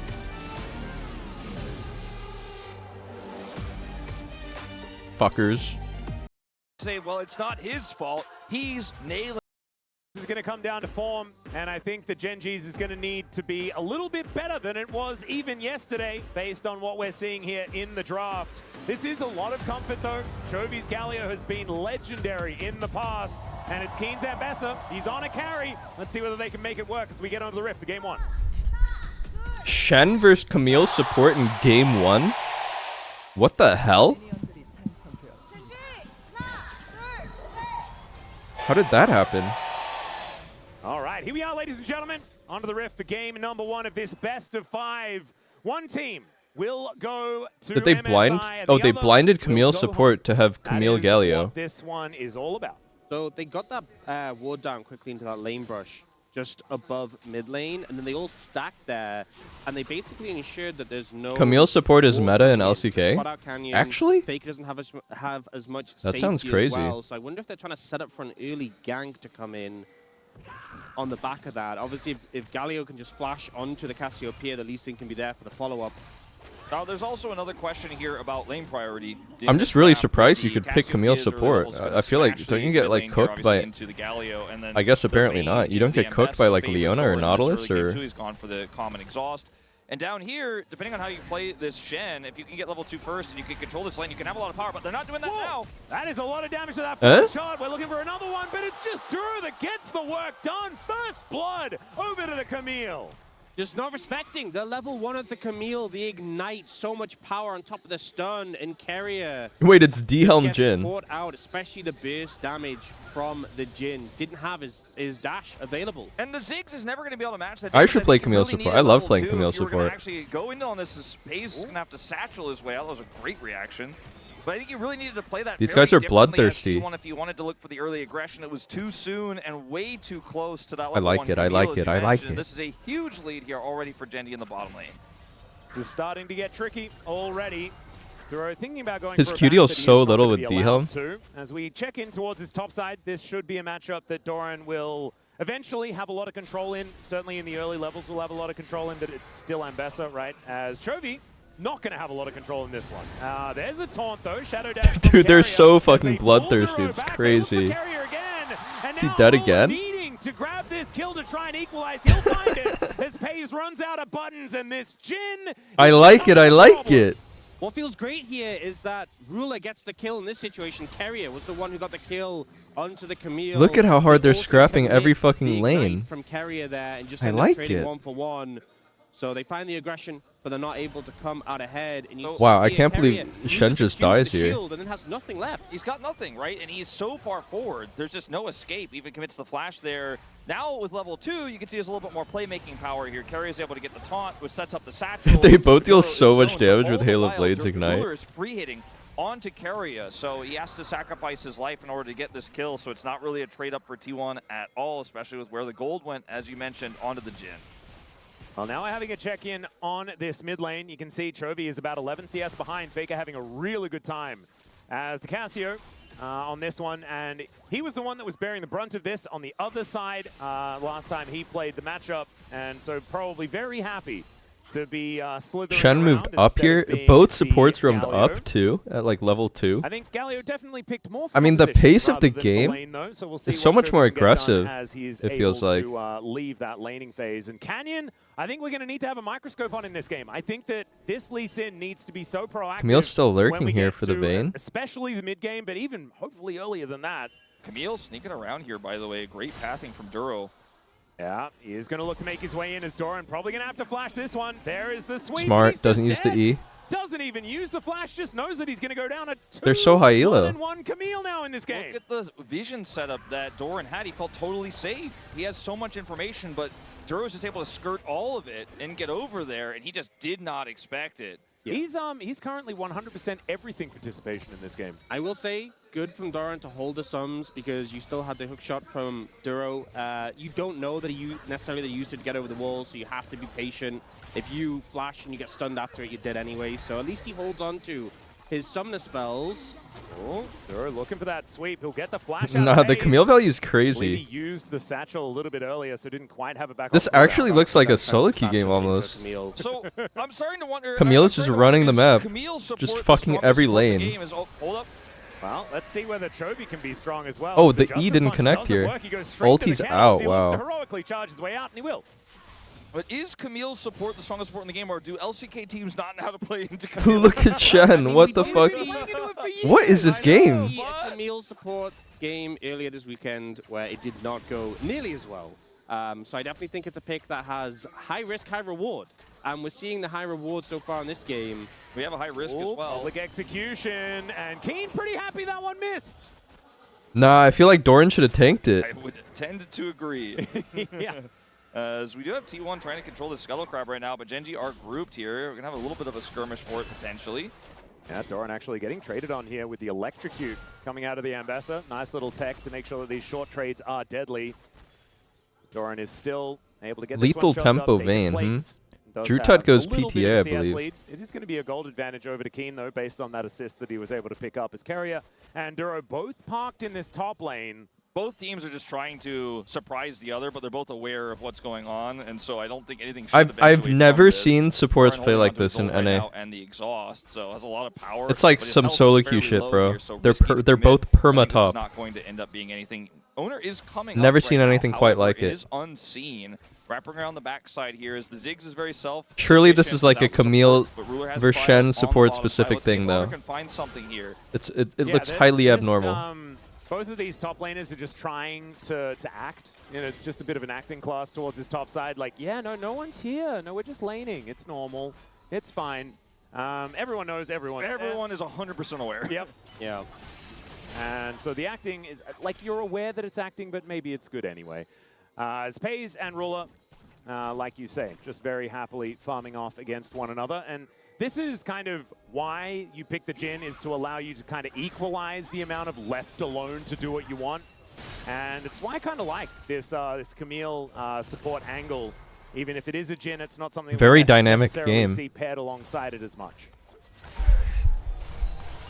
Fuckers. Say, well, it's not his fault. He's nailing. This is going to come down to form, and I think the GenG's is going to need to be a little bit better than it was even yesterday, based on what we're seeing here in the draft. This is a lot of comfort, though. Chovy's Galio has been legendary in the past, and it's Keen's Ambessa. He's on a carry. Let's see whether they can make it work as we get onto the Rift for Game 1. Shen versus Camille support in Game 1? What the hell? How did that happen? All right, here we are, ladies and gentlemen, onto the Rift for game number 1 of this best of 5. One team will go to Did they blind? Oh, they blinded Camille support to have Camille Galio. What this one is all about. So they got that ward down quickly into that lane brush just above mid lane, and then they all stacked there, and they basically ensured that there's no... Camille support is meta in LCK? Actually? Faker doesn't have as much That safety sounds crazy. as well, so I wonder if they're trying to set up for an early gank to come in on the back of that. Obviously, if Galio can just flash onto the Cassiopeia, the Lee Sin can be there for the follow-up. Now, there's also another question here about lane priority. I'm just really surprised you could pick Camille support. I feel like, don't you get like cooked by... I guess apparently not. You don't get cooked by like Leona or Nautilus or... He's gone for the common exhaust. And down here, depending on how you play this Shen, if you can get level 2 first and you can control this lane, you can have a lot of power, but they're not doing that now. That is a lot of damage to that first shot. We're looking for another one, but it's just Duro that gets the work done. First blood over to the Camille. Just not respecting the level 1 of the Camille, the ignite, so much power on top of the stun and carrier. Wait, it's D-Helm Jhin. Caught out, especially the burst damage from the Jhin. Didn't have his dash available. And the Ziggs is never going to be able to match that. I should play Camille support. I love playing Camille support. Actually go into on this, Space is going to have to satchel his way out. That was a great reaction. But I think you really needed to play that. These guys are bloodthirsty. If you wanted to look for the early aggression, it was too soon and way too close to that level I like it. I like it. I like it. This is a huge lead here already for GenG in the bottom lane. This is starting to get tricky already. Duro thinking about going his for a QDL is so not little gonna with be allowed D-Helm. to. As we check in towards his top side, this should be a matchup that Doran will eventually have a lot of control in. Certainly in the early levels we'll have a lot of control in, but it's still Ambessa, right? As Chovy not going to have a lot of control in this one. There's a taunt though. Shadow dash. Dude, they're so fucking bloodthirsty. It's crazy. Is he dead again? Needing to grab this kill to try and equalize. He'll find it as Paze runs out of buttons, and this Jhin. I like it. I like it. What feels great here is that Ruler gets the kill in this situation. Carrier was the one who got the kill onto the Camille. Look at how hard they're scrapping every fucking lane. From Carrier there and just I like trading it. 1-for-1. So they find the aggression, but they're not able to come out ahead. And you Wow, I can't believe Shen just dies here. And then has nothing left. He's got nothing, right? And he's so far forward. There's just no escape. Even commits the flash there. Now with level 2, you can see there's a little bit more playmaking power here. Carrier is able to get the taunt, which sets up the satchel. They both deal so much damage with Halo Blades Ignite. Ruler is free hitting onto Carrier, so he has to sacrifice his life in order to get this kill. So it's not really a trade up for T1 at all, especially with where the gold went, as you mentioned, onto the Jhin. Well, now we're having a check-in on this mid lane. You can see Chovy is about 11 CS behind. Faker having a really good time as the Cassio on this one. And he was the one that was bearing the brunt of this on the other side last time he played the matchup. And so probably very happy to be slithering Shen moved up here. Both supports roamed up too at like level 2. I think Galio definitely picked more. I mean, the pace of the game is so much more aggressive. It feels like. To leave that laning phase. And Canyon, I think we're going to need to have a microscope on in this game. I think that this Lee Sin needs to be so proactive. Camille's still lurking here for the Vayne. Especially the mid game, but even hopefully earlier than that. Camille sneaking around here, by the way. Great pathing from Duro. Yeah, he is going to look to make his way in as Doran. Probably going to have to flash this one. There is the sweep. Smart, doesn't use the E. Doesn't even use the flash, just knows that he's going to go down a 2. They're so high elo. 1-1 Camille now in this game. Look at the vision setup that Doran had. He felt totally safe. He has so much information, but Duro's just able to skirt all of it and get over there, and he just did not expect it. Yeah. He's currently 100% everything participation in this game. I will say, good from Doran to hold the sums because you still had the hook shot from Duro. You don't know that he necessarily used it to get over the wall, so you have to be patient. If you flash and you get stunned after it, you're dead anyway. So at least he holds on to his summoner spells. Oh, Duro looking for that sweep. He'll get the flash out. No, the Camille value is crazy. He used the satchel a little bit earlier, so didn't quite have it back. This actually looks like a solo queue game almost. So I'm starting to wonder. Camille is just running the map, Camille just fucking every lane. Hold up. Well, let's see whether Chovy can be strong as well. Oh, the E didn't connect here. Ulti's out. He Wow. looks to heroically charge his way out, and he will. But is Camille's support the strongest support in the game, or do LCK teams not know how to play into Camille? Look at Shen. What the fuck? What is this game? A Camille support game earlier this weekend where it did not go nearly as well. So I definitely think it's a pick that has high risk, high reward. And we're seeing the high reward so far in this game. We have a high risk as well. Public execution, and Keen pretty happy that one missed. Nah, I feel like Doran should have tanked it. I would tend to agree. Yeah. As we do have T1 trying to control the Scuttle Crab right now, but GenG are grouped here. We're going to have a little bit of a skirmish for it, potentially. Yeah, Doran actually getting traded on here with the Electrocute coming out of the Ambassador. Nice little tech to make sure that these short trades are deadly. Doran is still able to get Lethal this one tempo vein. Drew Tut goes PTA, I believe. Lead. It is going to be a gold advantage over to Keen, though, based on that assist that he was able to pick up as Carrier and Duro both parked in this top lane. Both teams are just trying to surprise the other, but they're both aware of what's going on, and so I don't think anything should I've never seen supports play like this in NA. And the exhaust, so has a lot of power. It's like some solo queue shit, bro. Here, so they're both perma top. It's not going to end up being anything. Owner is coming. Never up seen right anything now. quite However, like it. It is unseen. Wrapping around the backside here is the Ziggs is very self. Surely this is like a Camille versus Shen support bottom specific side. Let's see if thing, though. Owner can find something here. It looks highly abnormal. Both of these top laners are just trying to act. You know, it's just a bit of an acting class towards this top side. Like, yeah, no one's here. No, we're just laning. It's normal. It's fine. Everyone knows everyone. Everyone is 100% aware. Yep. Yeah. And so the acting is, like, you're aware that it's acting, but maybe it's good anyway. As Pays and Ruler, like you say, just very happily farming off against one another. And this is kind of why you pick the Jhin, is to allow you to kind of equalize the amount of left alone to do what you want. And it's why I kind of like this this Camille support angle. Even if it is a Jhin, it's not something Very we dynamic necessarily game. see paired alongside it as much.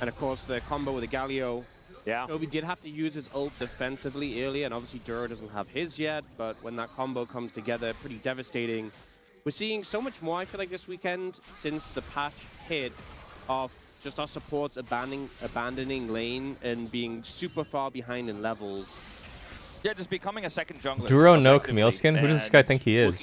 And of course, the combo with the Galio. Yeah. Chovy did have to use his ult defensively earlier, and obviously Duro doesn't have his yet, but when that combo comes together, pretty devastating. We're seeing so much more, I feel like, this weekend since the patch hit, of just our supports abandoning lane and being super far behind in levels. Yeah, just becoming a second jungler. Duro no Camille skin? Who does this guy think he is?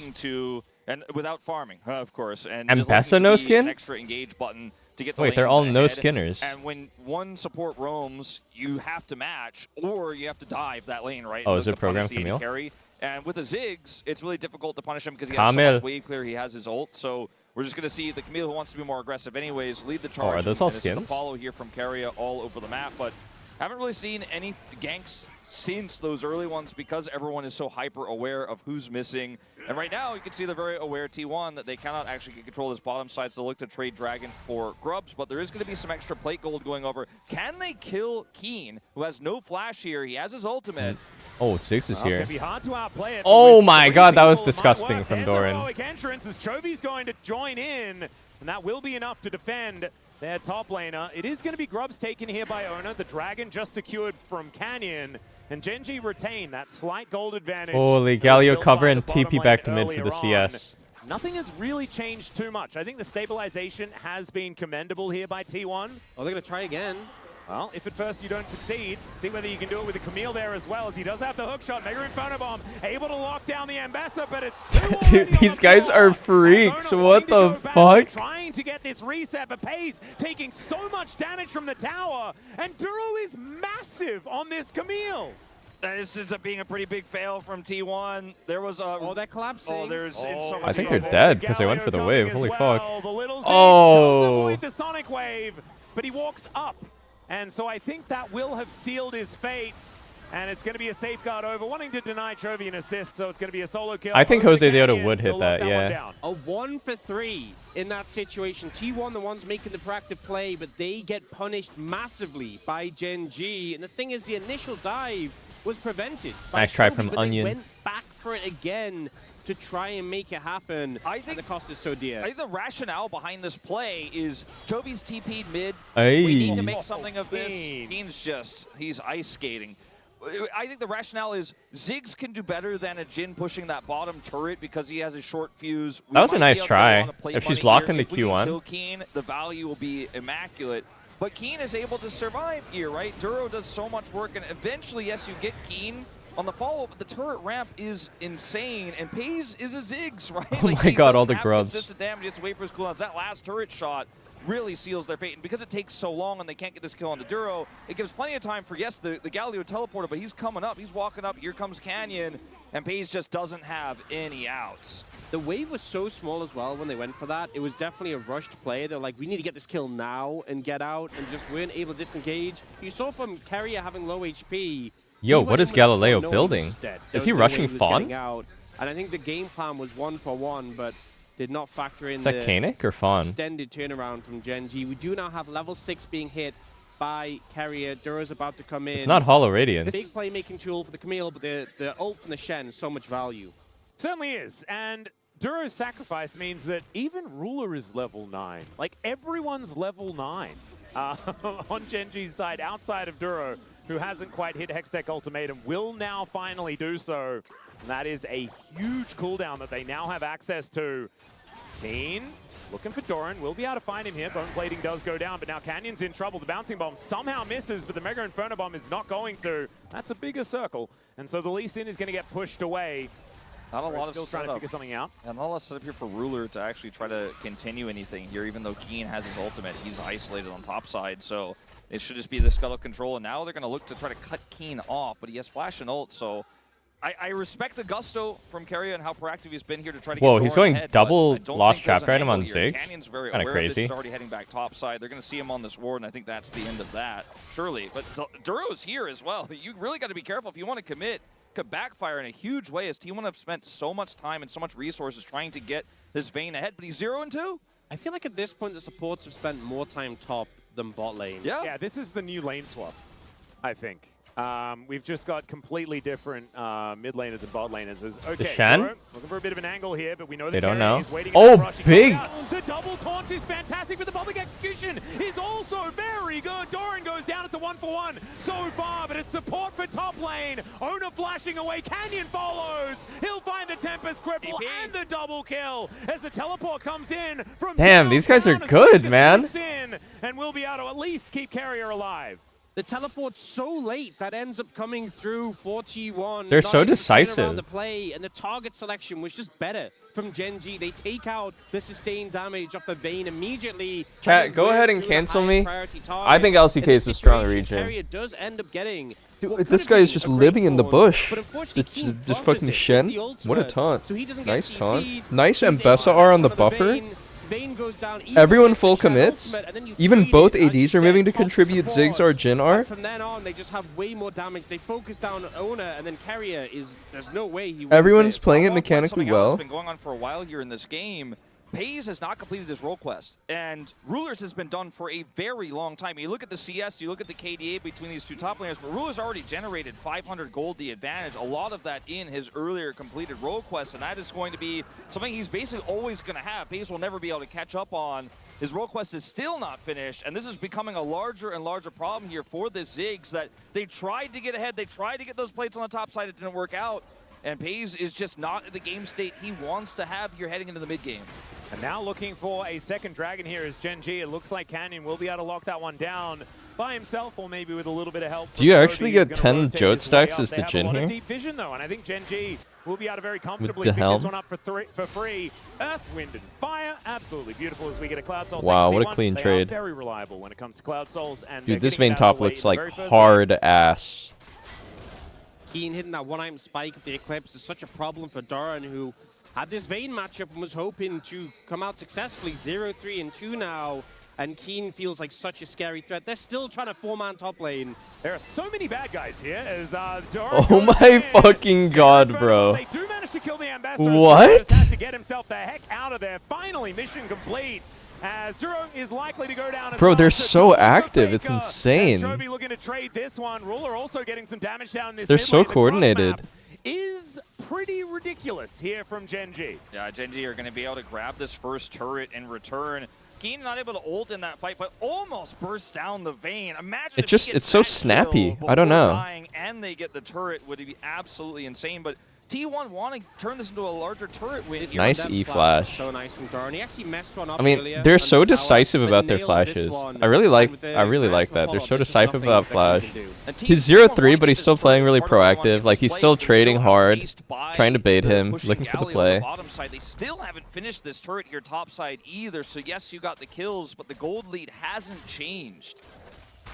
And without farming, of course. And Ambessa no skin? An extra engage button to get the Wait, they're lanes all no ahead. skinners. And when one support roams, you have to match, or you have to dive that lane, right? Oh, and is look it to punish program the AD Camille? carry. And with the Ziggs, it's really difficult to punish him because he has so Camille. much wave clear. He has his ult, so we're just going to see the Camille, who wants to be more aggressive anyways, lead the charge. are those all and it's the skins? follow here from Carrier all over the map, but haven't really seen any ganks since those early ones because everyone is so hyper aware of who's missing. And right now, you can see they're very aware, T1, that they cannot actually get control of this bottom side, so they'll look to trade Dragon for Grubs, but there is going to be some extra plate gold going over. Can they kill Keen, who has no flash here? He has his ultimate. Oh, Ziggs is here. It'd be hard to outplay it, Oh but my with god, that three was people, it might disgusting work. from There's Doran. a heroic entrance as Chovy's going to join in, and that will be enough to defend their top laner. It is going to be Grubs taken here by Owner. The Dragon just secured from Canyon, and GenG retain that slight gold advantage. Holy, Galio cover and TP back to mid for the CS. Nothing has really changed too much. I think the stabilization has been commendable here by T1. Oh, they're going to try again. Well, if at first you don't succeed, see whether you can do it with the Camille there as well, as he does have the hook shot. Mega Inferno Bomb, able to lock down the Ambassador, but it's Dude, these guys are freaks. What the fuck? trying to get this reset, but Pays taking so much damage from the tower, and Duro is massive on this Camille. This ends up being a pretty big fail from T1. There was a... Oh, they're collapsing. Oh, there's so much I think they're trouble. dead because they went for the wave. Holy fuck. The little Ziggs does Oh. avoid the Sonic Wave, but he walks up. And so I think that will have sealed his fate. And it's going to be a safeguard over, wanting to deny Chovy an assist, so it's going to be a solo kill. I think over Jose the Leota Canyon. would hit He'll lock that, one yeah. down. A 1 for 3 in that situation. T1, the ones making the proactive play, but they get punished massively by GenG. And the thing is, the initial dive was prevented. Nice try Chovy, from but Onion. They went back for it again to try and make it happen. I think and the cost is so dear. I think the rationale behind this play is Chovy's TP'd mid. Ay. We need to make something of this. He's ice skating. I think the rationale is Ziggs can do better than a Jhin pushing that bottom turret because he has a short fuse. That was a nice try. If she's locked into If we can Q1. kill Keen, the value will be immaculate. But Keen is able to survive here, right? Duro does so much work, and eventually, yes, you get Keen on the follow-up, but the turret ramp is insane, and Pays is a Ziggs, right? Oh like, my he god, all doesn't the have grubs. consistent damage, just wait for his cooldowns. That last turret shot really seals their fate, and because it takes so long and they can't get this kill onto Duro, it gives plenty of time for, yes, the Galio teleporter, but he's coming up, he's walking up, here comes Canyon, and Pays just doesn't have any outs. The wave was so small as well when they went for that. It was definitely a rushed play. They're like, we need to get this kill now and get out, and just weren't able to disengage. You saw from Carrier having low HP. Yo, he what went is in with Galileo no building? instead. There Is was he no way rushing was Fawn? getting out. And I think the game plan was 1-for-1, but did not factor in Is that the Kanik or Fawn? extended turnaround from GenG. We do now have level 6 being hit by Carrier. Duro's about to come in. It's not Hollow Radiance. Big playmaking tool for the Camille, but the ult from the Shen is so much value. Certainly is. And Duro's sacrifice means that even Ruler is level 9. Like, everyone's level 9 on GenG's side, outside of Duro, who hasn't quite hit Hextech Ultimatum, will now finally do so. And that is a huge cooldown that they now have access to. Keen looking for Doran. We'll be able to find him here. Bone plating does go down, but now Canyon's in trouble. The bouncing bomb somehow misses, but the Mega Inferno Bomb is not going to. That's a bigger circle. And so the Lee Sin is going to get pushed away. Not a lot of still trying to setup. figure something out. And not a lot of setup here for Ruler to actually try to continue anything here, even though Keen has his ultimate. He's isolated on top side, so it should just be the scuttle control. And now they're going to look to try to cut Keen off, but he has flash and ult, so I respect the gusto from Carrier and how proactive he's been here to try to get Whoa, he's Doran going ahead, double but I don't lost think there's trap item angle on here. Ziggs. Canyon's very Kinda aware of this. crazy. He's already heading back top side. They're going to see him on this ward, and I think that's the end of that, surely. But Duro's here as well. You really got to be careful if you want to commit. Could backfire in a huge way, as T1 have spent so much time and so much resources trying to get this Vayne ahead, but he's 0-2. I feel like at this point the supports have spent more time top than bot lane. Yeah, this is the new lane swap, I think. We've just got completely different mid laners and bot laners. Okay, Shen? Doro, looking for a bit of an angle here, but we know They that don't Carrier know. is waiting Oh, in the rush. He comes big. out. The double taunt is fantastic, but the public execution is also very good. Doran goes down. It's a 1-for-1 so far, but it's support for top lane. Ona flashing away. Canyon follows. He'll find the Tempest Cripple and the double kill as the teleport comes in from Damn, these guys are downtown as good, Lucas man. moves in, and we'll be able to at least keep Carrier alive. The teleport's so late that ends up coming through for T1. They're Not so able to turn decisive. around the play, and the target selection was just better from GenG. They take out the sustained damage off the Vayne immediately. Chat, go ahead and Through the cancel highest me. priority target. I think LCK In this is a strong situation, region. Carrier does end up getting Dude, this guy is just living in the bush. Just fucking Shen. What a taunt. Nice taunt. Nice Mbessa R on the buffer. Everyone full commits. Even both ADs are moving to contribute Ziggs or Jhin R. From then on, they just have way more damage. They focus down Ona, and then Carrier is. There's no way he wins Everyone's this. playing it mechanically Something else well. that's been going on for a while here in this game. Pays has not completed his role quest, and Rulers has been done for a very long time. You look at the CS, you look at the KDA between these two top laners, but Rulers already generated 500 gold, the advantage, a lot of that in his earlier completed role quest, and that is going to be something he's basically always going to have. Pays will never be able to catch up on. His role quest is still not finished, and this is becoming a larger and larger problem here for this Ziggs, that they tried to get ahead, they tried to get those plates on the top side, it didn't work out, and Pays is just not at the game state he wants to have here heading into the mid game. And now looking for a second dragon here is GenG. It looks like Canyon will be able to lock that one down by himself, or maybe with a little bit of help. Do you from actually Cody, who's get gonna 10 rotate Jode his way stacks up. as They the have a Jhin lot of here? deep vision though, and I think GenG will be able to very comfortably the pick helm? this one up for free. Earth, Wind, and Fire, absolutely beautiful as we get a Cloud Soul. Wow, Thanks, what a T1. clean They trade. Are very reliable when it comes to Cloud Souls, and Dude, they're this getting Vayne it out of top the way looks in the like very first hard ass. Keen hitting that one-item spike of the Eclipse is such a problem for Doran, who had this Vayne matchup and was hoping to come out successfully. 0-3-2 now. and Keen feels like such a scary threat. They're still trying to 4-man top lane. There are so many bad guys here as Oh my fucking god, bro. They do manage to kill the ambassador. What? Just has to get himself the heck out of there. Finally, mission complete. As Zero is likely to go down as Bro, well. they're So so active. It's insane. Chovy looking to trade this one. Ruler also getting some damage down in this They're mid so lane. The cross coordinated. map is pretty ridiculous here from GenG. Yeah, GenG are going to be able to grab this first turret in return. Keen not able to ult in that fight, but almost burst down the vein. Imagine It if just, he gets it's so that snappy. kill I don't before know. dying and they get the turret would be absolutely insane. But T1 want to turn this into a larger turret win. here. Nice E-flash. So nice from Doran. He actually messed one up I mean, earlier they're on so the tower, decisive but about their nailed this flashes. one. I really like And with the that. They're so there's decisive nothing about that flash. Keen can do. He's 0-3, but he's still playing really proactive. Like, he's still trading hard, trying to bait him, Pushing looking for the Galio on play. the bottom side. They still haven't finished this turret here top side either. So yes, you got the kills, but the gold lead hasn't changed.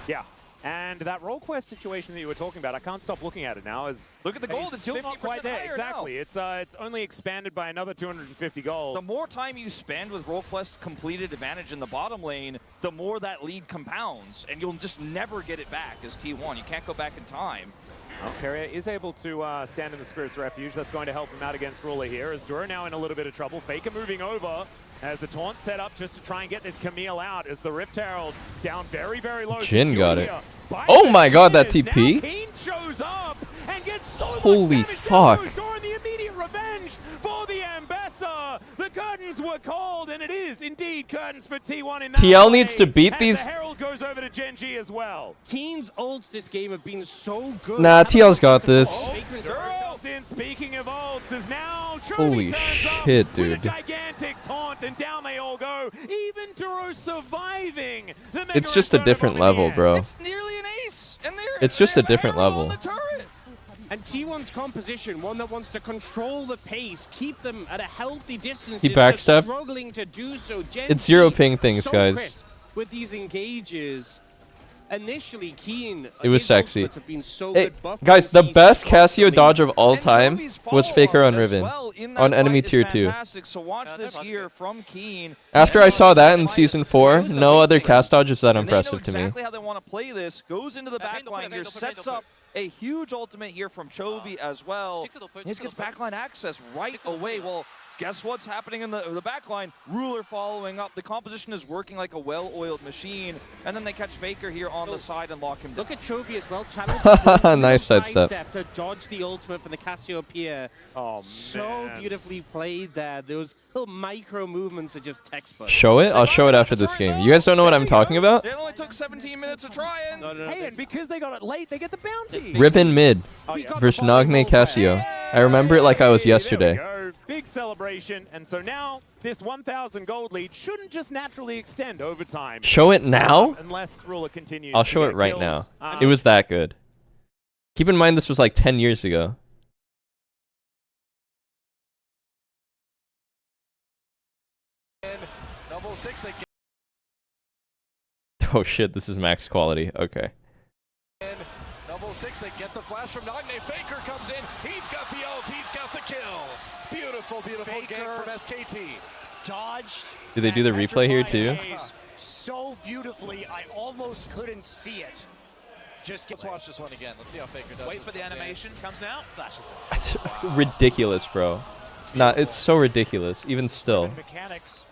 Yeah. And that role quest situation that you were talking about, I can't stop looking at it now. Look at the gold, It's it's still not 50% quite there. higher Exactly. now. It's only expanded by another 250 gold. The more time you spend with role quest completed advantage in the bottom lane, the more that lead compounds, and you'll just never get it back as T1. You can't go back in time. Well, Carrier is able to stand in the Spirit's Refuge. That's going to help him out against Ruler here. As Dura now in a little bit of trouble. Faker moving over as the taunt set up just to try and get this Camille out as the Rift Herald down very, very low. Jin got it. By Oh the my god, that Shears. Now TP. Keen shows up and gets so Holy much damage fuck. down. Dora, the immediate revenge for the Ambassador. The curtains were called, and it is indeed curtains for T1 in that TL way. needs to beat And these- the Herald goes over to GenG as well. Keen's ults this game have been so good. Nah, TL's got this. Comes in, speaking of ults, is now Chovy Holy turns up shit, with dude. a gigantic taunt, and down they all go. Even Duro surviving. The mega It's just a return different above in the level, end. bro. It's nearly an ace, and It's just a different level. And T1's composition, one that wants to control the pace, keep them at a healthy distance. He is just backstepped. struggling to do so. It's 0 ping things, so guys. crisp with these engages. Initially, Keen. It was his sexy. ultimates have been so Hey, good. Buff guys, the CC best Casio constantly. dodge of all time was Faker on Riven, on enemy tier 2. Fantastic. So watch this here from Keen. After I saw that in Season 4, no other cast dodge is that And they know impressive to me. exactly how they want to play this. Goes into the backline here, sets up a huge ultimate here from Chovy as well. This gets backline access right away. Well, guess what's happening in the backline? Ruler following up. The composition is working like a well-oiled machine. And then they catch Faker here on the side and lock him down. Look at Chovy as well. Channel Nice sidestep. to dodge the ultimate from the Cassiopeia. Oh, so man. beautifully played there. Those little micro movements are just textbook. Show it? I'll show it after this game. You guys don't know what I'm talking about? It only took 17 minutes of trying. Hey, and because they got it late, they get the bounty. Riven mid Oh, yeah. versus Nagne Casio. I remember it like I was yesterday. There we go. Big celebration. And so now this 1,000 gold lead shouldn't just naturally extend over time. Show it now? Unless Ruler continues. I'll to show get it right now. kills. It was that good. Keep in mind this was like 10 years ago. Double six again. Oh shit, this is max quality. Okay. Double six, they get the flash from Nagne. Faker comes in. He's got the ult. He's got the kill. Beautiful, beautiful game from SKT. Dodged. Do they do the replay here too? So beautifully, I almost couldn't see it. Let's watch this one again. Let's see how Faker does. Wait for the animation. Comes now. Flashes it. That's ridiculous, bro. Nah, it's so ridiculous, even still. Mechanics.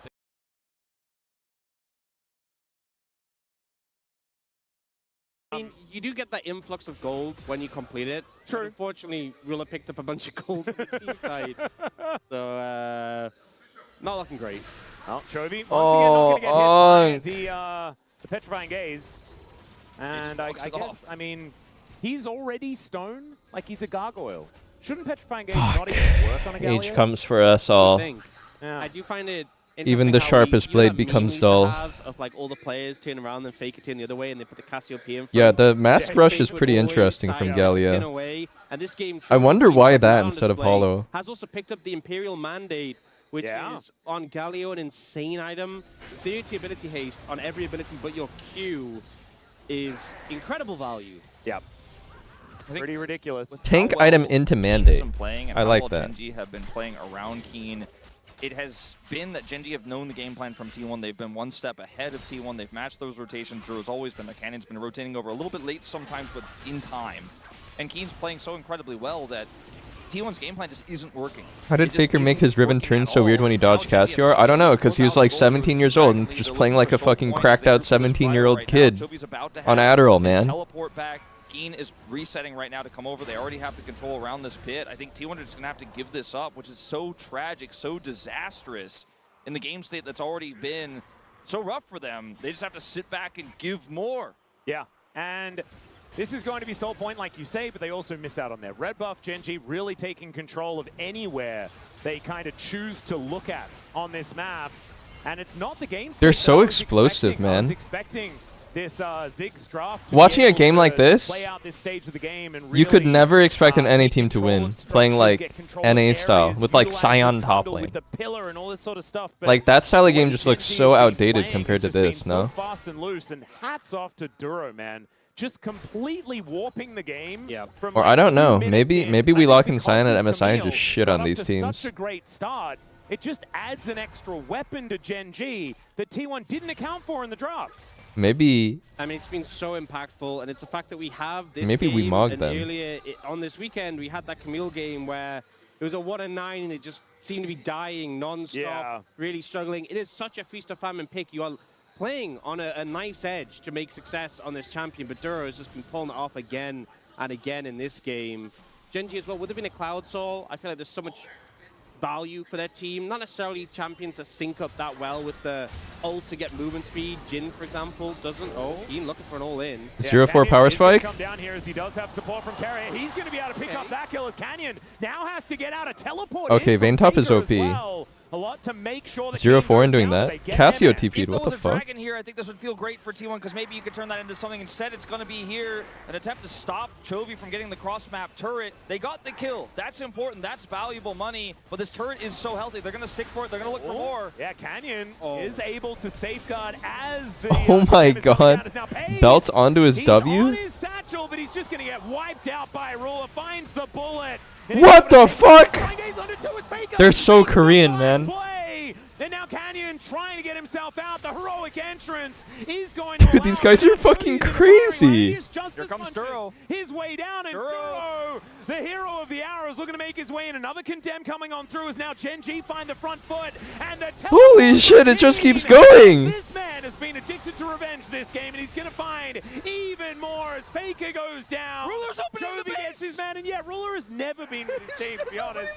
I mean, you do get that influx of gold when you complete it. True. Unfortunately, Ruler picked up a bunch of gold on the team side. So, not looking great. Well, Chovy, once again, not going to get hit by the petrifying gaze. And I guess, I mean, he's already stone. Like, he's a gargoyle. Shouldn't petrifying gaze not even work on a Galio? Age comes for us all. I do find it Even the sharpest blade becomes dull. Of like all the players turn around and fake it in the other way, and they put the Cassiopeia in front. Yeah, the mask rush is pretty interesting from Galio. I wonder why that instead of Hollow. Has also picked up the Imperial Mandate, which is on Galio an insane item. 30 ability haste on every ability but your Q is incredible value. Yep. Pretty ridiculous. Tank item into Mandate. I like that. GenG have been playing around Keen. it has been that GenG have known the game plan from T1. They've been one step ahead of T1. They've matched those rotations. There has always been the Cannon's been rotating over a little bit late sometimes, but in time. And Keen's playing so incredibly well that T1's game plan just isn't working. How did Faker make his Riven turn so weird when he dodged Cassior? I don't know, because he was like 17 years old and just playing like a fucking cracked out 17-year-old kid on Adderall, man. Teleport back. Keen is resetting right now to come over. They already have the control around this pit. I think T1 are just going to have to give this up, which is so tragic, so disastrous in the game state that's already been so rough for them. They just have to sit back and give more. Yeah, and this is going to be stall point, like you say, but they also miss out on their red buff. GenG really taking control of anywhere they kind of choose to look at on this map. And it's not the game. They're so explosive, man. I was expecting this Ziggs draft. Watching a game like this, play out this stage of the game and you could never expect an NA team to win playing like NA style with like Sion top lane. With the pillar and all this sort of stuff. But like that style of game just looks so outdated compared to this, no? So fast and loose, and hats off to Duro, man. Just completely warping the game. Yeah. Or I don't know. Maybe we lock in Sion at MSI and just shit on these teams. Such a great start. It just adds an extra weapon to GenG that T1 didn't account for in the draft. Maybe. I mean, it's been so impactful, and it's the fact that we have this. Maybe game, we mogged and them. Earlier on this weekend, we had that Camille game where it was a 1-9, and it just seemed to be dying non-stop, really struggling. It is such a feast of famine pick. You are playing on a knife's edge to make success on this champion, but Duro has just been pulling it off again and again in this game. GenG as well, would have been a Cloud Soul. I feel like there's so much value for their team. Not necessarily champions that sync up that well with the ult to get movement speed. Jin, for example, doesn't. Oh, Ian looking for an all-in. 0-4 power spike. Come down here as he does have support from Carrier. He's going to be able to pick up that kill as Canyon now has to get out of teleport. Okay, Vayne top is OP. A lot to make sure that 0-4 and doing that. Cassio TP'd, what the fuck? Dragon here, I think this would feel great for T1 because maybe you could turn that into something. Instead, it's going to be here an attempt to stop Chovy from getting the cross-map turret. They got the kill. That's important. That's valuable money. But this turret is so healthy. They're going to stick for it. They're going to look for more. Yeah, Canyon is able to safeguard as the oh my god. Belts onto his W? On his satchel, but he's just going to get wiped out by Ruler. Finds the bullet. What the fuck? They're so Korean, man. And now Canyon trying to get himself out. The heroic entrance is going to Dude, these guys are fucking crazy. Here comes Duro. His way down, and Duro, the hero of the hour, is looking to make his way in. Another Condemn coming on through as now GenG find the front foot. And the holy shit, it just keeps going. This man has been addicted to revenge this game, and he's going to find even more as Faker goes down. Ruler's opening the base. Gets his man, and yeah, Ruler has never been with his team, to be honest.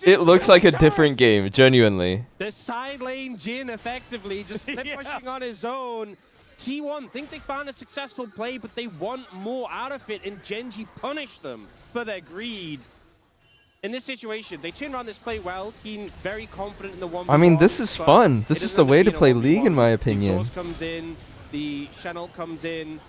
It looks like a different game, genuinely. The side lane Jin effectively just pushing on his own. T1 think they found a successful play, but they want more out of it, and GenG punish them for their greed. In this situation, they turn around this play well. Keen very confident in the 1v1. I mean, this is fun. This is the way to play League, in my opinion. The comes in, the Channel comes in.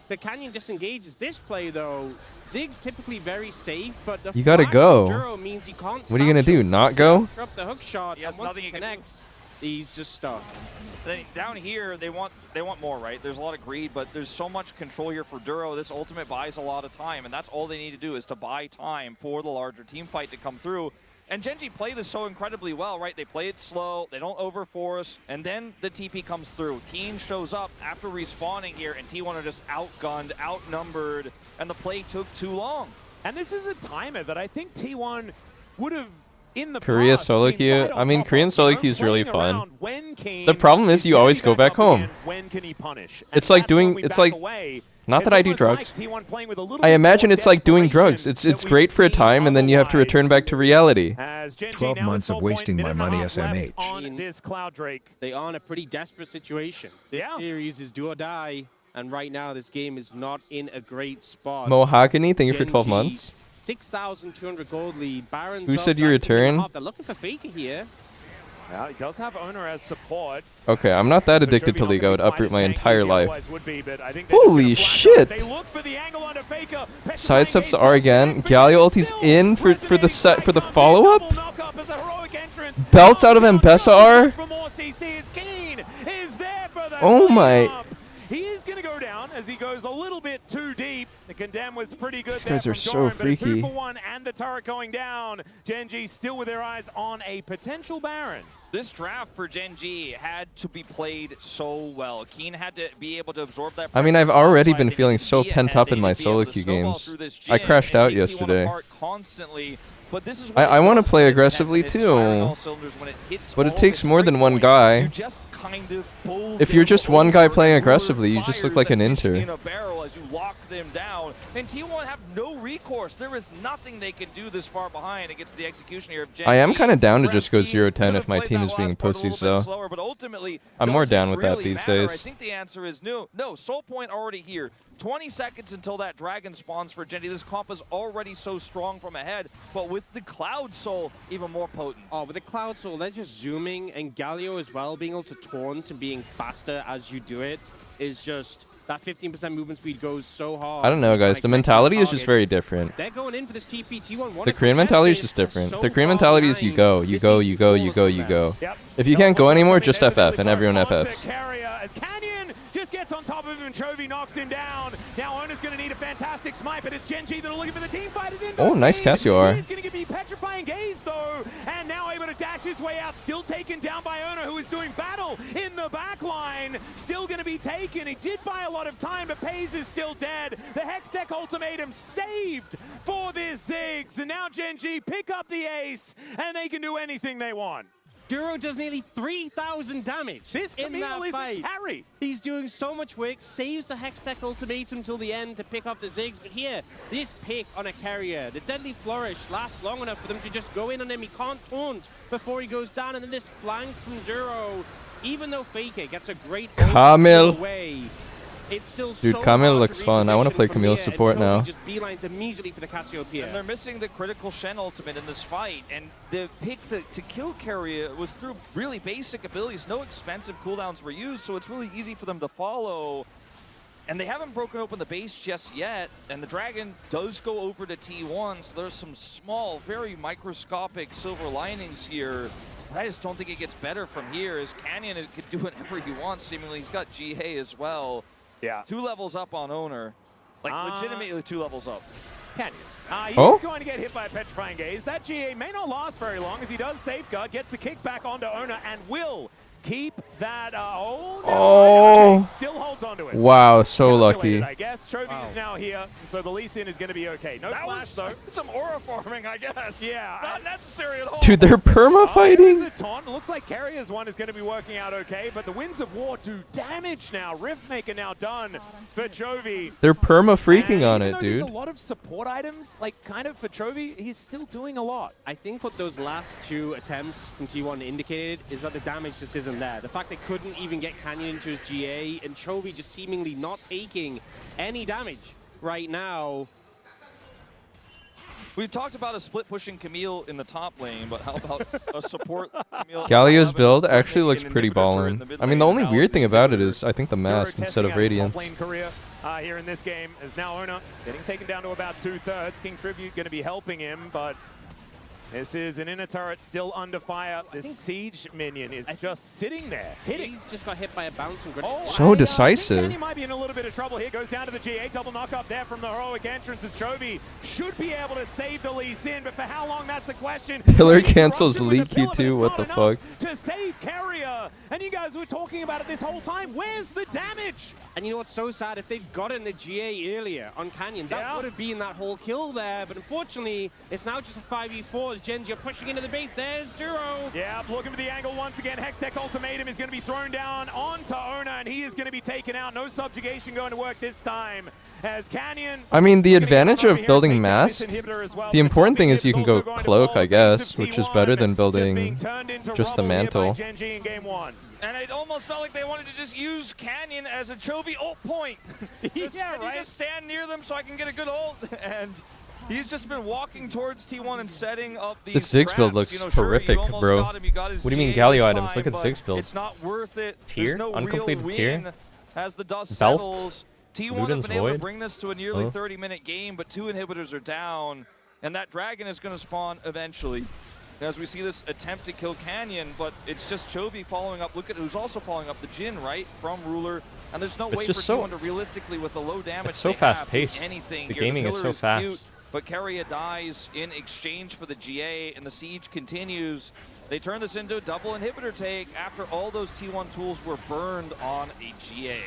The Canyon disengages. This play, though, Ziggs typically very safe, but the you gotta go. Means he can't what are you gonna do? Not go? Up the hook shot, and once he connects, he's just stuck. Down here, they want more, right? There's a lot of greed, but there's so much control here for Duro. This ultimate buys a lot of time, and that's all they need to do is to buy time for the larger team fight to come through. And GenG play this so incredibly well, right? They play it slow, they don't overforce, and then the TP comes through. Keen shows up after respawning here, and T1 are just outgunned, outnumbered, and the play took too long. And this is a timer that I think T1 would have in the Korea past, solo queue. I mean, Korean solo queue is really fun. The problem is you always go back home. When can he punish? It's like doing, it's like, not that I do drugs. I imagine it's like doing drugs. It's great for a time, and then you have to return back to reality. 12 months of wasting my money, SMH. On this Cloud Drake. They are in a pretty desperate situation. This series is do or die, and right now this game is not in a great spot. Mahogany, thank you for 12 months. 6,200 gold lead. Baron's who said you return? They're looking for Faker here. Well, he does have Owner as support. Okay, I'm not that addicted to League. I would uproot my entire life. Be, holy shit! The side steps to R again. Galio ulti's in for the follow up. Belts out of Mbessa R. Oh my! He is going to go down as he goes a little bit too deep. The condemn was pretty good. These there guys are from so Doran, but a freaky. 2-for-1 and the turret going down. GenG still with their eyes on a potential Baron. This draft for GenG had to be played so well. Keen had to be able to absorb that. I mean, I've already been feeling so pent up in my solo queue games. I crashed out yesterday. I want to play aggressively too, but it takes more than one guy. If you're just one guy playing aggressively, you just look like an inter. In a barrel as you lock them down, and T1 have no recourse. There is nothing they can do this far behind against the execution here of GenG. I am kind of down to just go 0-10 if my team is being pussies, though. I'm more down with that these days. I think the answer is no. No, Soul Point already here. 20 seconds until that dragon spawns for GenG. This comp is already so strong from ahead, but with the Cloud Soul, even more potent. Oh, with the Cloud Soul, they're just zooming, and Galio as well, being able to taunt and being faster as you do it is just... That 15% movement speed goes so hard. I don't know, guys. The mentality is just very different. They're going in for this TP T1. The Korean mentality is just different. The Korean mentality is you go, you go, you go, you go, you go. If you can't go anymore, just FF, and everyone FFs. As Canyon just gets on top of him and Chovy knocks him down. Now Ona's going to need a fantastic smite, but it's GenG that are looking for the team fighters in. Oh, nice Casio R. He's going to be petrifying gaze though, and now able to dash his way out, still taken down by Ona, who is doing battle in the back line. Still going to be taken. He did buy a lot of time, but Pays is still dead. The Hextech ultimatum saved for this Ziggs, and now GenG pick up the ace, and they can do anything they want. Duro does nearly 3,000 damage in that fight. Carry. He's doing so much work, saves the Hextech ultimatum till the end to pick up the Ziggs. But here, this pick on a carrier, the Deadly Flourish lasts long enough for them to just go in on him. He can't taunt before he goes down. And then this flank from Duro, even though Faker gets a great Camille. away, it's still Dude, so Camille hard looks to fun. I want to reposition play from Camille here, and support Chovy now. just beelines immediately for the Cassiopeia. And they're missing the critical Shen ultimate in this fight, and the pick to kill carrier was through really basic abilities. No expensive cooldowns were used, so it's really easy for them to follow. And they haven't broken open the base just yet, and the Dragon does go over to T1, so there's some small, very microscopic silver linings here. I just don't think it gets better from here, as Canyon could do whatever he wants, seemingly. He's got GA as well. Yeah. 2 levels up on Owner. Like, legitimately 2 levels up. Canyon. He's going to get hit by a petrifying gaze. That GA may not last very long, as he does safeguard, gets the kick back onto Owner, and will keep that. Okay. Still holds onto it. Wow, so lucky. I guess Chovy is now here, and so the Lee Sin is going to be okay. No flash though. Some aura farming, I guess. Yeah, not necessary at all. Dude, they're perma fighting. Taunt. Looks like Carrier's one is going to be working out okay, but the Winds of War do damage now. Riftmaker now done for Chovy. They're perma freaking on it, dude. There's a lot of support items, like kind of for Chovy. He's still doing a lot. I think what those last 2 attempts from T1 indicated is that the damage just isn't there. The fact they couldn't even get Canyon into his GA, and Chovy just seemingly not taking any damage right now. We've talked about a split pushing Camille in the top lane, but how about a support Camille? Galio's build actually looks pretty ballin'. I mean, the only weird thing about it is I think the mask instead of Radiance. Here in this game is now Ona getting taken down to about 2/3. King Tribute going to be helping him, but this is an inner turret still under fire. This siege minion is just sitting there, hitting. He's just got hit by a bouncing grenade. So decisive. He might be in a little bit of trouble here. Goes down to the GA. Double knock up there from the heroic entrance as Chovy should be able to save the Lee Sin, but for how long, that's the question. Pillar cancels Lee Q2, what the fuck? To save carrier. And you guys were talking about it this whole time. Where's the damage? And you know what's so sad? If they'd gotten the GA earlier on Canyon, that would have been that whole kill there. But unfortunately, it's now just a 5v4 as GenG are pushing into the base. There's Duro. Yeah, looking for the angle once again. Hextech ultimatum is going to be thrown down onto Ona, and he is going to be taken out. No subjugation going to work this time. As Canyon... I mean, the advantage of building mask, the important thing is you can go cloak, I guess, which is better than building just the mantle. And it almost felt like they wanted to just use Canyon as a Chovy ult point. Yeah, right. Just stand near them so I can get a good ult. And he's just been walking towards T1 and setting up these This Ziggs build looks horrific, bro. What do you mean Galio items? Look at the Ziggs build. It's not worth it. Tier? No Uncompleted tier? As the dust Belt? settles, T1 Luden's has been able to Void? bring this to a nearly 30-minute game, but 2 inhibitors are down, and that dragon is going to spawn eventually. as we see this attempt to kill Canyon, but it's just Chovy following up. Look at who's also following up the Jin, right, from Ruler. And there's no way for T1 to realistically, with the low damage, it's so fast-paced. anything. The gaming is so fast. Cute, but Keria dies in exchange for the GA, and the siege continues. They turn this into a double inhibitor take after all those T1 tools were burned on a GA.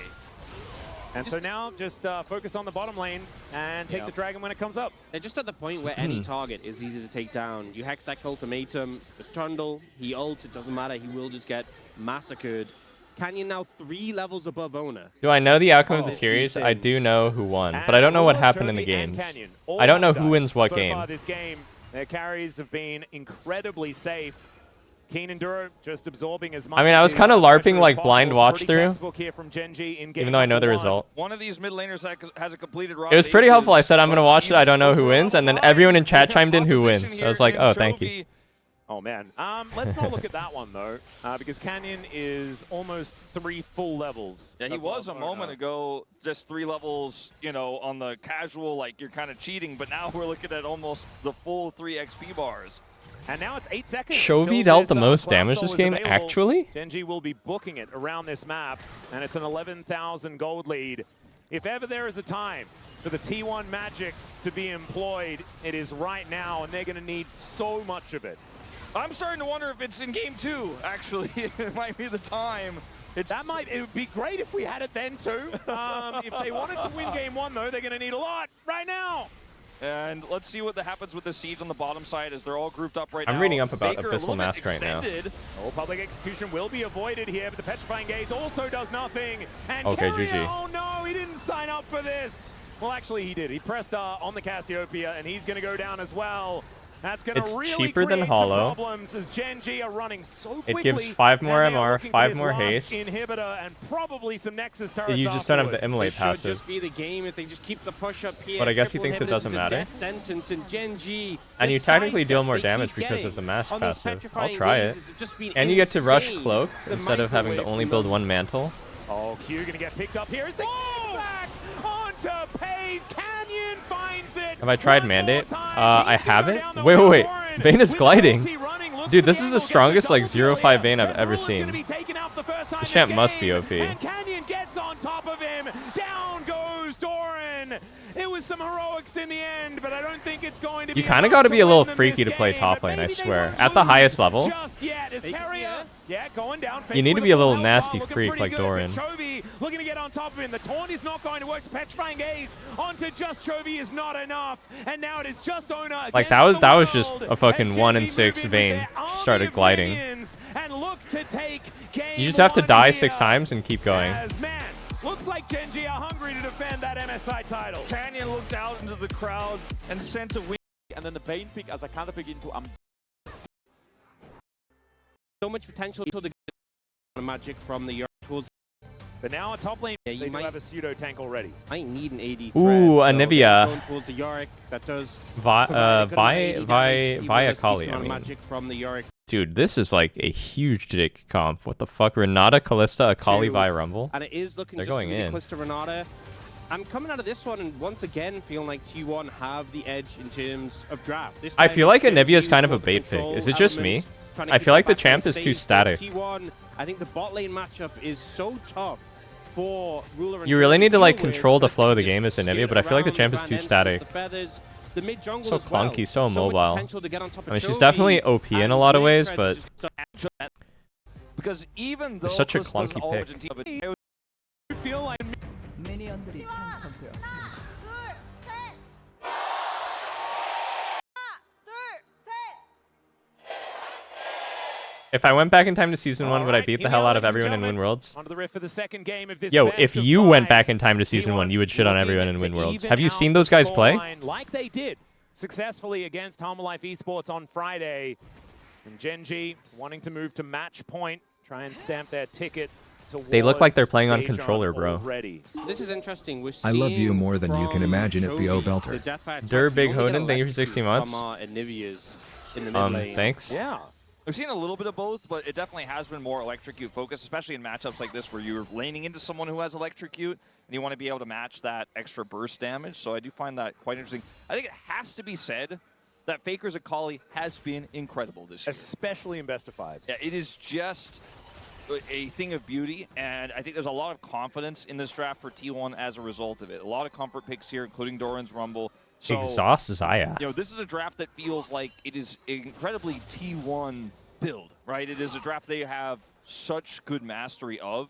And so now just focus on the bottom lane and take the dragon when it comes up. They're just at the point where any target is easy to take down. You Hextech ultimatum, the Trundle, he ults, it doesn't matter, he will just get massacred. Canyon now 3 levels above Owner. Do I know the outcome of the series? I do know who won, but I don't know what happened in the games. I don't know who wins what so game. Far this game, their carries have been incredibly safe. Keen Enduro just absorbing as much. I mean, I was kind of LARPing like blind watch through, GenG even though I know the result. One of these mid laners has a completed It was pretty helpful. I said I'm going to watch it. I don't know who wins. And then everyone in chat chimed in who wins. I was like, oh, thank you. Oh, man. Let's not look at that one, though, because Canyon is almost 3 full levels. Yeah, he was a moment ago just 3 levels, you know, on the casual, like you're kind of cheating. But now we're looking at almost the full 3 XP bars. And now it's 8 seconds. Chovy dealt the most damage this game, actually? GenG will be booking it around this map, and it's an 11,000 gold lead. If ever there is a time for the T1 magic to be employed, it is right now, and they're going to need so much of it. I'm starting to wonder if it's in game 2, actually. It might be the time. It would be great if we had it then, too. If they wanted to win game 1, though, they're going to need a lot right now. And let's see what happens with the siege on the bottom side as they're all grouped up right now. I'm reading up about Baker Abyssal Mask right now. All public execution will be avoided here, but the Petrifying Gaze also does nothing. And okay, Keria, GG. oh no, he didn't sign up for this. Well, actually, he did. He pressed on the Cassiopeia, and he's going to go down as well. That's going to really cheaper than create Hollow. some problems as GenG are running so quickly. It gives 5 more MR, 5 more haste. Inhibitor and probably some Nexus turrets. You just don't have the immolate This passive. should just be the game if they just keep the push up here. But I guess he Triple thinks it inhibitors doesn't is a matter. death sentence, and GenG, And you the technically deal sidestep more they damage keep because of getting the mask on those passive. I'll petrifying try it. gazes have just been And you get to rush insane. cloak The instead of having to microwave only build 1 mantle. Oh, Q going to get picked up here. Is the back onto Pays. Canyon finds it. Have I tried Mandate? I haven't. Wait. Vayne is gliding. Dude, this is the strongest like 0-5 Vayne I've ever seen. This champ must be OP. And Canyon gets on top of him. Down goes Doran. It was some heroics in the end, but I don't think it's going to be. You kind of got to be a little freaky to play top lane, I swear. At the highest level, Just yet is Keria. Yeah, going down. you need to be a little nasty freak like Doran. Chovy looking to get on top of him. The taunt is not going to work. Petrifying Gaze onto just Chovy is not enough. And now it is just Ona. Like that was just a fucking 1 in 6 Vayne. Started gliding. And look to take game You just have to 1 die here. 6 times and keep going. Man, looks like GenG are hungry to defend that MSI title. Canyon looked out into the crowd and sent a win. And then the Vayne pick as a counter pick into so much potential to the magic from the York tools. But now on top lane, you they might do have a pseudo tank already. I need an AD. Ooh, a threat, so Nivea. they're going towards the Yorick that does Via Kali, I amount of mean. magic from the Yorick. Dude, this is like a huge dick comp. What the fuck? Renata, Kalista, Akali, Vi, Rumble. And it is looking They're just going to be in. Kalista Renata. I'm coming out of this one and once again feeling like T1 have the edge in terms of draft. This I time feel like it's Anivia is used kind of for a the bait pick. control Is it just me? element, trying to I keep feel like the that backline champ is too safe, static. but T1, I think the bot lane matchup is so tough for Ruler and You really need to like deal with, control the that flow of they the game as just Anivia, skid but I feel like the around champ is grand too entrance, static. the feathers, the mid jungle So as well. clunky, so much immobile. potential to get on top I mean, of she's Chovy, definitely OP in a lot of ways, and but because even though it's such a Callista's an clunky all-origin pick. team, I feel like 미니언들이 생성되었습니다. if I went back in time to Season 1, would I Alright, beat the here we hell are, out of ladies and everyone and win gentlemen. Worlds? Onto the riff for the second game of this Yo, best if of you 5. went back in time to Season 1, you would shit on everyone and win Worlds. Have you seen those guys play? Like they did successfully against Life Esports on Friday. And GenG wanting to move to match point, try and stamp their ticket. They look like they're playing on Dejan controller, bro. already. This is interesting. We're I love you seeing more than you can from imagine at VO Chovy, Belter. the deathmatch Dur match, Big you only get Hoden, thank you for 60 electrocuted months. from, Nivea's in the mid lane. Thanks. Yeah. We've seen a little bit of both, but it definitely has been more electrocute focused, especially in matchups like this where you're laning into someone who has electrocute and you want to be able to match that extra burst damage. So I do find that quite interesting. I think it has to be said that Faker's Akali has been incredible this year. Especially in best of fives. Yeah, it is just a thing of beauty, and I think there's a lot of confidence in this draft for T1 as a result of it. A lot of comfort picks here, including Doran's Rumble. So, Exhaust Zaya. you know, this is a draft that feels like it is incredibly T1 build, right? It is a draft they have such good mastery of.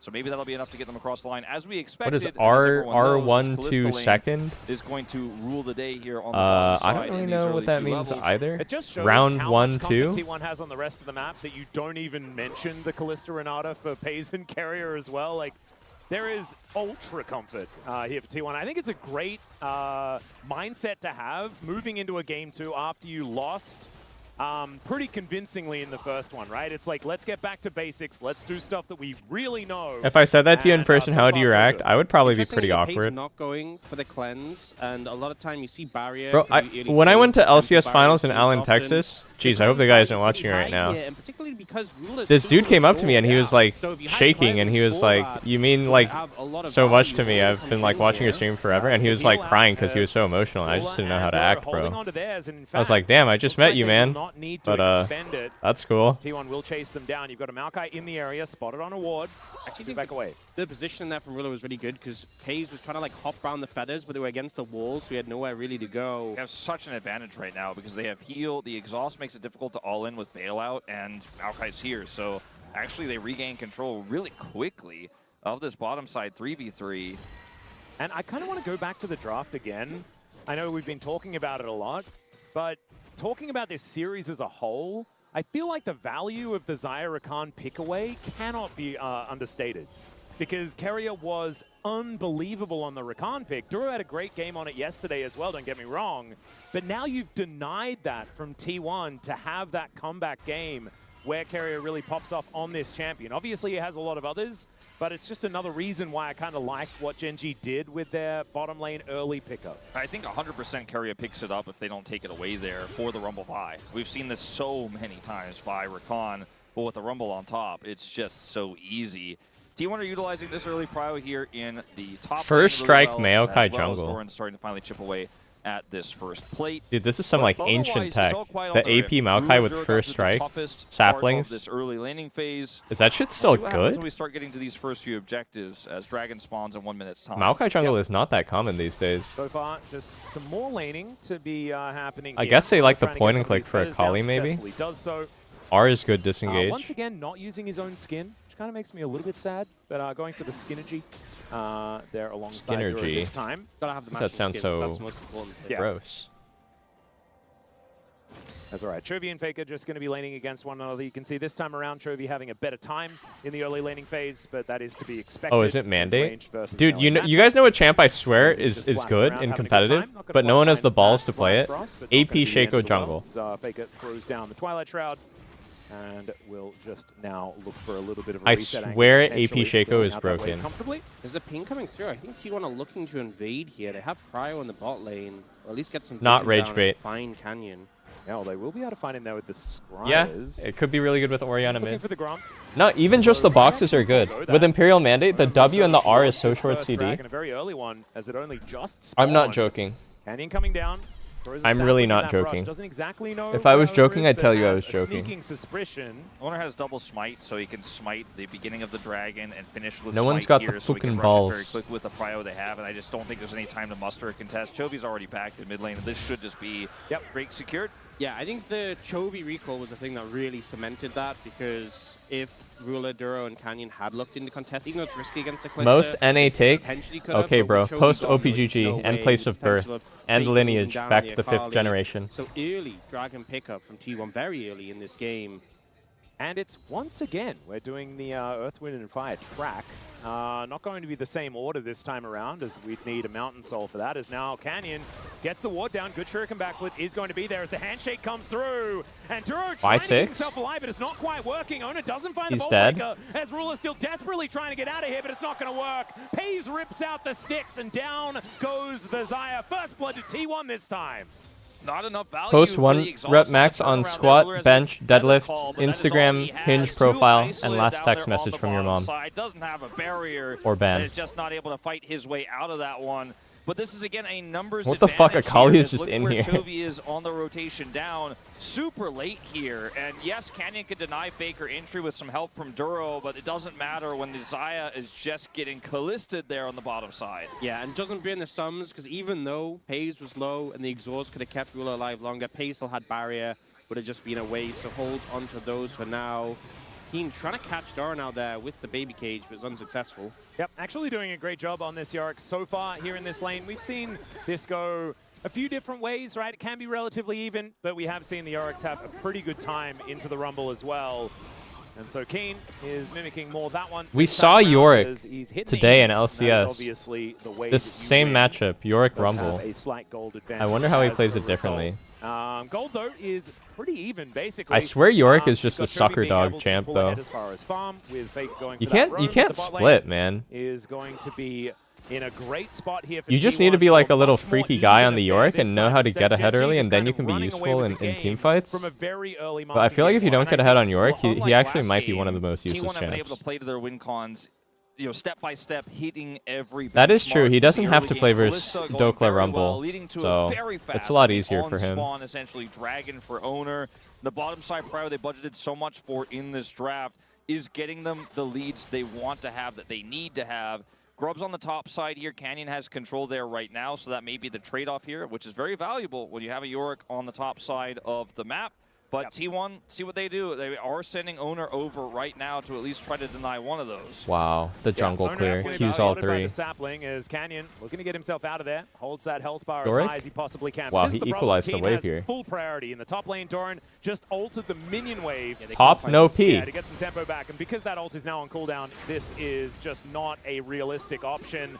So maybe that'll be enough to get them across the line. As we expected, What is R1-2 second? Is going to rule the day here on the bottom side. I don't really know what that means levels. either. It just shows Round how 1, much 2. T1 has on the rest of the map that you don't even mention the Callista Renata for Pays and Carrier as well. Like, there is ultra comfort here for T1. I think it's a great mindset to have moving into a game 2 after you lost pretty convincingly in the first one, right? It's like, let's get back to basics. Let's do stuff that we really know. If I said that to you in person, so how would you far, so react? good. I would probably be Interestingly, pretty Paige awkward. not going for the cleanse, and a lot of time you see barrier. Bro, when I went to LCS Finals in Allen, Texas, jeez, I hope the guy isn't watching right now. This dude came up to me and he was like shaking, and he was like, "You mean like so much to me? I've been like watching your stream forever," and he was like crying because he was so emotional. I just didn't know how to act, bro. I was like, "Damn, I just met you, man." But that's cool. T1 will chase them down. You've got a Maokai in the area, spotted on a ward. Actually, think back away. The position there from Ruler was really good because Paige was trying to like hop around the feathers, but they were against the wall, so he had nowhere really to go. They have such an advantage right now because they have heal. The exhaust makes it difficult to all in with bailout, and Maokai's here. So actually, they regain control really quickly of this bottom side 3v3. And I kind of want to go back to the draft again. I know we've been talking about it a lot, but talking about this series as a whole, I feel like the value of the Zaya Rakan pick away cannot be understated. Because Carrier was unbelievable on the Rakan pick. Duro had a great game on it yesterday as well, don't get me wrong. But now you've denied that from T1 to have that comeback game where Carrier really pops off on this champion. Obviously, he has a lot of others, but it's just another reason why I kind of liked what GenG did with their bottom lane early pickup. I think 100% Carrier picks it up if they don't take it away there for the Rumble Vi. We've seen this so many times by Rakan, but with the Rumble on top, it's just so easy. T1 are utilizing this early prio here in the top First lane strike really well, Maokai as well as jungle. Doran's starting to finally chip away at this first plate. Dude, this is some like ancient tech. The AP Ruler Maokai with got first to the strike, toughest saplings. part of this early laning phase. Is that shit still We'll see what happens good? when we start getting to these first few objectives as Dragon spawns in 1 minute's time. Maokai jungle is not that common these days. So far, just some more laning to be happening I here. guess they like the Trying to point get and some of click these for feathers down Akali, maybe? successfully. Does so. R is good disengage. Once again, not using his own skin, which kind of makes me a little bit sad, but going for the Skinergy there alongside Duro Skinergy. this time. Gotta have the That matching sounds skills, so that's the most important thing. gross. That's all right. Chovy and Faker just going to be laning against one another. You can see this time around Chovy having a better time in the early laning phase, but that is to be expected. Oh, is it mandate? Range versus Dude, melee you know, matchup. you guys know what champ I swear is flying good around, and having a good competitive, time. Not gonna but no fly one has the behind balls that to play it. Frost, but not AP gonna be the end Shaco of the jungle. world. Faker throws down the Twilight Shroud, and we'll just now look for a little bit of a I reset angle, swear AP potentially Shaco going is out that way broken. comfortably. There's a ping coming through. I think T1 are looking to invade here. They have Prio in the bot lane, or at least get some Not vision rage down bait. and find Canyon. Yeah, well, they will be able to find him there with the Scryers. Yeah, it could be really good with Orianna Looking mid. for the Gromp. No, even just the boxes are good. With Imperial Mandate, the W and the R is so His short first CD. frag and a very early one, as it only just I'm not spawned. joking. Canyon coming down. throws a I'm sapling really in not that brush. joking. Doesn't exactly know If I was where joking, it is, I'd but tell you I has was a joking. Sneaking suspicion. Owner has double smite, so he can smite the beginning of the dragon and finish with No smite one's got the here, so we can fucking rush it very balls. quickly with the prio they have, and I just don't think there's any time to muster a contest. Chovy's already packed in mid lane, and this should just be break secured. Yeah, I think the Chovy recall was the thing that really cemented that, because if Ruler, Duro, and Canyon had looked into contest, even though it's risky against the Calista, Most NA take? potentially could have, Okay, but bro. with Chovy Post gone, there's OPGG no and way, place of birth potential of and taking lineage down back the to the 5th Akali. generation. So early Dragon pickup from T1, very early in this game. And it's once again, we're doing the Earth, Wind, and Fire track. Not going to be the same order this time around, as we'd need a Mountain Soul for that, as now Canyon gets the ward down. Good shuriken backlit is going to be there as the handshake comes through. And Duro trying to keep himself alive, but it's not quite working. Owner doesn't find He's the dead. Vault Breaker, as Ruler still desperately trying to get out of here, but it's not going to work. Pays rips out the sticks, and down goes the Zaya. First blood to T1 this time. Not enough value. Post for 1 the exhaust rep and max the on turnaround. squat, Ruler has bench, a better deadlift, call, but that is all Instagram, he has. hinge Two profile, and isolated last down text there on message the from your bottom mom. side. Doesn't have a barrier. Or ban. And is just not able to fight his way out of that one. But this is, again, a numbers What the fuck? advantage Akali here. is just Look in where here. Chovy is on the rotation down super late here. And yes, Canyon could deny Faker entry with some help from Duro, but it doesn't matter when the Xayah is just getting Callisted there on the bottom side. Yeah, and doesn't bring the sums, because even though Paze was low and the exhaust could have kept Ruler alive longer, Paze still had barrier, would have just been away, so holds onto those for now. Keen trying to catch Doran out there with the baby cage, but it's unsuccessful. Yep, actually doing a great job on this Yorick so far here in this lane. We've seen this go a few different ways, right? It can be relatively even, but we have seen the Yoriks have a pretty good time into the Rumble as well. And so Keen is mimicking more that one. We saw Yorick today in LCS. This same matchup, Yorick Rumble. I wonder how he plays it differently. Gold, though, is pretty even, basically. I swear Yorick is just a sucker dog champ, though. As far as farm, with Fake going You for that roam, can't the bot split, lane man. Is going to be in a great spot here for You just T1, need to be so like a much little more freaky even guy on the affair Yorick this and know time. how to Instead, get ahead GenG early, just and then kind you of can be running away useful with in the game team fights. From a very early But I feel like if you don't get ahead on Yorick, he unlike actually last might be game, one of the most useless T1 have been able champs. to play to their win cons, you know, step by step, hitting every That is true. benchmark He doesn't in the have early to game. play versus Kalista going Dokla very Rumble, well, leading to so a very it's fast a lot easier for him. on-spawn, essentially Dragon for Owner. The bottom side prior they budgeted so much for in this draft is getting them the leads they want to have, that they need to have. Grub's on the top side here. Canyon has control there right now, so that may be the trade-off here, which is very valuable when you have a Yorick on the top side of the map. But T1, see what they do. They are sending Owner over right now to at least try to deny one of those. Wow, the jungle clear. Q's all three. The sapling is Canyon looking to get himself out of there. Holds that health bar Yorick? as high as he possibly can. Wow, But this he is the equalized the problem. wave Keen here. has full priority in the top lane. Doran just ulted the minion wave. Pop, no P. Yeah, to get some tempo back. And because that ult is now on cooldown, this is just not a realistic option.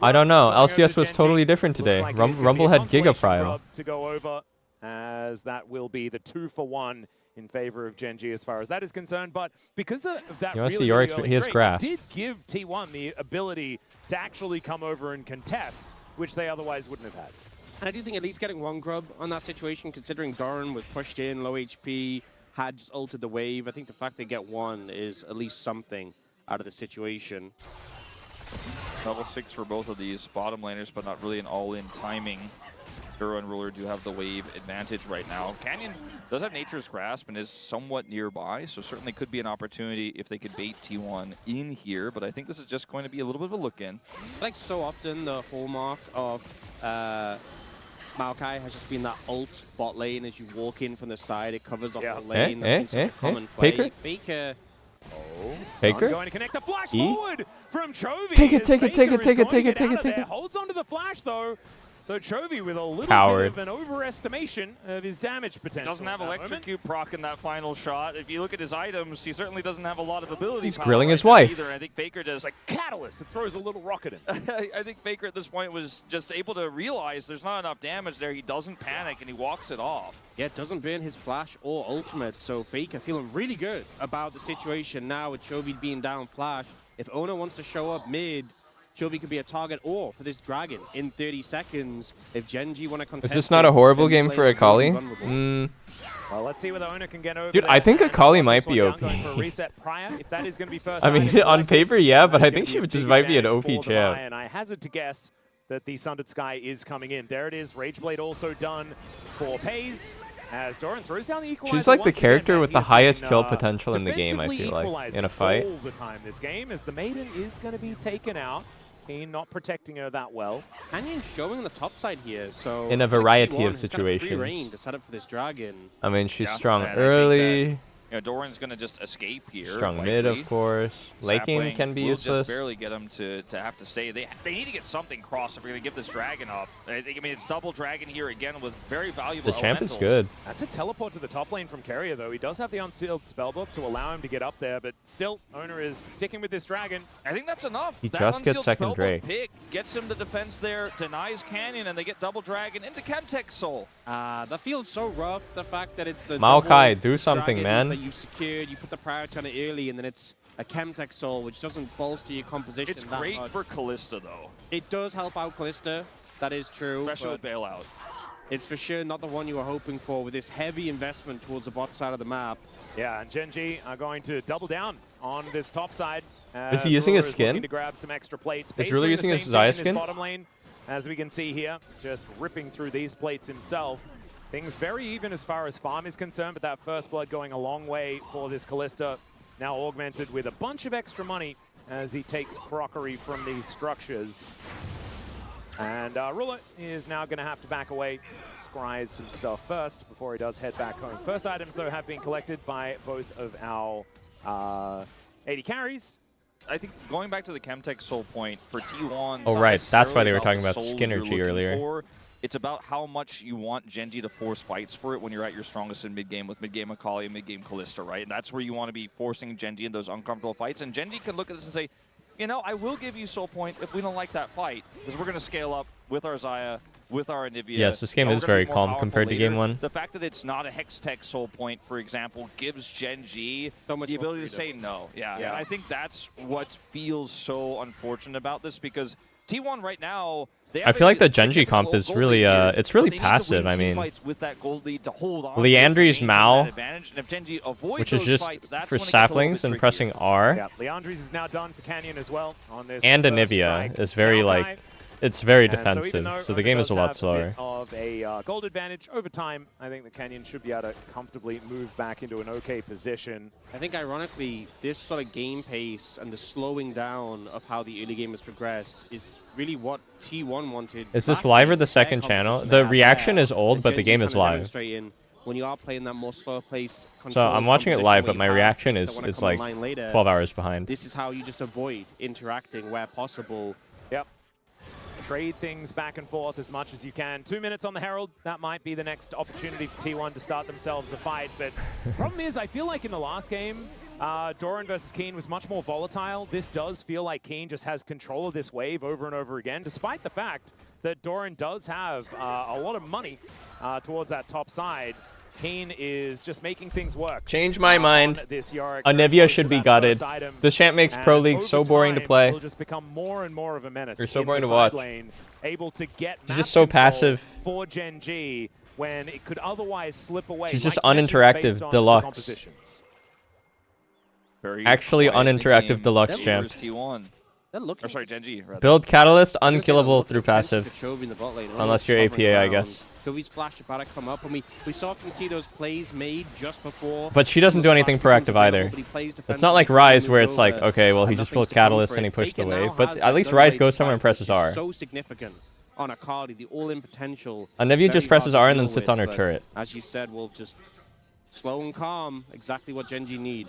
I don't know. Grubs going over LCS to was GenG. totally different Looks today. like it's gonna be a Rumble had consolation Giga Prio. grub to go over, as that will be the 2-for-1 in favor of GenG as far as that is concerned. But because of that You wanna see really Yorick's- early he has break, grasp. did give T1 the ability to actually come over and contest, which they otherwise wouldn't have had. And I do think at least getting one grub on that situation, considering Doran was pushed in, low HP, had just ulted the wave, I think the fact they get one is at least something out of the situation. Level 6 for both of these bottom laners, but not really an all-in timing. Duro and Ruler do have the wave advantage right now. Canyon does have Nature's Grasp and is somewhat nearby, so certainly could be an opportunity if they could bait T1 in here, but I think this is just going to be a little bit of a look-in. Like so often, the hallmark of Maokai has just been that ult bot lane. As you walk in from the side, it covers off the lane. That's been such a common play. Faker? Faker. Faker? Going to connect the flash E? forward from Chovy. Take it, as take it, take it, Faker take is it, going take to it, get take out it, of take there. it. Holds onto the flash, though. So Chovy with a little Coward. bit of an overestimation of his damage potential. Doesn't have at that Electrocute proc in that final shot. If you look at his items, he certainly doesn't have a lot of ability. He's power grilling right his now wife. Either. I think Faker does. Like Catalyst, it throws a little rocket in. I think Faker at this point was just able to realize there's not enough damage there. He doesn't panic and he walks it off. Yeah, it doesn't burn his flash or ultimate, so Faker feeling really good about the situation now with Chovy being down flash. If Ona wants to show up mid, Chovy could be a target, or for this dragon in 30 seconds, if GenG want to contest. Is this not a horrible then game the for lane is Akali? really vulnerable. Well, let's see whether Owner can get over Dude, there I think and Akali lock might this one be down, OP. going for a reset prior. If that is going to be first I mean, item on collected, paper, yeah, but I that's think gonna she be a just big might be an advantage OP for the champ. buy, and I hazard to guess that the Sundered Sky is coming in. There it is. Rageblade also done for Paze. As Doran throws down the equalizer. She's like the once character again, with he the has highest been, kill potential in the game, I defensively feel like, equalizing in a fight. all the time this game, as the Maiden is going to be taken out. Keen not protecting her that well. Canyon showing the top side here, so In a variety of T1 has got a free situations. reign to set up for this dragon. I mean, she's Yeah, strong and I think that, early. you know, Doran's going to just escape here. Strong mid, likely. of course. Laking Sapling can be will useless. just barely get him to have to stay. They need to get something crossed if we're going to give this dragon up. I mean, it's double dragon here again with very valuable The champ is elementals. good. That's a teleport to the top lane from Carrier, though. He does have the unsealed spellbook to allow him to get up there, but still, Owner is sticking with this dragon. I think that's enough. He That just gets unsealed second spellbook Drake. pick gets him the defense there, denies Canyon, and they get double dragon into Chemtech Soul. That feels so rough, the fact that it's the Maokai, double do something, dragon man. that you secured, you put the priority on it early, and then it's a Chemtech Soul, which doesn't bolster your composition It's that great much. for Kalista, though. It does help out Kalista, that is true. Especially with but bailout. it's for sure not the one you were hoping for with this heavy investment towards the bot side of the map. Yeah, and GenG are going to double down on this top side. Is he using his Ruler is skin? looking to grab some extra plates. Is Pace Ruler doing using the his same thing in Xayah this skin? bottom lane. as we can see here, just ripping through these plates himself. Things very even as far as farm is concerned, but that first blood going a long way for this Kalista. Now augmented with a bunch of extra money as he takes crockery from these structures. And Ruler is now going to have to back away, scries some stuff first before he does head back home. First items, though, have been collected by both of our AD carries. I think going back to the Chemtech soul point for T1. Oh, right. That's why they were talking about Skinnergy earlier. It's about how much you want GenG to force fights for it when you're at your strongest in mid-game with mid-game Akali and mid-game Kalista, right? And that's where you want to be forcing GenG in those uncomfortable fights. And GenG can look at this and say, you know, I will give you soul point if we don't like that fight, because we're going to scale up with our Xayah, with our Anivia. Yes, this game is very calm compared to game 1. The fact that it's not a Hextech soul point, for example, gives GenG the ability to say no. Yeah, and I think that's what feels so unfortunate about this, because T1 right now, I feel like the GenG comp is really, it's really passive. I mean, Leandri's Mao, which is just for saplings and pressing R, yeah, Leandri's is now done for Canyon as well on this and Anivia is very like, it's very defensive, so the game is a lot slower. Of a gold advantage over time, I think the Canyon should be able to comfortably move back into an okay position. I think ironically, this sort of game pace and the slowing down of how the early game has progressed is really what T1 wanted. Is this live or the second channel? The reaction is old, but the game is live. When you are playing that more slower paced, so I'm watching it live, but my reaction is like 12 hours behind. This is how you just avoid interacting where possible. Yep. Trade things back and forth as much as you can. 2 minutes on the Herald. That might be the next opportunity for T1 to start themselves a fight. But problem is, I feel like in the last game, Doran versus Keen was much more volatile. This does feel like Keen just has control of this wave over and over again, despite the fact that Doran does have a lot of money towards that top side. Keen is just making things work. Change my mind. Anivia should be gutted. This champ makes Pro League so boring to play. Will just become more and more of a menace. You're so boring to watch. Lane, able to get She's just so passive. For GenG when it could otherwise slip away. She's just uninteractive deluxe. Actually uninteractive deluxe champ. Or sorry, GenG, rather. Build Catalyst unkillable through passive. Unless you're APA, I guess. Kovi's flash about to come up, and we so often see those plays made just before. But she doesn't do anything proactive either. It's not like Rise where it's like, okay, well, he just built Catalyst and he pushed the wave. But at least Rise goes somewhere and presses R. So significant on Akali, the all-in potential. Anivia just presses R and then sits on her turret. As you said, we'll just slow and calm, exactly what GenG need.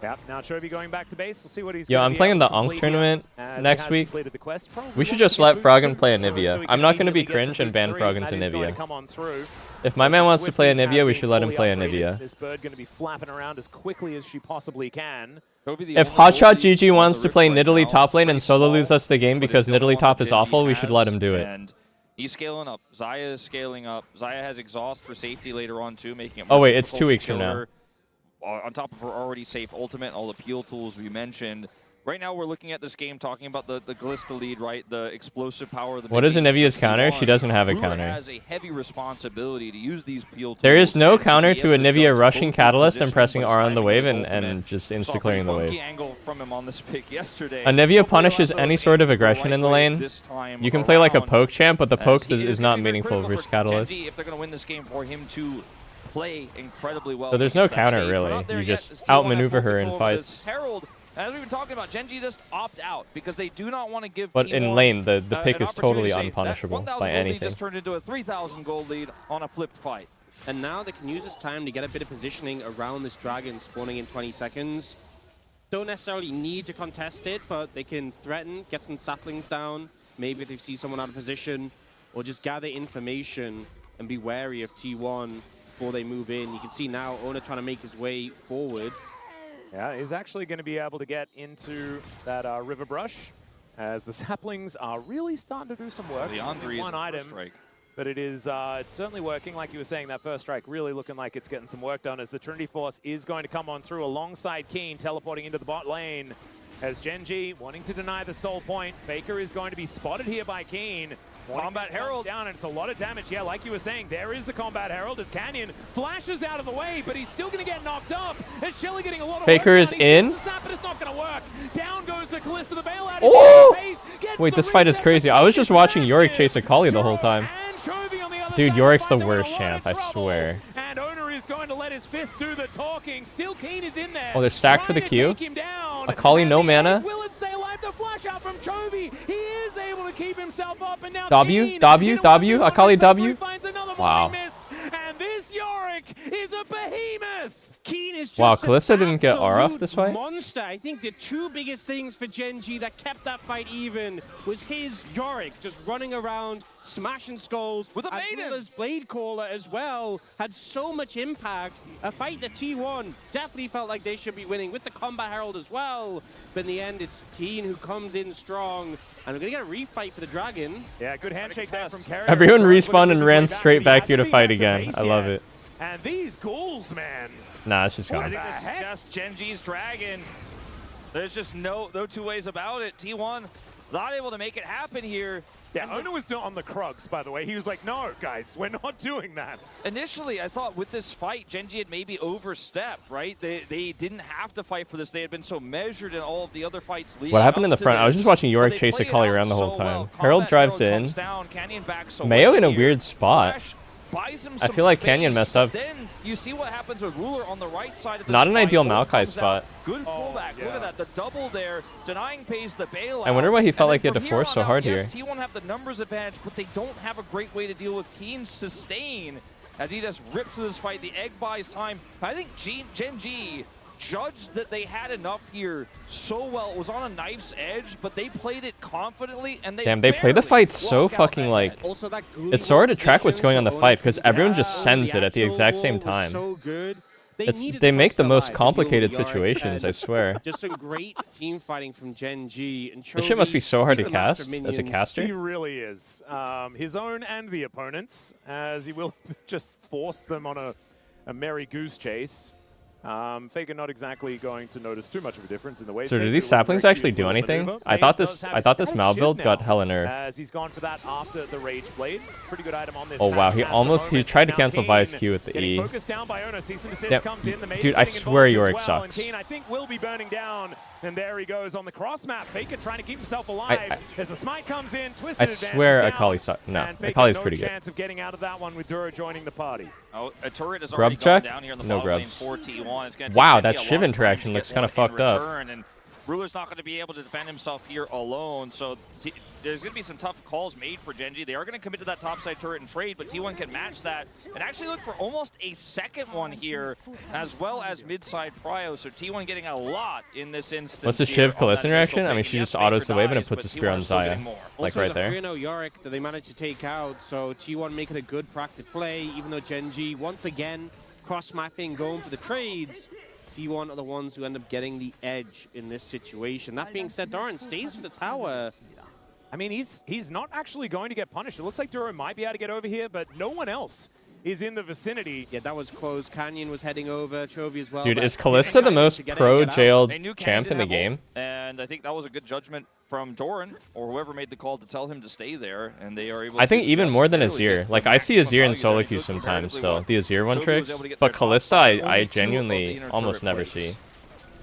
Yep, now Chovy going back to base. We'll see what he's Yo, I'm playing the Ankh tournament next week. We should just let Froggen play Anivia. I'm not going to be cringe and ban Froggen's Anivia. If my man wants to play Anivia, we should let him play Anivia. This bird going to be flapping around as quickly as she possibly can. If Hotshot GG wants to play Nidalee top lane and solo lose us the game because Nidalee top is awful, we should let him do it. He's scaling up. Xayah is scaling up. Xayah has exhaust for safety later on too, making it oh wait, it's 2 weeks from now. On top of her already safe ultimate and all the peel tools we mentioned. Right now we're looking at this game talking about the Kalista lead, right? The explosive power of the What is Anivia's counter? She doesn't have a counter. Has a heavy responsibility to use these peel tools. There is no counter to Anivia rushing Catalyst and pressing R on the wave and just insta-clearing the wave. Angle from him on this pick yesterday. Anivia punishes any sort of aggression in the lane. You can play like a poke champ, but the poke is not meaningful versus Catalyst. If they're going to win this game, for him to play incredibly well. So there's no counter really. You just outmaneuver her in fights. Herald, as we've been talking about, GenG just opt out because they do not want to give. But in lane, the pick is totally unpunishable by anything. Just turned into a 3,000 gold lead on a flipped fight. And now they can use this time to get a bit of positioning around this dragon spawning in 20 seconds. Don't necessarily need to contest it, but they can threaten, get some saplings down. Maybe if they see someone out of position, or just gather information and be wary of T1. Before they move in. You can see now Ona trying to make his way forward. Yeah, he's actually going to be able to get into that river brush as the saplings are really starting to do some work. One item, but it is it's certainly working. Like you were saying, that first strike really looking like it's getting some work done as the Trinity Force is going to come on through alongside Keen, teleporting into the bot lane. As GenG wanting to deny the soul point. Faker is going to be spotted here by Keen. Combat Herald down, and it's a lot of damage. Yeah, like you were saying, there is the Combat Herald as Canyon flashes out of the way, but he's still going to get knocked up. And Shelly getting a lot of Faker is in. But it's not going to work. Down goes the Kalista, the bailout. Oh! Wait, this fight is crazy. I was just watching Yorick chase Akali the whole time. Dude, Yorick's the worst champ, I swear. And Owner is going to let his fist do the talking. Still Keen is in there. Oh, they're stacked for the Q. Akali, no mana. Will it stay alive? The flash out from Chovy. He is able to keep himself up, and now W, W, Akali W. Wow. And this Yorick is a behemoth. Keen is just Wow, Kalista didn't get R off this fight? Monster. I think the two biggest things for GenG that kept that fight even was his Yorick just running around, smashing skulls. With a as maiden. well as Blade Caller as well had so much impact. A fight that T1 definitely felt like they should be winning with the Combat Herald as well. But in the end, it's Keen who comes in strong. And we're going to get a refight for the Dragon. Yeah, good handshake there from Carrier. Everyone respawned and ran straight back here to fight again. I love it. And these ghouls, man. Nah, it's just I gone. think this is just GenG's Dragon. There's just no two ways about it. T1 not able to make it happen here. Yeah, Owner was not on the Krugs, by the way. He was like, no, guys, we're not doing that. Initially, I thought with this fight, GenG had maybe overstepped, right? They didn't have to fight for this. They had been so measured in all of the other fights leading What happened in the up to front? I was this. just watching Yorick But they chase play it Akali out around the whole so time. well. Herald Combat drives Herald in. comes down, Canyon backs away Mayo in a here. weird spot. Flash buys him I some feel like space, Canyon messed up. but then you see what happens with Ruler on the right side of the Not an spike. ideal Ult Maokai comes spot. out. Good pullback. Look at that. The double there. Denying pays the bailout. I wonder why he felt And like he then had to from here force so on hard out, yes, here. T1 have the numbers advantage, but they don't have a great way to deal with Keen's sustain as he just rips through this fight. The egg buys time. I think GenG judged that they had enough here so well. It was on a knife's edge, but they played it confidently, and they Damn, they play the fight so fucking like... Also, that It's so hard to track what's going on in the fight because everyone just sends it at the exact same time. So good. They make the most complicated situations, I swear. Just some great team fighting from GenG. And This shit must be so hard to he's the master cast of as a minions. caster. He really is. His own and the opponents, as he will just force them on a merry goose chase. Faker not exactly going to notice too much of a difference in the way. So do these saplings actually do anything? I thought this Mal build got hella nerfed. As he's gone for that after the Rage Blade. Pretty good item on this. Oh wow, map he at the almost moment. tried to Now cancel Keen Vi's Q with the getting E. focused down by Owner. Cease and desist Yep. comes in. The maid's Dude, I getting swear involved Yorick as well, sucks. And Keen, I think, will be burning down. And there he goes on the cross map. Faker trying to keep himself alive. As the smite comes in, twisted I advances swear down, Akali sucks. No, and Faker Akali's no pretty good. chance of getting out of that one with Dura joining the party. Oh, a turret has Grub already check? gone down here in the No bottom lane grubs. for T1. It's gonna take Wow, GenG that a Shiv long interaction time to looks get kind of one in fucked up. return, and Ruler's not going to be able to defend himself here alone, so there's going to be some tough calls made for GenG. They are going to commit to that topside turret and trade, but T1 can match that and actually look for almost a second one here, as well as mid-side prio, so T1 getting a lot in this instance. What's the here Shiv on that Kalista interaction? initial I mean, pick. she Yes, just autos the Faker wave and it dies, puts a but spear on T1 still Zaya. getting more. Like Also, right there's there. a 3-0 Yorick that they managed to take out, so T1 making a good practice play, even though GenG, once again, cross-mapping, going for the trades. T1 are the ones who end up getting the edge in this situation. That being said, Doran stays with the tower. I mean, he's not actually going to get punished. It looks like Duro might be able to get over here, but no one else is in the vicinity. Yeah, that was close. Canyon was heading over, Chovy as well. Dude, but is Kalista the most pro-jailed champ in the game? And I think that was a good judgment from Doran, or whoever made the call to tell him to stay there, and they are able I think to even just more than really Azir. get Like, the I see maximum Azir in value solo there. queue Look sometimes comparatively still. well. The Azir one Chovy was tricks. able to get But their top Kalista, side, I only 2 genuinely above the inner almost turret never plates. see.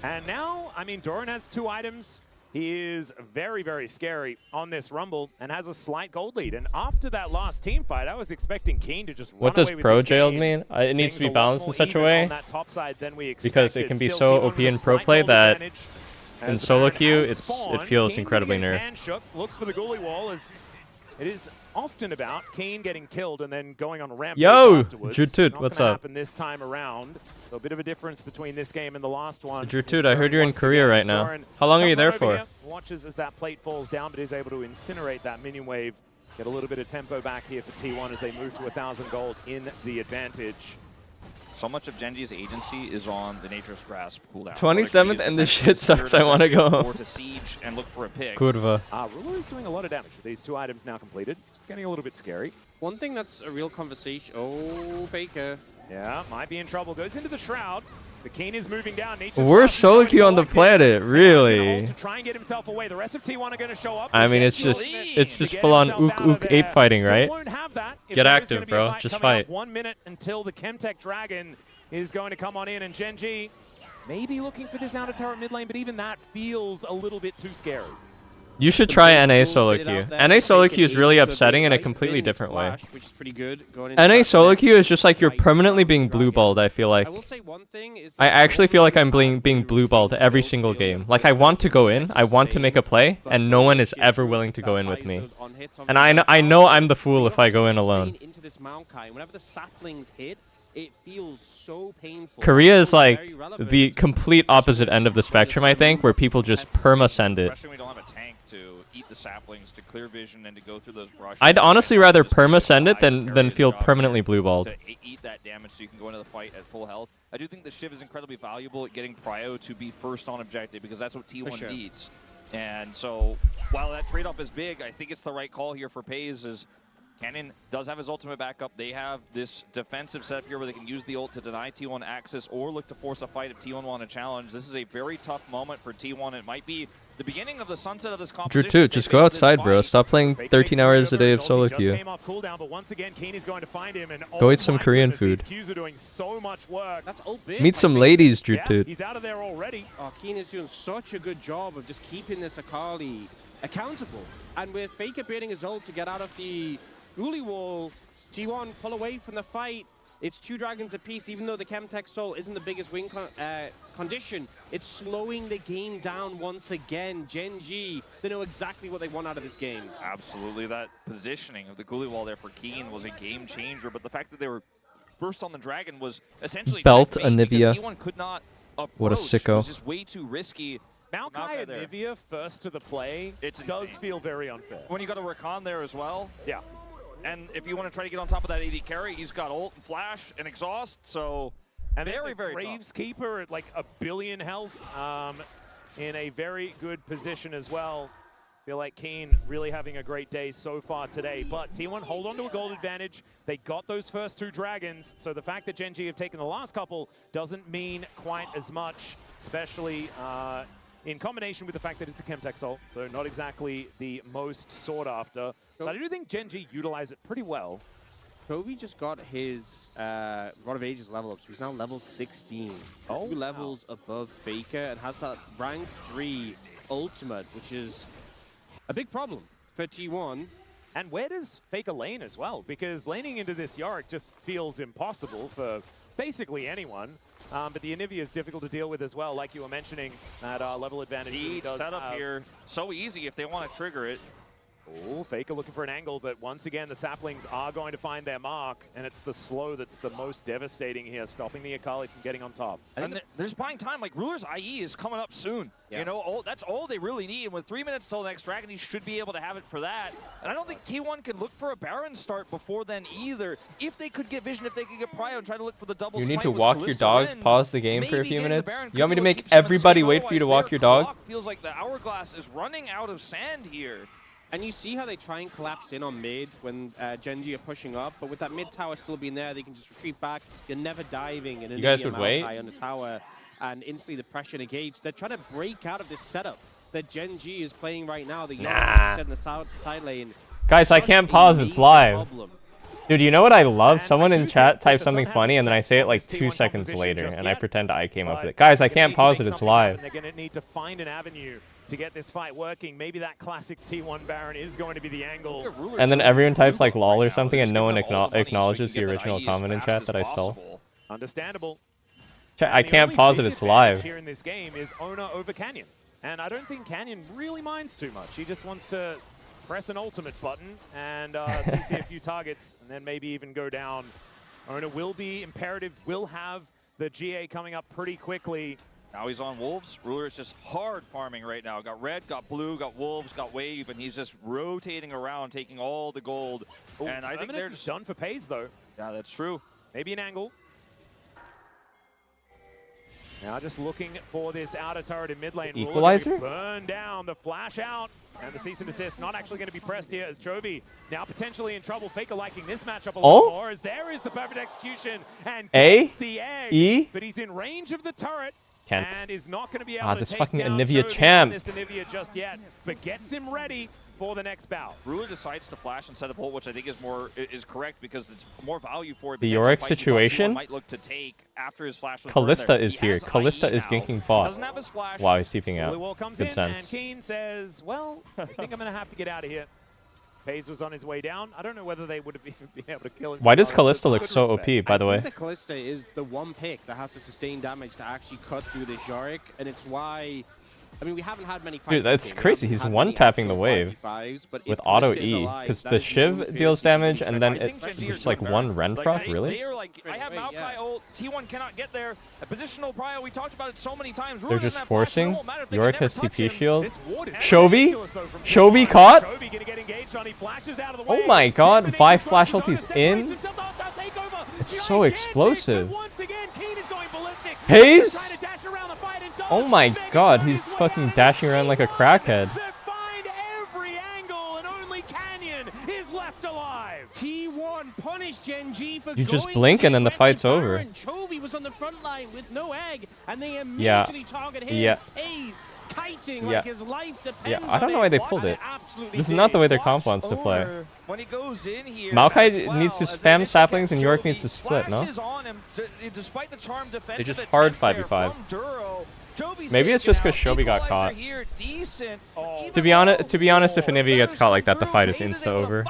And now, I mean, Doran has 2 items. He is very, very scary on this Rumble and has a slight gold lead. And after that last team fight, I was expecting Keen to just What run does away with pro this jailed game. mean? It needs to be Things a lot balanced in more such a even way on that top side than we because it expected. can be Still so T1 OP with a in pro slight play gold that advantage. in As the solo Baron queue has it spawned, feels Keen incredibly getting his nerfed. hand shook, looks for the ghoulie wall as it is often about Keen getting killed and then going on a rampage Yo, afterwards. Jutut, Not what's gonna up? happen this time around. So a bit of a difference between this game and the last one. Jutut, I heard you're in Korea right now. How long are you there for? Watches as that plate falls down, but is able to incinerate that minion wave. Get a little bit of tempo back here for T1 as they move to 1,000 gold in the advantage. So much of GenG's agency is on the Nature's Grasp cooldown. 27th and this shit sucks. I want to go Or home. to siege and look for a pick. Kurva. Ruler is doing a lot of damage with these 2 items now completed. It's getting a little bit scary. One thing that's a real conversation. Oh, Faker. Yeah, might be in trouble. Goes into the Shroud. The Keen is moving down. Nature's Worst Grasp solo is queue on the going planet, really. to try and get himself away. The rest of T1 are going to show up. I mean, it's just full on ook ape fighting, right? Get active, bro. Just fight. 1 minute until the Chemtech Dragon is going to come on in, and GenG maybe looking for this outer turret mid lane, but even that feels a little bit too scary. You should try NA solo queue. NA solo queue is really upsetting in a completely different way. Which is pretty good. Going into NA that solo next queue is just like you're permanently being blue-balled, I feel like. I will say one thing is I actually feel like I'm being blue-balled every single game. Like, I want to go in, I want to make a play, and no one is ever willing to go in with me. And I know I'm the fool if I go in alone. into this Maokai. Whenever the saplings hit, it feels so painful. Korea is like the complete opposite end of the spectrum, I think, where people just perma-send it. Especially when we don't have a tank to eat the saplings, to clear vision, and to go through those brushes. I'd honestly rather perma-send it than feel permanently blue-balled. To eat that damage so you can go into the fight at full health. I do think the Shiv is incredibly valuable at getting Prio to be first on objective, because that's what T1 needs. And so, while that trade-off is big, I think it's the right call here for FaZe. Is Canyon does have his ultimate backup. They have this defensive setup here where they can use the ult to deny T1 access or look to force a fight if T1 want a challenge. This is a very tough moment for T1. It might be the beginning of the sunset of this competition. Drew 2, just go outside, bro. Stop playing 13 hours a day of solo queue. Go eat some Korean food. Meet some ladies, Drew 2. He's out of there already. Oh, Keen is doing such a good job of just keeping this Akali accountable. And with Faker baiting his ult to get out of the Ghoulie wall, T1 pull away from the fight. It's 2 dragons apiece, even though the Chemtech Soul isn't the biggest win condition. It's slowing the game down once again. GenG, they know exactly what they want out of this game. Absolutely. That positioning of the Ghoulie wall there for Keen was a game changer, but the fact that they were first on the dragon was essentially Belt checkmate, because Anivia. T1 could not approach. What a sicko. It was just way too risky. Maokai and Nivea first to the play does feel very unfair. When you got a Rakan there as well. Yeah. And if you want to try to get on top of that AD carry, he's got ult and flash and exhaust, so and very, very Graves Keeper at like 1 billion health, in a very good position as well. Feel like Keen really having a great day so far today, but T1 hold on to a gold advantage. They got those first 2 dragons, so the fact that GenG have taken the last couple doesn't mean quite as much, especially in combination with the fact that it's a Chemtech Soul, so not exactly the most sought after. But I do think GenG utilize it pretty well. Kobe just got his Rod of Ages level up, so he's now level 16. 2 levels above Faker, and has that rank 3 ultimate, which is a big problem for T1. And where does Faker lane as well? Because laning into this Yorick just feels impossible for basically anyone. But the Anivia is difficult to deal with as well, like you were mentioning, that level advantage. The setup here, so easy if they want to trigger it. Oh, Faker looking for an angle, but once again, the saplings are going to find their mark, and it's the slow that's the most devastating here, stopping the Akali from getting on top. And they're just buying time. Like, Ruler's IE is coming up soon. Yeah. You know, that's all they really need. And with 3 minutes till the next Dragon, he should be able to have it for that. And I don't think T1 can look for a Baron start before then either. If they could get vision, if they could get Prio and try to look for the double You need smite to with walk your Callisto dogs, in, pause the game for a few minutes. Baron You want me to could make keep some of the everybody speed. wait for you to Otherwise, walk your their dog? clock feels like the hourglass is running out of sand here. And you see how they try and collapse in on mid when GenG are pushing up, but with that mid tower still being there, they can just retreat back. You're never diving in an You guys would wait? on the tower, and instantly the pressure negates. They're trying to break out of this setup that GenG is playing right now. The set in the side lane. Guys, I can't pause. It's live. Dude, you know what I love? Someone in chat types something funny, and then I say it like 2 seconds later, and I pretend I came up with it. Guys, I can't pause it. It's live. They're going to need to find an avenue to get this fight working. Maybe that classic T1 Baron is going to be the angle. And then everyone types like lol or something, and no one acknowledges the original comment in chat that I stole. Understandable. Chat, I can't pause it. It's live. Here in this game is Owner over Canyon, and I don't think Canyon really minds too much. He just wants to press an ultimate button and CC a few targets, and then maybe even go down. Owner will be imperative, will have the GA coming up pretty quickly. Now he's on Wolves. Ruler is just hard farming right now. Got red, got blue, got Wolves, got wave, and he's just rotating around, taking all the gold. Ooh, and I think they're just done for FaZe though. Yeah, that's true. Maybe an angle. Now just looking for this outer turret in mid lane. Equalizer? Burn down the flash out. And the cease and desist not actually going to be pressed here as Jovi now potentially in trouble. Faker liking this matchup a lot more as there is the perfect execution and gets the egg. But he's in range of the turret. Can't. And is not going to be able to this take fucking down Anivia Jovi champ. on this Anivia just yet, but gets him ready for the next bout. Ruler decides to flash instead of ult, which I think is correct because it's more value for it. The Yorick situation. Might look to take after his flash was Callista is here. Callista is ganking bot. Doesn't have his flash. Wow, he's TPing out. Holy Wall comes Good in, sense. and Keen says, well, I think I'm going to have to get out of here. FaZe was on his way down. I don't know whether they would have even been able to kill him. Why does Callista look so OP, by the way? I think the Callista is the one pick that has to sustain damage to actually cut through this Yorick, and it's why... I mean, we haven't had many fights. Dude, that's crazy. He's one-tapping the wave with auto E, because the Shiv deals damage, and then it just like one Ren proc, really? They are like, I have Maokai ult, T1 cannot get there. A positional prio, we talked about it so many times. They're just forcing. Yorick has TP shield. Chovy caught? Oh my god, Vi flash ulti's in? It's so explosive. FaZe? Oh my god, he's fucking dashing around like a crackhead. T1 punished GenG for You just blink and then the fight's over. Chovy was on the front line with no egg, and they immediately target him. Hayes kiting like his life depends I don't know why they pulled it. This is not the way their comp wants to play. When he goes in here, Maokai needs to spam saplings and Yorick needs to split, no? They just hard 5v5. Maybe it's just because Shobi got caught. To be honest, if Anivia gets caught like that, the fight is insta over.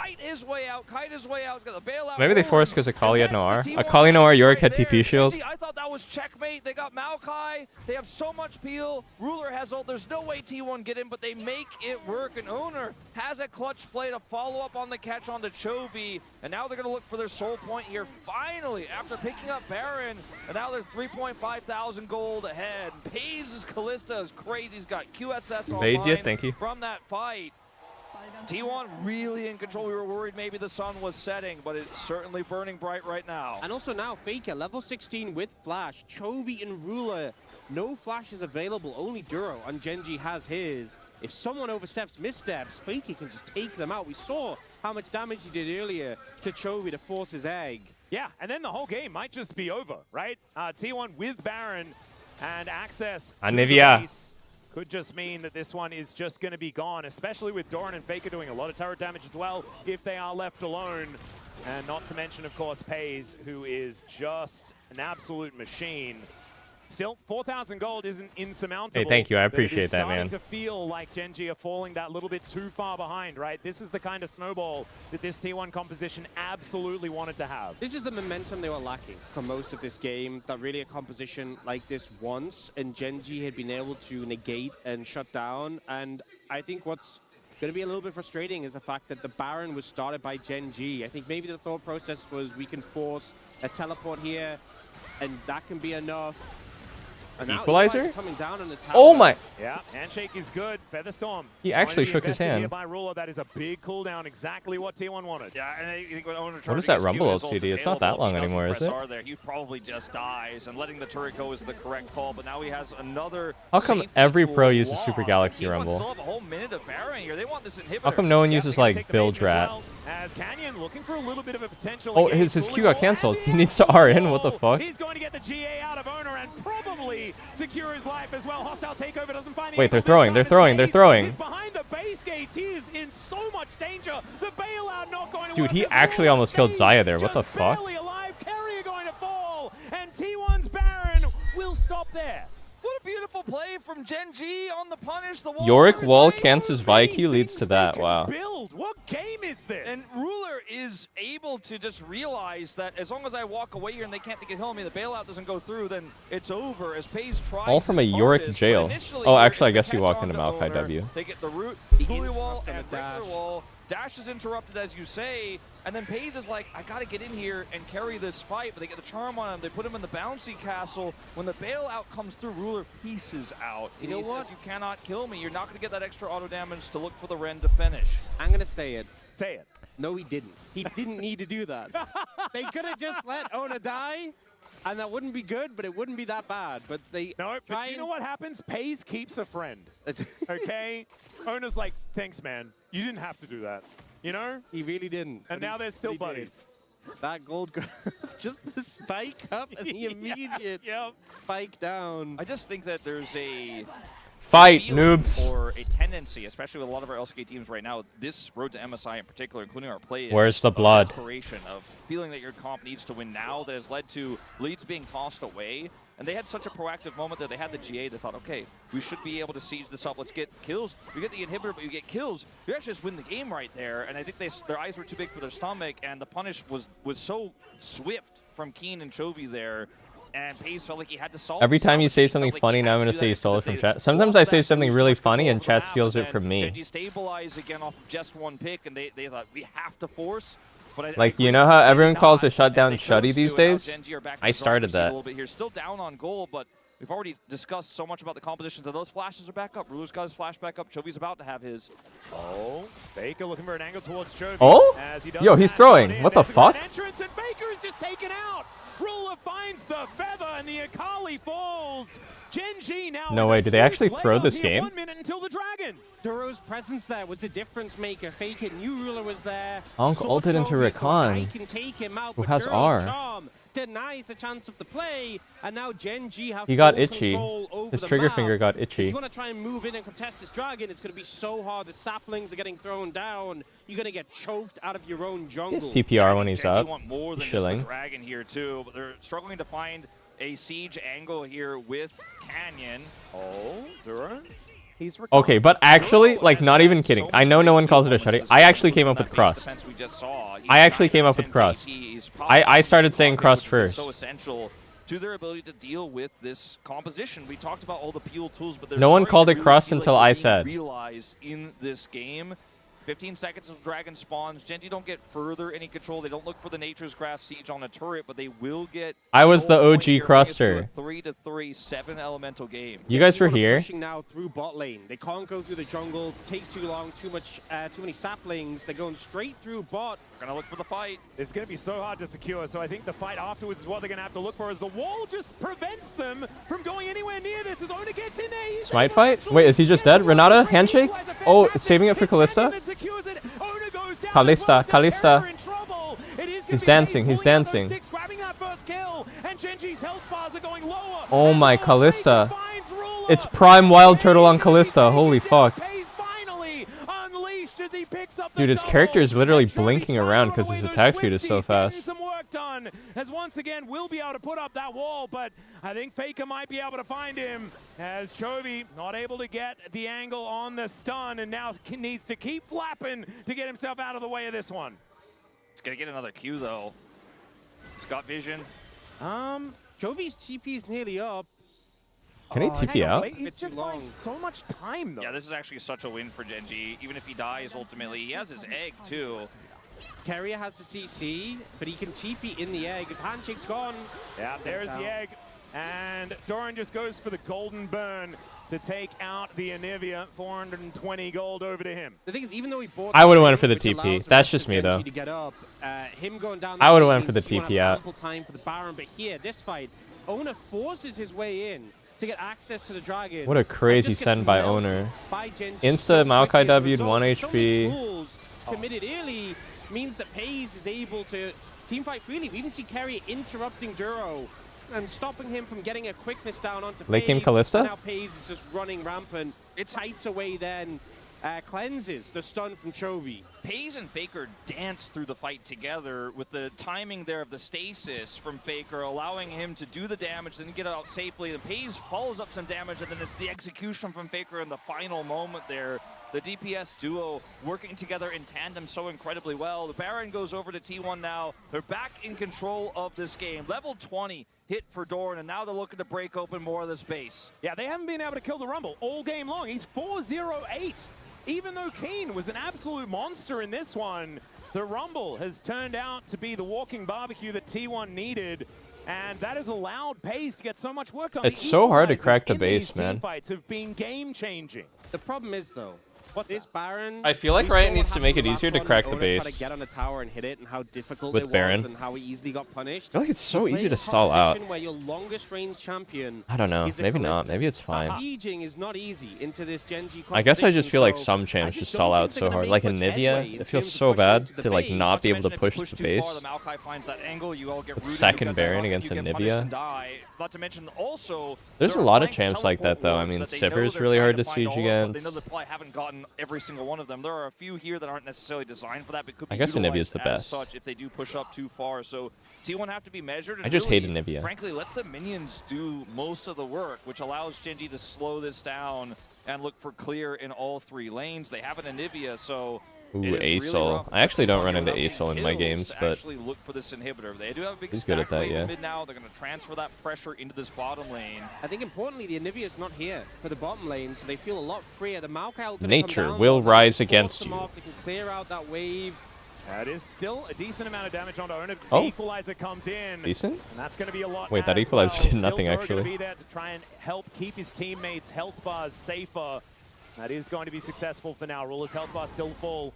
Maybe they forced because Akali had no R. Akali no R, Yorick had TP shield. I thought that was checkmate. They got Maokai. They have so much peel. Ruler has ult. There's no way T1 get in, but they make it work. And Owner has a clutch play to follow up on the catch on the Chovy. And now they're going to look for their soul point here. Finally, after picking up Baron, and now they're 3.5 thousand gold ahead. FaZe's Callista is crazy. He's got QSS online from that fight. T1 really in control. We were worried maybe the sun was setting, but it's certainly burning bright right now. And also now Faker, level 16 with Flash. Chovy and Ruler, no Flash is available, only Duro, and GenG has his. If someone oversteps, missteps, Faker can just take them out. We saw how much damage he did earlier to Chovy to force his egg. Yeah, and then the whole game might just be over, right? T1 with Baron and access to the base could just mean that this one is just going to be gone, especially with Doran and Faker doing a lot of turret damage as well if they are left alone. And not to mention, of course, FaZe, who is just an absolute machine. Still, 4,000 gold isn't insurmountable. Hey, thank you. I appreciate that, man. It's starting to feel like GenG are falling that little bit too far behind, right? This is the kind of snowball that this T1 composition absolutely wanted to have. This is the momentum they were lacking for most of this game, that really a composition like this once, and GenG had been able to negate and shut down. And I think what's going to be a little bit frustrating is the fact that the Baron was started by GenG. I think maybe the thought process was we can force a teleport here, and that can be enough. Equalizer? Down on the Oh my! Yeah, handshake is good. Featherstorm. He actually shook his hand. By Ruler, that is a big cooldown, exactly what T1 wanted. Yeah, and I think what is that Rumble LCD? It's not that long anymore, is it? He probably just dies, and letting the turret go is the correct call. But now he has another. How come every pro uses Super Galaxy Rumble? Still have a whole minute of Baron here. They want this inhibitor. How come no one uses like Bilge Rat? As Canyon looking for a little bit of a potential. Oh, his Q got cancelled. He needs to R in. What the fuck? He's going to get the GA out of Owner and probably secure his life as well. Hostile takeover doesn't find. Wait, they're throwing. They're throwing. They're throwing. He's behind the base gates. He is in so much danger. The bailout not going to Dude, work he as actually well. almost killed Xayah there. What the fuck? Barely alive. Carrier going to fall, and T1's Baron will stop there. What a beautiful play from GenG on the punish. The wall Yorick wall cancels Vaiki leads to that. Wow. Build. What game is this? And Ruler is able to just realize that as long as I walk away here and they can't kill me, the bailout doesn't go through, then it's over. As FaZe tries All from a Yorick jail. Oh, actually, I guess he walked into Maokai W. They get the root, Holy Wall, and regular wall. Dash is interrupted, as you say, and then FaZe is like, I gotta get in here and carry this fight, but they get the charm on him. They put him in the bouncy castle. When the bailout comes through, Ruler pieces out. You know what? Says, you cannot kill me. You're not gonna get that extra auto damage to look for the Ren to finish. I'm gonna say it. Say it. No, he didn't. He didn't need to do that. They could have just let Ona die, and that wouldn't be good, but it wouldn't be that bad. But they but you know what happens? FaZe keeps a friend. Okay? Ona's like, thanks, man. You didn't have to do that. You know? He really didn't. And now they're still buddies. That gold, just the spike up and the immediate spike down. I just think that there's a Fight, feeling noobs. Or a tendency, especially with a lot of our LCK teams right now, this road to MSI in particular, including our play. Where's the blood? Desperation of feeling that your comp needs to win now that has led to leads being tossed away. And they had such a proactive moment that they had the GA. They thought, okay, we should be able to siege this up. Let's get kills. We get the inhibitor, but you get kills. You actually just win the game right there. And I think their eyes were too big for their stomach, and the punish was so swift from Keen and Chovy there. And FaZe felt like he had to solve. Every time you say something funny, now I'm gonna say you stole it from chat. Sometimes I say something really funny and chat steals it from me. GenG stabilized again off of just one pick, and they thought we have to force. But Like, you know how everyone calls a shutdown shutty these days? I started that. A little bit here, still down on goal, but we've already discussed so much about the compositions of those flashes are back up. Ruler's got his flash back up. Chovy's about to have his. Oh, Faker looking for an angle towards Chovy. Oh? As he does Yo, he's that. throwing. What the fuck? Entrance, and Faker is just taken out. Ruler finds the feather, and the Akali falls. GenG now. No way. Do they actually throw this game? 1 minute until the dragon. Duro's presence there was the difference maker. Faker knew Ruler was there. Onk ulted into Rakan, who has R. Denies the chance of the play, and now GenG have He got full itchy. control over His the trigger map. finger got If itchy. you want to try and move in and contest this dragon, it's going to be so hard. The saplings are getting thrown down. You're going to get choked out of your own jungle. His TPR when he's GenG up. want more than Chilling. just the dragon here too, but they're struggling to find a siege angle here with Canyon. Oh, Duro. He's Okay, but actually, like, not even kidding. I know no one calls it a shutty. I actually came up with crust. I actually came up with crust. I started saying crust first. So essential to their ability to deal with this composition. We talked about all the peel tools, but No one called it crust until I said. Realized in this game. 15 seconds of dragon spawns. GenG don't get further any control. They don't look for the Nature's Grasp siege on a turret, but they will get. I was the soul OG point here, cruster. 3-3, 7 elemental game. You guys were here? Pushing now through bot lane. They can't go through the jungle. Takes too long. Too many saplings. They're going straight through bot. Gonna look for the fight. It's going to be so hard to secure, so I think the fight afterwards is what they're going to have to look for, as the wall just prevents them from going anywhere near this. As Ona gets in there, he's Smite fight? Wait, is he just dead? Renata? Handshake? Oh, saving it for Kalista? Kalista, Kalista. He's dancing, he's dancing. Oh my, Kalista. It's prime wild turtle on Kalista, holy fuck. Dude, his character is literally blinking around because his attack speed is so fast. Some work done, as once again we'll be able to put up that wall, but I think Faker might be able to find him, as Chovy not able to get the angle on the stun, and now needs to keep flapping to get himself out of the way of this one. It's gonna get another Q though. It's got vision. Jovi's TP is nearly up. Can he TP out? He's just buying so much time though. Yeah, this is actually such a win for GenG. Even if he dies ultimately, he has his egg too. Carrier has the CC, but he can TP in the egg. If Handshake's gone. Yeah, there's the egg. And Doran just goes for the golden burn to take out the Anivia. 420 gold over to him. The thing is, even though he bought, I would've went for the TP. That's just me, though. To get up, him going down I would've went for the TP out. Ample time for the Baron, but here, this fight, Ona forces his way in to get access to the dragon. What a crazy send by Owner. Insta Maokai W'd 1 HP. Committed early means that FaZe is able to teamfight freely. We even see Carrier interrupting Duro and stopping him from getting a quickness down onto Late game FaZe. Kalista? And now FaZe is just running rampant. It tights away then. Cleanses the stun from Chovy. FaZe and Faker dance through the fight together with the timing there of the stasis from Faker, allowing him to do the damage, then get out safely. The FaZe follows up some damage, and then it's the execution from Faker in the final moment there. The DPS duo working together in tandem so incredibly well. The Baron goes over to T1 now. They're back in control of this game. Level 20 hit for Doran, and now they're looking to break open more of the space. Yeah, they haven't been able to kill the Rumble all game long. He's 4-0-8. Even though Keen was an absolute monster in this one, the Rumble has turned out to be the walking barbecue that T1 needed, and that has allowed FaZe to get so much work done. It's so hard to crack the base, man. Fights have been game-changing. The problem is, though, This Baron, I feel like we Riot saw needs what to make it happened easier to last crack round the when Oda tried base. to get on the tower and hit it, and how difficult With it Baron. was, and how he easily got punished. I feel like it's so You easy play to a stall out. competition where your longest range champion I don't know. is a Maybe not. Callisto. Maybe it's fine. Sieging is not easy into this GenG I guess I just feel like competition, some so I champs just just stall don't out think so they're hard. gonna Like make in much headway Nivea, in it feels terms of so pushing bad into the to like base. not be able to If you push push the too base. far, the Maokai finds that angle, you all get With rooted, second you get Baron stuck, against you a get punished Nivea. and die. Not to mention also, There's a there are lot of flank champs like that though. I teleport mean, wards that they know Sivir's they're really trying hard to find siege all of, but they know against. they probably haven't gotten every single one of them. There are a few here that aren't necessarily designed for that, but could be I guess utilized Anivia's the as best. such if they do push up too far. So T1 have to be measured. And I just really, hate Anivia. Frankly, let the minions do most of the work, which allows GenG to slow this down and look for clear in all 3 lanes. They have an Anivia, so Ooh, it is really Asol. rough. I actually don't run You're into having Asol in my kills games, to but actually look for this inhibitor. They do have a big he's good at stack that, lane yeah. mid now. They're going to transfer that pressure into this bottom lane. I think importantly, the Anivia is not here for the bottom lane, so they feel a lot freer. The Maokai will Nature come down, will they'll rise force against them you. off, they can clear out that wave. That is still a decent amount of damage onto Ona. Oh. The equalizer comes in. Decent? And that's going to be a lot. Wait, that as equalizer well. did Still nothing, Dora actually. Going to be there to try and help keep his teammates' health bars safer. That is going to be successful for now. Ruler's health bar still full.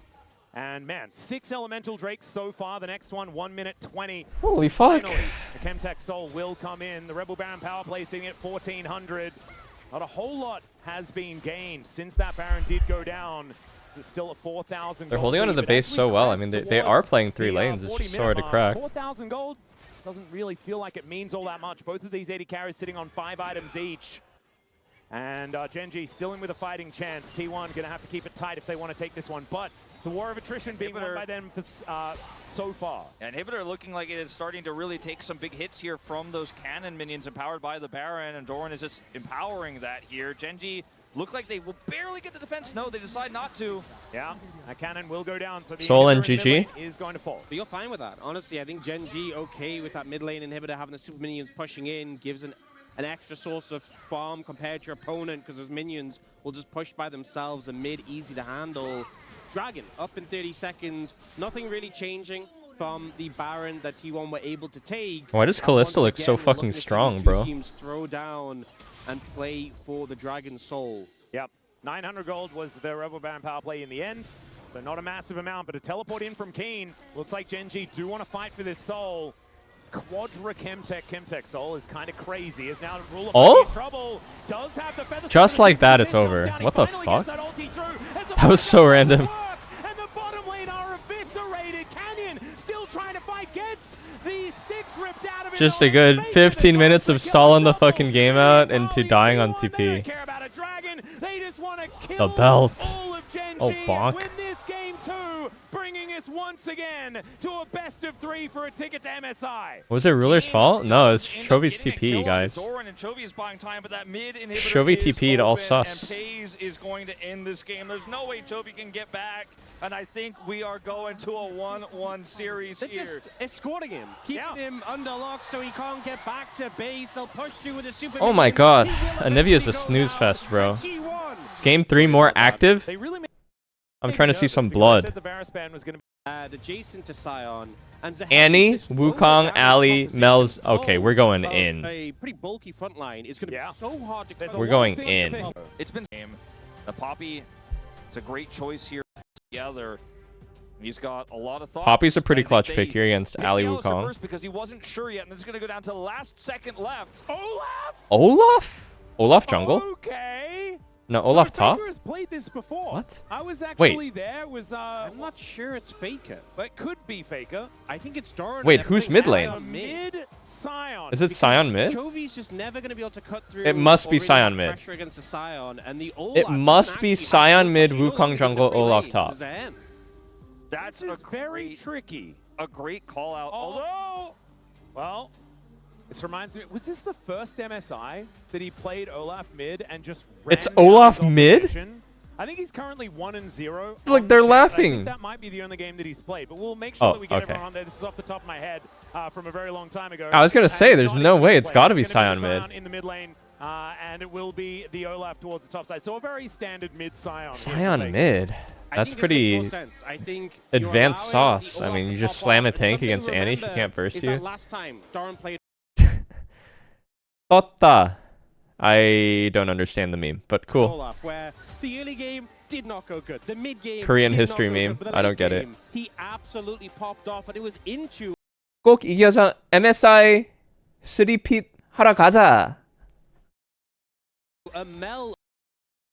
And man, 6 elemental drakes so far. The next one, 1 minute 20. Holy fuck. Finally, the Chemtech Soul will come in. The Rebel Baron power play sitting at 1400. Not a whole lot has been gained since that Baron did go down. It's still a 4,000. They're holding onto the base so well. I mean, they are playing 3 lanes. It's just so hard to crack. 4,000 gold doesn't really feel like it means all that much. Both of these 80 carries sitting on 5 items each. And GenG still in with a fighting chance. T1 going to have to keep it tight if they want to take this one. But the war of attrition being won by them for, so far. And Inhibitor looking like it is starting to really take some big hits here from those cannon minions empowered by the Baron. And Doran is just empowering that here. GenG look like they will barely get the defense. No, they decide not to. Yeah, that cannon will go down. So the Soul and inhibitor in GG? mid lane is going to fall. But you're fine with that. Honestly, I think GenG okay with that mid lane inhibitor, having the super minions pushing in, gives an extra source of farm compared to your opponent, because those minions will just push by themselves, and mid easy to handle. Dragon up in 30 seconds, nothing really changing from the Baron that T1 were able to take. Why does Calista look so fucking strong, bro? Teams throw down and play for the Dragon Soul. Yep, 900 gold was the Rebel Baron power play in the end. So not a massive amount, but a teleport in from Keen. Looks like GenG do want to fight for this soul. Quadra Chemtech Soul is kind of crazy. Is now Ruler in trouble. Does have the feather. Just like that, it's over. What the fuck? That was so random. And the bottom lane are eviscerated. Canyon still trying to fight. Gets the sticks ripped out of it. Just a good 15 minutes of stalling the fucking game out into dying on TP. The belt. Oh, bonk. Win this game too, bringing us once again to a best of 3 for a ticket to MSI. Was it Ruler's fault? No, it's Chovy's TP, guys. Doran and Chovy is buying time, but that mid inhibitor Chovy is TP'd all open, sus. and Pays is going to end this game. There's no way Chovy can get back, and I think we are going to a 1-1 series They're here. just escorting him, keeping him under lock so he can't get back to base. They'll push through with a super. Oh my god. Anivia's a snooze fest, bro. Is game 3 more active? I'm trying to see some blood. Adjacent to Scion. And Annie, Wukong, Ali, Mel's. Okay, we're going in. A pretty bulky front line is going to be so hard to cover. We're going in. It's been game. The Poppy, it's a great choice here together. He's got a lot of thoughts. Poppy's a pretty I think clutch they pick here against Ali Alistair Wukong. first because he wasn't sure yet, and this is going to go down to the last second left. Olaf? Olaf jungle? Okay. No, Olaf so top? Faker has played this before. What? I was actually Wait. there. Was I'm not sure it's Faker. But it could be Faker. I think it's Doran. Wait, who's mid lane? Mid Scion. Is it Scion mid? Chovy's just never going to be able to cut through. It must be or really Scion have mid. pressure against the Scion, and the Olaf It must be Scion mid, Wukong jungle, Olaf top. That's very tricky. A great call out. Although, well, this reminds me. Was this the first MSI that he played Olaf mid and just? It's ran down Olaf his mid? opposition? I think he's currently 1-0. Like, they're I laughing. think that might be the only game that he's played, but we'll make sure Oh, that we get okay. everyone on there. This is off the top of my head from a very long time ago. I was gonna And say, it's there's not no even way. It's played. gotta be It's gonna Scion the mid. in the mid lane, and it will be the Olaf towards the top side. So a very standard mid Scion. Scion mid? That's pretty advanced sauce. I mean, you just slam a tank against Annie, she can't burst you. Last time Doran played. Totta. I don't understand the meme, but cool. Olaf, where the early game did not go good. The mid game. Korean did history not go meme. good, but the I don't late get it. game, He absolutely popped off, and it was into 꼭 이겨서 MSI 3핏 하러 가자. a Mel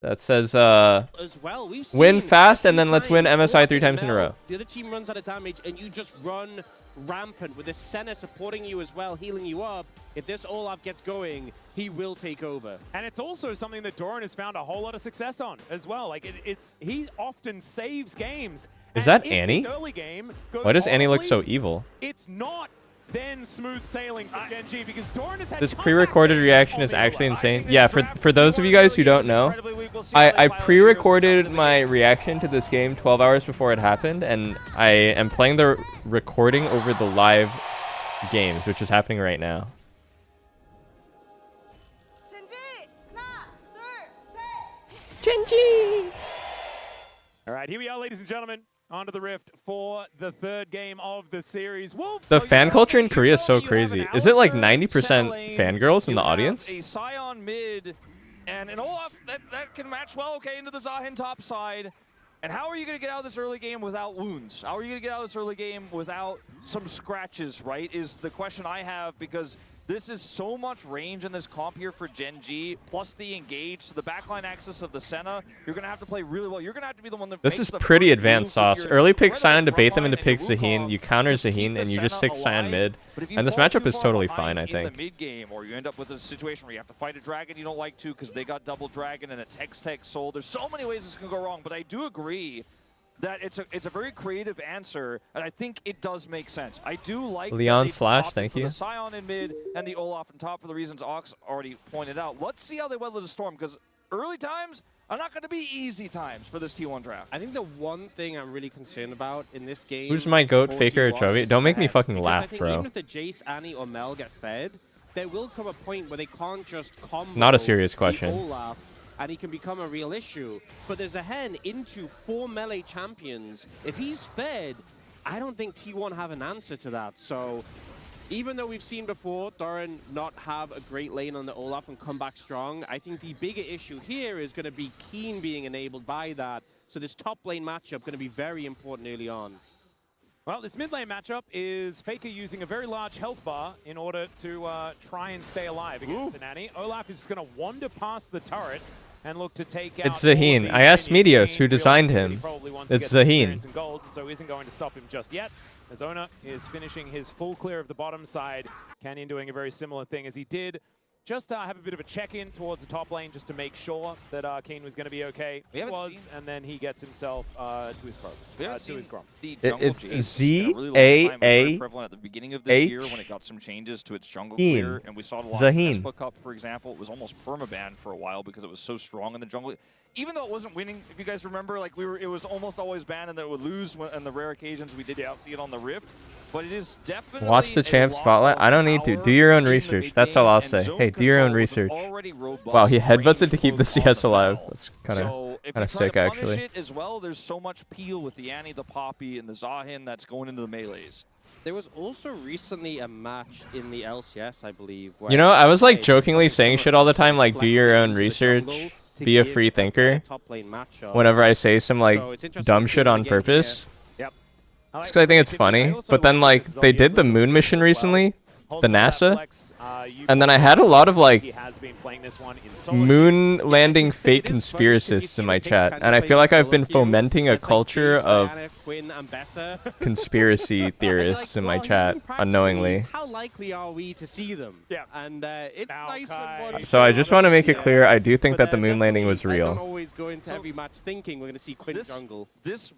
That says as well. We've win seen fast a and few then let's win times MSI 3 the times in a Mel, row. The other team runs out of damage, and you just run rampant with the Senna supporting you as well, healing you up. If this Olaf gets going, he will take over. And it's also something that Doran has found a whole lot of success on as well. Like he often saves games. Is And that if Annie? this early game goes Why does Annie look horribly, so evil? It's not then smooth sailing for GenG because Doran has had This pre-recorded reaction is actually insane. Yeah, for those of you guys who don't know, I pre-recorded my reaction to this game 12 hours before it happened, and I am playing the recording over the live games, which is happening right now. GenG! All right, here we are, ladies and gentlemen, onto the Rift for the third game of the series. The fan culture in Korea is so crazy. Is it like 90% fangirls in the audience? A Scion mid and an Olaf that can match well, okay, into the Zahin top side. And how are you going to get out of this early game without wounds? How are you going to get out of this early game without some scratches, right, is the question I have, because this is so much range in this comp here for GenG, plus the engage, so the backline access of the Senna, you're going to have to play really well. You're going to have to be the one that This makes is the pretty first advanced move with sauce. your Early pick incredible Sion to bait them frontline into and pick your Zahin, Wukong you counter to keep Zahin, the and you just Senna stick Sion alive. mid. But if you And this fall matchup too is far totally behind fine, I in think. the mid game, or you end up with a situation where you have to fight a dragon you don't like to because they got double dragon and a text soul. There's so many ways this can go wrong, but I do agree that it's a very creative answer, and I think it does make sense. I do like Leon that they Slash, opted thank for you. the Scion in mid and the Olaf on top for the reasons Ox already pointed out. Let's see how they weather the storm, because early times are not going to be easy times for this T1 draft. I think the one thing I'm really concerned about in this game... Who's my goat, for Faker or T1 Chovy? is Don't make me ahead. fucking Because laugh, I think bro. even if the Jace, Annie, or Mel get fed, there will come a point where they can't just combo Not a serious the question. Olaf, and he can become a real issue. But there's a hen into 4 melee champions. If he's fed, I don't think T1 have an answer to that. So even though we've seen before Doran not have a great lane on the Olaf and come back strong, I think the bigger issue here is going to be Keen being enabled by that. So this top lane matchup going to be very important early on. Well, this mid lane matchup is Faker using a very large health bar in order to try and stay alive against the Nanny. Olaf is just going to wander past the turret and look to take out. It's Zahin. I asked Meteos who designed him. It's Zahin. Gold, so isn't going to stop him just yet. Azona is finishing his full clear of the bottom side. Canyon doing a very similar thing as he did. Just have a bit of a check-in towards the top lane just to make sure that Keen was going to be okay. He was, and then he gets himself to his Gromp. To his Gromp. It's Z-A-A-H prevalent at the beginning of this year when it got some changes to its jungle clear, and we saw it a lot Zahin. in Vespa Cup, for example. It was almost permaban for a while because it was so strong in the jungle. Even though it wasn't winning, if you guys remember, like it was almost always banned, and then it would lose on the rare occasions we did see it on the Rift. But it is definitely Watch the champ spotlight. I don't need to. Do your own research. That's all I'll say. Hey, do your own research. Wow, he headbutts it to keep the CS alive. That's kind of sick, actually. It as well, there's so much peel with the Annie, the Poppy, and the Zahin that's going into the melees. There was also recently a match in the LCS, I believe. You know, I was like jokingly saying shit all the time, like do your own research, be a free thinker. Whenever I say some like dumb shit on purpose. Just because I think it's funny. But then like they did the moon mission recently, the NASA, and then I had a lot of like moon landing fake conspiracists in my chat, and I feel like I've been fomenting a culture of conspiracy theorists in my chat unknowingly. How likely are we to see them? Yeah. And it's nice when one So I just want to make it clear, I do think that the moon landing was I don't real. always go into every match thinking we're going to see Quinn jungle. This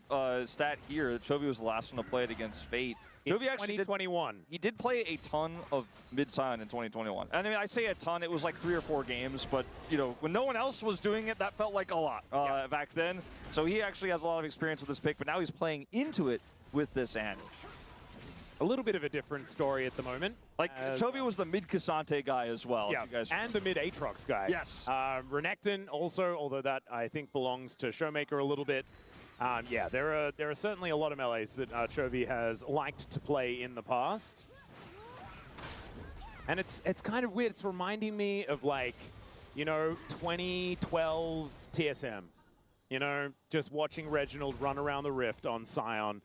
stat here, Chovy was the last one to play it against Fate. Chovy actually 2021. He did play a ton of mid-Sion in 2021. And I mean, I say a ton, it was like 3 or 4 games, but you know, when no one else was doing it, that felt like a lot back then. So he actually has a lot of experience with this pick, but now he's playing into it with this Annie. A little bit of a different story at the moment. Like, Chovy was the mid-Cassante guy as well. Yeah, and the mid-Aatrox guy. Yes. Renekton also, although that I think belongs to Showmaker a little bit. Yeah, there are certainly a lot of melees that Chovy has liked to play in the past. And it's kind of weird. It's reminding me of, like, you know, 2012 TSM. You know, just watching Reginald run around the rift on Scion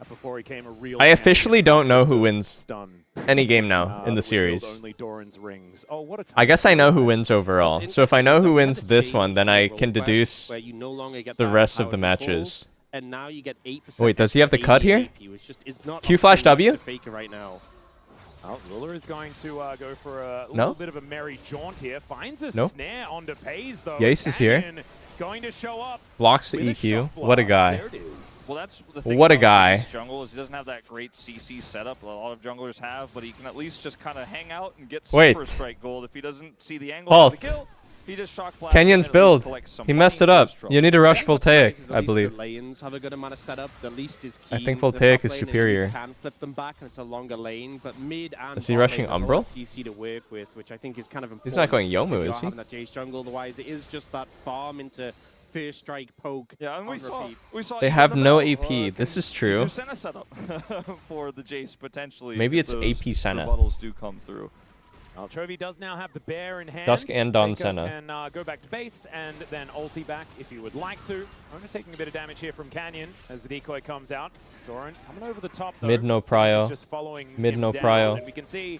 before he came a real I officially don't know who wins stun. any game now in the series. Only Doran's rings. Oh, what a I guess I know who wins overall. So if I know who wins this one, then I can deduce the rest of the matches. And now you get 8%. Wait, does he have the cut here? Q Q flash W? Right now. Oh, Ruler is going to go for a little bit of a merry jaunt here. Finds a snare onto Pays, though. Yace is here. Going to show up. Blocks the EQ. What a guy. There it is. Well, that's the thing what a about guy. this jungle is he doesn't have that great CC setup. A lot of junglers have, but he can at least just kind of hang out and get super strike gold if he doesn't see the angle of the kill. He just shock blasts. Kenyon's build. He messed it up. You need to rush Voltaic, I believe. Have a good amount of setup. The least is I think Voltaic is superior. Can flip them back, and it's a longer lane. But mid and is he rushing Umbral? CC to work with, which I think is kind of important. He's not going Yomu, is he? Having that Jace jungle, otherwise it is just that farm into first strike poke. Yeah, and we saw. They have no AP. This is true. Senna setup for the Jace potentially. Maybe it's AP Senna. Rebuttals do come through. Well, Chovy does now have the bear in hand. Dusk and Dawn Faker Senna. can go back to base and then ulti back if you would like to. Only taking a bit of damage here from Canyon as the decoy comes out. Doran coming over the top though. Mid no prio. Just following Mid no down, prio. and we can see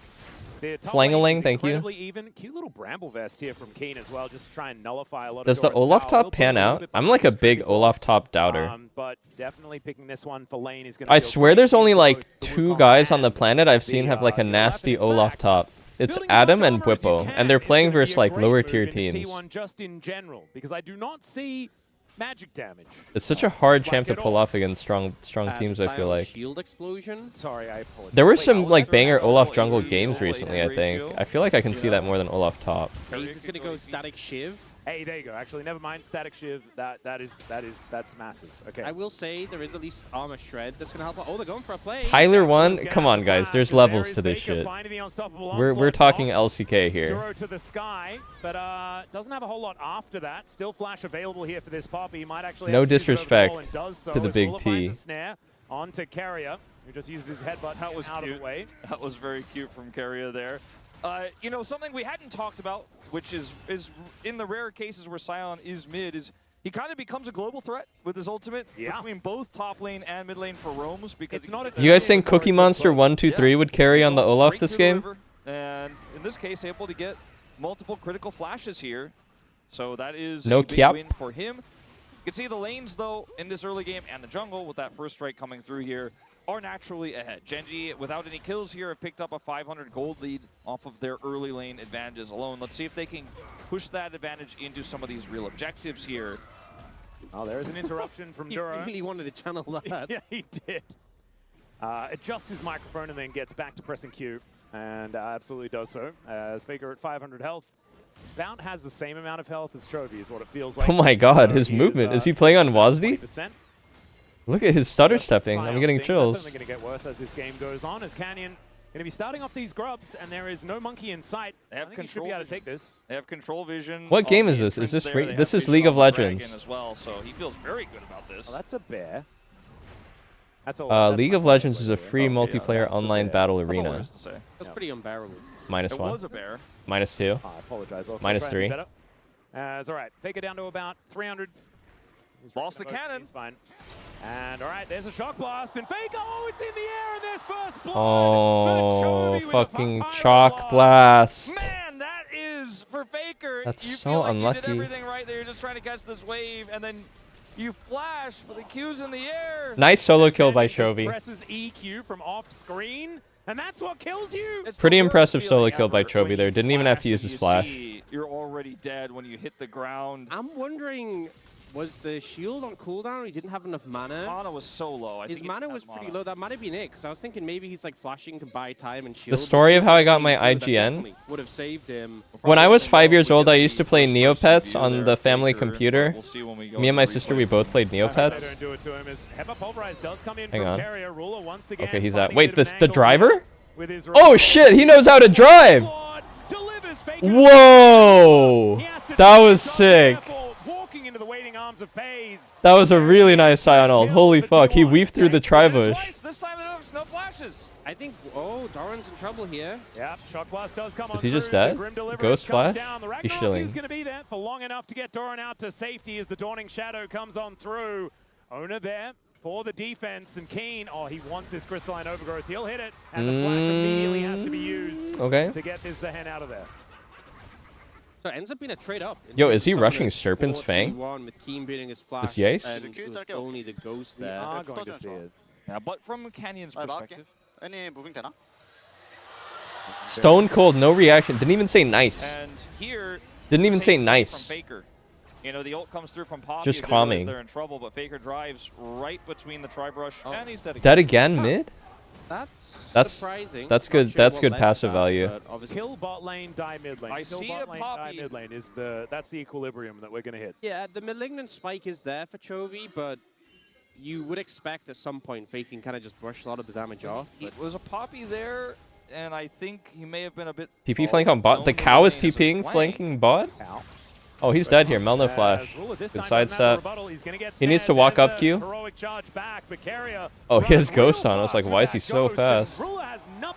the top Flangeling, lane is thank you. incredibly even. Cute little bramble vest here from Keen as well, just to try and nullify a lot Does of the Doran's Olaf power. top pan out? I'm like a big Olaf top doubter. But definitely picking this one for lane is going to I swear there's only like 2 guys on the planet I've seen have like a nasty Olaf top. It's Adam and Bwipo, and they're playing versus like lower tier teams. T1 just in general, because I do not see magic damage. It's such a hard champ to pull off against strong teams, I feel like. Shield explosion. Sorry, I apologize. There were some like banger Olaf jungle games recently, I think. I feel like I can see that more than Olaf top. He's just gonna go static shiv. Hey, there you go. Actually, never mind. Static shiv. That's massive. Okay. I will say there is at least armor shred that's gonna help out. Oh, they're going for a play. Tyler 1? Come on, guys. There's levels to this shit. We're talking LCK here. Duro to the sky, but doesn't have a whole lot after that. Still flash available here for this pop. He might actually no disrespect to the big T. On to Carrier, who just uses his headbutt out of the way. That was very cute from Carrier there. You know, something we hadn't talked about, which is in the rare cases where Scion is mid, is he kind of becomes a global threat with his ultimate between both top lane and mid lane for roams. Because You guys think Cookie Monster 1, 2, 3 would carry on the Olaf this game? And in this case, able to get multiple critical flashes here. So that is no a big win for him. You can see the lanes, though, in this early game and the jungle with that first strike coming through here are naturally ahead. GenG, without any kills here, have picked up a 500 gold lead off of their early lane advantages alone. Let's see if they can push that advantage into some of these real objectives here. Oh, there's an interruption from Duro. He really wanted to channel that. Yeah, he did. Adjusts his microphone and then gets back to pressing Q, and absolutely does so. As Faker at 500 health. Bount has the same amount of health as Chovy, is what it feels like. Oh my god, his movement. Is he playing on Wazdi? Look at his stutter stepping. I'm getting chills. It's only going to get worse as this game goes on, as Canyon going to be starting off these grubs, and there is no monkey in sight. They have control. Should be able to take this. They have control vision. What game is this? Is this this is League of Legends? As well, so he feels very good about this. Oh, that's a bear. That's League of Legends is a free multiplayer online battle arena. That's pretty unbearable. -1. It was a bear. -2. I apologize. -3. It's all right. Faker down to about 300. He's lost the cannon. He's fine. And all right, there's a shock blast, and Faker, oh, it's in the air, and there's first blood. Oh, fucking chalk blast. Man, that is for Faker. That's you so feel like unlucky. You did everything right there. You're just trying to catch this wave, and then you flash, but the Q's in the air. Nice solo kill by Chovy. Presses EQ from off screen, and that's what kills you. Pretty impressive solo kill by Chovy there. Didn't even have to use his flash. You're already dead when you hit the ground. I'm wondering, was the shield on cooldown or he didn't have enough mana? Mana was so low. His mana was pretty low. That might have been it, because I was thinking maybe he's like flashing to buy time and shield. The story of how I got my IGN. Would have saved him. When I was 5 years old, I used to play Neopets on the family computer. Me and my sister, we both played Neopets. Hang on. Okay, he's out. Wait, the driver? Oh shit, he knows how to drive! Whoa! That was sick. That was a really nice Scion ult. Holy fuck, he weaved through the tri-bush. This time there's no flashes. flashes. I think, oh, Doran's in trouble here. Yeah, Shock Blast does come on. Is he just through. The dead? Grim Deliverance Ghost comes flash? down. The He's Ragnarok chilling. is going to be there for long enough to get Doran out to safety as the Dawning Shadow comes on through. Owner there for the defense, and Keen, oh, he wants this Crystalline Overgrowth. He'll hit it, and the flash immediately has to be used to get this Zehen out of there. So it ends up being a trade up. Yo, is he rushing Serpent's Fang? With Keen beating his flash, This Yace? and it was only the Ghost We there. are going to see it. Yeah, but from Canyon's perspective. Any moving 되나? Stone Cold, no reaction. Didn't even say nice. And here, Didn't even say from nice. Faker. You know, the ult comes through from Poppy. Just as they realize calming. They're in trouble, but Faker drives right between the Tri-Brush, and he's dead again. Dead again mid? That's surprising. That's Not good. sure That's what good led passive to that, value. but obviously- Kill bot lane, die mid lane. I Kill see bot a lane, die Poppy. Yeah, the Malignant Spike is there for Chovy, but you would expect at some point Faker can kind of just brush a lot of the damage off. It was a Poppy there, and I think he may have been a bit... TP flank on bot. The cow is TPing, flanking bot. Oh, he's dead here. Melno flash. Good sidestep. He needs to walk up Q. Oh, he has Ghost on. I was like, why is he so fast? No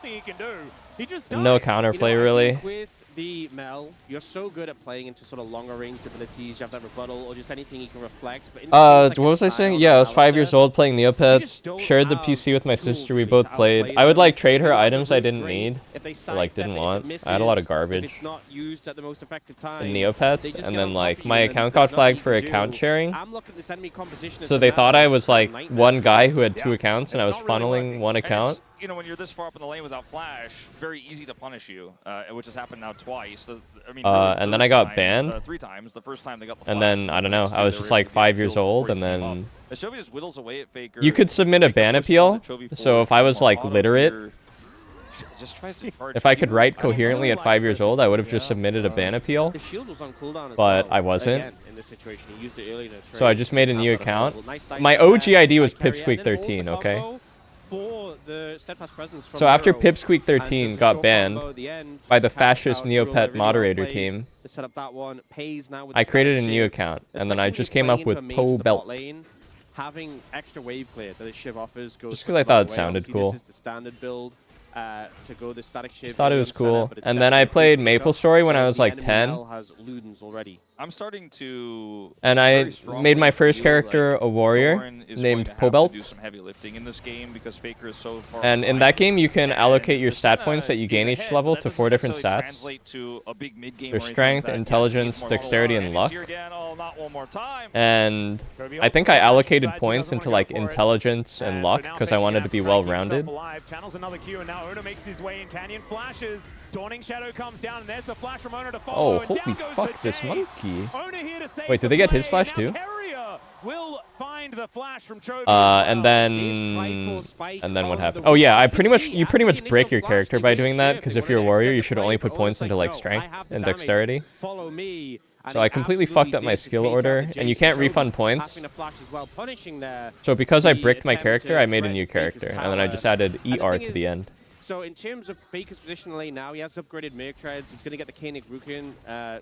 counterplay, really. With the Mel, you're so good at playing into sort of longer range abilities. You have that rebuttal or just anything you can reflect. But What was I saying? Yeah, I was 5 years old playing Neopets. Shared the PC with my sister. We both played. I would like trade her items I didn't need. Or like didn't want. I had a lot of garbage It's not used at the most effective time. in Neopets, and then like my account got flagged for account sharing. I'm looking at this enemy composition. So they thought I was like one guy who had 2 accounts, and I was funneling one And account. you know, when you're this far up in the lane without flash, very easy to punish you, which has happened now twice. I mean, really And then I got time, banned. 3 times. The first time they got the And flash, then, the I don't know, next I two, was they just were like able to 5 get years killed old, before and he came up. then As Chovy just whittles away at Faker. you could submit a Faker ban pushes appeal. the Chovy So forward if I was from like auto literate, here. Just tries to charge if I could you. write coherently at 5 years old, I would have just submitted a ban appeal. The shield was on cooldown as But well. I wasn't. Again, in this situation, he used it early in a So I trade. just made a new Have that account. available. Nice side My step OG there, ID was nice carry, and then Pipsqueak13, also okay? combo for the steadfast presence from So after Hero. Pipsqueak13 And got just a banned short combo at the end by the to cash fascist out Hero, Neopet really moderator well played team, to set up that one. Pays now with I the created a static new shiv. account, and then I Especially just came playing up with into a mage Po to the bot Belt. lane, having extra wave clear that the Shiv offers goes Just such 'cause I a thought long it way. sounded Obviously, cool. This is the standard build to go the static Shiv. Just thought it in was center, cool. but it's And then I definitely played a good pickup. MapleStory when I And was the like enemy 10. Mel has Ludens already. I'm starting to And I very strongly made my first feel character like a warrior Doran is named going to have Pobelt. to do some heavy lifting in this game because Faker is so far And in behind. that game, you can allocate your the stat Senna points that you is gain ahead, each but level that to doesn't 4 different necessarily stats. translate to a big mid-game There's or anything strength, like that. Yeah, intelligence, he needs more dexterity, hold. and And luck. here again, oh, not one more time. And I think I allocated points into like intelligence and luck because I wanted to be well-rounded. Channels another Q, and now Oda makes his way in. Canyon flashes. Dawning Shadow comes down, and there's the flash from Oda to follow. Oh, and holy down goes fuck, the this Jace. monkey. Oda here to save Wait, did the they get his play. flash Now too? Carrier will find the flash from Chovy. And then what happened? Oh yeah, you pretty much break your character by doing that because if you're a warrior, you should only put points into like strength and dexterity. Follow me. So I completely fucked up my skill order, and you can't refund points. So because I bricked my character, I made a new character, and then I just added ER to the end. So in terms of Faker's position in the lane now, he has upgraded Merc Treads. He's going to get the Koenig Rukin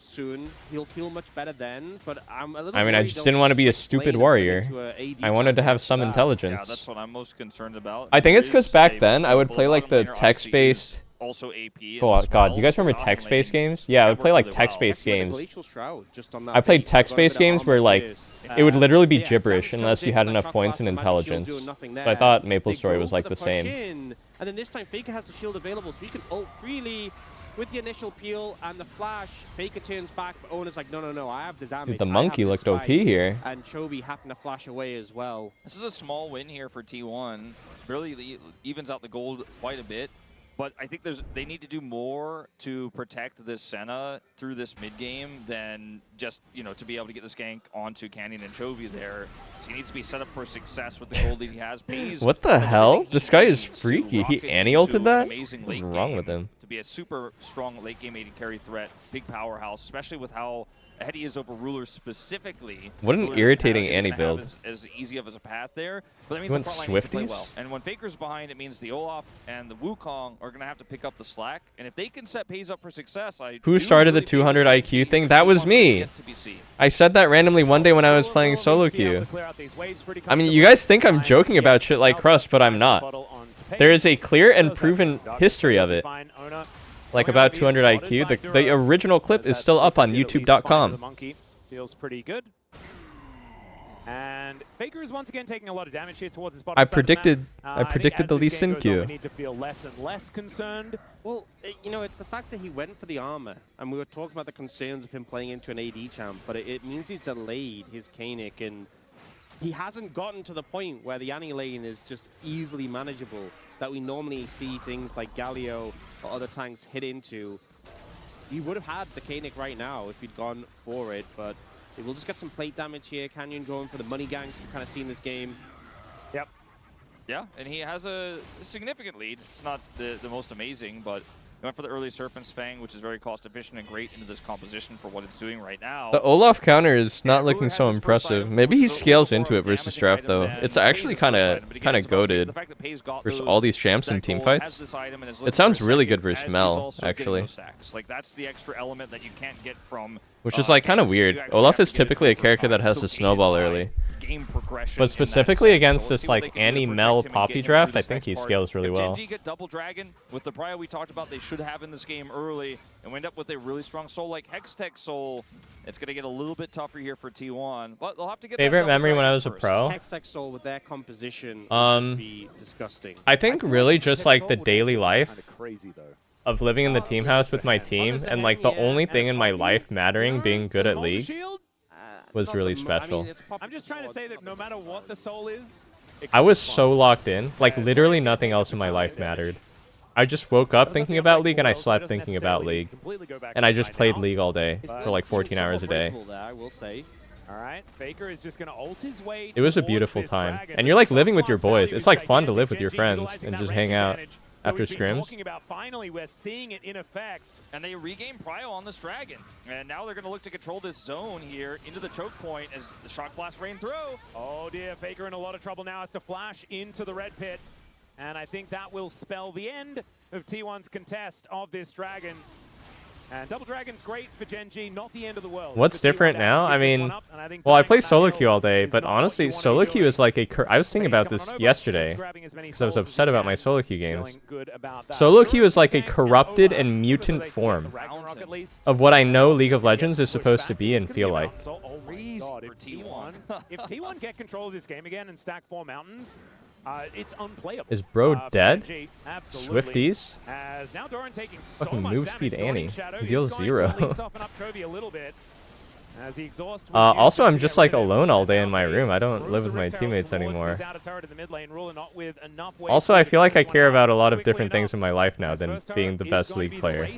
soon. He'll feel much better then, but I'm a little I mean, I worried just they'll didn't want to be a switch stupid lane warrior. into a AD I wanted to champion have after some that. intelligence. Yeah, that's what I'm most concerned about. I think it's There because is back a then I would multiple play like the bottom laner, obviously, text-based. is also AP. Oh as god, well. you guys remember Bottom text-based lane, games? Yeah, I would that play worked like really well. text-based games. Glacial Shroud just on that I played bait. Got a bit text-based of games armor where like pierce. it would literally be Yeah, gibberish damage unless you comes had in, enough Shock points Blast, in Magic Shield intelligence. doing nothing So I there. thought They MapleStory go was for like the the push same. in, and then this time Faker has the shield available, so he can ult freely with the initial peel and the flash. Faker turns back, but Owen's like, no, I have the damage. Dude, the I have monkey the looked OP spike." here. And Chovy having to flash away as well. This is a small win here for T1. Really evens out the gold quite a bit. But I think they need to do more to protect this Senna through this mid game than just, to be able to get this gank onto Canyon and Chovy there. So he needs to be set up for success with the gold that he has. Pays What the hell? This guy is freaky. He anti-ulted that? Amazing What's late wrong game with him? to be a super strong late game AD carry threat, big powerhouse, especially with how ahead he is over Ruler specifically. What an Ruler irritating isn't gonna have anti-build. As easy of as a path there, but that means He went the front line needs to play Swifties? well. And when Faker's behind, it means the Olaf and the Wukong are going to have to pick up the slack. And if they can set Pays up for success, Who started the 200 IQ thing? That was me. I said that randomly one day when I was playing solo queue. I mean, you guys think I'm joking about shit like Crust, but I'm not. There is a clear and proven history of it. Like about 200 IQ. The original clip is still up on YouTube.com. Feels pretty good. And Faker is once again taking a lot of damage here towards his bottom. I predicted the Lee Sin Q. We need to feel less and less concerned. Well, you know, it's the fact that he went for the armor, and we were talking about the concerns of him playing into an AD champ, but it means he's delayed his Kanik, and he hasn't gotten to the point where the Annie lane is just easily manageable, that we normally see things like Galio or other tanks hit into. He would have had the Kanik right now if he'd gone for it, but we'll just get some plate damage here. Canyon going for the money gangs we've kind of seen this game. Yep. Yeah, and he has a significant lead. It's not the most amazing, but he went for the early Serpent's Fang, which is very cost efficient and great into this composition for what it's doing right now. The Olaf counter is not looking so impressive. Maybe he scales into it versus draft though. It's actually kind of goated versus all these champs in team fights. It sounds really good versus Mel, actually. Like that's the extra element that you can't get from. Which is like kind of weird. Olaf is typically a character that has to snowball early. But specifically against this like Annie Mel Poppy draft, I think he scales really well. GenG get double dragon with the prio we talked about they should have in this game early and we end up with a really strong soul like Hextech Soul. It's going to get a little bit tougher here for T1, but they'll have to get favorite memory when I was a pro. Hextech Soul with their composition would be disgusting. I think really just like the daily life of living in the team house with my team and like the only thing in my life mattering being good at League was really special. I'm just trying to say that no matter what the soul is, I was so locked in. Like literally nothing else in my life mattered. I just woke up thinking about League and I slept thinking about League. And I just played League all day for like 14 hours a day. All right, Faker is just going to ult his way. It was a beautiful time. And you're like living with your boys. It's like fun to live with your friends and just hang out after scrims. Finally, we're seeing it in effect. And they regain prio on this dragon. And now they're going to look to control this zone here into the choke point as the shock blast rain through. Oh dear, Faker in a lot of trouble now, has to flash into the red pit. And I think that will spell the end of T1's contest of this dragon. And Double Dragon's great for GenG, not the end of the world. What's different now? I mean, well, I play solo queue all day, but honestly, solo queue is like a... I was thinking about this yesterday, because I was upset about my solo queue games. Solo queue is like a corrupted and mutant form of what I know League of Legends is supposed to be and feel like. Oh my god, if T1 get control of this game again and stack 4 mountains, it's unplayable. Is bro dead? GenG, Swifties? As now Doran taking so Fucking much move damage, speed Annie. Shadow He deals is going 0. to at least soften up Chovy a little bit. As he exhausts Also, I'm just like alone all day in my room. I don't live with my teammates anymore. Also, I feel like I care about a lot of different things in my life now than being the best League player.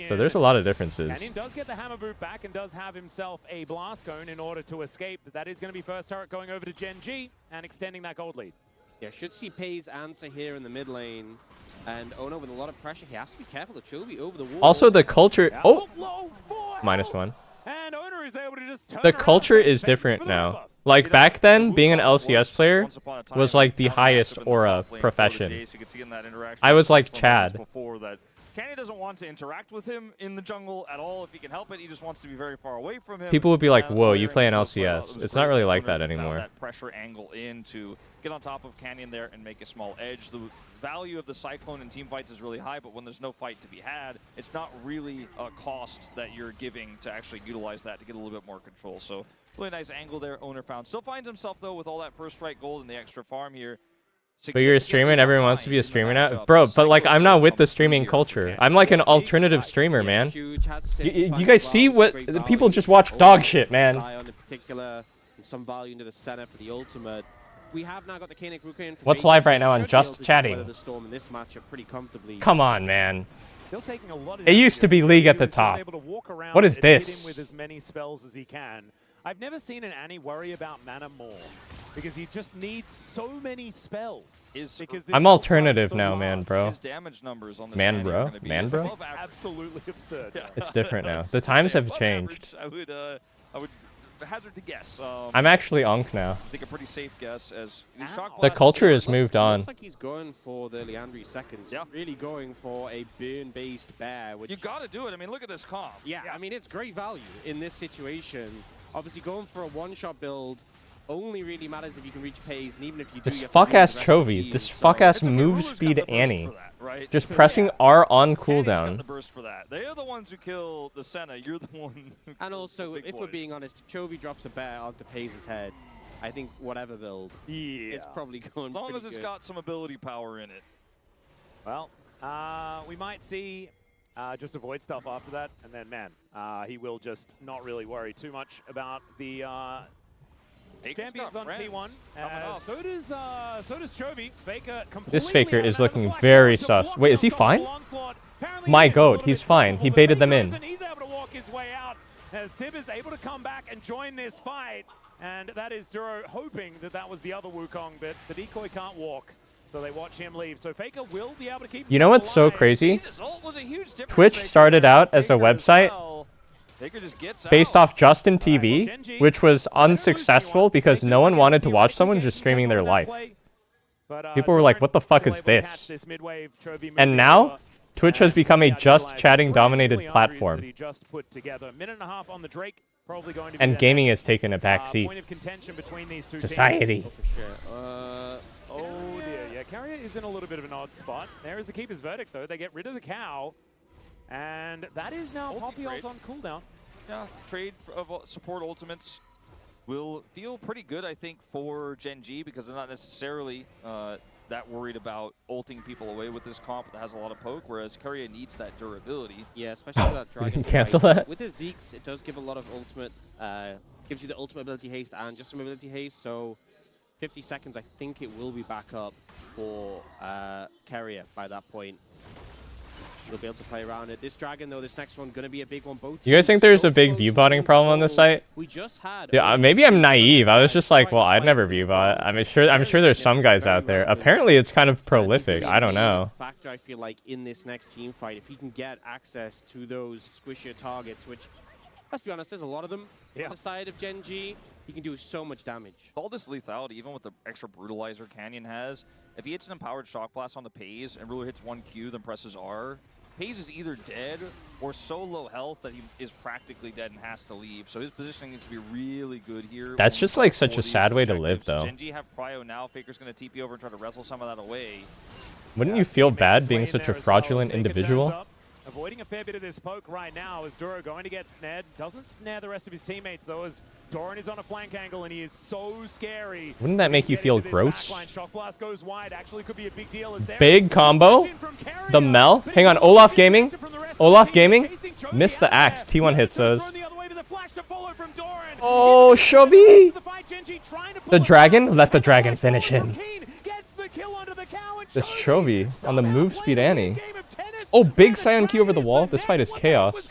So there's a lot of differences. Canyon does get the hammer boot back and does have himself a blast cone in order to escape. But that is going to be first turret going over to GenG and extending that gold lead. Yeah, should see Pay's answer here in the mid lane. And Ono with a lot of pressure. He has to be careful of Chovy over the wall. Also, the culture... Oh! -1. And Owner is able to just turn the culture is different now. Like back then, being an LCS player was like the highest aura profession. I was like Chad. Canyon doesn't want to interact with him in the jungle at all if he can help it. He just wants to be very far away from him. People would be like, whoa, you play an LCS. It's not really like that anymore. That pressure angle in to get on top of Canyon there and make a small edge. The value of the Cyclone in team fights is really high, but when there's no fight to be had, it's not really a cost that you're giving to actually utilize that to get a little bit more control. So really nice angle there, Owner found. Still finds himself, though, with all that first strike gold and the extra farm here. But you're a streamer and everyone wants to be a streamer now? Bro, but like I'm not with the streaming culture. I'm like an alternative streamer, man. You guys see what... People just watch dog shit, man. Some value into the center for the ultimate. We have now got the Kanik Ruka. What's live right now on Just Chatting? The storm in this matchup pretty comfortably. Come on, man. It used to be League at the top. What is this? With as many spells as he can. I've never seen an Annie worry about mana more because he just needs so many spells. I'm alternative now, man, bro. His damage numbers on this Man, bro? Man, bro? Absolutely absurd. Yeah. It's different now. The times have changed. I would hazard to guess. I'm actually Unk now. I think a pretty safe guess as the culture has moved on. Looks like he's going for the Leandri seconds. Yeah. Really going for a burn-based bear. Which you got to do it. I mean, look at this comp. Yeah, I mean, it's great value in this situation. Obviously, going for a one-shot build only really matters if you can reach Pays, and even if you do, This you have to fuck ass use the rest of the Chovy, team, this so- fuck ass move speed Annie. Just pressing R on cooldown. The burst for that. They are the ones who kill the Senna. You're the one who And also, big if we're boys. being honest, if Chovy drops a bear onto Pays' head, I think whatever build, it's probably going As long pretty as it's good. got some ability power in it. Well, we might see just avoid stuff after that, and then, man, he will just not really worry too much about the champions on T1. So does Chovy. Faker This Faker is looking very sus. Wait, is he fine? My goat, he's fine. He baited them in. He's able to walk his way out as Tib is able to come back and join this fight. And that is Duro hoping that that was the other Wukong, but the decoy can't walk. So they watch him leave. So Faker will be able to keep. You know what's so crazy? Jesus, ult was a huge difference Twitch maker started there. out as a Faker as website well. Faker just gets based out. off Justin TV, which was unsuccessful because no one wanted to watch someone just streaming their life. People were like, what the fuck is this? And now, Twitch has become a just chatting dominated platform. And gaming has taken a back seat. Society. Oh dear, yeah, Carrier is in a little bit of an odd spot. There is the Keeper's verdict though. They get rid of the cow. And that is now Poppy ult on cooldown. Yeah, trade of support ultimates will feel pretty good, I think, for GenG because they're not necessarily that worried about ulting people away with this comp that has a lot of poke, whereas Courier needs that durability. Yeah, especially with that dragon. Cancel that. With the Zeeks, it does give a lot of ultimate, gives you the ultimate ability haste and just some ability haste, so 50 seconds, I think it will be back up for Carrier by that point. You'll be able to play around it. This dragon, though, this next one, going to be a big one. Both You guys think there's a big view botting problem on this site? We just had. Yeah, maybe I'm naive. I was just like, well, I'd never view bot. I'm sure there's some guys out there. Apparently, it's kind of prolific. I don't know. Factor, I feel like, in this next team fight, if he can get access to those squishier targets, which, let's be honest, there's a lot of them on the side of GenG, he can do so much damage. All this lethality, even with the extra brutalizer Canyon has, if he hits an empowered shock blast on the Pays and Ruler hits 1Q, then presses R, Pays is either dead or so low health that he is practically dead and has to leave. So his positioning needs to be really good here. That's just like such a sad way to live, though. GenG have prio now. Faker's going to TP over and try to wrestle some of that away. Wouldn't you feel bad being such a fraudulent individual? Avoiding a fair bit of this poke right now as Duro going to get snared. Doesn't snare the rest of his teammates though, as Doran is on a flank angle and he is so scary. Wouldn't that make you feel gross? Shock blast goes wide. Actually could be a big deal as Big combo. The Mel. Hang on, Olaf Gaming. Olaf Gaming. Missed the axe. T1 hits those. Oh, Chovy. The dragon. Let the dragon finish him. This Chovy on the move speed Annie. Oh, big Scion key over the wall. This fight is chaos.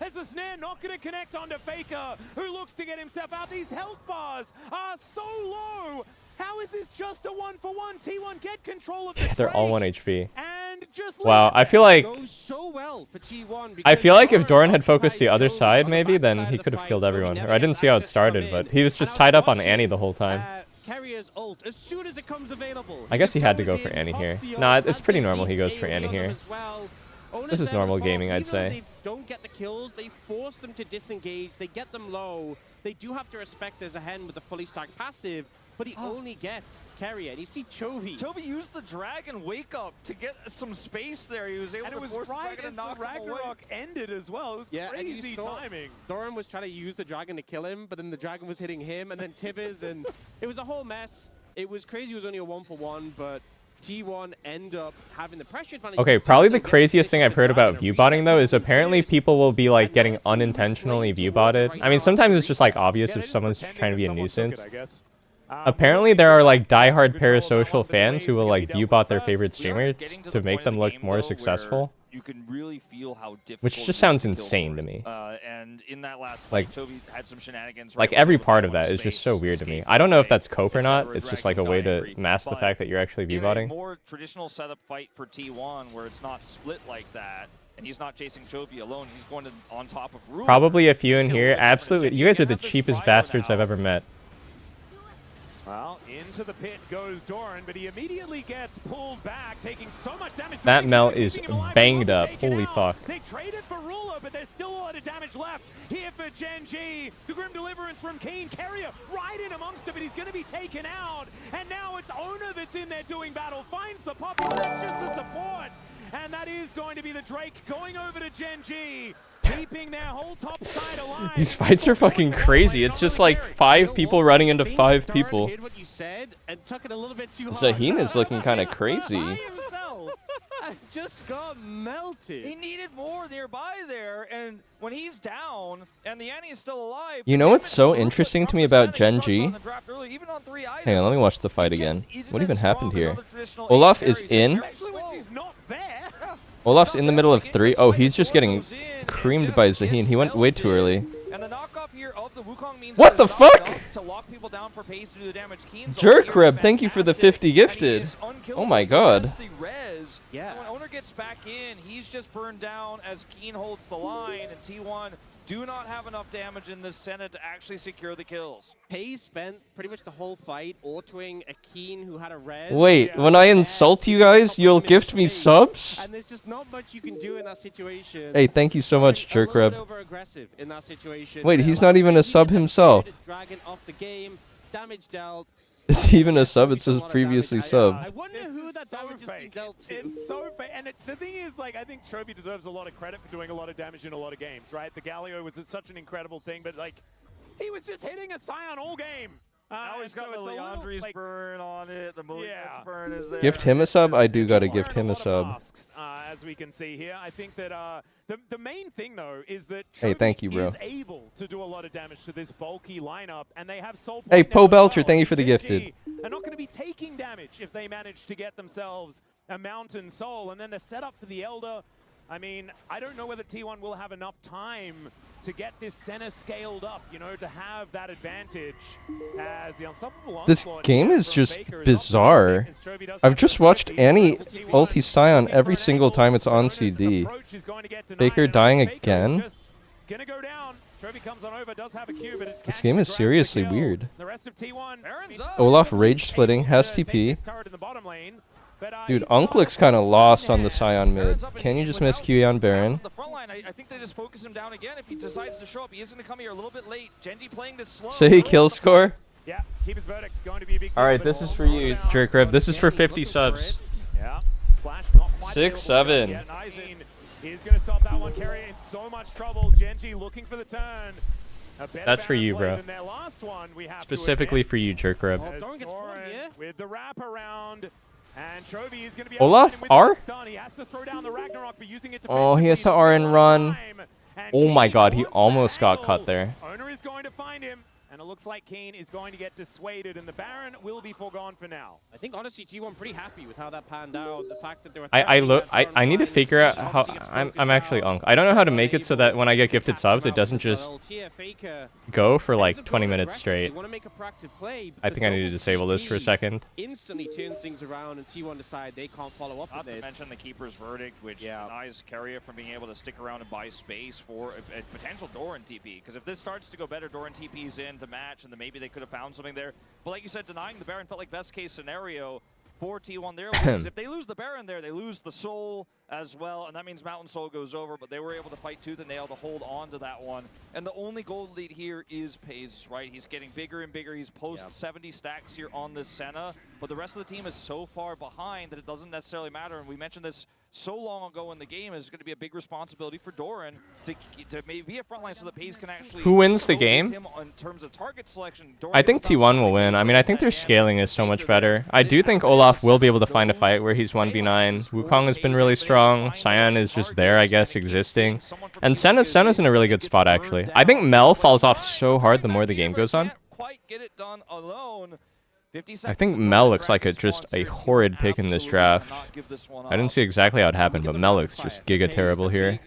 As the snare not going to connect onto Faker, who looks to get himself out. These health bars are so low. How is this just a 1-for-1? T1 get control of the They're all 1 HP. And just wow, I feel like so well for T1 I feel like if Doran had focused the other side, maybe, then he could have killed everyone. Or I didn't see how it started, but he was just tied up on Annie the whole time. Carrier's ult as soon as it comes available. I guess he had to go for Annie here. Nah, it's pretty normal he goes for Annie here. This is normal gaming, I'd say. They don't get the kills, they force them to disengage, they get them low. They do have to respect there's a hen with a fully stacked passive, but he only gets Carrier. And you see Chovy. Chovy used the dragon wake up to get some space there. He was able to force the dragon to knock him away. Ragnarok ended as well. It was crazy timing. Doran was trying to use the dragon to kill him, but then the dragon was hitting him, and then Tibbers, and it was a whole mess. It was crazy. It was only a 1-for-1, but T1 end up having the pressure advantage. Okay, probably the craziest thing I've heard about view botting though is apparently people will be like getting unintentionally view botted. I mean, sometimes it's just like obvious if someone's trying to be a nuisance. Apparently there are like diehard parasocial fans who will like view bot their favorite streamers to make them look more successful. You can really feel how difficult Which just sounds insane to me. And in that last like, fight, Chovy had some shenanigans. Like every part of that is just so weird to me. I don't know if that's cope or not. It's just like a way to mask the fact that you're actually view botting. More traditional setup fight for T1 where it's not split like that. And he's not chasing Chovy alone. He's going to on top of Ruler. Probably a few in here. Absolutely. You guys are the cheapest bastards I've ever met. Well, into the pit goes Doran, but he immediately gets pulled back, taking so much damage. That Mel is banged up. Holy fuck. They traded for Ruler, but there's still a lot of damage left here for GenG. The Grim Deliverance from Keen. Carrier right in amongst it, but he's going to be taken out. And now it's Owner that's in there doing battle. Finds the Poppy, but that's just the support. And that is going to be the Drake going over to GenG. Keeping their whole top side alive. These fights are fucking crazy. It's just like 5 people running into 5 people. Zaheen is looking kind of crazy. Just got melted. He needed more nearby there, and when he's down and the Annie is still alive. You know what's so interesting to me about GenG? Hang on, let me watch the fight again. What even happened here? Olaf is in. Olaf's in the middle of 3. Oh, he's just getting creamed by Zaheen. He went way too early. What the fuck? Jerkreb, thank you for the 50 gifted. Oh my god. Yeah. When Owner gets back in, he's just burned down as Keen holds the line, and T1 do not have enough damage in this Senna to actually secure the kills. Hayes spent pretty much the whole fight autoing a Keen who had a res. Wait, when I insult you guys, you'll gift me subs? And there's just not much you can do in that situation. Hey, thank you so much, Jerkreb. Over-aggressive in that situation. Wait, he's not even a sub himself. Dragon off the game, damage dealt. Is he even a sub? It says previously sub. I wonder who that damage has been dealt to. It's so fake. And the thing is, like, I think Trophy deserves a lot of credit for doing a lot of damage in a lot of games, right? The Galio was such an incredible thing, but, like, he was just hitting a Scion all game. Now he's got the Leandri's burn on it. The Malignant's burn is there. Gift him a sub? I do gotta gift him a sub. Masks, as we can see here. I think that the main thing, though, is that Hey, thank you, bro. is able to do a lot of damage to this bulky lineup, and they have soul Hey, point Poe now as Belcher, well. thank you for the GenG gifted. are not going to be taking damage if they manage to get themselves a Mountain Soul, and then the setup for the Elder. I mean, I don't know whether T1 will have enough time to get this center scaled up, you know, to have that advantage as the unstoppable This game is just bizarre. I've just watched Annie ulti Scion every single time it's on CD. Faker dying again? This game is seriously weird. Olaf rage splitting, has TP. Dude, Unk looks kind of lost on the Scion mid. Can you just miss QE on Baron? The front line, I think they just focus him down again. If he decides to show up, he is going to come here a little bit late. GenG playing this slow. Say kill score. Yeah, keep his verdict going to be a big. Alright, this is for you, Jerkreb. This is for 50 subs. Yeah. Flash not quite 6-7. He's going to stop that one. Carrier in so much trouble. GenG looking for the turn. That's for you, bro. Specifically for you, Jerkreb. With the wrap around. And Trophy is going to be Olaf, R? He has to throw down the Ragnarok, but using it Oh, he has to R and run. Oh my god, he almost got cut there. Owner is going to find him, and it looks like Keen is going to get dissuaded, and the Baron will be foregone for now. I think honestly T1 pretty happy with how that panned out. The fact that there were I need to figure out how I'm actually Unk. I don't know how to make it so that when I get gifted subs it doesn't just go for like 20 minutes straight. I think I need to disable this for a second. Instantly turns things around and T1 decide they can't follow up Not with to this. mention the Keeper's verdict, which denies Carrier from being able to stick around and buy space for a potential Doran TP. Because if this starts to go better, Doran TP's in to match, and then maybe they could have found something there. But like you said, denying the Baron felt like best case scenario for T1 there. Because if they lose the Baron there, they lose the Soul as well, and that means Mountain Soul goes over, but they were able to fight tooth and nail to hold on to that one. And the only gold lead here is Paze, right? He's getting bigger and bigger. He's post 70 stacks here on this Senna, but the rest of the team is so far behind that it doesn't necessarily matter. And we mentioned this so long ago in the game, is going to be a big responsibility for Doran to maybe be a frontline so that Paze can actually. Who wins the game? Him in terms of target selection. I think T1 will win. I mean, I think their scaling is so much better. I do think Olaf will be able to find a fight where he's 1v9. Wukong has been really strong. Scion is just there, I guess, existing. And Senna's in a really good spot, actually. I think Mel falls off so hard the more the game goes on. I think Mel looks like just a horrid pick in this draft. I didn't see exactly how it happened, but Mel looks just giga terrible here.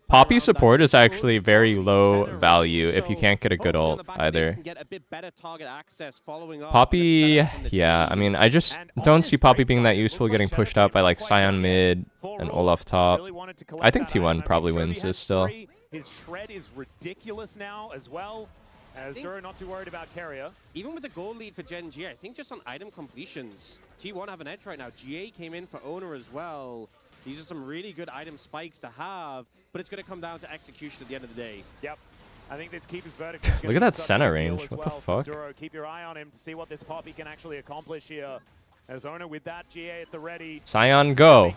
Poppy support is actually very low value if you can't get a good ult either. Poppy, yeah, I mean, I just don't see Poppy being that useful getting pushed out by like Scion mid and Olaf top. I think T1 probably wins this still. His shred is ridiculous now as well. As Duro not too worried about Carrier. Even with the goal lead for GenG, I think just on item completions, T1 have an edge right now. GA came in for Owner as well. These are some really good item spikes to have, but it's going to come down to execution at the end of the day. Yep. I think this keeper's verdict is Look at that Senna range. What the fuck? Duro, keep your eye on him to see what this Poppy can actually accomplish here. As Owner with that GA at the ready. Scion, go.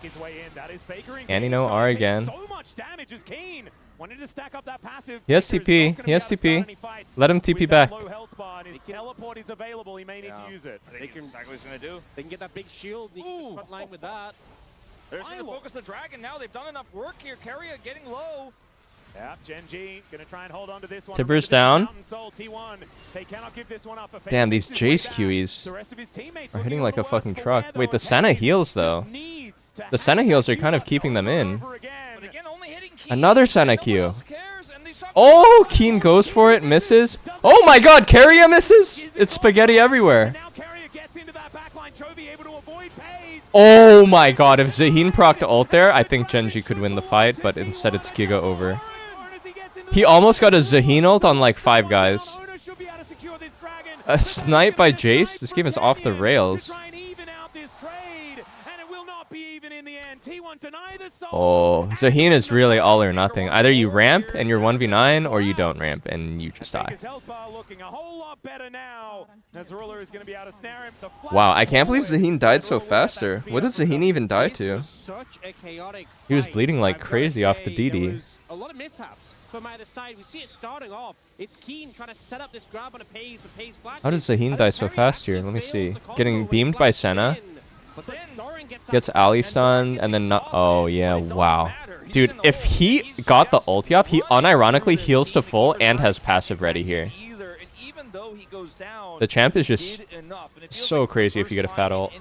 That is Anino R again. So much damage is Keen. Wanted to stack up that passive. He has TP. He has TP. Let him TP back. Low health bar and his teleport is available. He may need to use it. I think that's exactly what he's going to do. They can get that big shield. Front line with that. They're just going to focus the Dragon now. They've done enough work here. Carrier getting low. Yeah, GenG gonna try and hold on to this one. Tipper's down. T1. They cannot give this one up. Damn, these Jace QEs are hitting like a fucking truck. Wait, the Senna heals though. The Senna heals are kind of keeping them in. Another Senna Q. Oh, Keen goes for it, misses. Oh my god, Carrier misses? It's spaghetti everywhere. Oh my god, if Zaheen procced ult there, I think GenG could win the fight, but instead it's Giga over. He almost got a Zaheen ult on like 5 guys. A snipe by Jace? This game is off the rails. Oh, Zaheen is really all or nothing. Either you ramp and you're 1v9, or you don't ramp and you just die. Wow, I can't believe Zaheen died so fast there. What did Zaheen even die to? He was bleeding like crazy off the DD. A lot of mishaps from either side. We see it starting off. It's Keen trying to set up this grab on a Paze, but Paze flashes. How does Zaheen die so fast here? Let me see. Getting beamed by Senna. Gets Ali stun and then not. Oh yeah, wow. Dude, if he got the ulti off, he unironically heals to full and has passive ready here. The champ is just so crazy if you get a fat ult.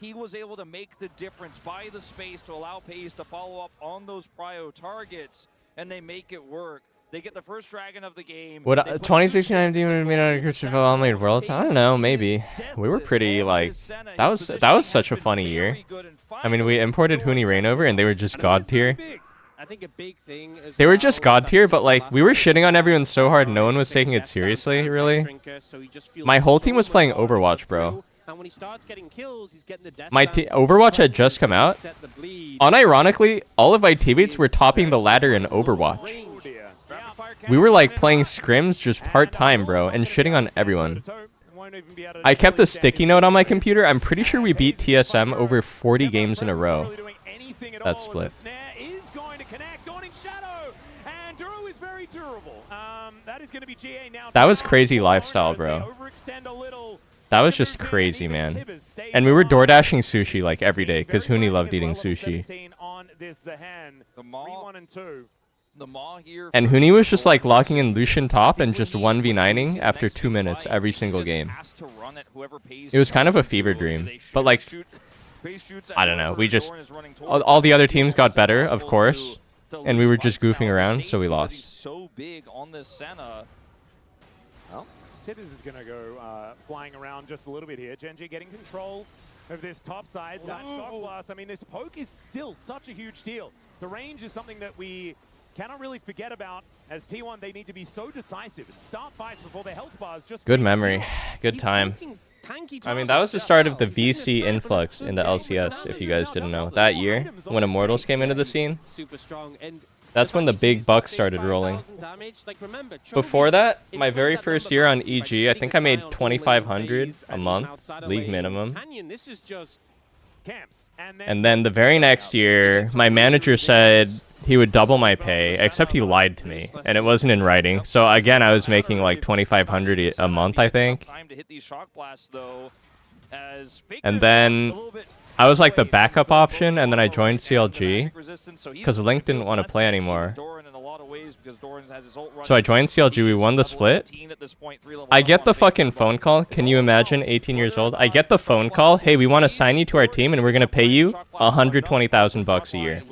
He was able to make the difference, buy the space to allow Paze to follow up on those prio targets, and they make it work. They get the first dragon of the game. Would 2016 IMD made out of Christopher Online Worlds? I don't know, maybe. We were pretty like that was such a funny year. I mean, we imported Huni Rainover and they were just god tier. I think a big thing is they were just god tier, but like we were shitting on everyone so hard, no one was taking it seriously, really. My whole team was playing Overwatch, bro. And when he starts getting kills, he's getting the death Overwatch had just come out. Unironically, all of my teammates were topping the ladder in Overwatch. We were like playing scrims just part-time, bro, and shitting on everyone. I kept a sticky note on my computer. I'm pretty sure we beat TSM over 40 games in a row. That split. That was crazy lifestyle, bro. That was just crazy, man. And we were door dashing sushi like every day because Huni loved eating sushi. And Huni was just like locking in Lucian top and just 1v9ing after 2 minutes every single game. It was kind of a fever dream. But like, I don't know. We just, all the other teams got better, of course. And we were just goofing around, so we lost. So big on this Senna. Well, Tibbers is going to go flying around just a little bit here. GenG getting control of this top side. That shock blast, I mean, this poke is still such a huge deal. The range is something that we cannot really forget about. As T1, they need to be so decisive and start fights before their health bars just... Good memory. Good time. I mean, that was the start of the VC influx into LCS, if you guys didn't know. That year, when Immortals came into the scene, that's when the big bucks started rolling. Before that, my very first year on EG, I think I made 2,500 a month, league minimum. And then the very next year, my manager said he would double my pay, except he lied to me, and it wasn't in writing. So again, I was making like 2,500 a month, I think. And then I was like the backup option, and then I joined CLG because Link didn't want to play anymore. So I joined CLG, we won the split. I get the fucking phone call. Can you imagine, 18 years old? I get the phone call, hey, we want to sign you to our team, and we're going to pay you 120,000 bucks a year.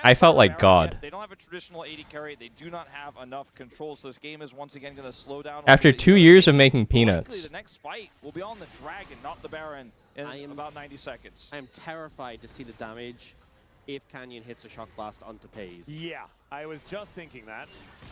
I felt like God. They don't have a traditional AD carry. They do not have enough control, so this game is once again going to slow down. After 2 years of making peanuts. The next fight will be on the Dragon, not the Baron, in about 90 seconds. I am terrified to see the damage if Canyon hits a shock blast onto Paze. Yeah, I was just thinking that.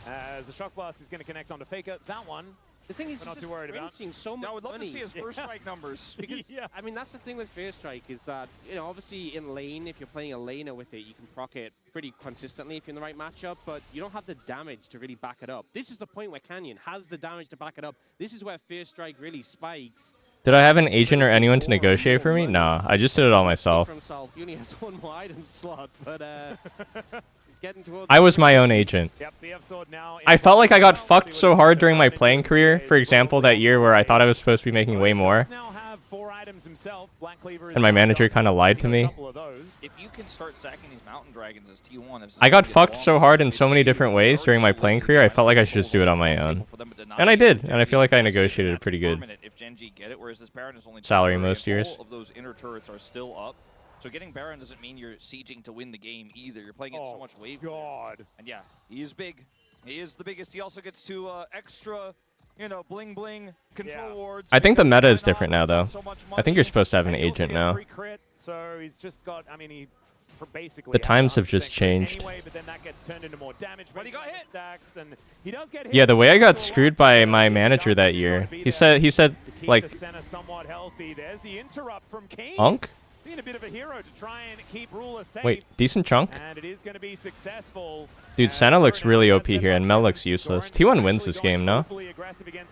As the Shock Blast is going to connect onto Faker. That one, the thing is, we're not too worried about. So much I would love money. to see his first strike numbers. Because, I mean, that's the thing with First Strike is that, you know, obviously in lane, if you're playing a laner with it, you can proc it pretty consistently if you're in the right matchup, but you don't have the damage to really back it up. This is the point where Canyon has the damage to back it up. This is where First Strike really spikes. Did I have an agent or anyone to negotiate for me? Nah, I just did it all myself. He only has one more item slot, but I was my own agent. I felt like I got fucked so hard during my playing career. For example, that year where I thought I was supposed to be making way more. And my manager kind of lied to me. If you can start stacking these mountain dragons as T1, I got fucked so hard in so many different ways during my playing career, I felt like I should just do it on my own. And I did, and I feel like I negotiated a pretty good salary most years. All of those inner turrets are still up. So getting Baron doesn't mean you're sieging to win the game either. You're playing it so much wave. God. And yeah, he is big. He is the biggest. He also gets to extra, you know, bling bling control wards. I think the meta is different now, though. I think you're supposed to have an agent now. So he's just got, I mean, he basically the times have just changed. anyway, but then that gets turned into more damage. But he got hit. Stacks, and he does get hit. Yeah, the way I got screwed by my manager that year, he said like, somewhat healthy. There's the interrupt from King. Unk? Being a bit of a hero to try and keep Ruler safe. Wait, decent chunk? And it is going to be successful. Dude, Senna looks really OP here, and Mel looks useless. T1 wins this game, no?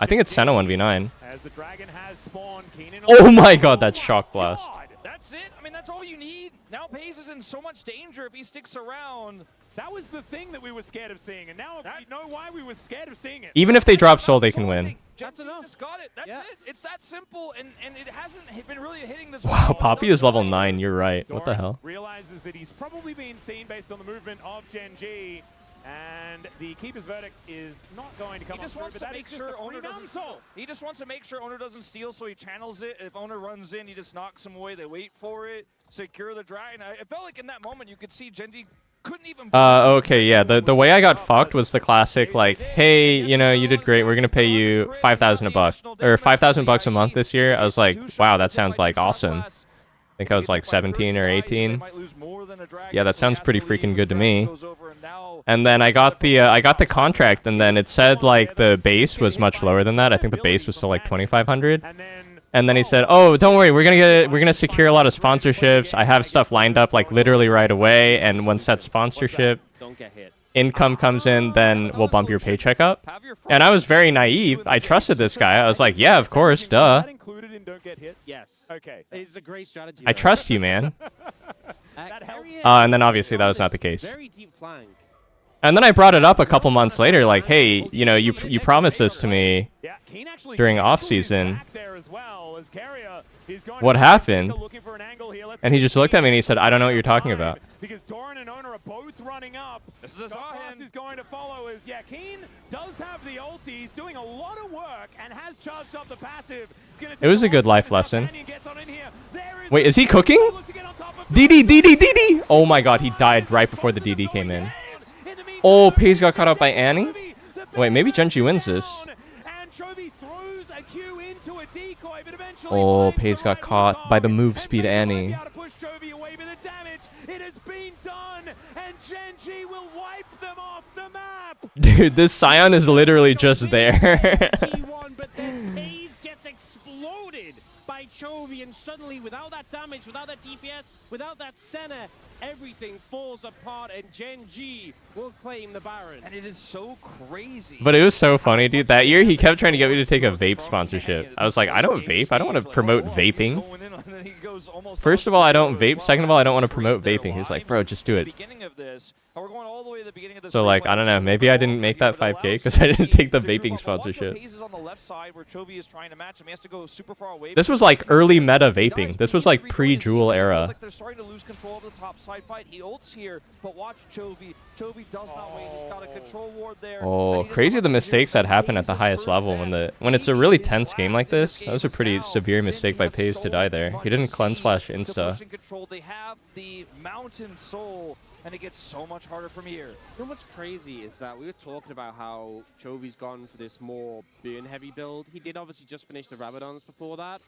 I think it's Senna 1v9. As the dragon has spawned, Oh my god, that's Shock Blast. That's it. I mean, that's all you need. Now Pace is in so much danger if he sticks around. That was the thing that we were scared of seeing, and now we know why we were scared of seeing it. Even if they drop Soul, they can win. That's enough. Just got it. That's it. It's that simple, and it hasn't been really hitting this. Wow, Poppy is level 9. You're right. What the hell? Realizes that he's probably being seen based on the movement of GenG, and the Keeper's verdict is not going to come. He just wants to make sure Owner doesn't steal. He just wants to make sure Owner doesn't steal, so he channels it. If Owner runs in, he just knocks him away. They wait for it, secure the dragon. I felt like in that moment you could see GenG couldn't even. Okay, yeah. The way I got fucked was the classic, like, hey, you know, you did great. We're gonna pay you $5,000 a buck, or $5,000 a month this year. I was like, wow, that sounds like awesome. I think I was like 17 or 18. Yeah, that sounds pretty freaking good to me. And then I got the contract, and then it said like the base was much lower than that. I think the base was still like 2,500. And then he said, "Oh, don't worry, we're gonna secure a lot of sponsorships. I have stuff lined up like literally right away. And once that sponsorship income comes in, then we'll bump your paycheck up." And I was very naive. I trusted this guy. I was like, "Yeah, of course, duh." Included in don't get hit. Yes. Okay. It's a great strategy. I trust you, man. That helps. And then obviously that was not the case. Very deep flank. And then I brought it up a couple months later, like, "Hey, you know, you promised this to me during off season. What happened?" And he just looked at me and he said, "I don't know what you're talking about." Because Doran and Owner are both running up. This is is going to follow as Keen does have the ulti. He's doing a lot of work and has charged up the passive. It was a good life lesson. Wait, is he cooking? DD! Oh my god, he died right before the DD came in. Oh, Paze got caught up by Annie? Wait, maybe GenG wins this. Oh, Paze got caught by the move speed Annie. Dude, this Scion is literally just there. But then Paze gets exploded by Chovy, and suddenly, without that damage, without that DPS, without that Senna, everything falls apart, and GenG will claim the Baron. And it is so crazy. But it was so funny, dude. That year, he kept trying to get me to take a vape sponsorship. I was like, I don't vape. I don't want to promote vaping. First of all, I don't vape. Second of all, I don't want to promote vaping. He's like, bro, just do it. So, like, I don't know. Maybe I didn't make that 5K because I didn't take the vaping sponsorship. This was like early meta vaping. This was like pre-Jewel era. They're starting to lose control of the top side fight. He ults here, but watch Chovy. Chovy does not wait. He's got a control ward there. Oh, crazy the mistakes that happen at the highest level when it's a really tense game like this. That was a pretty severe mistake by Paze to die there. He didn't cleanse flash insta. They have the Mountain Soul, and it gets so much harder from here. You know what's crazy is that we were talking about how Chovy's gone for this more burn-heavy build. He did obviously just finish the Rabadons before that,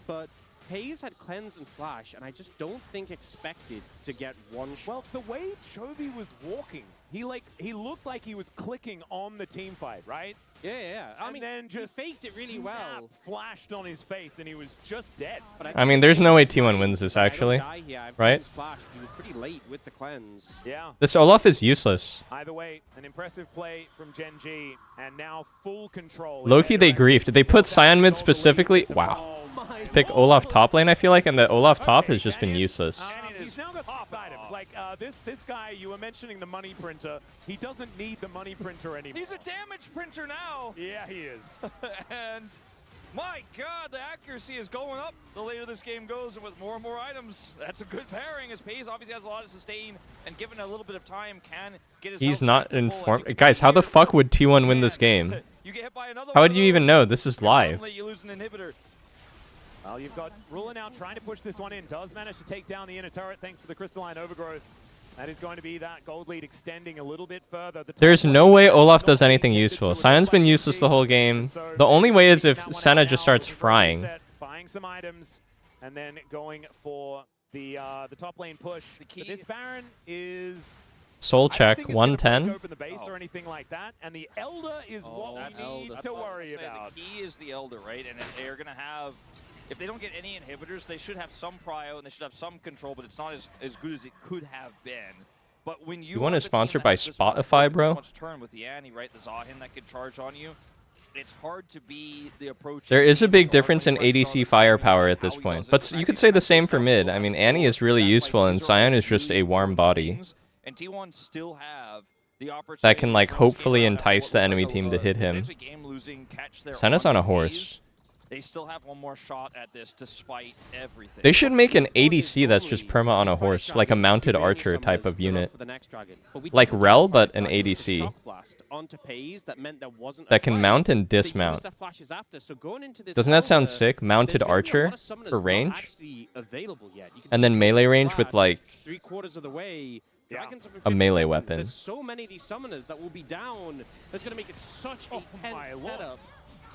but Paze had cleanse and flash, and I just don't think expected to get one shot. Well, the way Chovy was walking he looked like he was clicking on the team fight, right? Yeah. I mean, then just he faked it really well. Flashed on his face, and he was just dead. I mean, there's no way T1 wins this, actually. Right? He was pretty late with the cleanse. Yeah. This Olaf is useless. Either way, an impressive play from GenG, and now full control. Low-key, they griefed. They put Sion mid specifically. Wow. Pick Olaf top lane, I feel like, and the Olaf top has just been useless. He's now got off items. Like, this guy, you were mentioning the money printer. He doesn't need the money printer anymore. He's a damage printer now. Yeah, he is. And my God, the accuracy is going up the later this game goes, and with more and more items. That's a good pairing, as Pays obviously has a lot of sustain, and given a little bit of time, can get his He's not informed. Guys, how the fuck would T1 win this game? How would you even know? This is live. You lose an inhibitor. Well, you've got Ruler now trying to push this one in. Does manage to take down the inner turret thanks to the crystalline overgrowth. That is going to be that gold lead extending a little bit further. There's no way Olaf does anything useful. Sion's been useless the whole game. The only way is if Senna just starts frying. Buying some items and then going for the top lane push. But this Baron is Soul check, 110. Open the base or anything like that, and the Elder is what we need to worry about. The key is the Elder, right? And if they're gonna have, if they don't get any inhibitors, they should have some prio and they should have some control, but it's not as good as it could have been. But when you want to sponsor by Spotify, bro? Much turn with the Annie, right? The Zahin that can charge on you. It's hard to be the approach. There is a big difference in ADC firepower at this point, but you could say the same for mid. I mean, Annie is really useful, and Sion is just a warm body. And T1 still have the opportunity that can, like, hopefully entice the enemy team to hit him. Senna's on a horse. They still have one more shot at this despite everything. They should make an ADC that's just perma on a horse, like a mounted archer type of unit. Like Rel, but an ADC. That can mount and dismount. Doesn't that sound sick? Mounted archer for range? And then melee range with, like, a melee weapon. There's so many of these summoners that will be down. That's going to make it such a tense setup.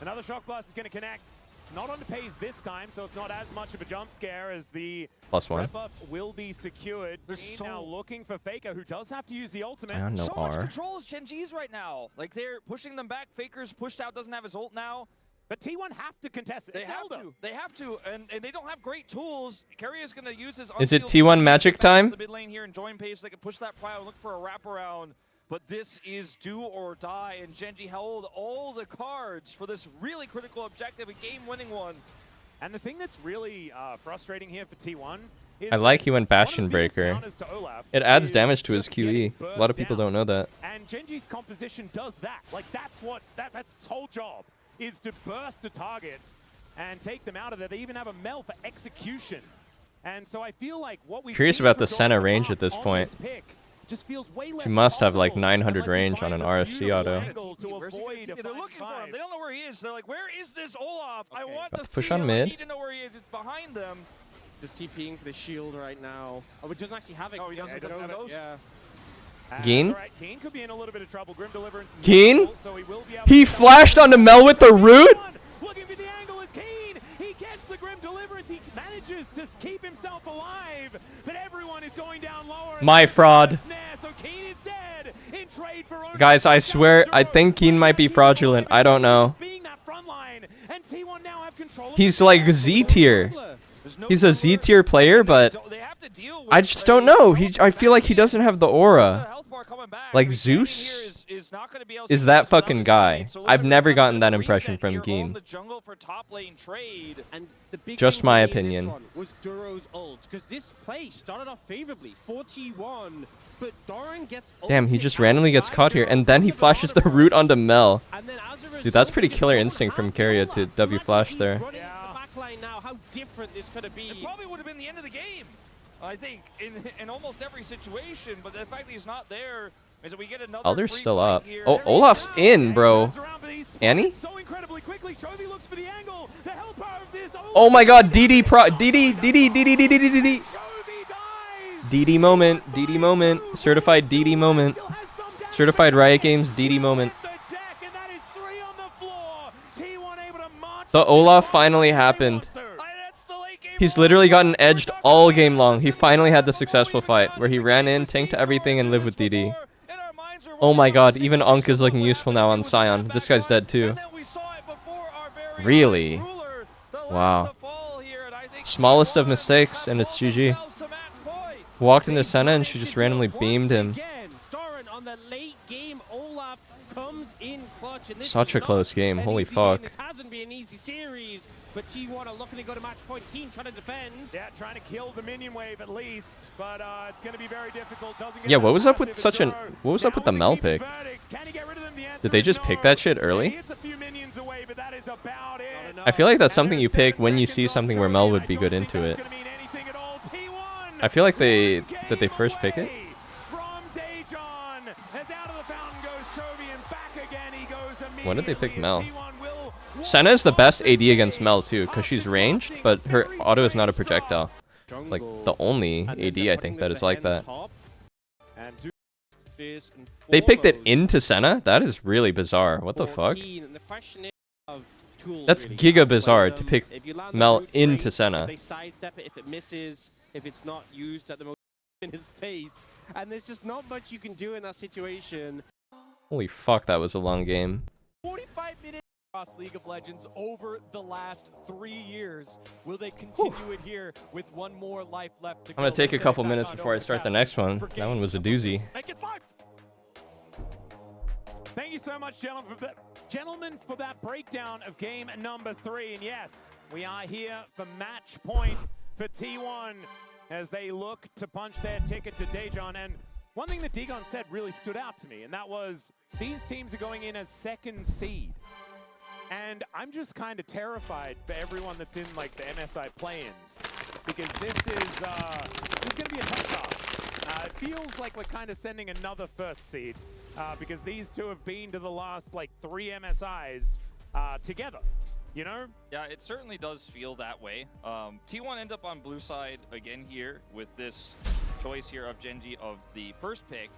Another shock blast is going to connect. Not on the Pays this time, so it's not as much of a jump scare as the +1 buff will be secured. He's now looking for Faker, who does have to use the ultimate. I don't know, so much control as GenG's right now. Like, they're pushing them back. Faker's pushed out, doesn't have his ult now. But T1 have to contest it. They have to. They have to, and they don't have great tools. Carrier's going to use his. Is it T1 magic time? The mid lane here and join Pays. They can push that prio and look for a wraparound. But this is do or die, and GenG held all the cards for this really critical objective, a game-winning one. And the thing that's really frustrating here for T1 is I like he went Bastion Breaker. It adds damage to his QE. A lot of people don't know that. And GenG's composition does that. Like, that's its whole job, is to burst a target and take them out of there. They even have a Mel for execution. And so I feel like what we've Curious seen about the from Senna Dom range at this point. Just feels way less She must have like possible 900 range on an RFC auto. They're looking for him. They don't know where he is. They're like, where is this Olaf? I want to push see on him. mid. I need to know where he is. It's behind them. Just TPing for the shield right now. Oh, it doesn't actually have it. Oh, he doesn't have those? Yeah. Geen? Keen could be in a little bit of trouble. Grim Deliverance is Keen? so He flashed onto Mel with the root? Looking for the angle is Keen. He gets the Grim Deliverance. He manages to keep himself alive, but everyone is going down lower. My fraud. So Keen is dead. In trade for Guys, I swear, I think Keen might be fraudulent. I don't know. He's like Z tier. He's a Z tier player, but I just don't know. I feel like he doesn't have the aura. Like Zeus is that fucking guy. I've never gotten that impression from Geen. Just my opinion. Was Duro's ult, because this play started off favorably, 41, but Doran gets Damn, he just randomly gets caught here, and then he flashes the root onto Mel. Dude, that's pretty killer instinct from Carrier to W flash there. Now, how different this could have been. It probably would have been the end of the game, I think, in almost every situation. But the fact that he's not there is that we get another. Elder's still up. Oh, Olaf's in, bro. Annie? Oh my God, DD pro, DD moment, DD moment, certified DD moment, certified Riot Games DD moment. The Olaf finally happened. He's literally gotten edged all game long. He finally had the successful fight where he ran in, tanked everything, and lived with DD. Oh my god, even Unk is looking useful now on Scion. This guy's dead too. Really? Wow. Smallest of mistakes, and it's GG. Walked into Senna and she just randomly beamed him. Such a close game, holy fuck. This hasn't been an easy series, but T1 are looking to go to match point. Keen trying to defend. Yeah, trying to kill the minion wave at least, but it's going to be very difficult. Yeah, what was up with such an... What was up with the Mel pick? Did they just pick that shit early? I feel like that's something you pick when you see something where Mel would be good into it. I feel like they first pick it. When did they pick Mel? Senna is the best AD against Mel too, because she's ranged, but her auto is not a projectile. Like the only AD I think that is like that. They picked it into Senna? That is really bizarre. What the fuck? That's giga bizarre to pick Mel into Senna. They sidestep it if it misses, if it's not used at the most in his face, and there's just not much you can do in that situation. Holy fuck, that was a long game. 45 minutes across League of Legends over the last 3 years. Will they continue it here with one more life left to go? I'm gonna take a couple minutes before I start the next one. That one was a doozy. Make it 5. Thank you so much, gentlemen, for that breakdown of game number 3. And yes, we are here for match point for T1 as they look to punch their ticket to Daejeon. And one thing that Daejeon said really stood out to me, and that was these teams are going in as second seed. And I'm just kind of terrified for everyone that's in like the MSI play-ins, because this is going to be a tough task. It feels like we're kind of sending another first seed, because these two have been to the last like 3 MSIs together, you know? Yeah, it certainly does feel that way. T1 end up on blue side again here with this choice here of GenG of the first pick.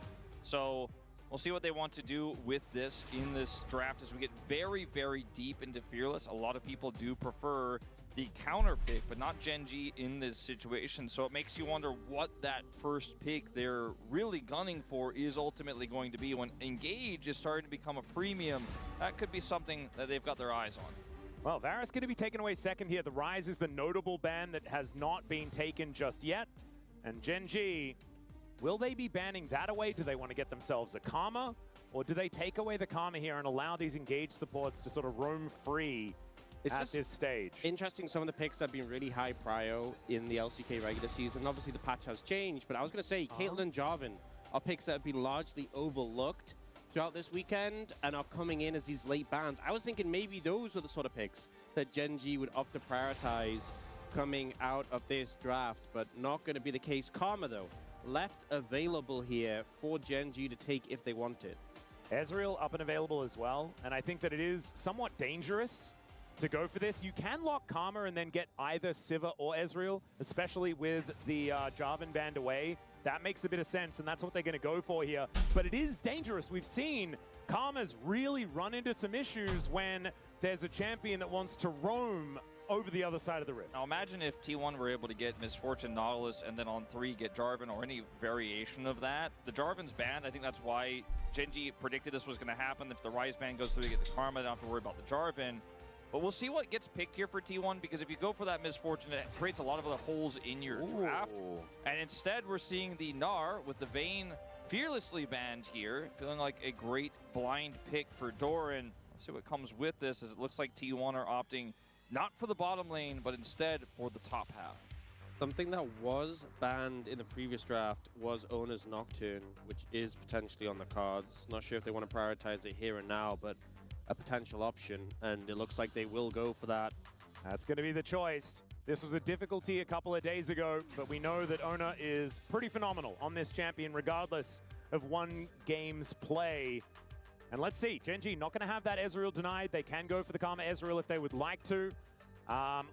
So we'll see what they want to do with this in this draft as we get very, very deep into Fearless. A lot of people do prefer the counter pick, but not GenG in this situation. So it makes you wonder what that first pick they're really gunning for is ultimately going to be. When Engage is starting to become a premium, that could be something that they've got their eyes on. Well, Varus going to be taken away second here. The Rise is the notable ban that has not been taken just yet. And GenG, will they be banning that away? Do they want to get themselves a Karma? Or do they take away the Karma here and allow these Engage supports to sort of roam free at this stage? Interesting, some of the picks have been really high prio in the LCK regular season. Obviously, the patch has changed, but I was going to say, Caitlyn and Jarvan are picks that have been largely overlooked throughout this weekend and are coming in as these late bans. I was thinking maybe those are the sort of picks that GenG would opt to prioritize coming out of this draft, but not going to be the case. Karma, though, left available here for GenG to take if they want it. Ezreal up and available as well, and I think that it is somewhat dangerous to go for this. You can lock Karma and then get either Sivir or Ezreal, especially with the Jarvan banned away. That makes a bit of sense, and that's what they're going to go for here. But it is dangerous. We've seen Karma's really run into some issues when there's a champion that wants to roam over the other side of the rift. Now imagine if T1 were able to get Misfortune Nautilus and then on 3 get Jarvan or any variation of that. The Jarvan's banned. I think that's why GenG predicted this was going to happen. If the Rise ban goes through, they get the Karma, they don't have to worry about the Jarvan. But we'll see what gets picked here for T1, because if you go for that Misfortune, it creates a lot of other holes in your draft. And instead, we're seeing the Gnar with the Vayne fearlessly banned here, feeling like a great blind pick for Doran. Let's see what comes with this, as it looks like T1 are opting not for the bottom lane, but instead for the top half. Something that was banned in the previous draft was Owner's Nocturne, which is potentially on the cards. Not sure if they want to prioritize it here and now, but a potential option, and it looks like they will go for that. That's going to be the choice. This was a difficulty a couple of days ago, but we know that Owner is pretty phenomenal on this champion, regardless of one game's play. And let's see, GenG not going to have that Ezreal denied. They can go for the Karma Ezreal if they would like to,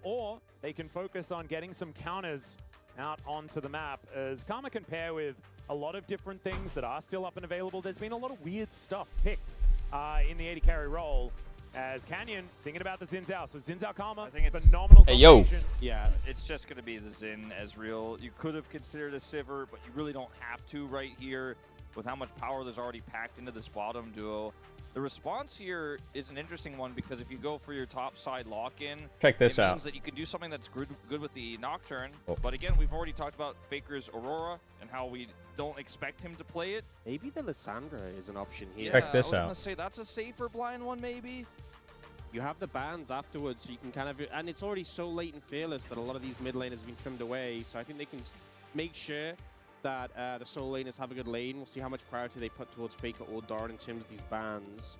or they can focus on getting some counters out onto the map, as Karma can pair with a lot of different things that are still up and available. There's been a lot of weird stuff picked in the AD carry role, as Canyon thinking about the Xin Zhao. So Xin Zhao Karma, I think it's phenomenal. Hey, yo. Yeah, it's just going to be the Xin Ezreal. You could have considered a Sivir, but you really don't have to right here. with how much power there's already packed into this bottom duo. The response here is an interesting one because if you go for your top side lock-in, check this it out. means that you can do something that's good with the Nocturne. Oh. But again, we've already talked about Faker's Aurora and how we don't expect him to play it. Maybe the Lissandra is an option here. Check this I was out. gonna say that's a safer blind one, maybe. You have the bans afterwards, so you can kind of, and it's already so late and fearless that a lot of these mid laners have been trimmed away. So I think they can make sure that the solo laners have a good lane. We'll see how much priority they put towards Faker or Doran in terms of these bans.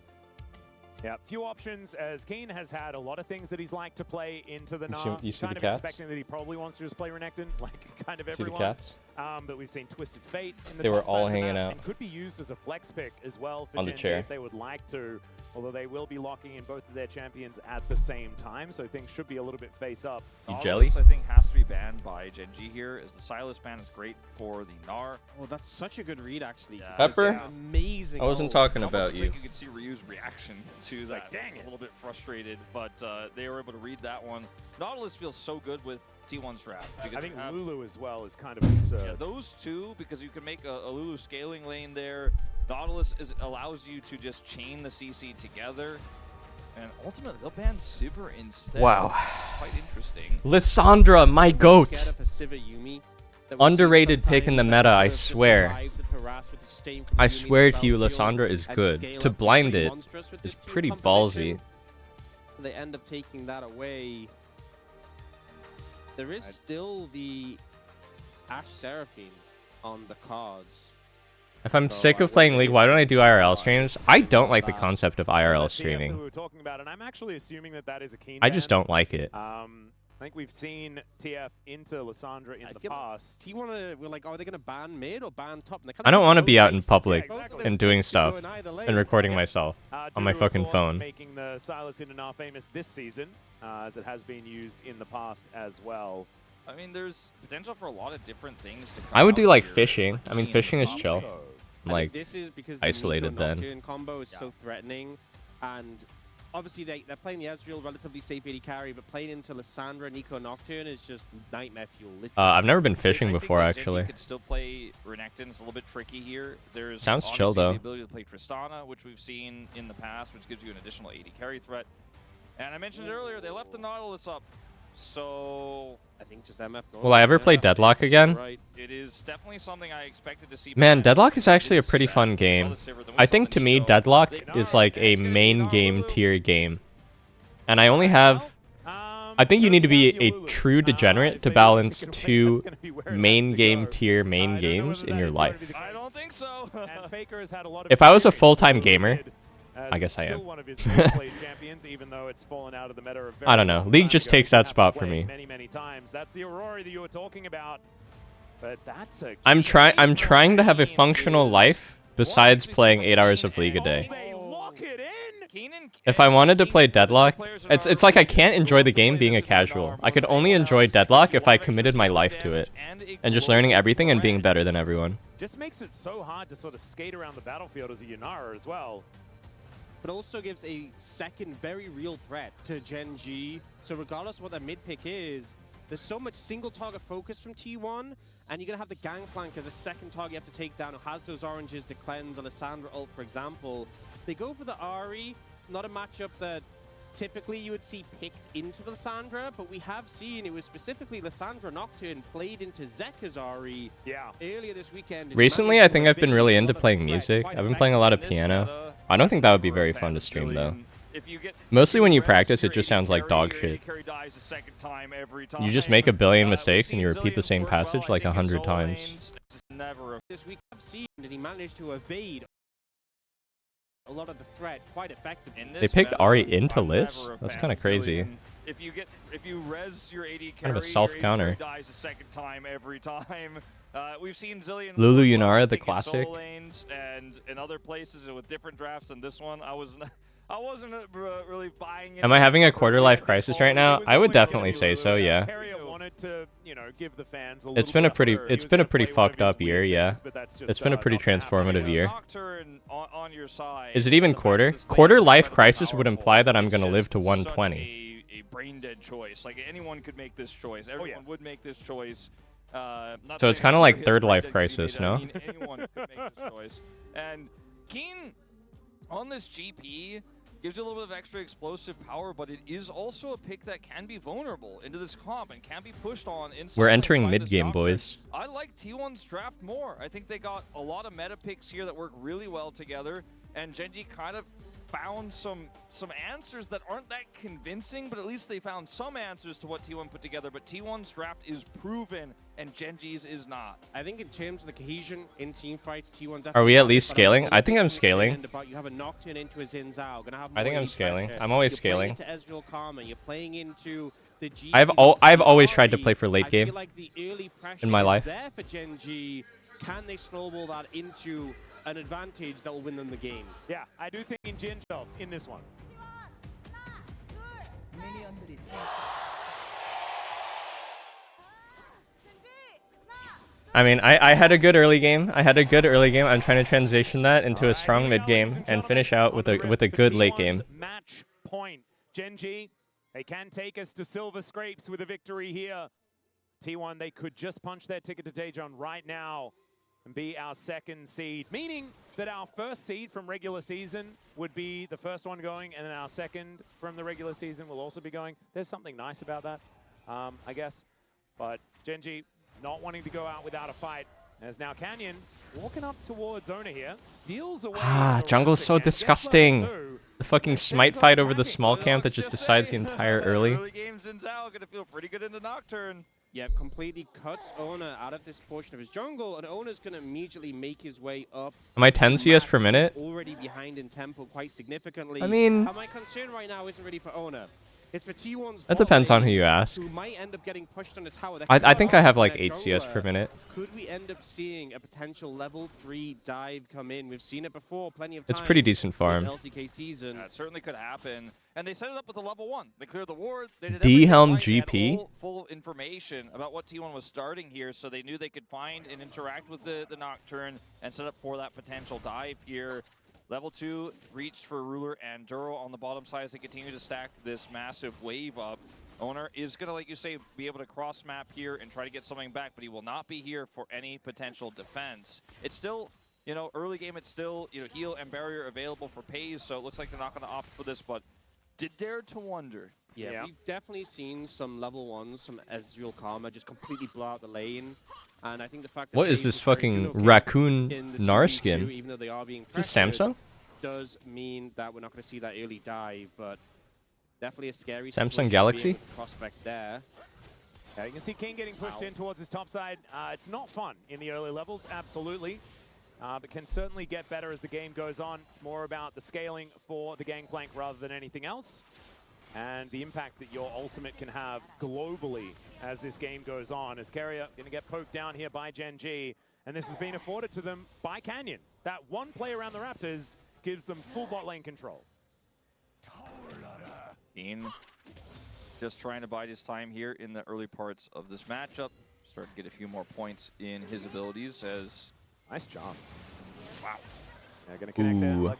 Yeah, few options, as Keen has had a lot of things that he's liked to play into the Gnar. You see kind the of cats? expecting that he probably wants to just play Renekton, like kind of See the everyone. cats? But we've seen Twisted Fate in the They were top side all of the hanging map out. and could be used as a flex pick as well for On the GenG chair. if they would like to. Although they will be locking in both of their champions at the same time, so things should be a little bit face up. You jelly? I think has to be banned by GenG here, as the Silas ban is great for the Gnar. Oh, that's such a good read, actually. Yeah. Pepper? Amazing. I wasn't ult. talking It's almost about looks you. like you could see Ryu's reaction to that. Like, dang a it. little bit frustrated, but they were able to read that one. Nautilus feels so good with T1's draft. I think Lulu as well is kind of absurd. Yeah, those two, because you can make a Lulu scaling lane there. Nautilus allows you to just chain the CC together. And ultimately, they'll ban Sivir instead. Wow. Quite interesting. Lissandra, my goat. Scared of a Sivir Yuumi that we've Underrated seen pick in the sometimes meta, that I kind of just swear. survived and harassed with the stain from I Yuumi swear to spell you, field Lissandra is and good. scale To up blind pretty it monstrous with is this team pretty composition. ballsy. They end up taking that away. There is still the Ashe Seraphine on the cards. If I'm sick of playing League, why don't I do IRL streams? I don't like the concept of IRL streaming. We were talking about, and I'm actually assuming that that is a Keen I just ban. don't like it. I think we've seen TF into Lissandra in the feel like past. T1 we're like, are they going to ban mid or ban top? And I don't want to be out in both public ways. and doing stuff in either lane. and recording myself on my Duru, of fucking course, phone. making the Silas into Gnar famous this season, as it has been used in the past as well. I mean, there's potential for a lot of different things to come I would out do like here. fishing. I mean, fishing is chill. I Like think this is because the isolated Nico then. Nocturne combo is so threatening, and obviously they're playing the Ezreal relatively safe AD carry, but playing into Lissandra Nico Nocturne is just nightmare fuel. Literally. I've never been fishing I think before that GenG actually. could still play Renekton. It's a little bit tricky here. There's Sounds chill, obviously though. the ability to play Tristana, which we've seen in the past, which gives you an additional AD carry threat. And I mentioned earlier, they left the Nautilus up. So I think just MF. Will I ever play Deadlock again? Right. it is definitely something I expected to see. Man, back. Deadlock is actually a pretty We saw fun the game. Sivir, then we I saw think the to me, Nico. Deadlock They- is like a main game tier game. And I only have... I think you need to be a true degenerate to balance two main game tier main games in your life. I don't think so. And Faker has had a lot of If I was a experience full-time with gamer, Kid, as I guess I still am. one of his most played champions, even though it's fallen out of the meta a very I don't know. long League time just ago. takes that Have spot for played me. Many, many times. That's the Aurora that you were talking about. But that's a I'm key trying to have a game functional is- life besides playing 8 hours of League a day. They lock it in. If I wanted to play Deadlock, it's like I can't enjoy the game being a casual. I could only enjoy Deadlock if I committed my life to it. And just learning everything and being better than everyone. Just makes it so hard to sort of skate around the battlefield as a Yunara as well. But also gives a second very real threat to GenG. So regardless of what their mid pick is, there's so much single target focus from T1, and you're going to have the Gangplank as a second target you have to take down who has those oranges to cleanse, a Lissandra ult, for example. They go for the Ahri, not a matchup that typically you would see picked into the Lissandra, but we have seen it was specifically Lissandra Nocturne played into Zeka's Ahri earlier this weekend. and Recently, I managed to think I've been evade really a into lot of playing threat music. quite I've been playing a lot of piano. I don't think that would be very fun to stream though. Mostly when you practice, it just sounds like dog shit. You just make a billion mistakes and you repeat the same passage like 100 times. This week I've seen that he managed to evade a lot of the threat quite effectively. They picked Ahri into Liz? That's kind of crazy. If you res your AD carry, Kind of a self-counter. your AD carry dies a second time every time. We've seen Zillion Lulu work well, Yunara, I the think, in classic. solo lanes and in other places with different drafts than this one. I wasn't really buying. Am I having a quarter life crisis right now? I would definitely say so, yeah. Wanted to, give the fans a It's been a pretty fucked up year, yeah. It's been a pretty transformative year. Is it even quarter? Quarter life crisis would imply that I'm gonna live to 120. A brain dead choice. Like anyone could make this choice. Everyone would make this choice. Not So it's saying kind of for like his Third right Life that 'cause he Crisis, made it. no? I mean, anyone could make this choice. And Keen on this GP gives you a little bit of extra explosive power, but it is also a pick that can be vulnerable into this comp and can be pushed on inside. We're entering by this mid-game, Nocturne. boys. I like T1's draft more. I think they got a lot of meta picks here that work really well together, and GenG kind of found some answers that aren't that convincing, but at least they found some answers to what T1 put together. But T1's draft is proven, and GenG's is not. I think in terms of the cohesion in team fights, T1 Are we definitely at least but I'm scaling? a I think I'm bit scaling. concerned about you have a Nocturne into a Xin Zhao, gonna have I think more I'm heat scaling. pressure. I'm always You're scaling. playing into Ezreal Karma, you're playing into the G. I've always tried to play for late I game feel like the early pressure in my is life. there for GenG. Can they snowball that into an advantage that will win them the game? Yeah, I do think in GenG in this one. 미니언들이 I mean, I had a good early game. I'm trying to transition that into a strong mid game and finish out with a good late game. Match point. GenG, they can take us to silver scrapes with a victory here. T1, they could just punch their ticket to Daejeon right now and be our second seed, meaning that our first seed from regular season would be the first one going, and then our second from the regular season will also be going. There's something nice about that, I guess. But GenG not wanting to go out without a fight, as now Canyon walking up towards Owner here, steals away. Jungle's so disgusting. The fucking smite fight over the small camp that just decides the entire early. Early games in Zhao gonna feel pretty good into Nocturne. Yeah, completely cuts Owner out of this portion of his jungle, and Owner's going to immediately make his way up. Am I 10 CS per minute? Already behind in tempo quite significantly. I mean- my concern right now isn't really for Owner. It's for T1's That depends on who you ask. who might end up getting pushed on the tower. I think I have like 8 CS per minute. Could we end up seeing a potential level 3 dive come in? We've seen it before plenty of times. It's pretty decent farm. This LCK season. That certainly could happen. And they set it up with a level 1. They cleared the ward. They did D-Helm everything right. They had GP? full information about what T1 was starting here, so they knew they could find and interact with the Nocturne and set up for that potential dive here. Level 2 reached for Ruler and Duro on the bottom side as they continue to stack this massive wave up. Owner is going to, like you say, be able to cross map here and try to get something back, but he will not be here for any potential defense. It's still, you know, early game, it's still, you know, heal and barrier available for pays, so it looks like they're not going to opt for this, but did dare to wonder. Yeah, we've definitely seen some level 1s, some Ezreal Karma just completely blow out the lane. And I think the fact that What is they this were fucking doing okay raccoon in the Gnar 2v2, skin? even though they are being Is this pressured, Samsung? does mean that we're not going to see that early dive, but definitely a scary Samsung situation Galaxy? with the prospect there. You can see King getting pushed in towards his top side. It's not fun in the early levels, absolutely. But can certainly get better as the game goes on. It's more about the scaling for the Gangplank rather than anything else. And the impact that your ultimate can have globally as this game goes on. As Carrier going to get poked down here by GenG. And this has been afforded to them by Canyon. That one play around the Raptors gives them full bot lane control. Keen just trying to bide his time here in the early parts of this matchup. Start to get a few more points in his abilities as... Nice job. Wow. Ooh.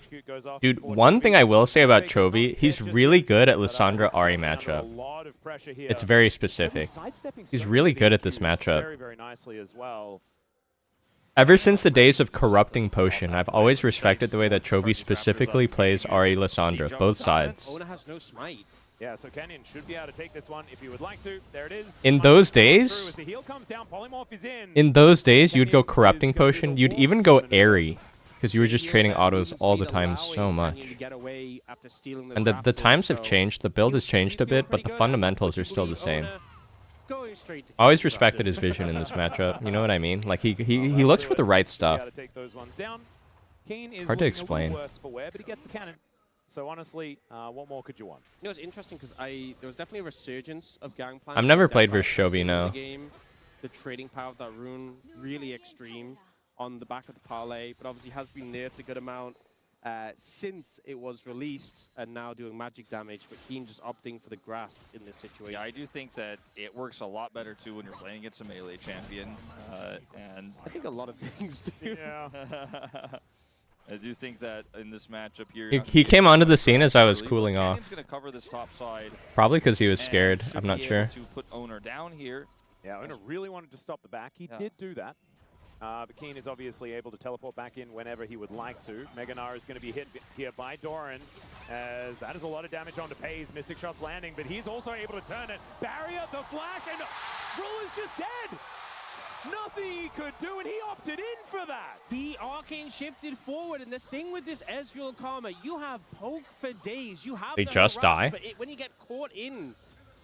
Dude, one thing I will say about Chovy, he's really good at Lissandra Ahri matchup. It's very specific. He's really good at this matchup. Very, very nicely as well. Ever since the days of Corrupting Potion, I've always respected the way that Chovy specifically plays Ahri Lissandra, both sides. Owner has no smite. Yeah, so Canyon should be able to take this one if he would like to. There it is. In those days, you'd go Corrupting Potion, you'd even go Airy, because you were just trading autos all the time so much. And the times have changed, the build has changed a bit, but the fundamentals are still the same. I always respected his vision in this matchup, you know what I mean? Like, he looks for the right stuff. Hard to explain. So honestly, what more could you want? You know, it's interesting because there was definitely a resurgence of Gangplank. I've never played versus Chovy, no. The trading power of that rune, really extreme on the back of the parlay, but obviously has been nerfed a good amount since it was released and now doing magic damage, but Keen just opting for the grasp in this situation. Yeah, I do think that it works a lot better too when you're playing against a melee champion. And I think a lot of things do. Yeah. I do think that in this matchup here... He came onto the scene as I was cooling off. Gonna cover this top side Probably because he was scared, I'm not sure. To put Owner down here Yeah, Owner really wanted to stop the back. He did do that. But Keen is obviously able to teleport back in whenever he would like to. Meganar is going to be hit here by Doran, as that is a lot of damage onto Pays. Mystic Shot's landing, but he's also able to turn it. Barrier, the flash, and Ruler's just dead! Nothing he could do, and he opted in for that! The Arcane shifted forward, and the thing with this Ezreal Karma, you have poke for days. You have They the just harass, die? but when you get caught in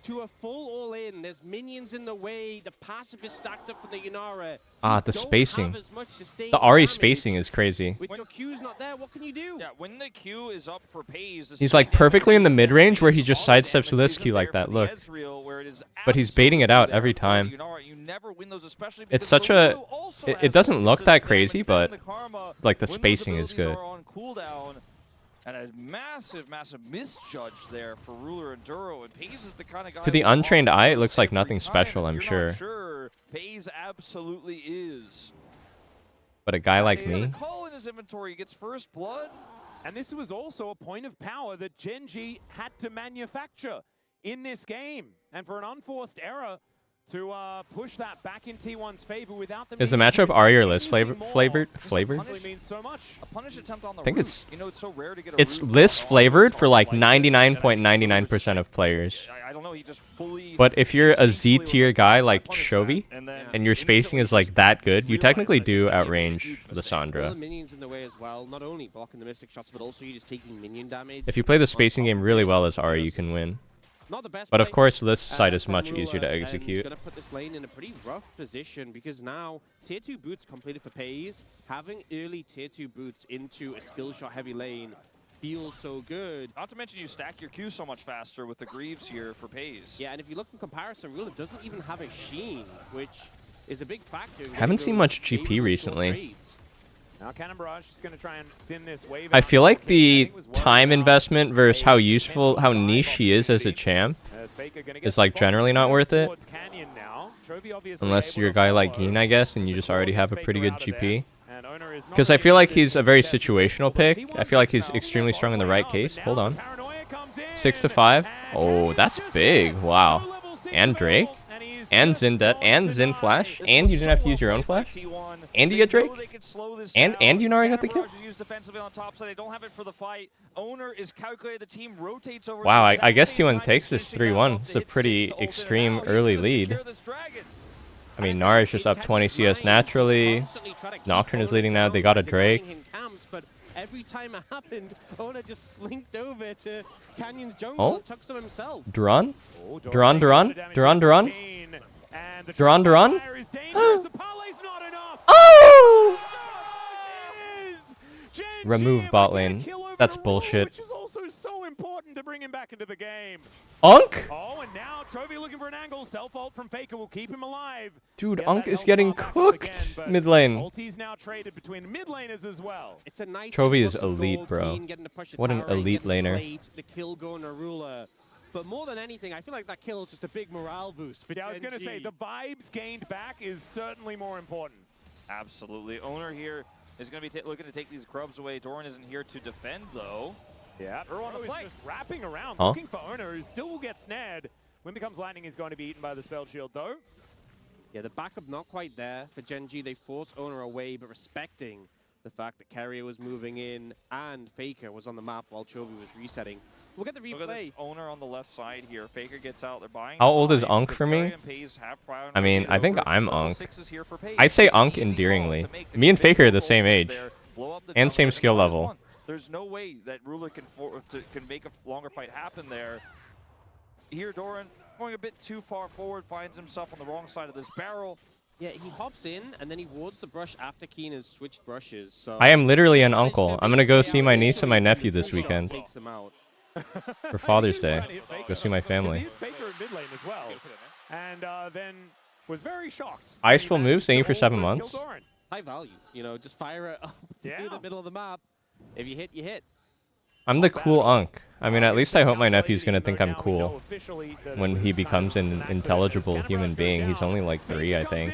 to a full all-in, there's minions in the way, the passive is stacked up from the Yunara. The spacing. The Ahri spacing is crazy. With your Q's not there, what can you do? Yeah, when the Q is up for Pays, He's like perfectly in the mid-range where he just sidesteps this Q like that, look. But he's baiting it out every time. It's such a... It doesn't look that crazy, but like the spacing is good. And a massive, massive misjudge there for Ruler and Duro. And Pays is the kind of guy To the untrained eye, it looks like nothing special, I'm sure. Pays absolutely is. But a guy like me... Call in his inventory, he gets first blood. And this was also a point of power that GenG had to manufacture in this game. And for an unforced error to push that back in T1's favor without them... Is the matchup Ahri or Liz flavored? Means so much. A punish attempt on the I think root. it's... You know, it's so rare to get a It's root Liz off flavored for like 99.99% of players. I don't know, he just fully... But if you're a Z tier guy like Chovy, and your spacing is like that good, you technically do outrange the All Sandra. the minions in the way as well, not only blocking the Mystic Shots, but also you just taking minion damage. If you play the spacing game really well as Ahri, you can win. Not the best But of play, course, this side is from much Ruler, easier to and execute. Gonna put this lane in a pretty rough position because now tier 2 boots completed for Pays. Having early tier 2 boots into a skill shot heavy lane feels so good. Not to mention you stack your Q so much faster with the Greaves here for Pays. Yeah, and if you look in comparison, Ruler doesn't even have a Sheen, which is a big factor. Haven't seen much GP recently. Now Cannon Barrage is going to try and pin this wave. I feel like the time investment versus how useful, how niche he is as a champ is like generally not worth it. Unless you're a guy like Geen, I guess, and you just already have a pretty good GP. Because I feel like he's a very situational pick. I feel like he's extremely strong in the right case. Hold on. 6 to 5. Oh, that's big. Wow. And Drake. And Zindet. And Zin Flash. And you didn't have to use your own Flash. And you get Drake. And Yunari got the kill. Wow, I guess T1 takes this 3-1. It's a pretty extreme early lead. I mean, Nara is just up 20 CS naturally. Nocturne is leading now. They got a Drake. But every time it happened, Ona just slinked over to Canyon's jungle and took some himself. Duran? Duran? Oh! Remove bot lane. That's bullshit. Which is also so important to bring him back into the game. Unk? Oh, and now Trophy looking for an angle. Self-ult from Faker will keep him alive. Dude, Unk is getting cooked mid lane. Ulti's now traded between mid laners as well. It's a nice Trophy is elite, bro. What an elite laner. The kill going to Ruler. But more than anything, I feel like that kill is just a big morale boost for Yeah, I was going to GenG. say, the vibes gained back is certainly more important. Absolutely. Owner here is going to be looking to take these grubs away. Doran isn't here to defend, though. Yeah, on the is play. just wrapping around, Huh? looking for Owner, who still will get snared. When becomes lightning, is going to be eaten by the spell shield, though. Yeah, the backup not quite there for GenG. They force Owner away, but respecting the fact that Carrier was moving in and Faker was on the map while Chovy was resetting. We'll get the replay. Look at this Owner on the left side here. Faker gets out. They're buying. How old is time Unk because for me? Carrier and Pays have prior I mean, I think over. I'm Level Unk. 6 is here for Pays. I'd say It's an Unk easy call endearingly. to make. Me and Big Faker are the goals same age. there. Blow up the And jungle, same and skill minus level. one. There's no way that Ruler can make a longer fight happen there. Here, Doran going a bit too far forward, finds himself on the wrong side of this barrel. Yeah, he hops in and then he wards the brush after Keen has switched brushes. So I am literally an uncle. I'm gonna go see my niece and my nephew this weekend. Takes him out. For Father's Day. Go see my family. Faker in mid lane as well. And then was very shocked. Iceful move, staying for 7 months. High value, you know, just fire it up through the middle of the map. If you hit, you hit. I'm the cool Unk. I mean, at least I hope my nephew's gonna think I'm cool when he becomes an intelligible human being. He's only like 3, I think.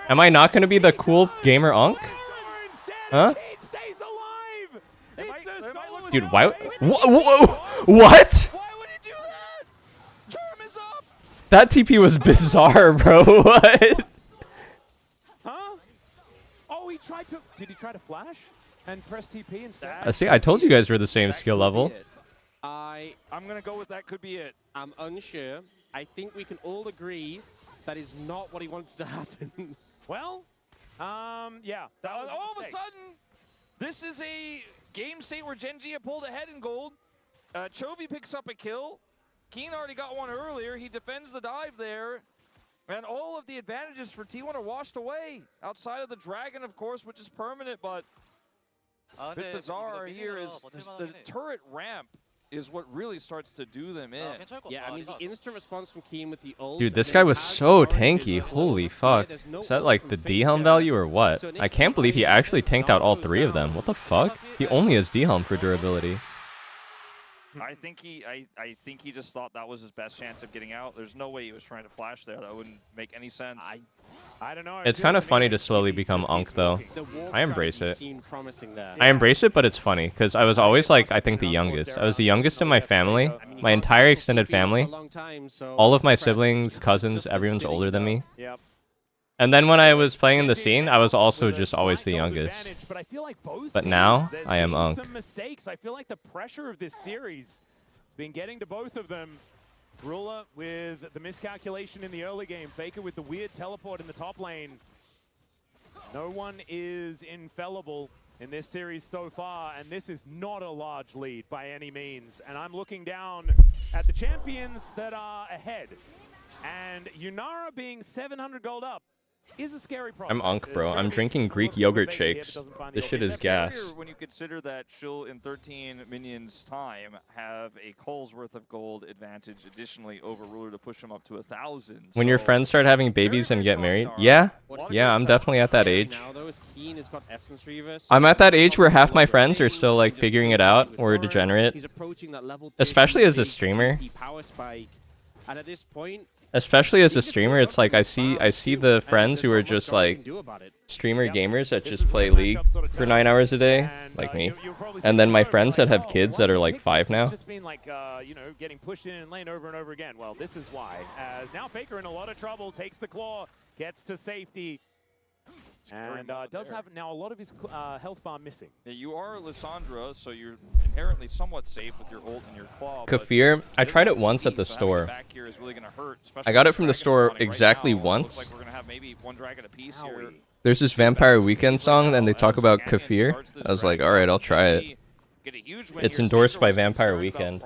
Am I not gonna be the cool gamer Unk? Huh? Dude, why? What? That TP was bizarre, bro. What? Huh? Oh, he tried to... Did he try to flash and press TP instead? See, I told you guys were the same skill level. I'm gonna go with that could be it. I'm unsure. I think we can all agree that is not what he wants to happen. Well, yeah. That was all of a sudden, this is a game state where GenG have pulled ahead in gold. Chovy picks up a kill. Keen already got one earlier. He defends the dive there. And all of the advantages for T1 are washed away. Outside of the Dragon, of course, which is permanent, but a bit bizarre here is the turret ramp is what really starts to do them in. Yeah, I mean, the instant response from Keen with the ult. Dude, this guy was so tanky. Holy fuck. Is that like the D-helm value or what? I can't believe he actually tanked out all 3 of them. What the fuck? He only has D-helm for durability. I think he just thought that was his best chance of getting out. There's no way he was trying to flash there. That wouldn't make any sense. I don't know. It's kind of funny to slowly become Unk, though. I embrace it. I embrace it, but it's funny, because I was always, like, I think the youngest. I was the youngest in my family, my entire extended family. All of my siblings, cousins, everyone's older than me. And then when I was playing in the scene, I was also just always the youngest. But now, I am Unk. Some mistakes. I feel like the pressure of this series has been getting to both of them. Ruler with the miscalculation in the early game. Faker with the weird teleport in the top lane. No one is infallible in this series so far, and this is not a large lead by any means. And I'm looking down at the champions that are ahead. And Yunara being 700 gold up is a scary prospect. I'm Unk, bro. I'm drinking Greek yogurt shakes. This shit is gas. When you consider that she'll, in 13 minions time, have a Cole's worth of gold advantage additionally over Ruler to push him up to 1,000. When your friends start having babies and get married? Yeah. Yeah, I'm definitely at that age. I'm at that age where half my friends are still like figuring it out or degenerate. Especially as a streamer. And at this point, especially as a streamer, it's like I see the friends who are just like streamer gamers that just play League for 9 hours a day, like me. And then my friends that have kids that are like 5 now. Just been like, you know, getting pushed in lane over and over again. Well, this is why. As now Faker in a lot of trouble, takes the claw, gets to safety. And does have now a lot of his health bar missing. Yeah, you are Lissandra, so you're inherently somewhat safe with your ult and your claw. Kefir, I tried it once at the store. I got it from the store exactly once. Like we're gonna have maybe 1 dragon apiece here. There's this Vampire Weekend song, and they talk about Kefir. I was like, all right, I'll try it. It's endorsed by Vampire Weekend.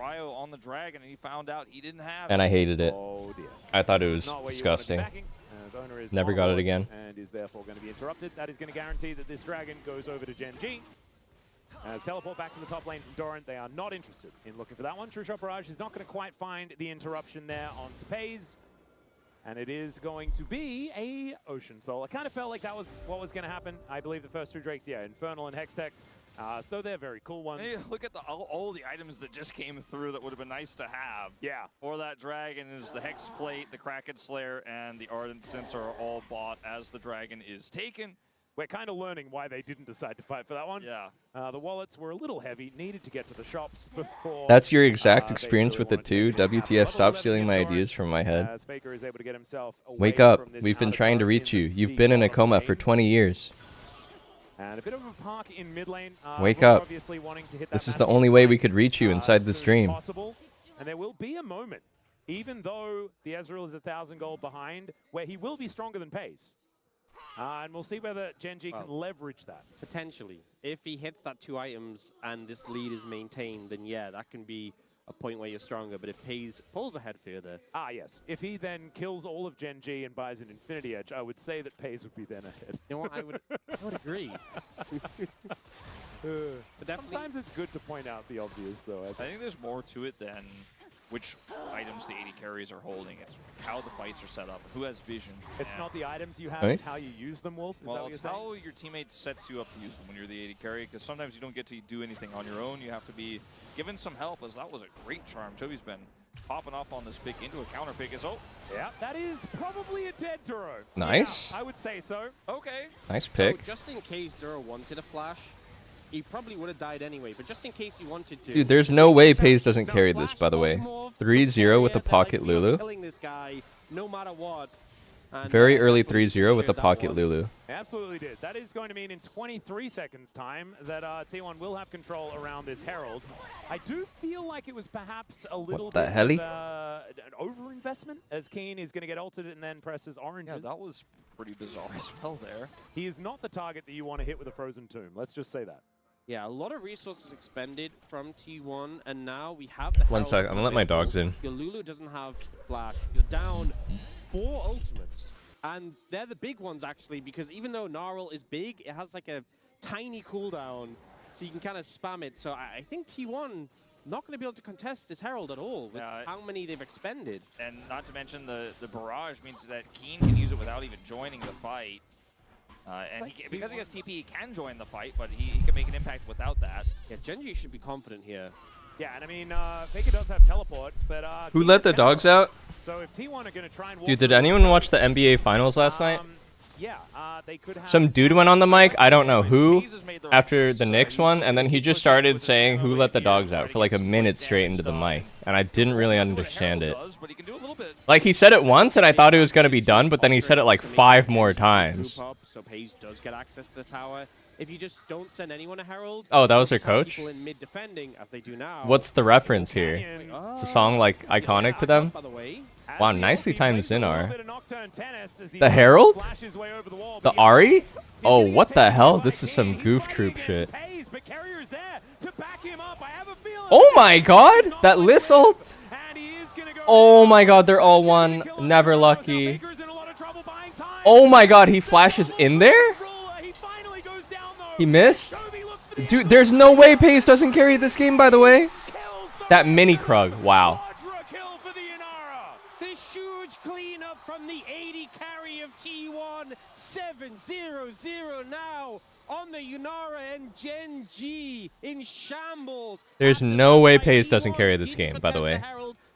And I hated it. I thought it was disgusting. Never got it again. And is therefore going to be interrupted. That is going to guarantee that this dragon goes over to GenG. As teleport back to the top lane from Doran, they are not interested in looking for that one. True Shot Barrage is not going to quite find the interruption there onto Pays. And it is going to be a Ocean Soul. I kind of felt like that was what was going to happen. I believe the first 2 Drakes, yeah, Infernal and Hextech. So they're very cool ones. Hey, look at all the items that just came through that would have been nice to have. Yeah. For that dragon is the Hex Plate, the Kraken Slayer, and the Ardent Censer are all bought as the dragon is taken. We're kind of learning why they didn't decide to fight for that one. Yeah. The wallets were a little heavy, needed to get to the shops before... That's your exact experience with it too. WTF, stop stealing my ideas from my head. Faker is able to get himself Wake up. We've been trying to reach you. You've been in a coma for 20 years. And a bit of a park in mid lane. Wake up. This is the only way we could reach you inside the stream. And there will be a moment, even though the Ezreal is 1,000 gold behind, where he will be stronger than Pays. And we'll see whether GenG can leverage that. Potentially. If he hits that 2 items and this lead is maintained, then yeah, that can be a point where you're stronger. But if Pays pulls ahead further... Ah, yes. If he then kills all of GenG and buys an Infinity Edge, I would say that Pays would be then ahead. You know what? I would agree. But sometimes it's good to point out the obvious, though. I think there's more to it than which items the AD carries are holding. It's how the fights are set up, who has vision. It's not the items you have, it's how you use them, Wolf. Is that what you're saying? How your teammate sets you up to use them when you're the AD carry, because sometimes you don't get to do anything on your own. You have to be given some help, as that was a great charm. Chovy's been popping off on this pick into a counter pick. Yeah, that is probably a dead Duro. Nice. Yeah, I would say so. Okay. Nice pick. So just in case Duro wanted a flash, he probably would have died anyway, but just in case he wanted to... Dude, there's no way Pays doesn't carry this, by the way. 3-0 with a pocket Lulu. Killing this guy no matter what. And, Very early 3-0 with the pocket Lulu. Absolutely did. That is going to mean in 23 seconds time that T1 will have control around this Herald. I do feel like it was perhaps a little the bit helly? of an overinvestment, as Keen is going to get ulted and then presses oranges. Yeah, that was pretty bizarre as well there. He is not the target that you want to hit with a Frozen Tomb. Let's just say that. Yeah, a lot of resources expended from T1, and now we have the One Herald sec, I'm gonna let my dogs in. Your Lulu doesn't have flash. You're down 4 ultimates, and they're the big ones actually, because even though Gnarl is big, it has like a tiny cooldown, so you can kind of spam it. So I think T1 not going to be able to contest this Herald at all with how many they've expended. And not to mention the barrage means that Keen can use it without even joining the fight. And because he has TP, he can join the fight, but he can make an impact without that. Yeah, GenG should be confident here. Yeah, and I mean, Faker does have teleport, but Who let the dogs out? So if T1 are going to try and Dude, did anyone watch the NBA Finals last night? Yeah, they could have Some dude went on the mic, I don't know who, after the Knicks one, and then he just started saying who let the dogs out for like a minute straight into the mic, and I didn't really understand it. Like, he said it once, and I thought it was going to be done, but then he said it like 5 more times. So Paige does get access to the tower. If you just don't send anyone a Herald, Oh, that was their coach? people in mid defending as they do now. What's the reference here? It's a song like iconic to them? Wow, nicely timed Zinar. The Herald? The Ari? Oh, what the hell? This is some goof troop shit. Oh my god! That Liss ult! Oh my god, they're all one. Never lucky. Oh my god, he flashes in there? He missed? Dude, there's no way Pace doesn't carry this game, by the way. That mini Krug, wow. This huge cleanup from the 80 carry of T1. 7-0-0 now on the Yunara, and GenG in shambles. There's no way Pace doesn't carry this game, by the way.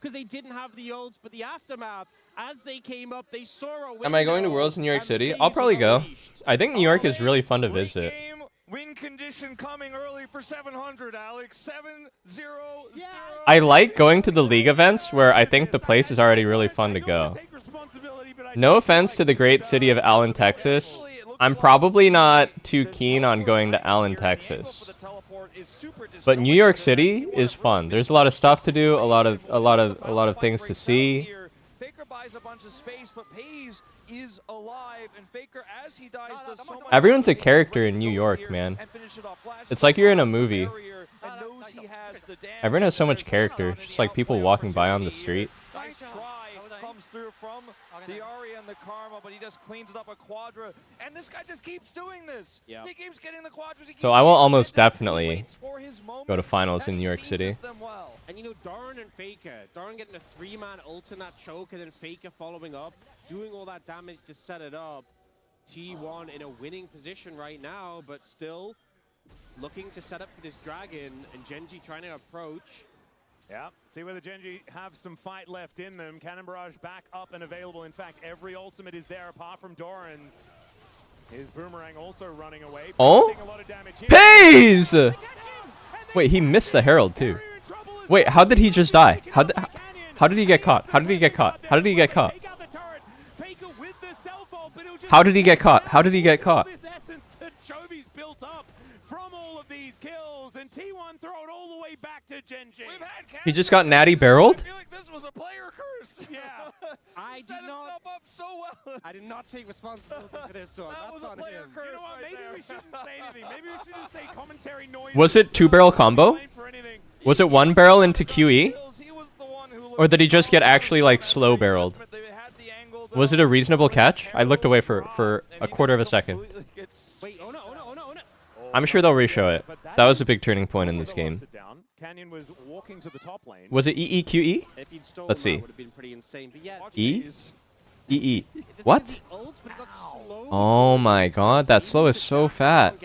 Because they didn't have the ults, but the aftermath, as they came up, they saw a Am I going to Worlds in New York City? I'll probably go. I think New York is really fun to visit. Win condition coming early for 700, Alex. 7-0-0. I like going to the league events where I think the place is already really fun to go. No offense to the great city of Allen, Texas. I'm probably not too keen on going to Allen, Texas. But New York City is fun. There's a lot of stuff to do, a lot of things to see. Faker buys a bunch of space, but Pays is alive, and Faker, as he dies, does so much. Everyone's a character in New York, man. It's like you're in a movie. Everyone has so much character, just like people walking by on the street. Nice try comes through from the Ari and the Karma, but he just cleans it up a Quadra, and this guy just keeps doing this. Yep. He keeps getting the Quadras. So I will almost definitely go to finals in New York City. And you know, Doran and Faker. Doran getting a 3-man ult in that choke, and then Faker following up, doing all that damage to set it up. T1 in a winning position right now, but still looking to set up for this dragon, and GenG trying to approach. Yeah, see whether GenG have some fight left in them. Cannon Barrage back up and available. In fact, every ultimate is there apart from Doran's. His Boomerang also running away. Oh? Pays! Wait, he missed the Herald too. Wait, how did he just die? How did he get caught? How did he get caught? How did he get caught? How did he get caught? How did he get caught? And T1 throw it all the way back to GenG. He just got natty barreled? I feel like this was a player curse. Yeah. I did not up so well. I did not take responsibility for this one. That was That's a on player him. curse. You know what? Right Maybe there. we shouldn't say anything. Maybe we should just say commentary noise. Was it 2-barrel combo? Was it 1 barrel into QE? Or did he just get actually like slow barreled? Was it a reasonable catch? I looked away for a quarter of a second. Wait, oh no. I'm sure they'll reshow it. That was a big turning point in this game. Canyon was walking to the top lane. Was it EEQE? If he'd stolen Let's see. that, would have been pretty insane. But yeah, E? EE. What? Oh my god, that slow is so fat.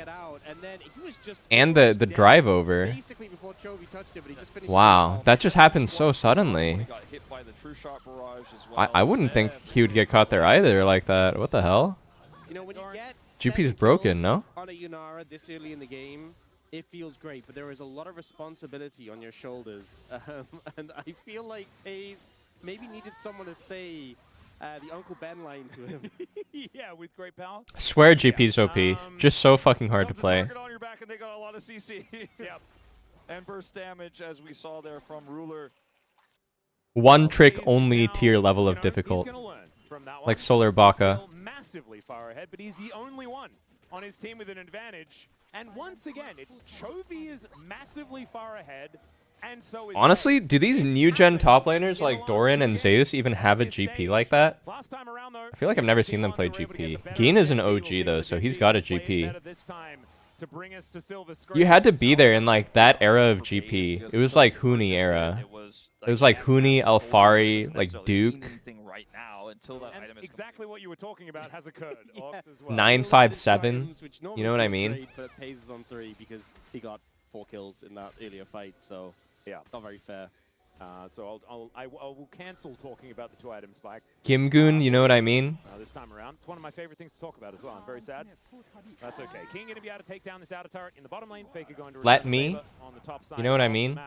And the drive over. Basically before Chovy touched it, but he just finished Wow, that just happened so suddenly. Got hit by the True Shot barrage as well. I wouldn't think he would get caught there either like that. What the hell? You know, when you get GP's broken, no? on a Yunara this early in the game, it feels great, but there is a lot of responsibility on your shoulders. And I feel like FaZe maybe needed someone to say, the Uncle Ben line to him. Yeah, with great power. I swear GP's OP. Just so fucking hard to play. On your back and they got a lot of CC. Yep. And burst damage, as we saw there from Ruler. One trick only tier level of difficult. Like Solar Baka. Still massively far ahead, but he's the only one on his team with an advantage. And once again, it's Chovy is massively far ahead. And so is Honestly, do these new gen top laners like Doran and Zeus even have a GP like that? I feel like I've never seen them play GP. Geen is an OG though, so he's got a GP. You had to be there in like that era of GP. It was like Huni era. It was like Huni, Alfari, like Duke. Right now, until that item is exactly what you were talking about has occurred. Yeah. As well. 957. You know what I mean? But Pays is on 3 because he got 4 kills in that earlier fight, so yeah, not very fair. So I will cancel talking about the 2-item spike. Gimgoon, you know what I mean? This time around. It's one of my favorite things to talk about as well. I'm very sad. That's okay. King going to be able to take down this outer turret in the bottom lane. Faker going to Let me. on the top side. You know what I mean?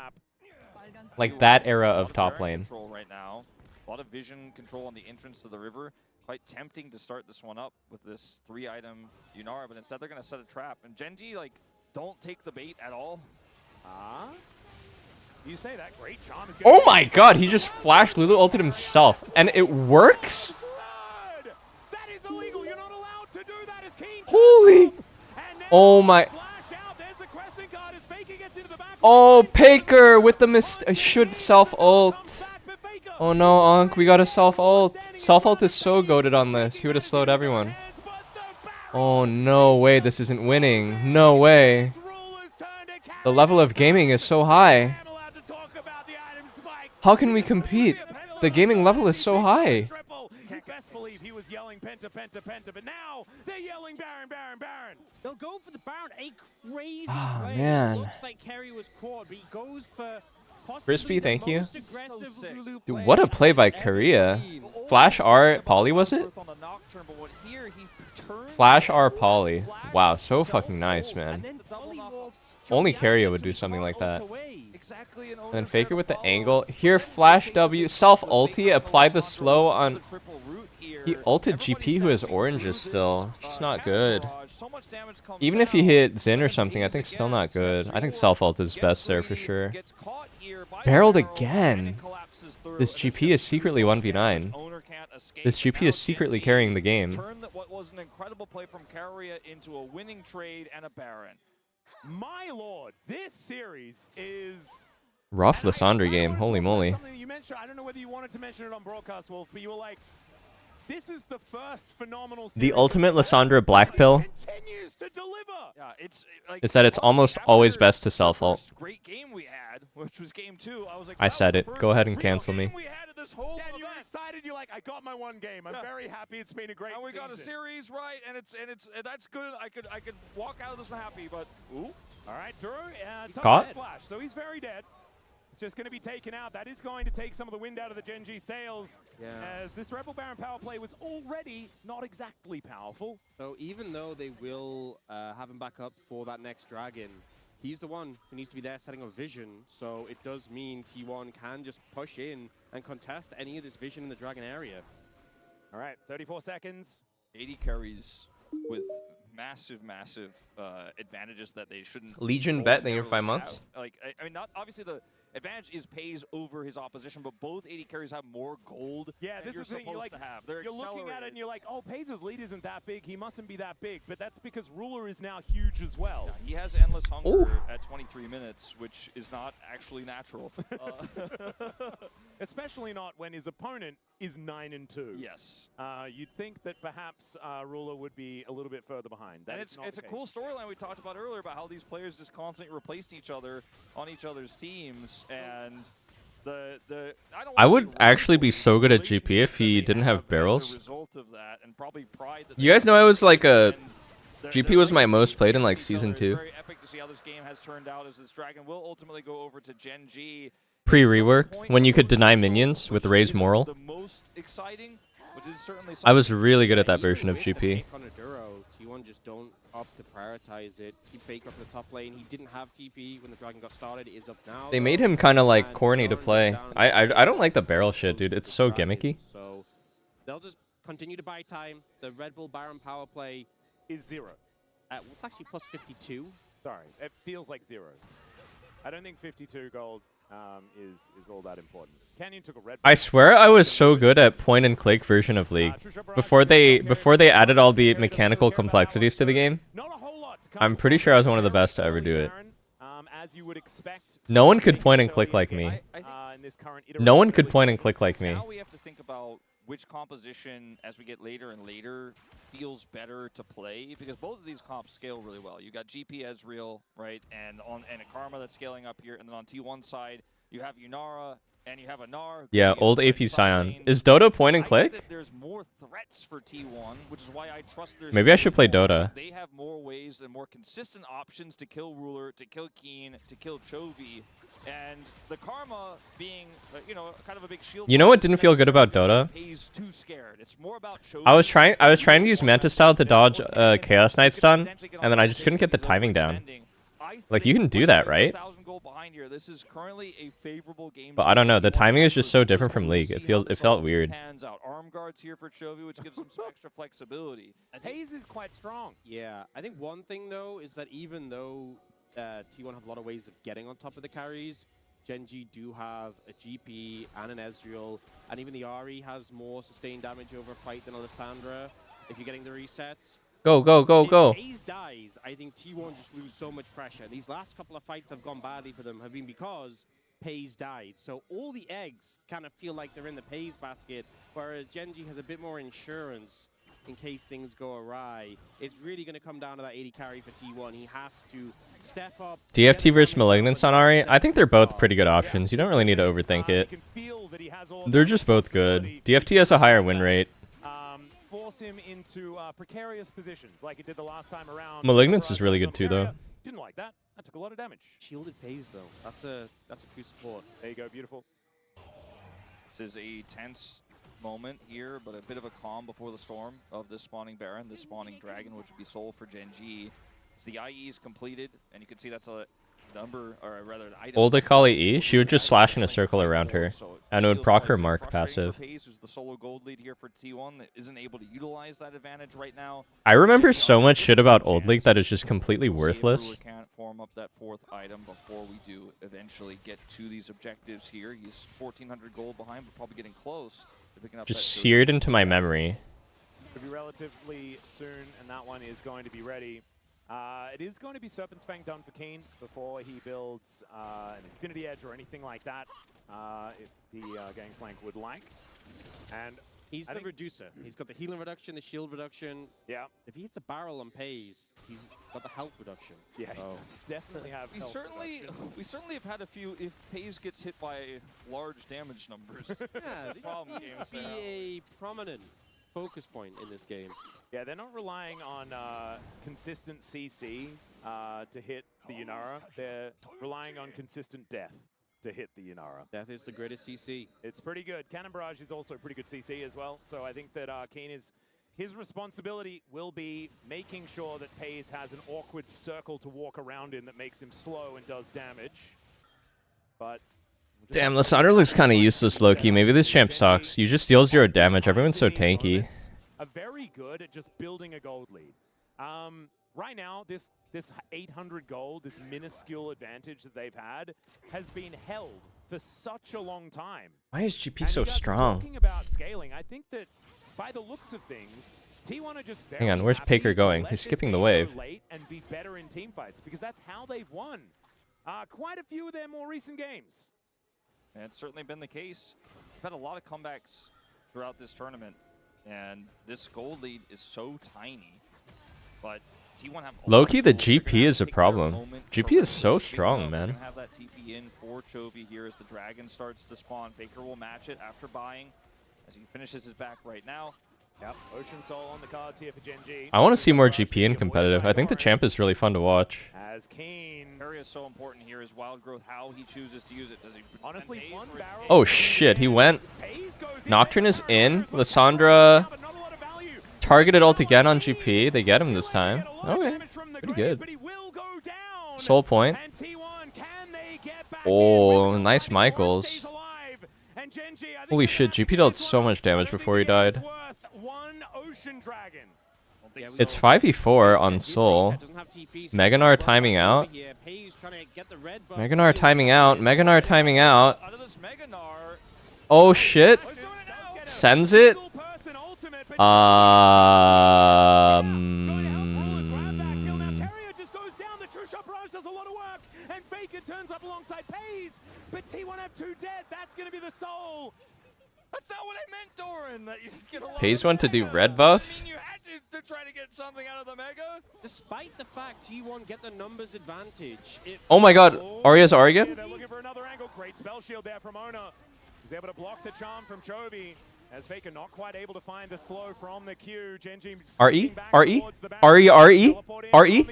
Like that era of top lane. Right now. A lot of vision control on the entrance to the river. Quite tempting to start this one up with this 3-item Yunara, but instead they're going to set a trap. And GenG, like, don't take the bait at all. You say that. Great charm. Oh my god, he just flashed Lulu ulted himself. And it works? That is illegal. You're not allowed to do that as King. Holy. Oh my. Oh, Paker with the should self-ult. Oh no, Ankh, we got a self-ult. Self-ult is so goated on this. He would have slowed everyone. Oh, no way this isn't winning. No way. The level of gaming is so high. How can we compete? The gaming level is so high. Best believe he was yelling penta, but now they're yelling Baron, Baron, Baron. They'll go for the Baron, a crazy Oh, play. man. Looks like Kerry was caught, but he goes for Crispy, thank you. Dude, Dude, what a play by Korea. Flash R Poly, was it? Flash R Poly. Wow, so fucking nice, man. Only Keria would do something like that. And then Faker with the angle. Here, Flash W. Self-ulti, apply the slow on... He ulted GP who has oranges still. Just not good. Even if he hit Zin or something, I think still not good. I think self-ult is best there for sure. Barreled again. This GP is secretly 1v9. This GP is secretly carrying the game. Turn what was an incredible play from Keria into a winning trade and a Baron. My lord, this series is... Rough Lissandra game, holy moly. Something you mentioned, I don't know whether you wanted to mention it on broadcast, Wolf, but you were like, this is the first phenomenal series. The ultimate Lissandra black pill Continues to deliver. Yeah, it's like is that it's almost always best to self-ult. great game we had, which was game 2. I was like, I said it. Go ahead and cancel me. Yeah, and you're excited. You're like, I got my one game. I'm very happy. It's been a great and we season. got a series right, and that's good. I could walk out of this happy, but ooh. All right, Drew. Caught? Flash, so he's very dead. It's just going to be taken out. That is going to take some of the wind out of the GenG sails. Yeah. As this Rebel Baron power play was already not exactly powerful. So even though they will have him back up for that next dragon, he's the one who needs to be there setting up vision. So it does mean T1 can just push in and contest any of this vision in the dragon area. All right, 34 seconds. 80 carries with massive advantages that they shouldn't. Legion bet, thank you for 5 months. Have. Like, I mean, not obviously the advantage is Pays over his opposition, but both 80 carries have more gold. Yeah, than this is the thing. supposed You're like, to have. They're you're looking at it accelerated. and you're like, oh, Pays' lead isn't that big. He mustn't be that big. But that's because Ruler is now huge as well. Yeah, he has endless hunger at 23 minutes, which is not actually natural. Especially not when his opponent is 9-2. Yes. You'd think that perhaps Ruler would be a little bit further behind. That And is not it's the a case. cool storyline we talked about earlier about how these players just constantly replaced each other on each other's teams, and I would actually be so good at GP if he didn't have barrels. You guys know I was like a... GP was my most played in like Season 2. Very epic to see how this game has turned out, as this dragon will ultimately go over to GenG. Pre-rework, when you could deny minions with Raise Moral. The most exciting, which is certainly I was really good at that version of GP. T1 just don't opt to prioritize it. Keep Faker up in the top lane. He didn't have TP when the dragon got started. It is up now. They made him kind of like corny to play. I don't like the barrel shit, dude. It's so gimmicky. So They'll just continue to buy time. The Red Bull Baron power play is 0. It's actually plus 52. Sorry, it feels like 0. I don't think 52 gold is all that important. Canyon took a red. I swear I was so good at point and click version of League before they added all the mechanical complexities to the game. I'm pretty sure I was one of the best to ever do it. No one could point and click like me. No one could point and click like me. Now we have to think about which composition, as we get later and later, feels better to play, because both of these comps scale really well. You got GP Ezreal, right, and a Karma that's scaling up here, and then on T1 side, you have Yunara, and you have a Gnar. Yeah, old AP Scion. Is Dota point and click? There's more threats for T1, which is why I trust their Maybe I should play skill. Dota. They have more ways and more consistent options to kill Ruler, to kill Keen, to kill Chovy, and the Karma being, you know, kind of a big shield. You know what didn't feel good about Dota? He's too scared. It's more about Chovy. I was trying to use Manta Style to dodge Chaos Knight stun, and then I just couldn't get the timing down. Like, you can do that, right? This is currently a favorable game. But I don't know. The timing is just so different from League. It felt weird. Hands out. Arm guards here for Chovy, which gives him some extra flexibility. Haze is quite strong. Yeah, I think one thing though is that even though T1 have a lot of ways of getting on top of the carries, GenG do have a GP and an Ezreal, and even the Ahri has more sustained damage over a fight than Alessandra if you're getting the resets. Go, go, go, go. If Haze dies, I think T1 just lose so much pressure. These last couple of fights have gone badly for them have been because Paze died. So all the eggs kind of feel like they're in the Paze basket, whereas GenG has a bit more insurance in case things go awry. It's really going to come down to that 80 carry for T1. He has to step up. DFT versus Malignance on Ahri? I think they're both pretty good options. You don't really need to overthink it. They're just both good. DFT has a higher win rate. Force him into precarious positions like it did the last time around. Malignance is really good too, though. Didn't like that. That took a lot of damage. Shielded Paze though. That's a true support. There you go, beautiful. This is a tense moment here, but a bit of a calm before the storm of this spawning Baron, this spawning Dragon, which would be sold for GenG. As the IE is completed, and you can see that's a number, or rather an item. Old Akali E, she would just slash in a circle around her, and it would proc her Mark passive. Paze, who's the solo gold lead here for T1, that isn't able to utilize that advantage right now. I remember so much shit about Old League that is just completely worthless. Can't form up that fourth item before we do eventually get to these objectives here. He's 1,400 gold behind, but probably getting close to picking up. Just seared into my memory. Could be relatively soon, and that one is going to be ready. It is going to be Serpent's Fang done for Keen before he builds an Infinity Edge or anything like that, if the Gangplank would like. And he's the reducer. He's got the healing reduction, the shield reduction. Yeah. If he hits a barrel on Paze, he's got the health reduction. Yeah, he does definitely have we certainly have had a few, if Paze gets hit by large damage numbers. Yeah, problem games be a prominent focus point in this game. Yeah, they're not relying on consistent CC to hit the Yunara. They're relying on consistent death to hit the Yunara. Death is the greatest CC. It's pretty good. Cannon Barrage is also pretty good CC as well. So I think that Keen is, his responsibility will be making sure that Paze has an awkward circle to walk around in that makes him slow and does damage. But damn, Lissandra looks kind of useless, low-key. Maybe this champ sucks. You just deal 0 damage. Everyone's so tanky. Are very good at just building a gold lead. Right now, this 800 gold, this minuscule advantage that they've had, has been held for such a long time. Why is GP so strong? Talking about scaling, I think that by the looks of things, T1 are just very Hang on, where's Paker going? He's skipping the wave. Late and be better in team fights because that's how they've won quite a few of their more recent games. And it's certainly been the case. We've had a lot of comebacks throughout this tournament, and this gold lead is so tiny. But T1 have low-key, the GP is a problem. GP is so strong, man. Have that TP in for Chovy here as the dragon starts to spawn. Baker will match it after buying as he finishes his back right now. Yep, Ocean Soul on the cards here for GenG. I want to see more GP in competitive. I think the champ is really fun to watch. As Keen. Area is so important here is Wild Growth, how he chooses to use it. Does he honestly one barrel? Oh shit, he went. Nocturne is in. Lissandra targeted ult again on GP. They get him this time. Okay, pretty good. Soul point. Oh, nice Michaels. Holy shit, GP dealt so much damage before he died. It's 5v4 on Soul. Meganar timing out. Meganar timing out. Meganar timing out. Oh shit. Sends it. Turns up alongside Pays, but T1 have 2 dead. That's going to be the soul. That's not what I meant, Doran. That you just get a lot Pays of went to do red red buff. I mean, you had to try to get something out of the Mega. Despite the fact T1 get the numbers advantage. Oh my god, Arya's Arya? They're looking for another angle. Great spell shield there from Ona. He's able to block the charm from Chovy. As Faker not quite able to find the slow from the Q. GenG RE? RE? RE? RE? RE?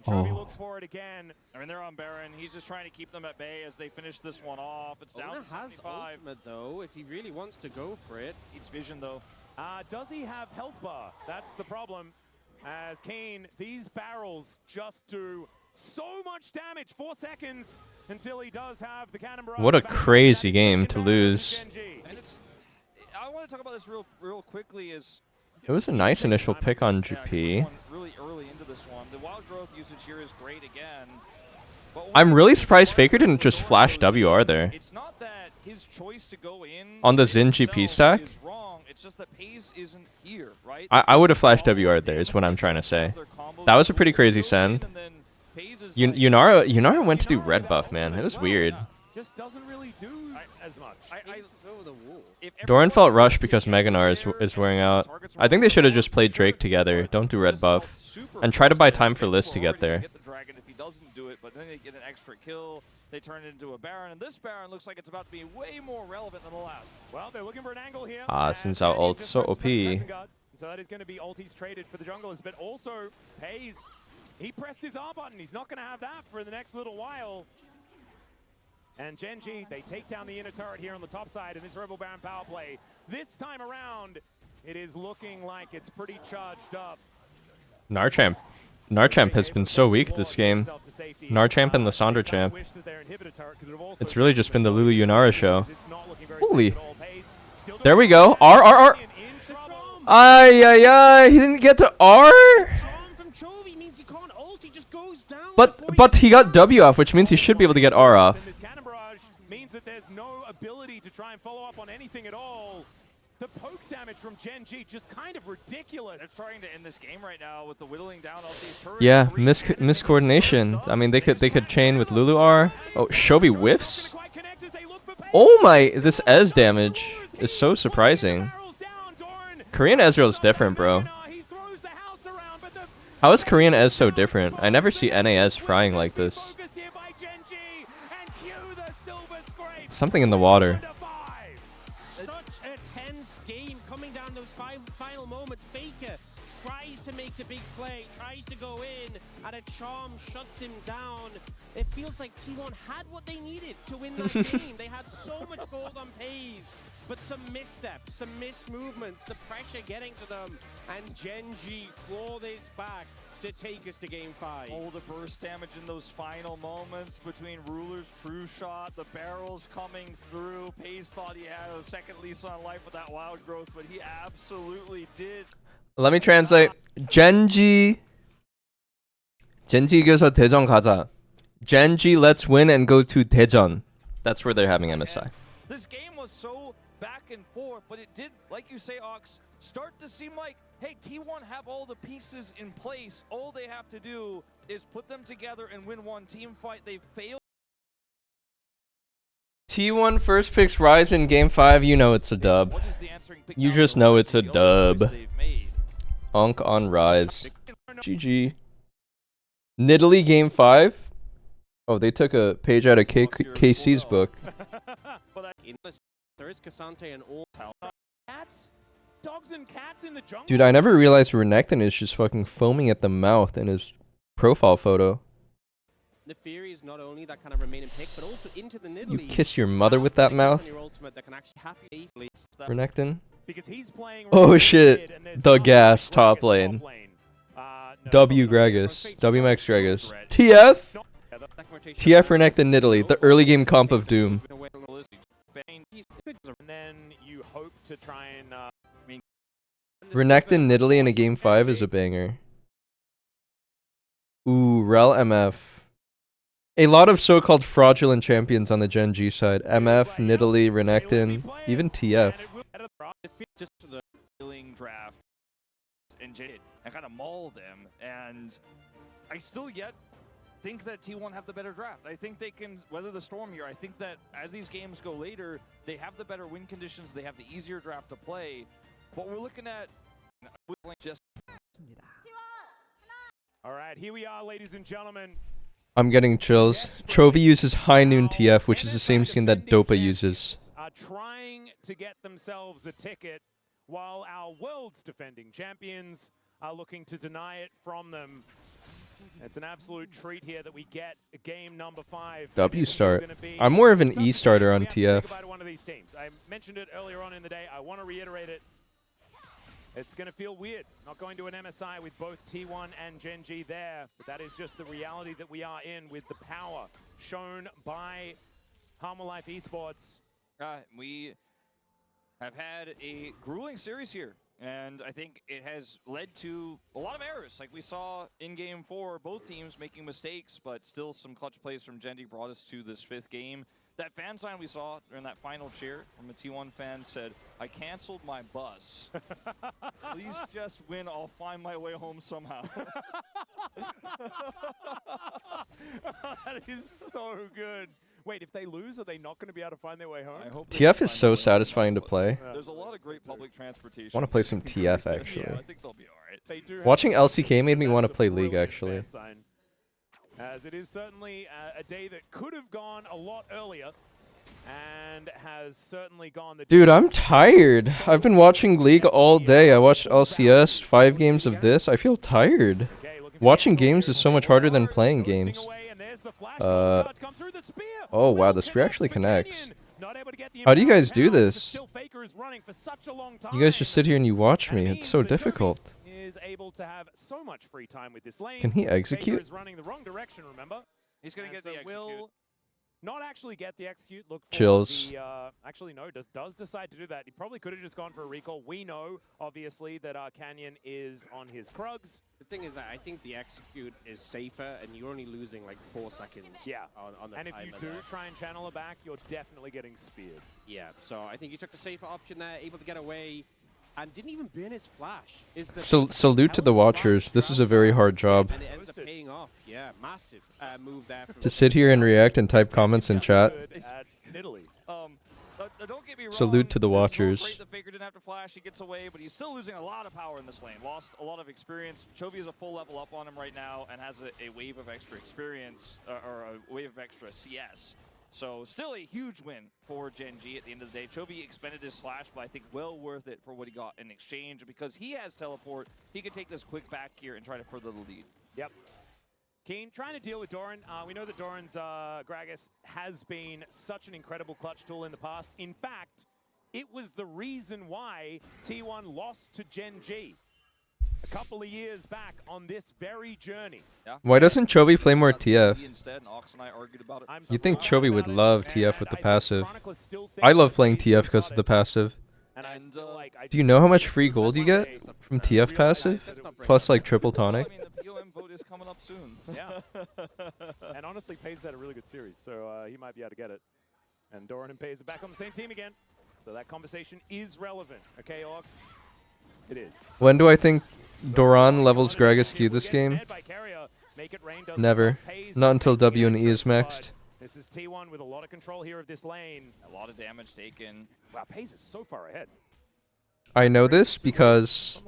Chovy looks for it again. I mean, they're on Baron. He's just trying to keep them at bay as they finish this one off. It's down to 75. Has ultimate, though, if he really wants to go for it. It's vision, though. Does he have health bar? That's the problem. As Kane, these barrels just do so much damage. 4 seconds until he does have the cannon barrage. What a crazy game to lose. And I want to talk about this real quickly. It was a nice initial pick on GP. Really early into this one. The wild growth usage here is great again. I'm really surprised Faker didn't just flash WR there. It's not that his choice to go in On the Xin GP stack? is wrong. It's just that Pays isn't here, right? I would have flashed WR there is what I'm trying to say. That was a pretty crazy send. Yunara went to do red buff, man. It was weird. Just doesn't really do as much. Doran felt rushed because Meganar is wearing out. I think they should have just played Drake together. Don't do red buff. And try to buy time for Liz to get there. Get the dragon if he doesn't do it, but then they get an extra kill. They turn it into a Baron, and this Baron looks like it's about to be way more relevant than the last. Well, they're looking for an angle here. Since our ult's so OP. So that is going to be ultis traded for the junglers, but also Pays. He pressed his R button. He's not going to have that for the next little while. And GenG, they take down the inner turret here on the top side in this Rebel Baron power play. This time around, it is looking like it's pretty charged up. Narchamp has been so weak this game. Narchamp and Lissandra Champ. It's really just been the Lulu Yunara show. Holy. There we go. R. Ay, he didn't get to R? But he got W off, which means he should be able to get R off. Means that there's no ability to try and follow up on anything at all. The poke damage from GenG just kind of ridiculous. They're trying to end this game right now with the whittling down of these turrets. Yeah, miscoordination. I mean, they could chain with Lulu R. Oh, Chovy whiffs. Oh my, this Ez damage is so surprising. Korean Ezreal is different, bro. How is Korean Ez so different? I never see NAS frying like this. Something in the water. Such a tense game coming down those final moments. Faker tries to make the big play, tries to go in, and a charm shuts him down. It feels like T1 had what they needed to win that game. They had so much gold on Pays, but some missteps, some missed movements, the pressure getting to them, and GenG claw this back to take us to game 5. Oh, the burst damage in those final moments between Ruler's true shot, the barrels coming through. Pays thought he had a second lease on life with that wild growth, but he absolutely did. Let me translate. GenG 이겨서 대전 가자. GenG, let's win and go to 대전. That's where they're having MSI. This game was so back and forth, but it did, like you say, Ox, start to seem like, hey, T1 have all the pieces in place. All they have to do is put them together and win one team fight. They failed. T1 first picks Rise in game 5. You know it's a dub. You just know it's a dub. Unk on Rise. GG. Nidalee game 5. Oh, they took a page out of KC's book. There is Cassante and all dogs and cats in the jungle. Dude, I never realized Renekton is just fucking foaming at the mouth in his profile photo. The Fury is not only that kind of remaining pick, but also into the Nidalee. You kiss your mother with that mouth? Renekton? Oh shit. The gas top lane. W Gragas. W Max Gragas. TF? TF Renekton Nidalee. The early game comp of Doom. and then you hope to try and... Renekton Nidalee in a game 5 is a banger. Ooh, Rel MF. A lot of so-called fraudulent champions on the GenG side. MF, Nidalee, Renekton, even TF. Just the healing draft and kind of maul them, and I still yet think that T1 have the better draft. I think they can weather the storm here. I think that as these games go later, they have the better win conditions, they have the easier draft to play. What we're looking at just... All right, here we are, ladies and gentlemen. I'm getting chills. Chovy uses High Noon TF, which is the same skin that Dopa uses. Are trying to get themselves a ticket, while our world's defending champions are looking to deny it from them. It's an absolute treat here that we get game number 5. W start. I'm more of an E starter on TF. One of these teams. I mentioned it earlier on in the day. I want to reiterate it. It's going to feel weird not going to an MSI with both T1 and GenG there, but that is just the reality that we are in with the power shown by Harmon Life Esports. We have had a grueling series here, and I think it has led to a lot of errors. Like we saw in Game 4, both teams making mistakes, but still some clutch plays from GenG brought us to this 5th game. That fan sign we saw in that final cheer from a T1 fan said, "I canceled my bus. Please just win. I'll find my way home somehow." That is so good. Wait, if they lose, are they not going to be able to find their way home? TF is so satisfying to play. There's a lot of great public transportation. I want to play some TF, actually. Yeah, I think they'll be all right. Watching LCK made me want to play League, actually. As it is certainly a day that could have gone a lot earlier, and has certainly gone the... Dude, I'm tired. I've been watching League all day. I watched LCS, 5 games of this. I feel tired. Watching games is so much harder than playing games. Oh wow, the spear actually connects. How do you guys do this? You guys just sit here and you watch me. It's so difficult. Is able to have so much free time with this lane. Can he execute? Is running the wrong direction, remember? He's going to get the execute. Will not actually get the execute. Look for Chills. the, actually, no, does decide to do that. He probably could have just gone for a recall. We know, obviously, that Canyon is on his Krugs. The thing is that I think the execute is safer, and you're only losing like 4 seconds. Yeah. On the and if you do try and channel it back, you're definitely getting speared. Yeah. So I think you took the safer option there, able to get away, and didn't even burn his flash. Salute to the watchers. This is a very hard job. And it ends up paying off. Yeah, massive move there. To sit here and react and type comments in chat. Don't get me wrong, Salute to the watchers. Great, the Faker didn't have to flash, he gets away, but he's still losing a lot of power in this lane. Lost a lot of experience. Chovy is a full level up on him right now and has a wave of extra experience, or a wave of extra CS. So still a huge win for GenG at the end of the day. Chovy expended his flash, but I think well worth it for what he got in exchange. Because he has teleport, he can take this quick back here and try to further the lead. Yep. Keen trying to deal with Doran. We know that Doran's Gragas has been such an incredible clutch tool in the past. In fact, it was the reason why T1 lost to GenG a couple of years back on this very journey. Yeah. Why doesn't Chovy play more TF? Instead, and Ox and I argued about it. You think Chovy would love TF with the passive? I love playing TF because of the passive. Do you know how much free gold you get from TF passive? Plus like triple tonic? I mean, the POM vote is coming up soon. Yeah. And honestly, Pays had a really good series, so he might be able to get it. And Doran and Pays are back on the same team again. So that conversation is relevant. Okay, Ox? It is. When do I think Doran levels Gragas Q this game? Never. Not until W and E is maxed. This is T1 with a lot of control here of this lane. A lot of damage taken. Wow, Pays is so far ahead. I know this because...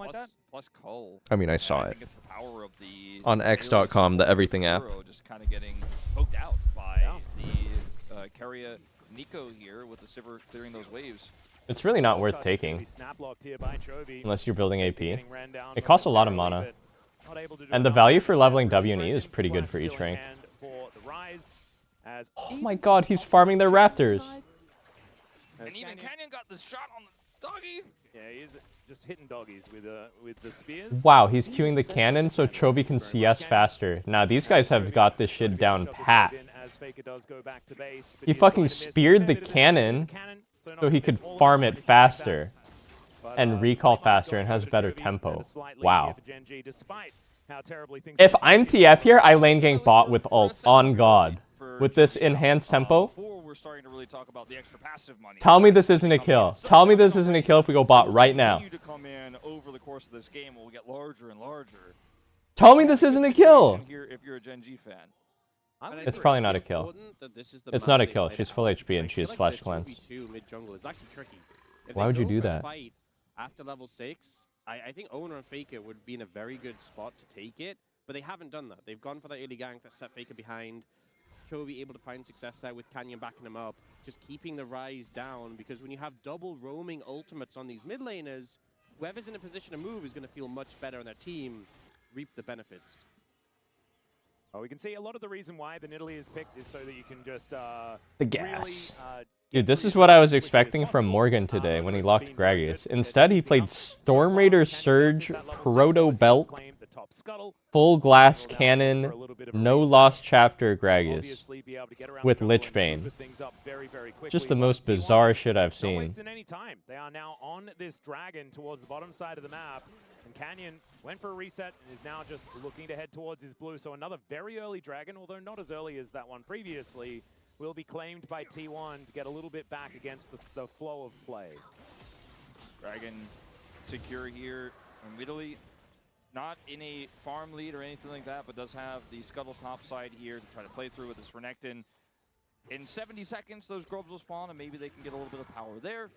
Plus Cole. I mean, I saw I it. think it's the power of the On X.com, the everything app. Just kind of getting poked out by the Keria Nico here with the Sivir clearing those waves. It's really not worth taking. Unless you're building AP. It costs a lot of mana. And the value for leveling W and E is pretty good for each rank. Oh my god, he's farming their Raptors. And even Canyon got the shot on the doggy. Yeah, he's just hitting doggies with the spears. Wow, he's queuing the cannon so Chovy can CS faster. Now these guys have got this shit down pat. He fucking speared the cannon So he could farm it faster and recall faster and has better tempo. Wow. If I'm TF here, I lane gank bot with ult on God. With this enhanced tempo. Tell me this isn't a kill. Tell me this isn't a kill if we go bot right now. Tell me this isn't a kill. It's probably not a kill. It's not a kill. She's full HP and she has flash cleanse. Why would you do that? After level 6, I think Owner and Faker would be in a very good spot to take it, but they haven't done that. They've gone for that early gank that set Faker behind. Chovy able to find success there with Canyon backing him up, just keeping the Rise down, because when you have double roaming ultimates on these mid laners, whoever's in a position to move is going to feel much better on their team, reap the benefits. Well, we can see a lot of the reason why the Nidalee is picked is so that you can just the gas. Really, dude, this is what I was expecting from Morgan today when he locked Gragas. Instead, he played Storm Raider Surge, Proto Belt, full glass cannon, no lost chapter Gragas with Lich Bane. Just the most bizarre shit I've seen. They are now on this dragon towards the bottom side of the map. And Canyon went for a reset and is now just looking to head towards his blue. So another very early dragon, although not as early as that one previously, will be claimed by T1 to get a little bit back against the flow of play. Dragon secure here immediately. Not in a farm lead or anything like that, but does have the scuttle top side here to try to play through with this Renekton. In 70 seconds, those grubs will spawn, and maybe they can get a little bit of power there.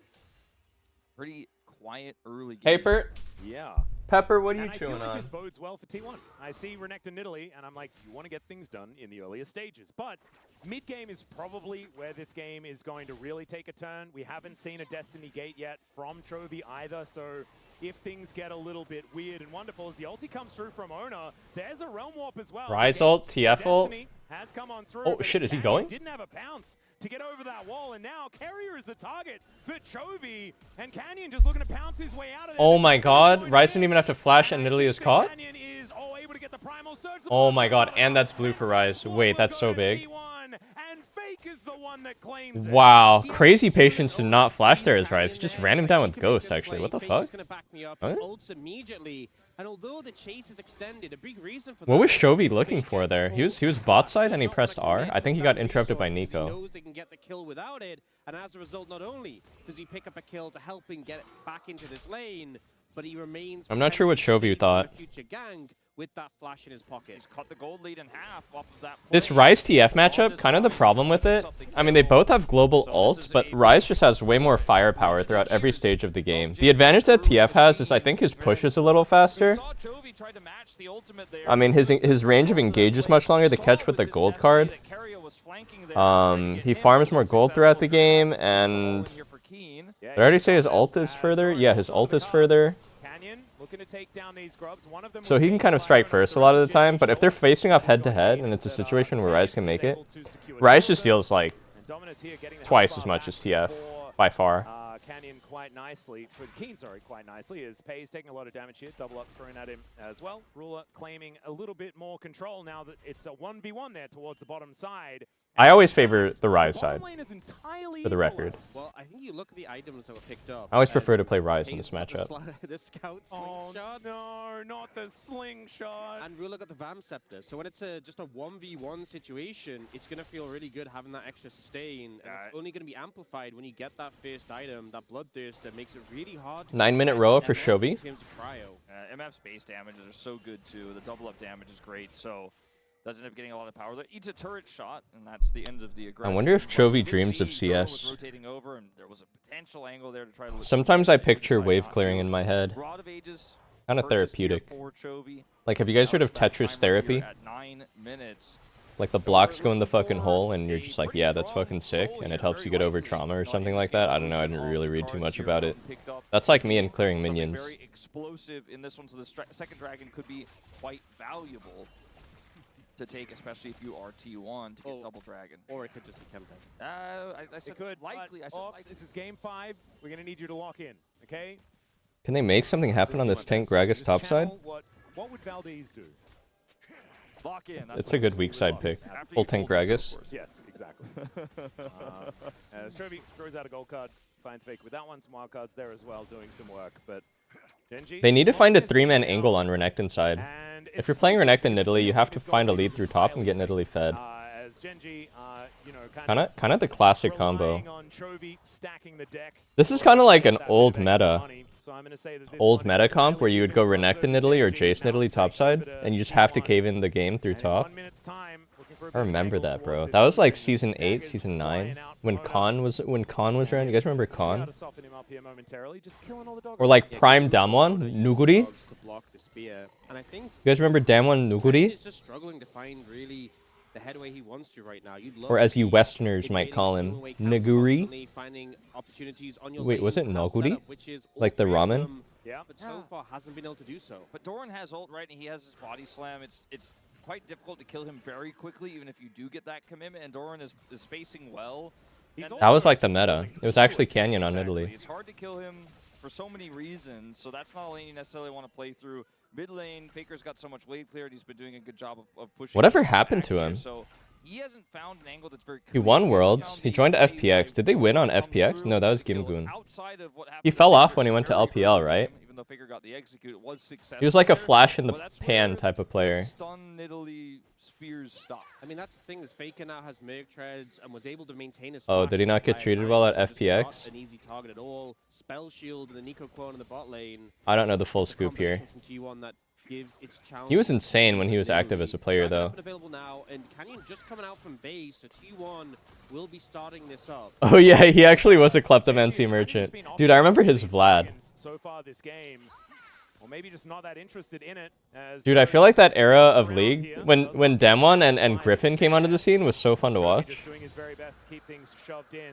Pretty quiet early game. Pepper? Yeah. Pepper, what are you I chewing feel like on? This bodes well for T1. I see Renekton Nidalee, and I'm like, you want to get things done in the earlier stages. But mid-game is probably where this game is going to really take a turn. We haven't seen a Destiny Gate yet from Chovy either, so if things get a little bit weird and wonderful, as the ulti comes through from Ona, there's a Realm Warp as well. Rise ult, TF ult. Has come on through, oh shit, is he going? Didn't have a pounce to get over that wall, and now Carrier is the target for Chovy, and Canyon just looking to pounce his way out of there. Oh my god, Rise didn't even have to flash and Nidalee is caught? Oh my god, and that's blue for Rise. Wait, that's so big. Wow, crazy patience to not flash there as Rise. He just ran him down with Ghost, actually. What the fuck? What was Chovy looking for there? He was bot side and he pressed R. I think he got interrupted by Nico. And as a result, not only does he pick up a kill to help him get back into this lane, but he remains. I'm not sure what Chovy thought. With that flash in his pocket. He's cut the gold lead in half off of that. This Rise TF matchup, kind of the problem with it. I mean, they both have global ults, but Rise just has way more firepower throughout every stage of the game. The advantage that TF has is I think his push is a little faster. I mean, his range of engage is much longer to catch with the gold card. He farms more gold throughout the game, and did I already say his ult is further? Yeah, his ult is further. So he can kind of strike first a lot of the time, but if they're facing off head-to-head and it's a situation where Rise can make it, Rise just deals like twice as much as TF, by far. Canyon quite nicely, quite nicely, as Pei's taking a lot of damage here, double up thrown at him as well. Ruler claiming a little bit more control now that it's a 1v1 there towards the bottom side. I always favor the Rise side, for the record. Well, I think you look at the items that were picked up. I always prefer to play Rise in this matchup. The scout slingshot. Oh, no, not the slingshot. And Ruler got the Vam Scepter. So when it's just a 1v1 situation, it's going to feel really good having that extra sustain. And it's only going to be amplified when you get that first item, that Bloodthirst, that makes it really hard. 9-minute row for Chovy. MF's base damages are so good too. The double up damage is great, so does end up getting a lot of power. That eats a turret shot, and that's the end of the aggression. I wonder if Chovy dreams of CS. Rotating over, and there was a potential angle there to try to Sometimes I picture wave clearing in my head. Kind of therapeutic. Like, have you guys heard of Tetris therapy? Like the blocks go in the fucking hole, and you're just like, yeah, that's fucking sick, and it helps you get over trauma or something like that. I don't know, I didn't really read too much about it. That's like me and clearing minions. Very explosive in this one, so the second dragon could be quite valuable to take, especially if you are T1 to get double dragon. Or it could just be Kempen. I said likely. I said likely. This is game 5. We're going to need you to lock in, okay? Can they make something happen on this tank Gragas topside? What would Valdez do? Lock in. It's a good weak side pick. Full tank Gragas. Yes, exactly. As Chovy throws out a gold card finds Fake with that one. Some wildcards there as well, doing some work. But GenG, They need to find a 3-man angle on Renekton side. If you're playing Renekton Nidalee, you have to find a lead through top and get Nidalee fed. As GenG, Kind of the classic combo. on Chovy stacking the deck. This is kind of like an old meta. Old meta comp where you would go Renekton Nidalee or Jace Nidalee topside, and you just have to cave in the game through top. I remember that, bro. That was like season 8, season 9, when Khan was around. You guys remember Khan? Or like Prime Damwon Nuguri. You guys remember Damwon Nuguri? He's just struggling to find really the headway he wants to right now. Or as you Westerners might call him, Naguri. Wait, was it Naguri? Like the ramen? Yeah, but so far hasn't been able to do so. But Doran has ult, right, and he has his body slam. It's quite difficult to kill him very quickly, even if you do get that commitment, and Doran is spacing well. That was like the meta. It was actually Canyon on Italy. It's hard to kill him for so many reasons, so that's not a lane you necessarily want to play through. Mid lane, Faker's got so much wave cleared, he's been doing a good job of pushing. Whatever happened to him? So he hasn't found an angle that's very He won Worlds. He joined FPX. Did they win on FPX? No, that was Gimgoon. He fell off when he went to LPL, right? Even though Faker got the execute, it was successful. He was like a flash in the pan type of player. Stun Nidalee spears stop. I mean, that's the thing, is Faker now has Merc treads and was able to maintain his Oh, did he not get treated well at FPX? An easy target at all. Spell shield and the Nico clone in the bot lane. I don't know the full scoop here. From T1 that gives its He was insane when he was active as a player, though. Available now, and Canyon just coming out from base, so T1 will be starting this up. Oh yeah, he actually was a Kleptomancy merchant. Dude, I remember his Vlad. So far this game, or maybe just not that interested in it. Dude, I feel like that era of League, when Damwon and Griffin came onto the scene, was so fun to watch.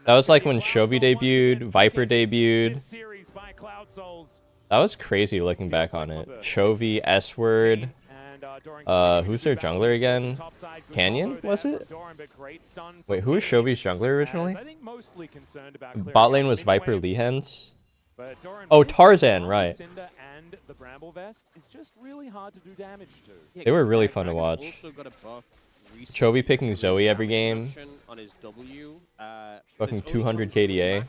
That was like when Chovy debuted, Viper debuted. That was crazy looking back on it. Chovy, S-Word. Who's their jungler again? Canyon, was it? Wait, who was Chovy's jungler originally? Bot lane was Viper Lehens. Oh, Tarzan, right. They were really fun to watch. Chovy picking Zoe every game. Fucking 200 KDA.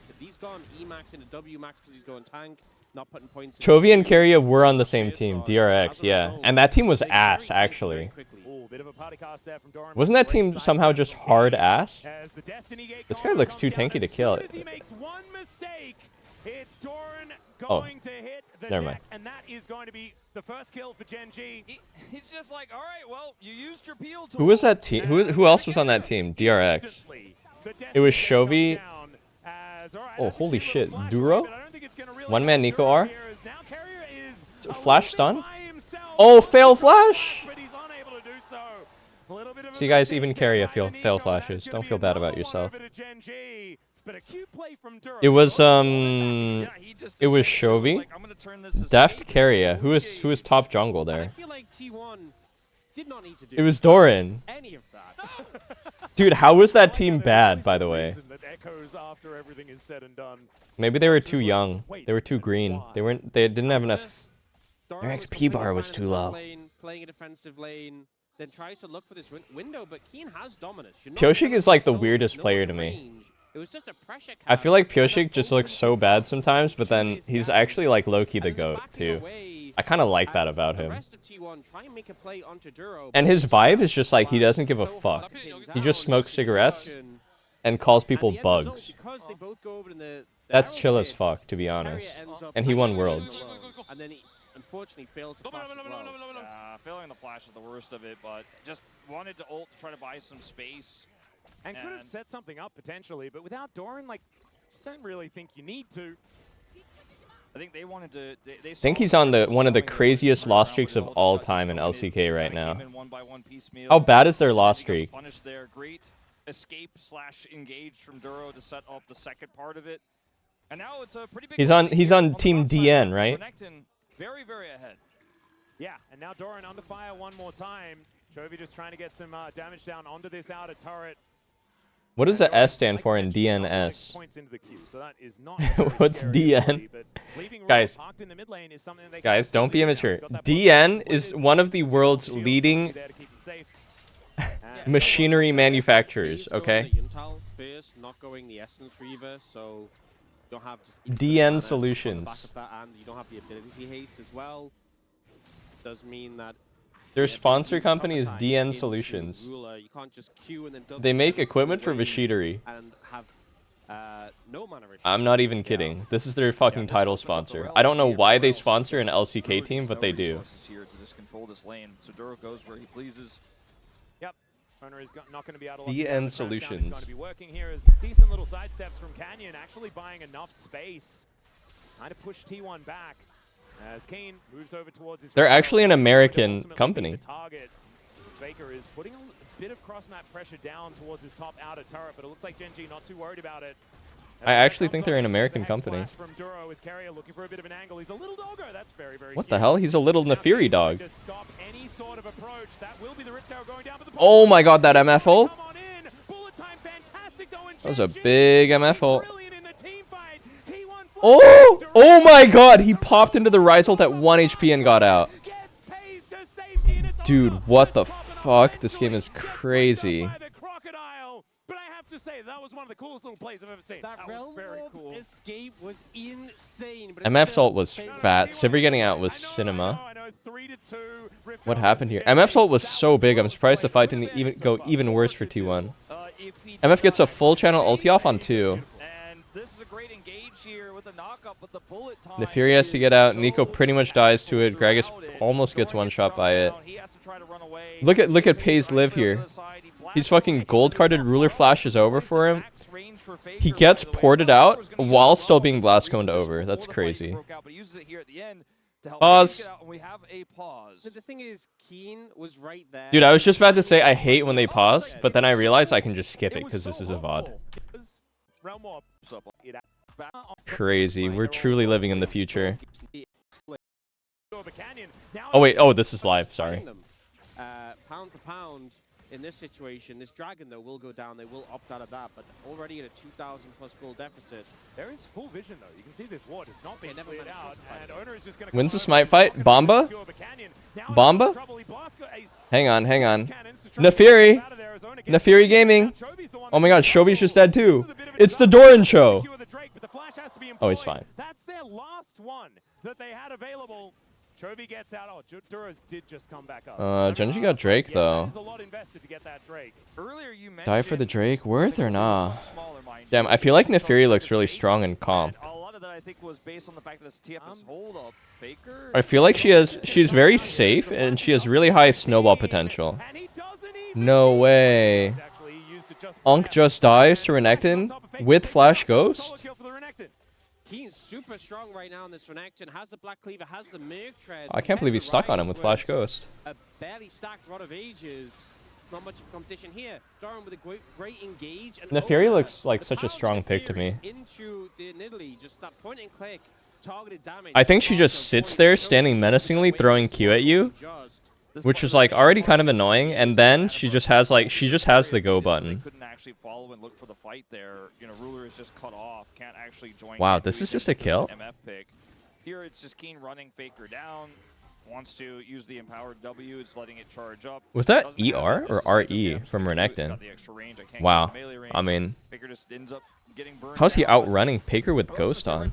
Chovy and Keria were on the same team, DRX, yeah. And that team was ass, actually. Wasn't that team somehow just hard ass? This guy looks too tanky to kill it. Oh, never mind. And that is going to be the first kill for GenG. He's just like, all right, well, you used your peel tool. Who was that team? Who else was on that team? DRX. It was Chovy. Oh, holy shit. Duro? One man Nico R? Flash stun? Oh, fail flash! See, guys, even Keria fail flashes. Don't feel bad about yourself. It was Chovy, Deft, Keria. Who was top jungle there? It was Doran. Dude, how was that team bad, by the way? Maybe they were too young. They were too green. They didn't have enough. Their XP bar was too low. Playing a defensive lane, then tries to look for this window, but Keen has dominance. Pyoshik is like the weirdest player to me. It was just a pressure. I feel like Pyoshik just looks so bad sometimes, but then he's actually like low-key the GOAT too. I kind of like that about him. And his vibe is just like he doesn't give a fuck. He just smokes cigarettes and calls people bugs. That's chill as fuck, to be honest. And he won Worlds. And then he unfortunately fails to flash as well. Failing the flash is the worst of it, but just wanted to ult to try to buy some space. And could have set something up potentially, but without Doran, like, just don't really think you need to. I think they wanted to. I think he's on one of the craziest loss streaks of all time in LCK right now. How bad is their loss streak? Punish their great escape/engage from Duro to set up the second part of it, and now it's a pretty big. He's on Team DN, right? Very, very ahead. Yeah, and now Doran under fire one more time. Chovy just trying to get some damage down onto this outer turret. What does the S stand for in DNS? What's DN? Guys, don't be immature. DN is one of the world's leading machinery manufacturers, okay? don't have just DN Solutions. back of that, and you don't have the ability haste as well. Does mean that Their sponsor company is DN Solutions. you can't just queue and then They make equipment for machinery. and have no mana return. I'm not even kidding. This is their fucking title sponsor. I don't know why they sponsor an LCK team, but they do. Here to just control this lane. So Duro goes where he pleases. Yep. Owner is not going to be able to DN Solutions. He's going to be working here as decent little sidesteps from Canyon, actually buying enough space. Trying to push T1 back as Kane moves over towards his... They're actually an American company. Target. Faker is putting a bit of cross-map pressure down towards his top outer turret, but it looks like GenG not too worried about it. I actually think they're an American company. From Duro, his carrier looking for a bit of an angle. He's a little doggo. That's very, very What the hell? He's a little Nefiri dog. To stop any sort of approach. That will be the Rift Arrow going down, but the Oh my god, that MF ult. That was a big MF ult. Oh! Oh my god, he popped into the Rise ult at 1 HP and got out. Dude, what the fuck? This game is crazy. But I have to say, that was one of the coolest little plays I've ever seen. That was very cool. Escape was insane. But MF's ult was fat. Sivir getting out was cinema. What happened here? MF's ult was so big, I'm surprised the fight didn't even go even worse for T1. MF gets a full channel ulti off on 2. Nefiri has to get out. Nico pretty much dies to it. Gragas almost gets one shot by it. Look at Pay's live here. He's fucking gold carded. Ruler flashes over for him. He gets ported out while still being blast coned over. That's crazy. Pause. The thing is, Keen was right there. Dude, I was just about to say I hate when they pause, but then I realized I can just skip it because this is a VOD. Crazy. We're truly living in the future. Oh wait, oh, this is live, sorry. Pound for pound in this situation, this dragon though will go down. They will opt out of that, but already at a 2,000 plus goal deficit. There is full vision though. You can see this ward is not being cleared out, and Owner is just going to wins the smite fight. Bomba? Bomba? Hang on, hang on. Nefiri! Nefiri Gaming! Oh my god, Shovi's just dead too. It's the Doran show! Oh, he's fine. That's their last one that they had available. Chovy gets out. Oh, Duros did just come back up. GenG got Drake though. There's a lot invested to get that Drake. Earlier you mentioned Die for the Drake, worth or nah? Damn, I feel like Nefiri looks really strong in comp. A lot of that I think was based on the fact that this TF is hold up Faker. I feel like she's very safe and she has really high snowball potential. No way. Unk just dies to Renekton with Flash Ghost? Keen's super strong right now in this Renekton. Has the Black Cleaver, has the Merc Tread. I can't believe he's stuck on him with Flash Ghost. A barely stacked Rod of Ages. Not much of competition here. Doran with a great engage. And Nefiri looks like such a strong pick to me. Into the Nidalee, just that point and click, targeted damage. I think she just sits there standing menacingly throwing Q at you, which is like already kind of annoying, and then she just has the go button. Couldn't actually follow and look for the fight there. You know, Ruler is just cut off. Can't actually join. Wow, this is just a kill. MF pick. Here it's just Keen running Faker down. Wants to use the empowered W. It's letting it charge up. Was that ER or RE from Renekton? Wow. I mean, how's he outrunning Faker with Ghost on?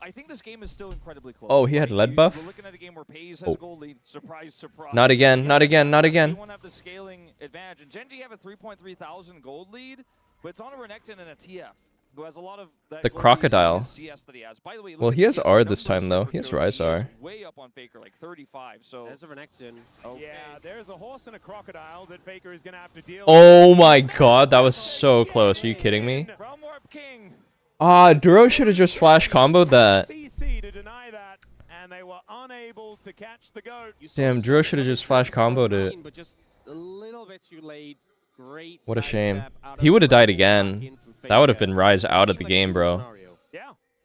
I think this game is still incredibly close. Oh, he had lead buff? We're looking at a game where Pays has gold lead. Surprise, surprise. Not again, not again, not again. They have the scaling advantage. And GenG have a 3.3 thousand gold lead, but it's on a Renekton and a TF, who has a lot of that the Crocodile. CS that he has. By the way, well, he has R this time, though. He has Rise R. Way up on Faker, like 35. So there's a Renekton. Okay. Yeah, there's a horse and a crocodile that Faker is going to have to deal with. Oh my god, that was so close. Are you kidding me? Ah, Duro should have just flash comboed that. To deny that, and they were unable to catch the goat. Damn, Duro should have just flash comboed it. But just a little bit too late. Great. What a shame. He would have died again. That would have been Rise out of the game, bro.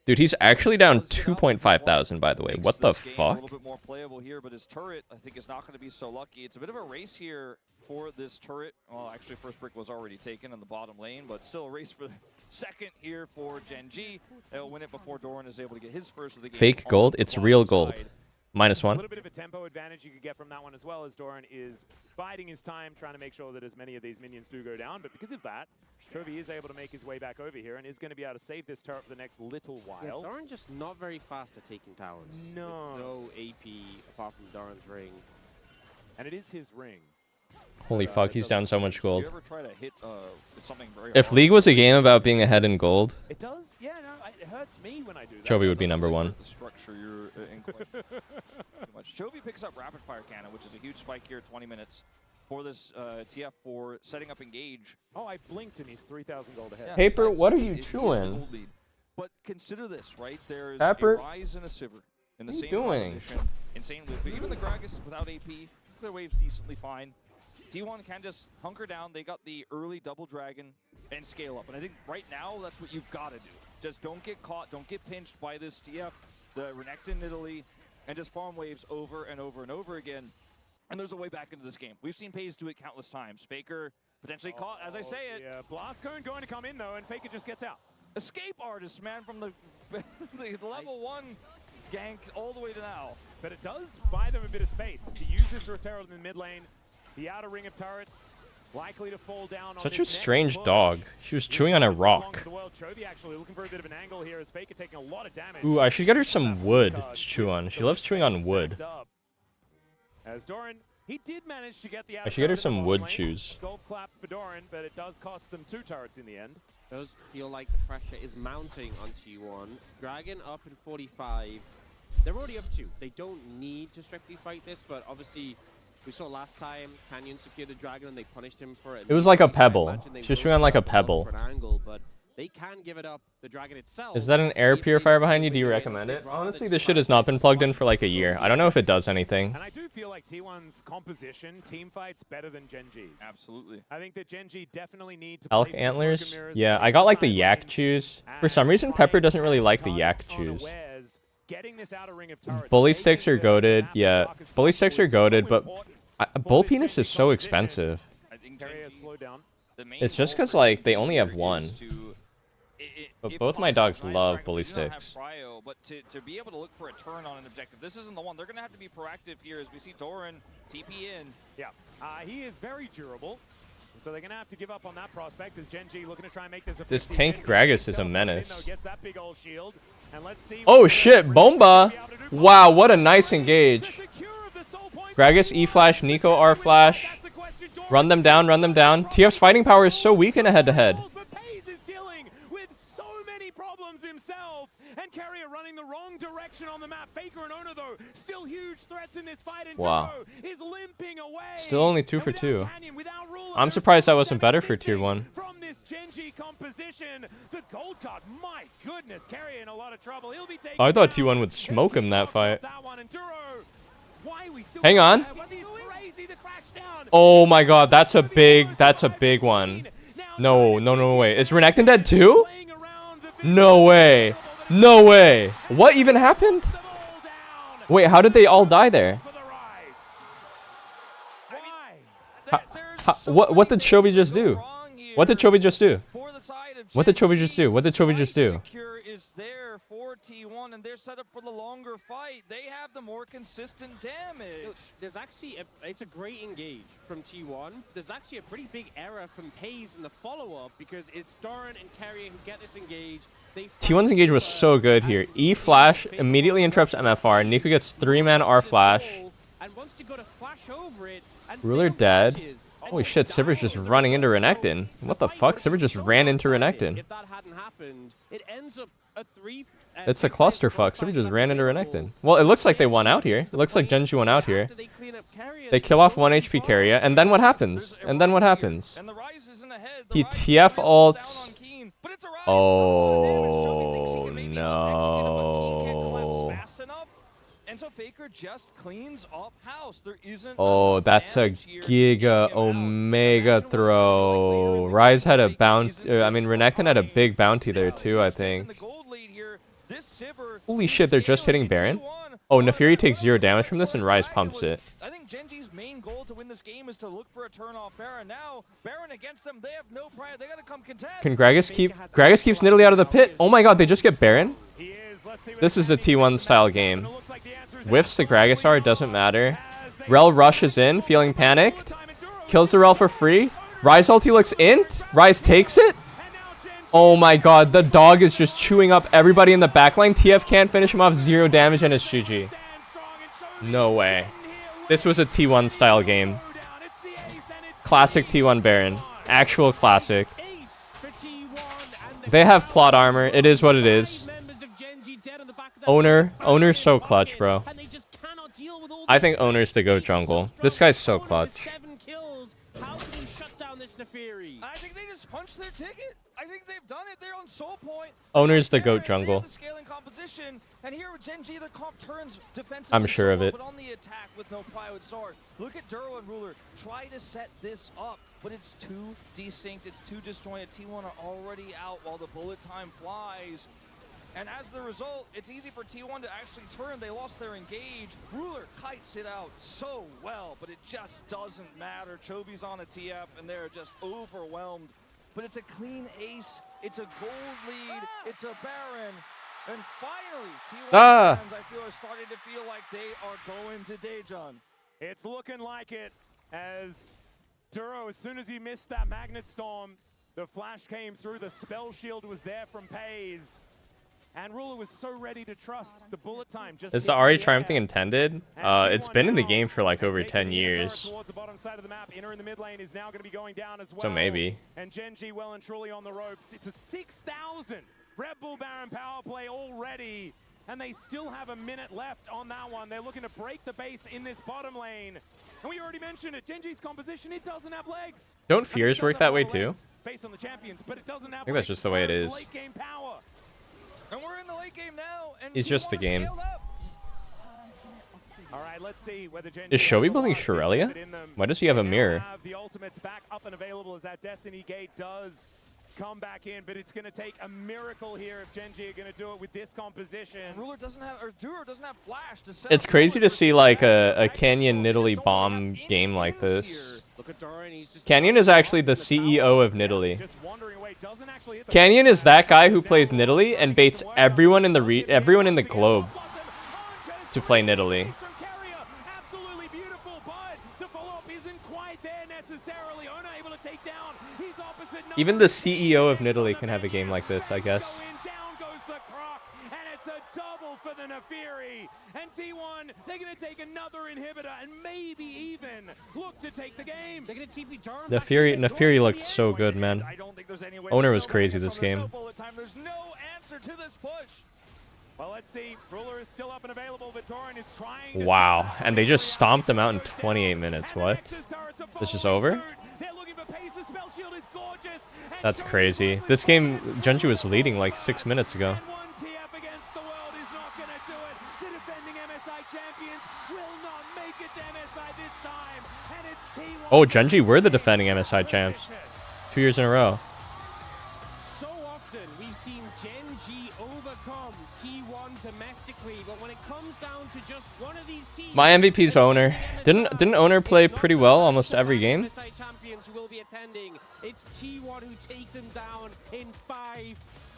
Dude, he's actually down 2.5 thousand, by the way. What the fuck? A little bit more playable here, but his turret, I think, is not going to be so lucky. It's a bit of a race here for this turret. Well, actually, first brick was already taken in the bottom lane, but still a race for the second here for GenG. They'll win it before Doran is able to get his first of the game. Fake gold? It's real gold. -1. A little bit of a tempo advantage you could get from that one as well, as Doran is biding his time, trying to make sure that as many of these minions do go down. But because of that, Chovy is able to make his way back over here and is going to be able to save this turret for the next little while. Yeah, Doran just not very fast at taking towers. No. With no AP apart from Doran's ring. And it is his ring. Holy fuck, he's down so much gold. Do you ever try to hit something very If hard? League was a game about being ahead in gold, It does? Yeah, no, it hurts me when I do that. Chovy would be #1. The structure you're in quite too much. Chovy picks up rapid fire cannon, which is a huge spike here, 20 minutes for this TF for setting up engage. Oh, I blinked and he's 3,000 gold ahead. Yeah, Paper, that's- what are you it is the chewing? gold lead. But consider this, right? There's Pepper? a Rise and a Sivir in the What are you same doing? position. Insane whip. But even the Gragas without AP, their wave's decently fine. T1 can just hunker down. They got the early double dragon and scale up. And I think right now that's what you've got to do. Just don't get caught, don't get pinched by this TF, the Renekton Italy, and just farm waves over and over and over again. And there's a way back into this game. We've seen FaZe do it countless times. Faker potentially caught, as I say it. Yeah, Blast Cone going to come in though, and Faker just gets out. Escape artist, man, from the, the level 1 gank all the way to now. But it does buy them a bit of space to use this Rotero in the mid lane. The outer ring of turrets likely to fall down. Such on a this strange next dog. push. She was chewing on a rock. Chovy actually looking for a bit of an angle here as Faker taking a lot of damage. Ooh, I should get her some wood to chew on. She loves chewing on wood. As Doran, he did manage to get the I should get her some wood chews. chews. Golf clap for Doran, but it does cost them 2 turrets in the end. Does feel like the pressure is mounting on T1. Dragon up in 45. They're already up 2. They don't need to strictly fight this, but obviously we saw last time Canyon secured the dragon and they punished him for it. It was like a pebble. She was chewing on like a pebble. Angle, but they can give it up. The dragon itself. Is that an air purifier behind you? Do you recommend it? Honestly, this shit has not been plugged in for like a year. I don't know if it does anything. And I do feel like T1's composition, team fights, better than GenG's. Absolutely. I think that GenG definitely need to Elk play for antlers? smoke and mirrors, Yeah, play I got for like the side yak lanes, chews. For and some reason, try Pepper and doesn't really catch like the yak targets chews. unawares. Getting this outer ring of turrets, Bully making sticks are the goated. map Yeah, as dark as bully possible sticks are is so goated, but important bull for this penis is GenG so composition. expensive. I think Carrier GenG, slow down. the main It's just goal because for like GenG they only have here one. is to, But if both my possible, dogs try and love strike, bully but you don't have sticks. Cryo, but to be able to look for a turn on an objective, this isn't the one. They're going to have to be proactive here as we see Doran TP in. Yeah, he is very durable. And so they're going to have to give up on that prospect as GenG looking to try and make this a This 50-50. tank Gragas is a Himself menace. gets that big old shield. And let's see Oh what shit, Bomba! Wow, what a nice engage. Gragas E flash, Nico R flash. Run them down, run them down. TF's fighting power is so weak in a head-to-head. But FaZe is dealing with so many problems himself. And Carrier running the wrong direction on the map. Faker and Ono, though, still huge threats in this fight. And Wow. Duro is limping away. Still only 2 for 2. Canyon, without Ruler, I'm surprised that wasn't better for tier 1. from this GenG composition. The gold card, my goodness, Carrier in a lot of trouble. He'll be taking I thought T1 would smoke him that fight. that one. And Duro, why we still Hang on. what he's crazy to crash down. Oh my god, that's a big one. No, no, no way. Is Renekton dead too? No way. No way. What even happened? Wait, how did they all die there? What did Chovy just do? What did Chovy just do? What did Chovy just do? What did Chovy just do? Secure is there for T1, and they're set up for the longer fight. They have the more consistent damage. There's actually it's a great engage from T1. There's actually a pretty big error from FaZe in the follow-up because it's Doran and Carrier who get this engage. T1's engage was so good here. E flash immediately interrupts MFR. Nico gets 3-man R flash. And wants to go to flash over it. And Ruler dead. Holy shit, Sivir's just running into Renekton. What the fuck? Sivir just ran into Renekton. If that hadn't happened, it ends up a 3. It's a clusterfuck. Sivir just ran into Renekton. Well, it looks like they won out here. It looks like GenG won out here. They kill off 1 HP Carrier, and then what happens? And then what happens? He TF ults. Oh no. And so Faker just cleans up house. There isn't Oh, that's a Giga Omega throw. Rise had a bounty. I mean, Renekton had a big bounty there too, I think. Holy shit, they're just hitting Baron? Oh, Nefiri takes 0 damage from this and Rise pumps it. I think think GenG's main goal to win this game is to look for a turn off Baron. Now, Baron against them, they have no pride. They got to come contest. Can Gragas keeps Nidalee out of the pit? Oh my god, they just get Baron? This is a T1 style game. Whiffs the Gragas star, it doesn't matter. Rel rushes in, feeling panicked. Kills the Rel for free. Ryze ulti looks int. Ryze takes it. Oh my god, the dog is just chewing up everybody in the backline. TF can't finish him off, 0 damage, and it's GG. No way. This was a T1 style game. Classic T1 Baron. Actual classic. They have plot armor. It is what it is. Owner's so clutch, bro. I think Owner's the GOAT jungle. This guy's so clutch. I think they just punched their ticket. I think they've done it. They're on soul point. Owner's the GOAT jungle. The scaling composition, and here with GenG, the comp turns defensive. I'm sure of it. But on the attack with no plywood sword. Look at Duro and Ruler try to set this up, but it's too desync. It's too disjointed. T1 are already out while the bullet time flies. And as the result, it's easy for T1 to actually turn. They lost their engage. Ruler kites it out so well, but it just doesn't matter. Chobi's on a TF, and they're just overwhelmed. But it's a clean ace. It's a gold lead. It's a Baron. And finally, T1 fans, I feel, are starting to feel like they are going to Daejeon. It's looking like it, as Duro, as soon as he missed that Magnet Storm, the flash came through. The spell shield was there from Pays. And Ruler was so ready to trust the bullet time. Just is the Ahri Triumph thing intended? It's been in the game for like over 10 years. Towards the bottom side of the map. Inner in the mid lane is now going to be going down as well. So maybe. And GenG well and truly on the ropes. It's a 6,000 Red Bull Baron power play already. And they still have a minute left on that one. They're looking to break the base in this bottom lane. And we already mentioned it. GenG's composition, it doesn't have legs. Don't fears work that way too? Based on the champions, but it doesn't have I think that's just the way it is. late game power. And we're in the late game now. And it's just the game. All right, let's see whether is Shobi building Shirelia? Why does he have a mirror? The ultimates back up and available as that Destiny Gate does come back in, but it's going to take a miracle here if GenG are going to do it with this composition. Ruler doesn't have, or Duro doesn't have flash to set. It's crazy to see like a Canyon Nidalee bomb game like this. Canyon is actually the CEO of Nidalee. Canyon is that guy who plays Nidalee and baits everyone in the globe to play Nidalee. Even the CEO of Nidalee can have a game like this, I guess. And T1, they're going to take another inhibitor and maybe even look to take the game. They're going to TP Durham. Nefiri looked so good, man. Owner was crazy this game. There's no answer to this push. Well, let's see. Ruler is still up and available. Vitorin is trying. Wow, and they just stomped them out in 28 minutes. What? This is over? That's crazy. This game, GenG was leading like 6 minutes ago. Oh, GenG were the defending MSI champs 2 years in a row. So often we've seen GenG overcome T1 domestically, but when it comes down to just one of these teams, my MVP's Owner. Didn't Owner play pretty well almost every game? Champions who will be attending. It's T1 who take them down in 5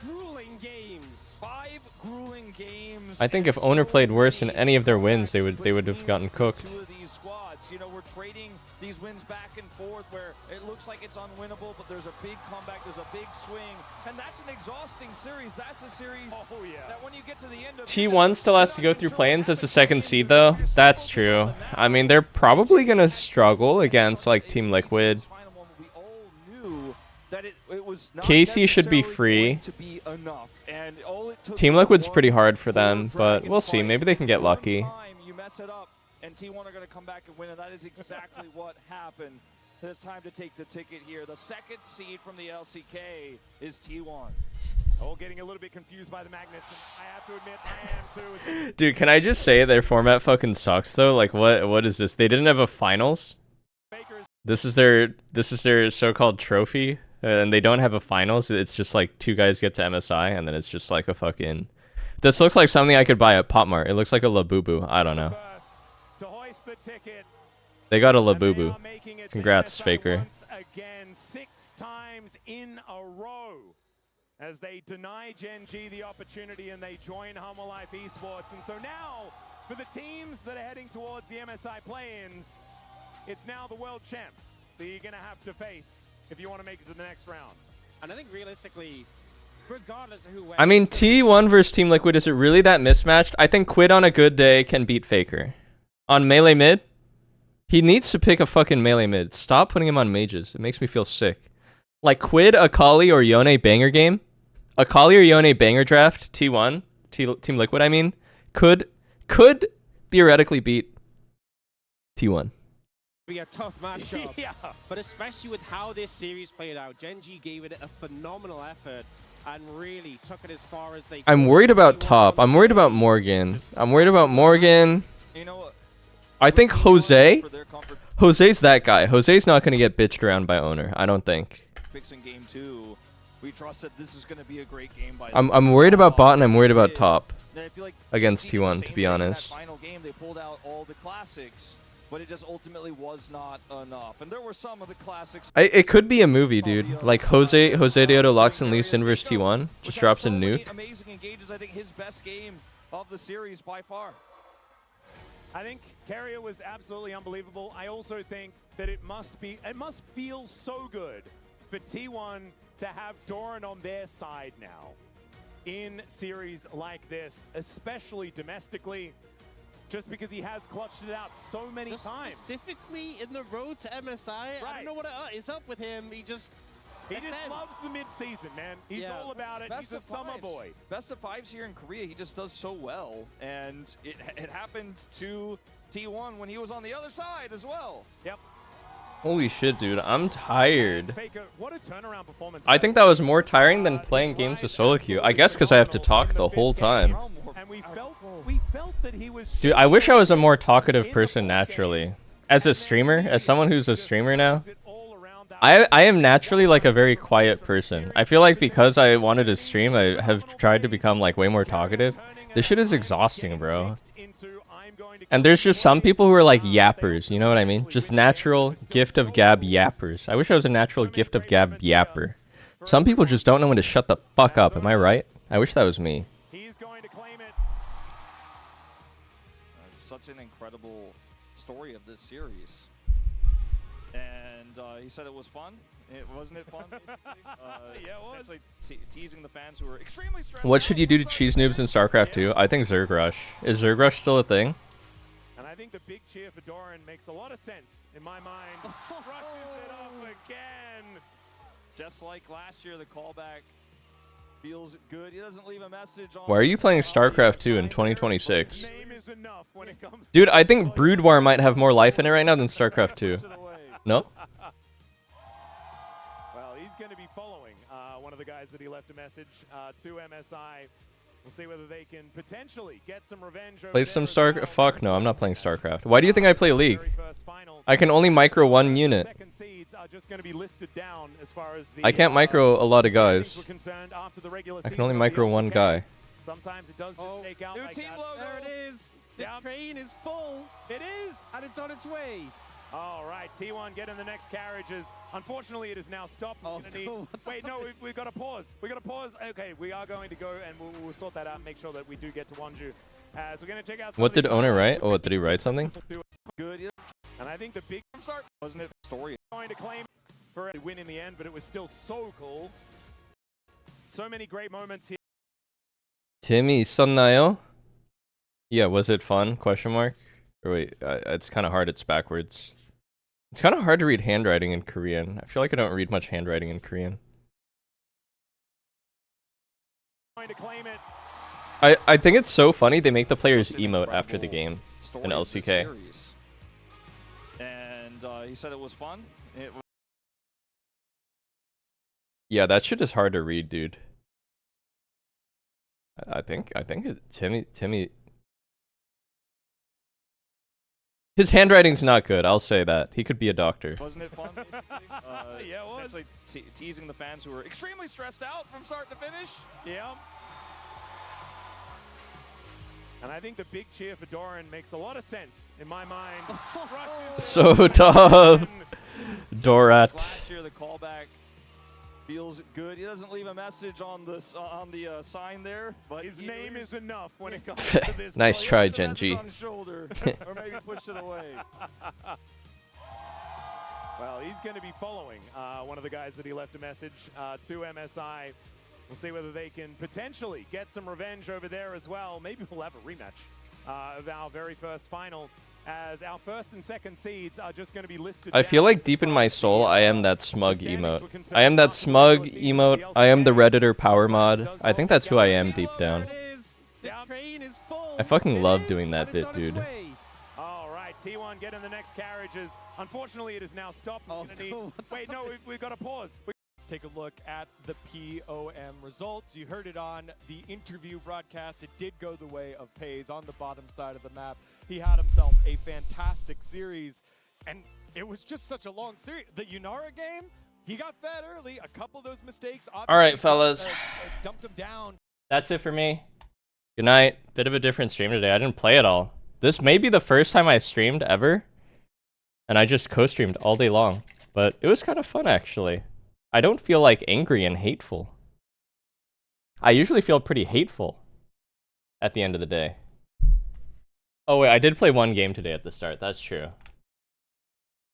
grueling games. 5 grueling games. I think if Owner played worse in any of their wins, they would have gotten cooked. Two of these squads, you know, we're trading these wins back and forth where it looks like it's unwinnable, but there's a big comeback, there's a big swing, and that's an exhausting series. That's a series that when you get to the end of T1 still has to go through play-ins as the second seed, though. That's true. I mean, they're probably gonna struggle against like Team Liquid. KC should be free. Team Liquid's pretty hard for them, but we'll see. Maybe they can get lucky. You mess it up, and T1 are going to come back and win, and that is exactly what happened. It's time to take the ticket here. The second seed from the LCK is T1. All getting a little bit confused by the Magnus. I have to admit, I am too. Dude, can I just say their format fucking sucks though? Like, what is this? They didn't have a finals. This is their so-called trophy, and they don't have a finals. It's just like 2 guys get to MSI, and then it's just like a fucking. This looks like something I could buy at Pop Mart. It looks like a Labubu. I don't know. To hoist the ticket They got a Labubu. Congrats, Faker. Once again, 6 times in a row as they deny GenG the opportunity and they join Humble Life Esports. And so now, for the teams that are heading towards the MSI play-ins, it's now the world champs that you're going to have to face if you want to make it to the next round. And I think realistically, regardless of who wins... I mean, T1 versus Team Liquid, is it really that mismatched? I think Quid on a good day can beat Faker. On melee mid, he needs to pick a fucking melee mid. Stop putting him on mages. It makes me feel sick. Like Quid, Akali, or Yone banger game. Akali or Yone banger draft, T1, Team Liquid, I mean, could theoretically beat T1. Be a tough matchup. Yeah. But especially with how this series played out, GenG gave it a phenomenal effort and really took it as far as they could. I'm worried about top. I'm worried about Morgan. You know what? I think Jose's that guy. Jose's not going to get bitched around by owner, I don't think. Fixing game 2. We trust that this is going to be a great game by I'm worried about bot and I'm worried about top I feel like against T1, to be honest. In that final game, they pulled out all the classics, but it just ultimately was not enough. And there were some of the classics. It could be a movie, dude. Like Jose Deodo locks in Lee Sin versus T1, just drops a nuke. Amazing engages, I think his best game of the series by far. I think Carrier was absolutely unbelievable. I also think that it must feel so good for T1 to have Doran on their side now in series like this, especially domestically, just because he has clutched it out so many times. Specifically in the road to MSI, I don't know what is up with him. He just loves the mid-season, man. He's all about it. He's a summer boy. Best of 5s here in Korea, he just does so well. And it happened to T1 when he was on the other side as well. Yep. Holy shit, dude. I'm tired. Faker, what a turnaround performance. I think that was more tiring than playing games with solo queue. I guess because I have to talk the whole time. And we felt that he was... Dude, I wish I was a more talkative person naturally. As a streamer, as someone who's a streamer now, I am naturally like a very quiet person. I feel like because I wanted to stream, I have tried to become like way more talkative. This shit is exhausting, bro. And there's just some people who are like yappers, you know what I mean? Just natural gift of gab yappers. I wish I was a natural gift of gab yapper. Some people just don't know when to shut the fuck up, am I right? I wish that was me. He's going to claim it. Such an incredible story of this series. And he said it was fun. Wasn't it fun? Yeah, it was. Teasing the fans who were extremely stressed. What should you do to cheese noobs in StarCraft 2? I think Zerg Rush. Is Zerg Rush still a thing? And I think the big cheer for Doran makes a lot of sense in my mind. Rushes it up again. Just like last year, the callback feels good. He doesn't leave a message on. Why are you playing StarCraft 2 in 2026? Dude, I think Brood War might have more life in it right now than StarCraft 2. No? Well, he's going to be following one of the guys that he left a message to MSI. We'll see whether they can potentially get some revenge. Play some StarCraft? Fuck no, I'm not playing StarCraft. Why do you think I play League? I can only micro one unit. I can't micro a lot of guys. I can only micro one guy. Sometimes it does just take out like team logo. There it is. The train is full. It is. And it's on its way. All right, T1 get in the next carriages. Unfortunately, it is now stopped. Wait, no, we've got to pause. We've got to pause. Okay, we are going to go and we'll sort that out and make sure that we do get to Wonju. So we're going to check out. What did owner write? Oh, did he write something? Good. And I think the big start wasn't it story going to claim for a win in the end, but it was still so cool. So many great moments here. Timmy 있었나요? Yeah, was it fun? Question mark. Or wait, it's kind of hard. It's backwards. It's kind of hard to read handwriting in Korean. I feel like I don't read much handwriting in Korean. I think it's so funny they make the players emote after the game in LCK. And he said it was fun. Yeah, that shit is hard to read, dude. I think Timmy. His handwriting's not good, I'll say that. He could be a doctor. Wasn't it fun? Yeah, it was. Teasing the fans who were extremely stressed out from start to finish. Yeah. And I think the big cheer for Doran makes a lot of sense in my mind. So tough. Dorat. Last year, the callback feels good. He doesn't leave a message on the sign there, but his name is enough when it comes to this. Nice try, GenG. On his shoulder, or maybe push it away. Well, he's going to be following one of the guys that he left a message to MSI. We'll see whether they can potentially get some revenge over there as well. Maybe we'll have a rematch of our very first final, as our first and second seeds are just going to be listed. I feel like deep in my soul, I am that smug emote. I am that smug emote. I am the Redditor power mod. I think that's who I am deep down. I fucking love doing that bit, dude. All right, T1 getting the next carriages. Unfortunately, it is now stopped. Wait, no, we've got to pause. Let's take a look at the POM results. You heard it on the interview broadcast. It did go the way of Pays on the bottom side of the map. He had himself a fantastic series, and it was just such a long series. The Yunara game, he got fed early. A couple of those mistakes. All right, fellas. Dumped him down. That's it for me. Good night. Bit of a different stream today. I didn't play at all. This may be the first time I streamed ever, and I just co-streamed all day long. But it was kind of fun, actually. I don't feel like angry and hateful. I usually feel pretty hateful at the end of the day. Oh wait, I did play one game today at the start. That's true.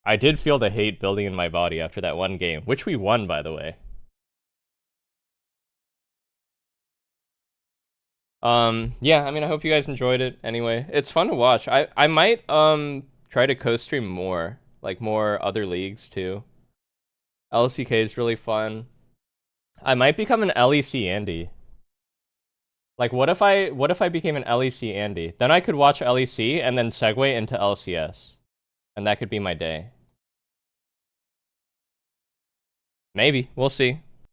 I did feel the hate building in my body after that one game, which we won, by the way. Yeah, I mean, I hope you guys enjoyed it anyway. It's fun to watch. I might try to co-stream more, like more other leagues too. LCK is really fun. I might become an LEC Andy. Like, what if I became an LEC Andy? Then I could watch LEC and then segue into LCS. And that could be my day. Maybe. We'll see.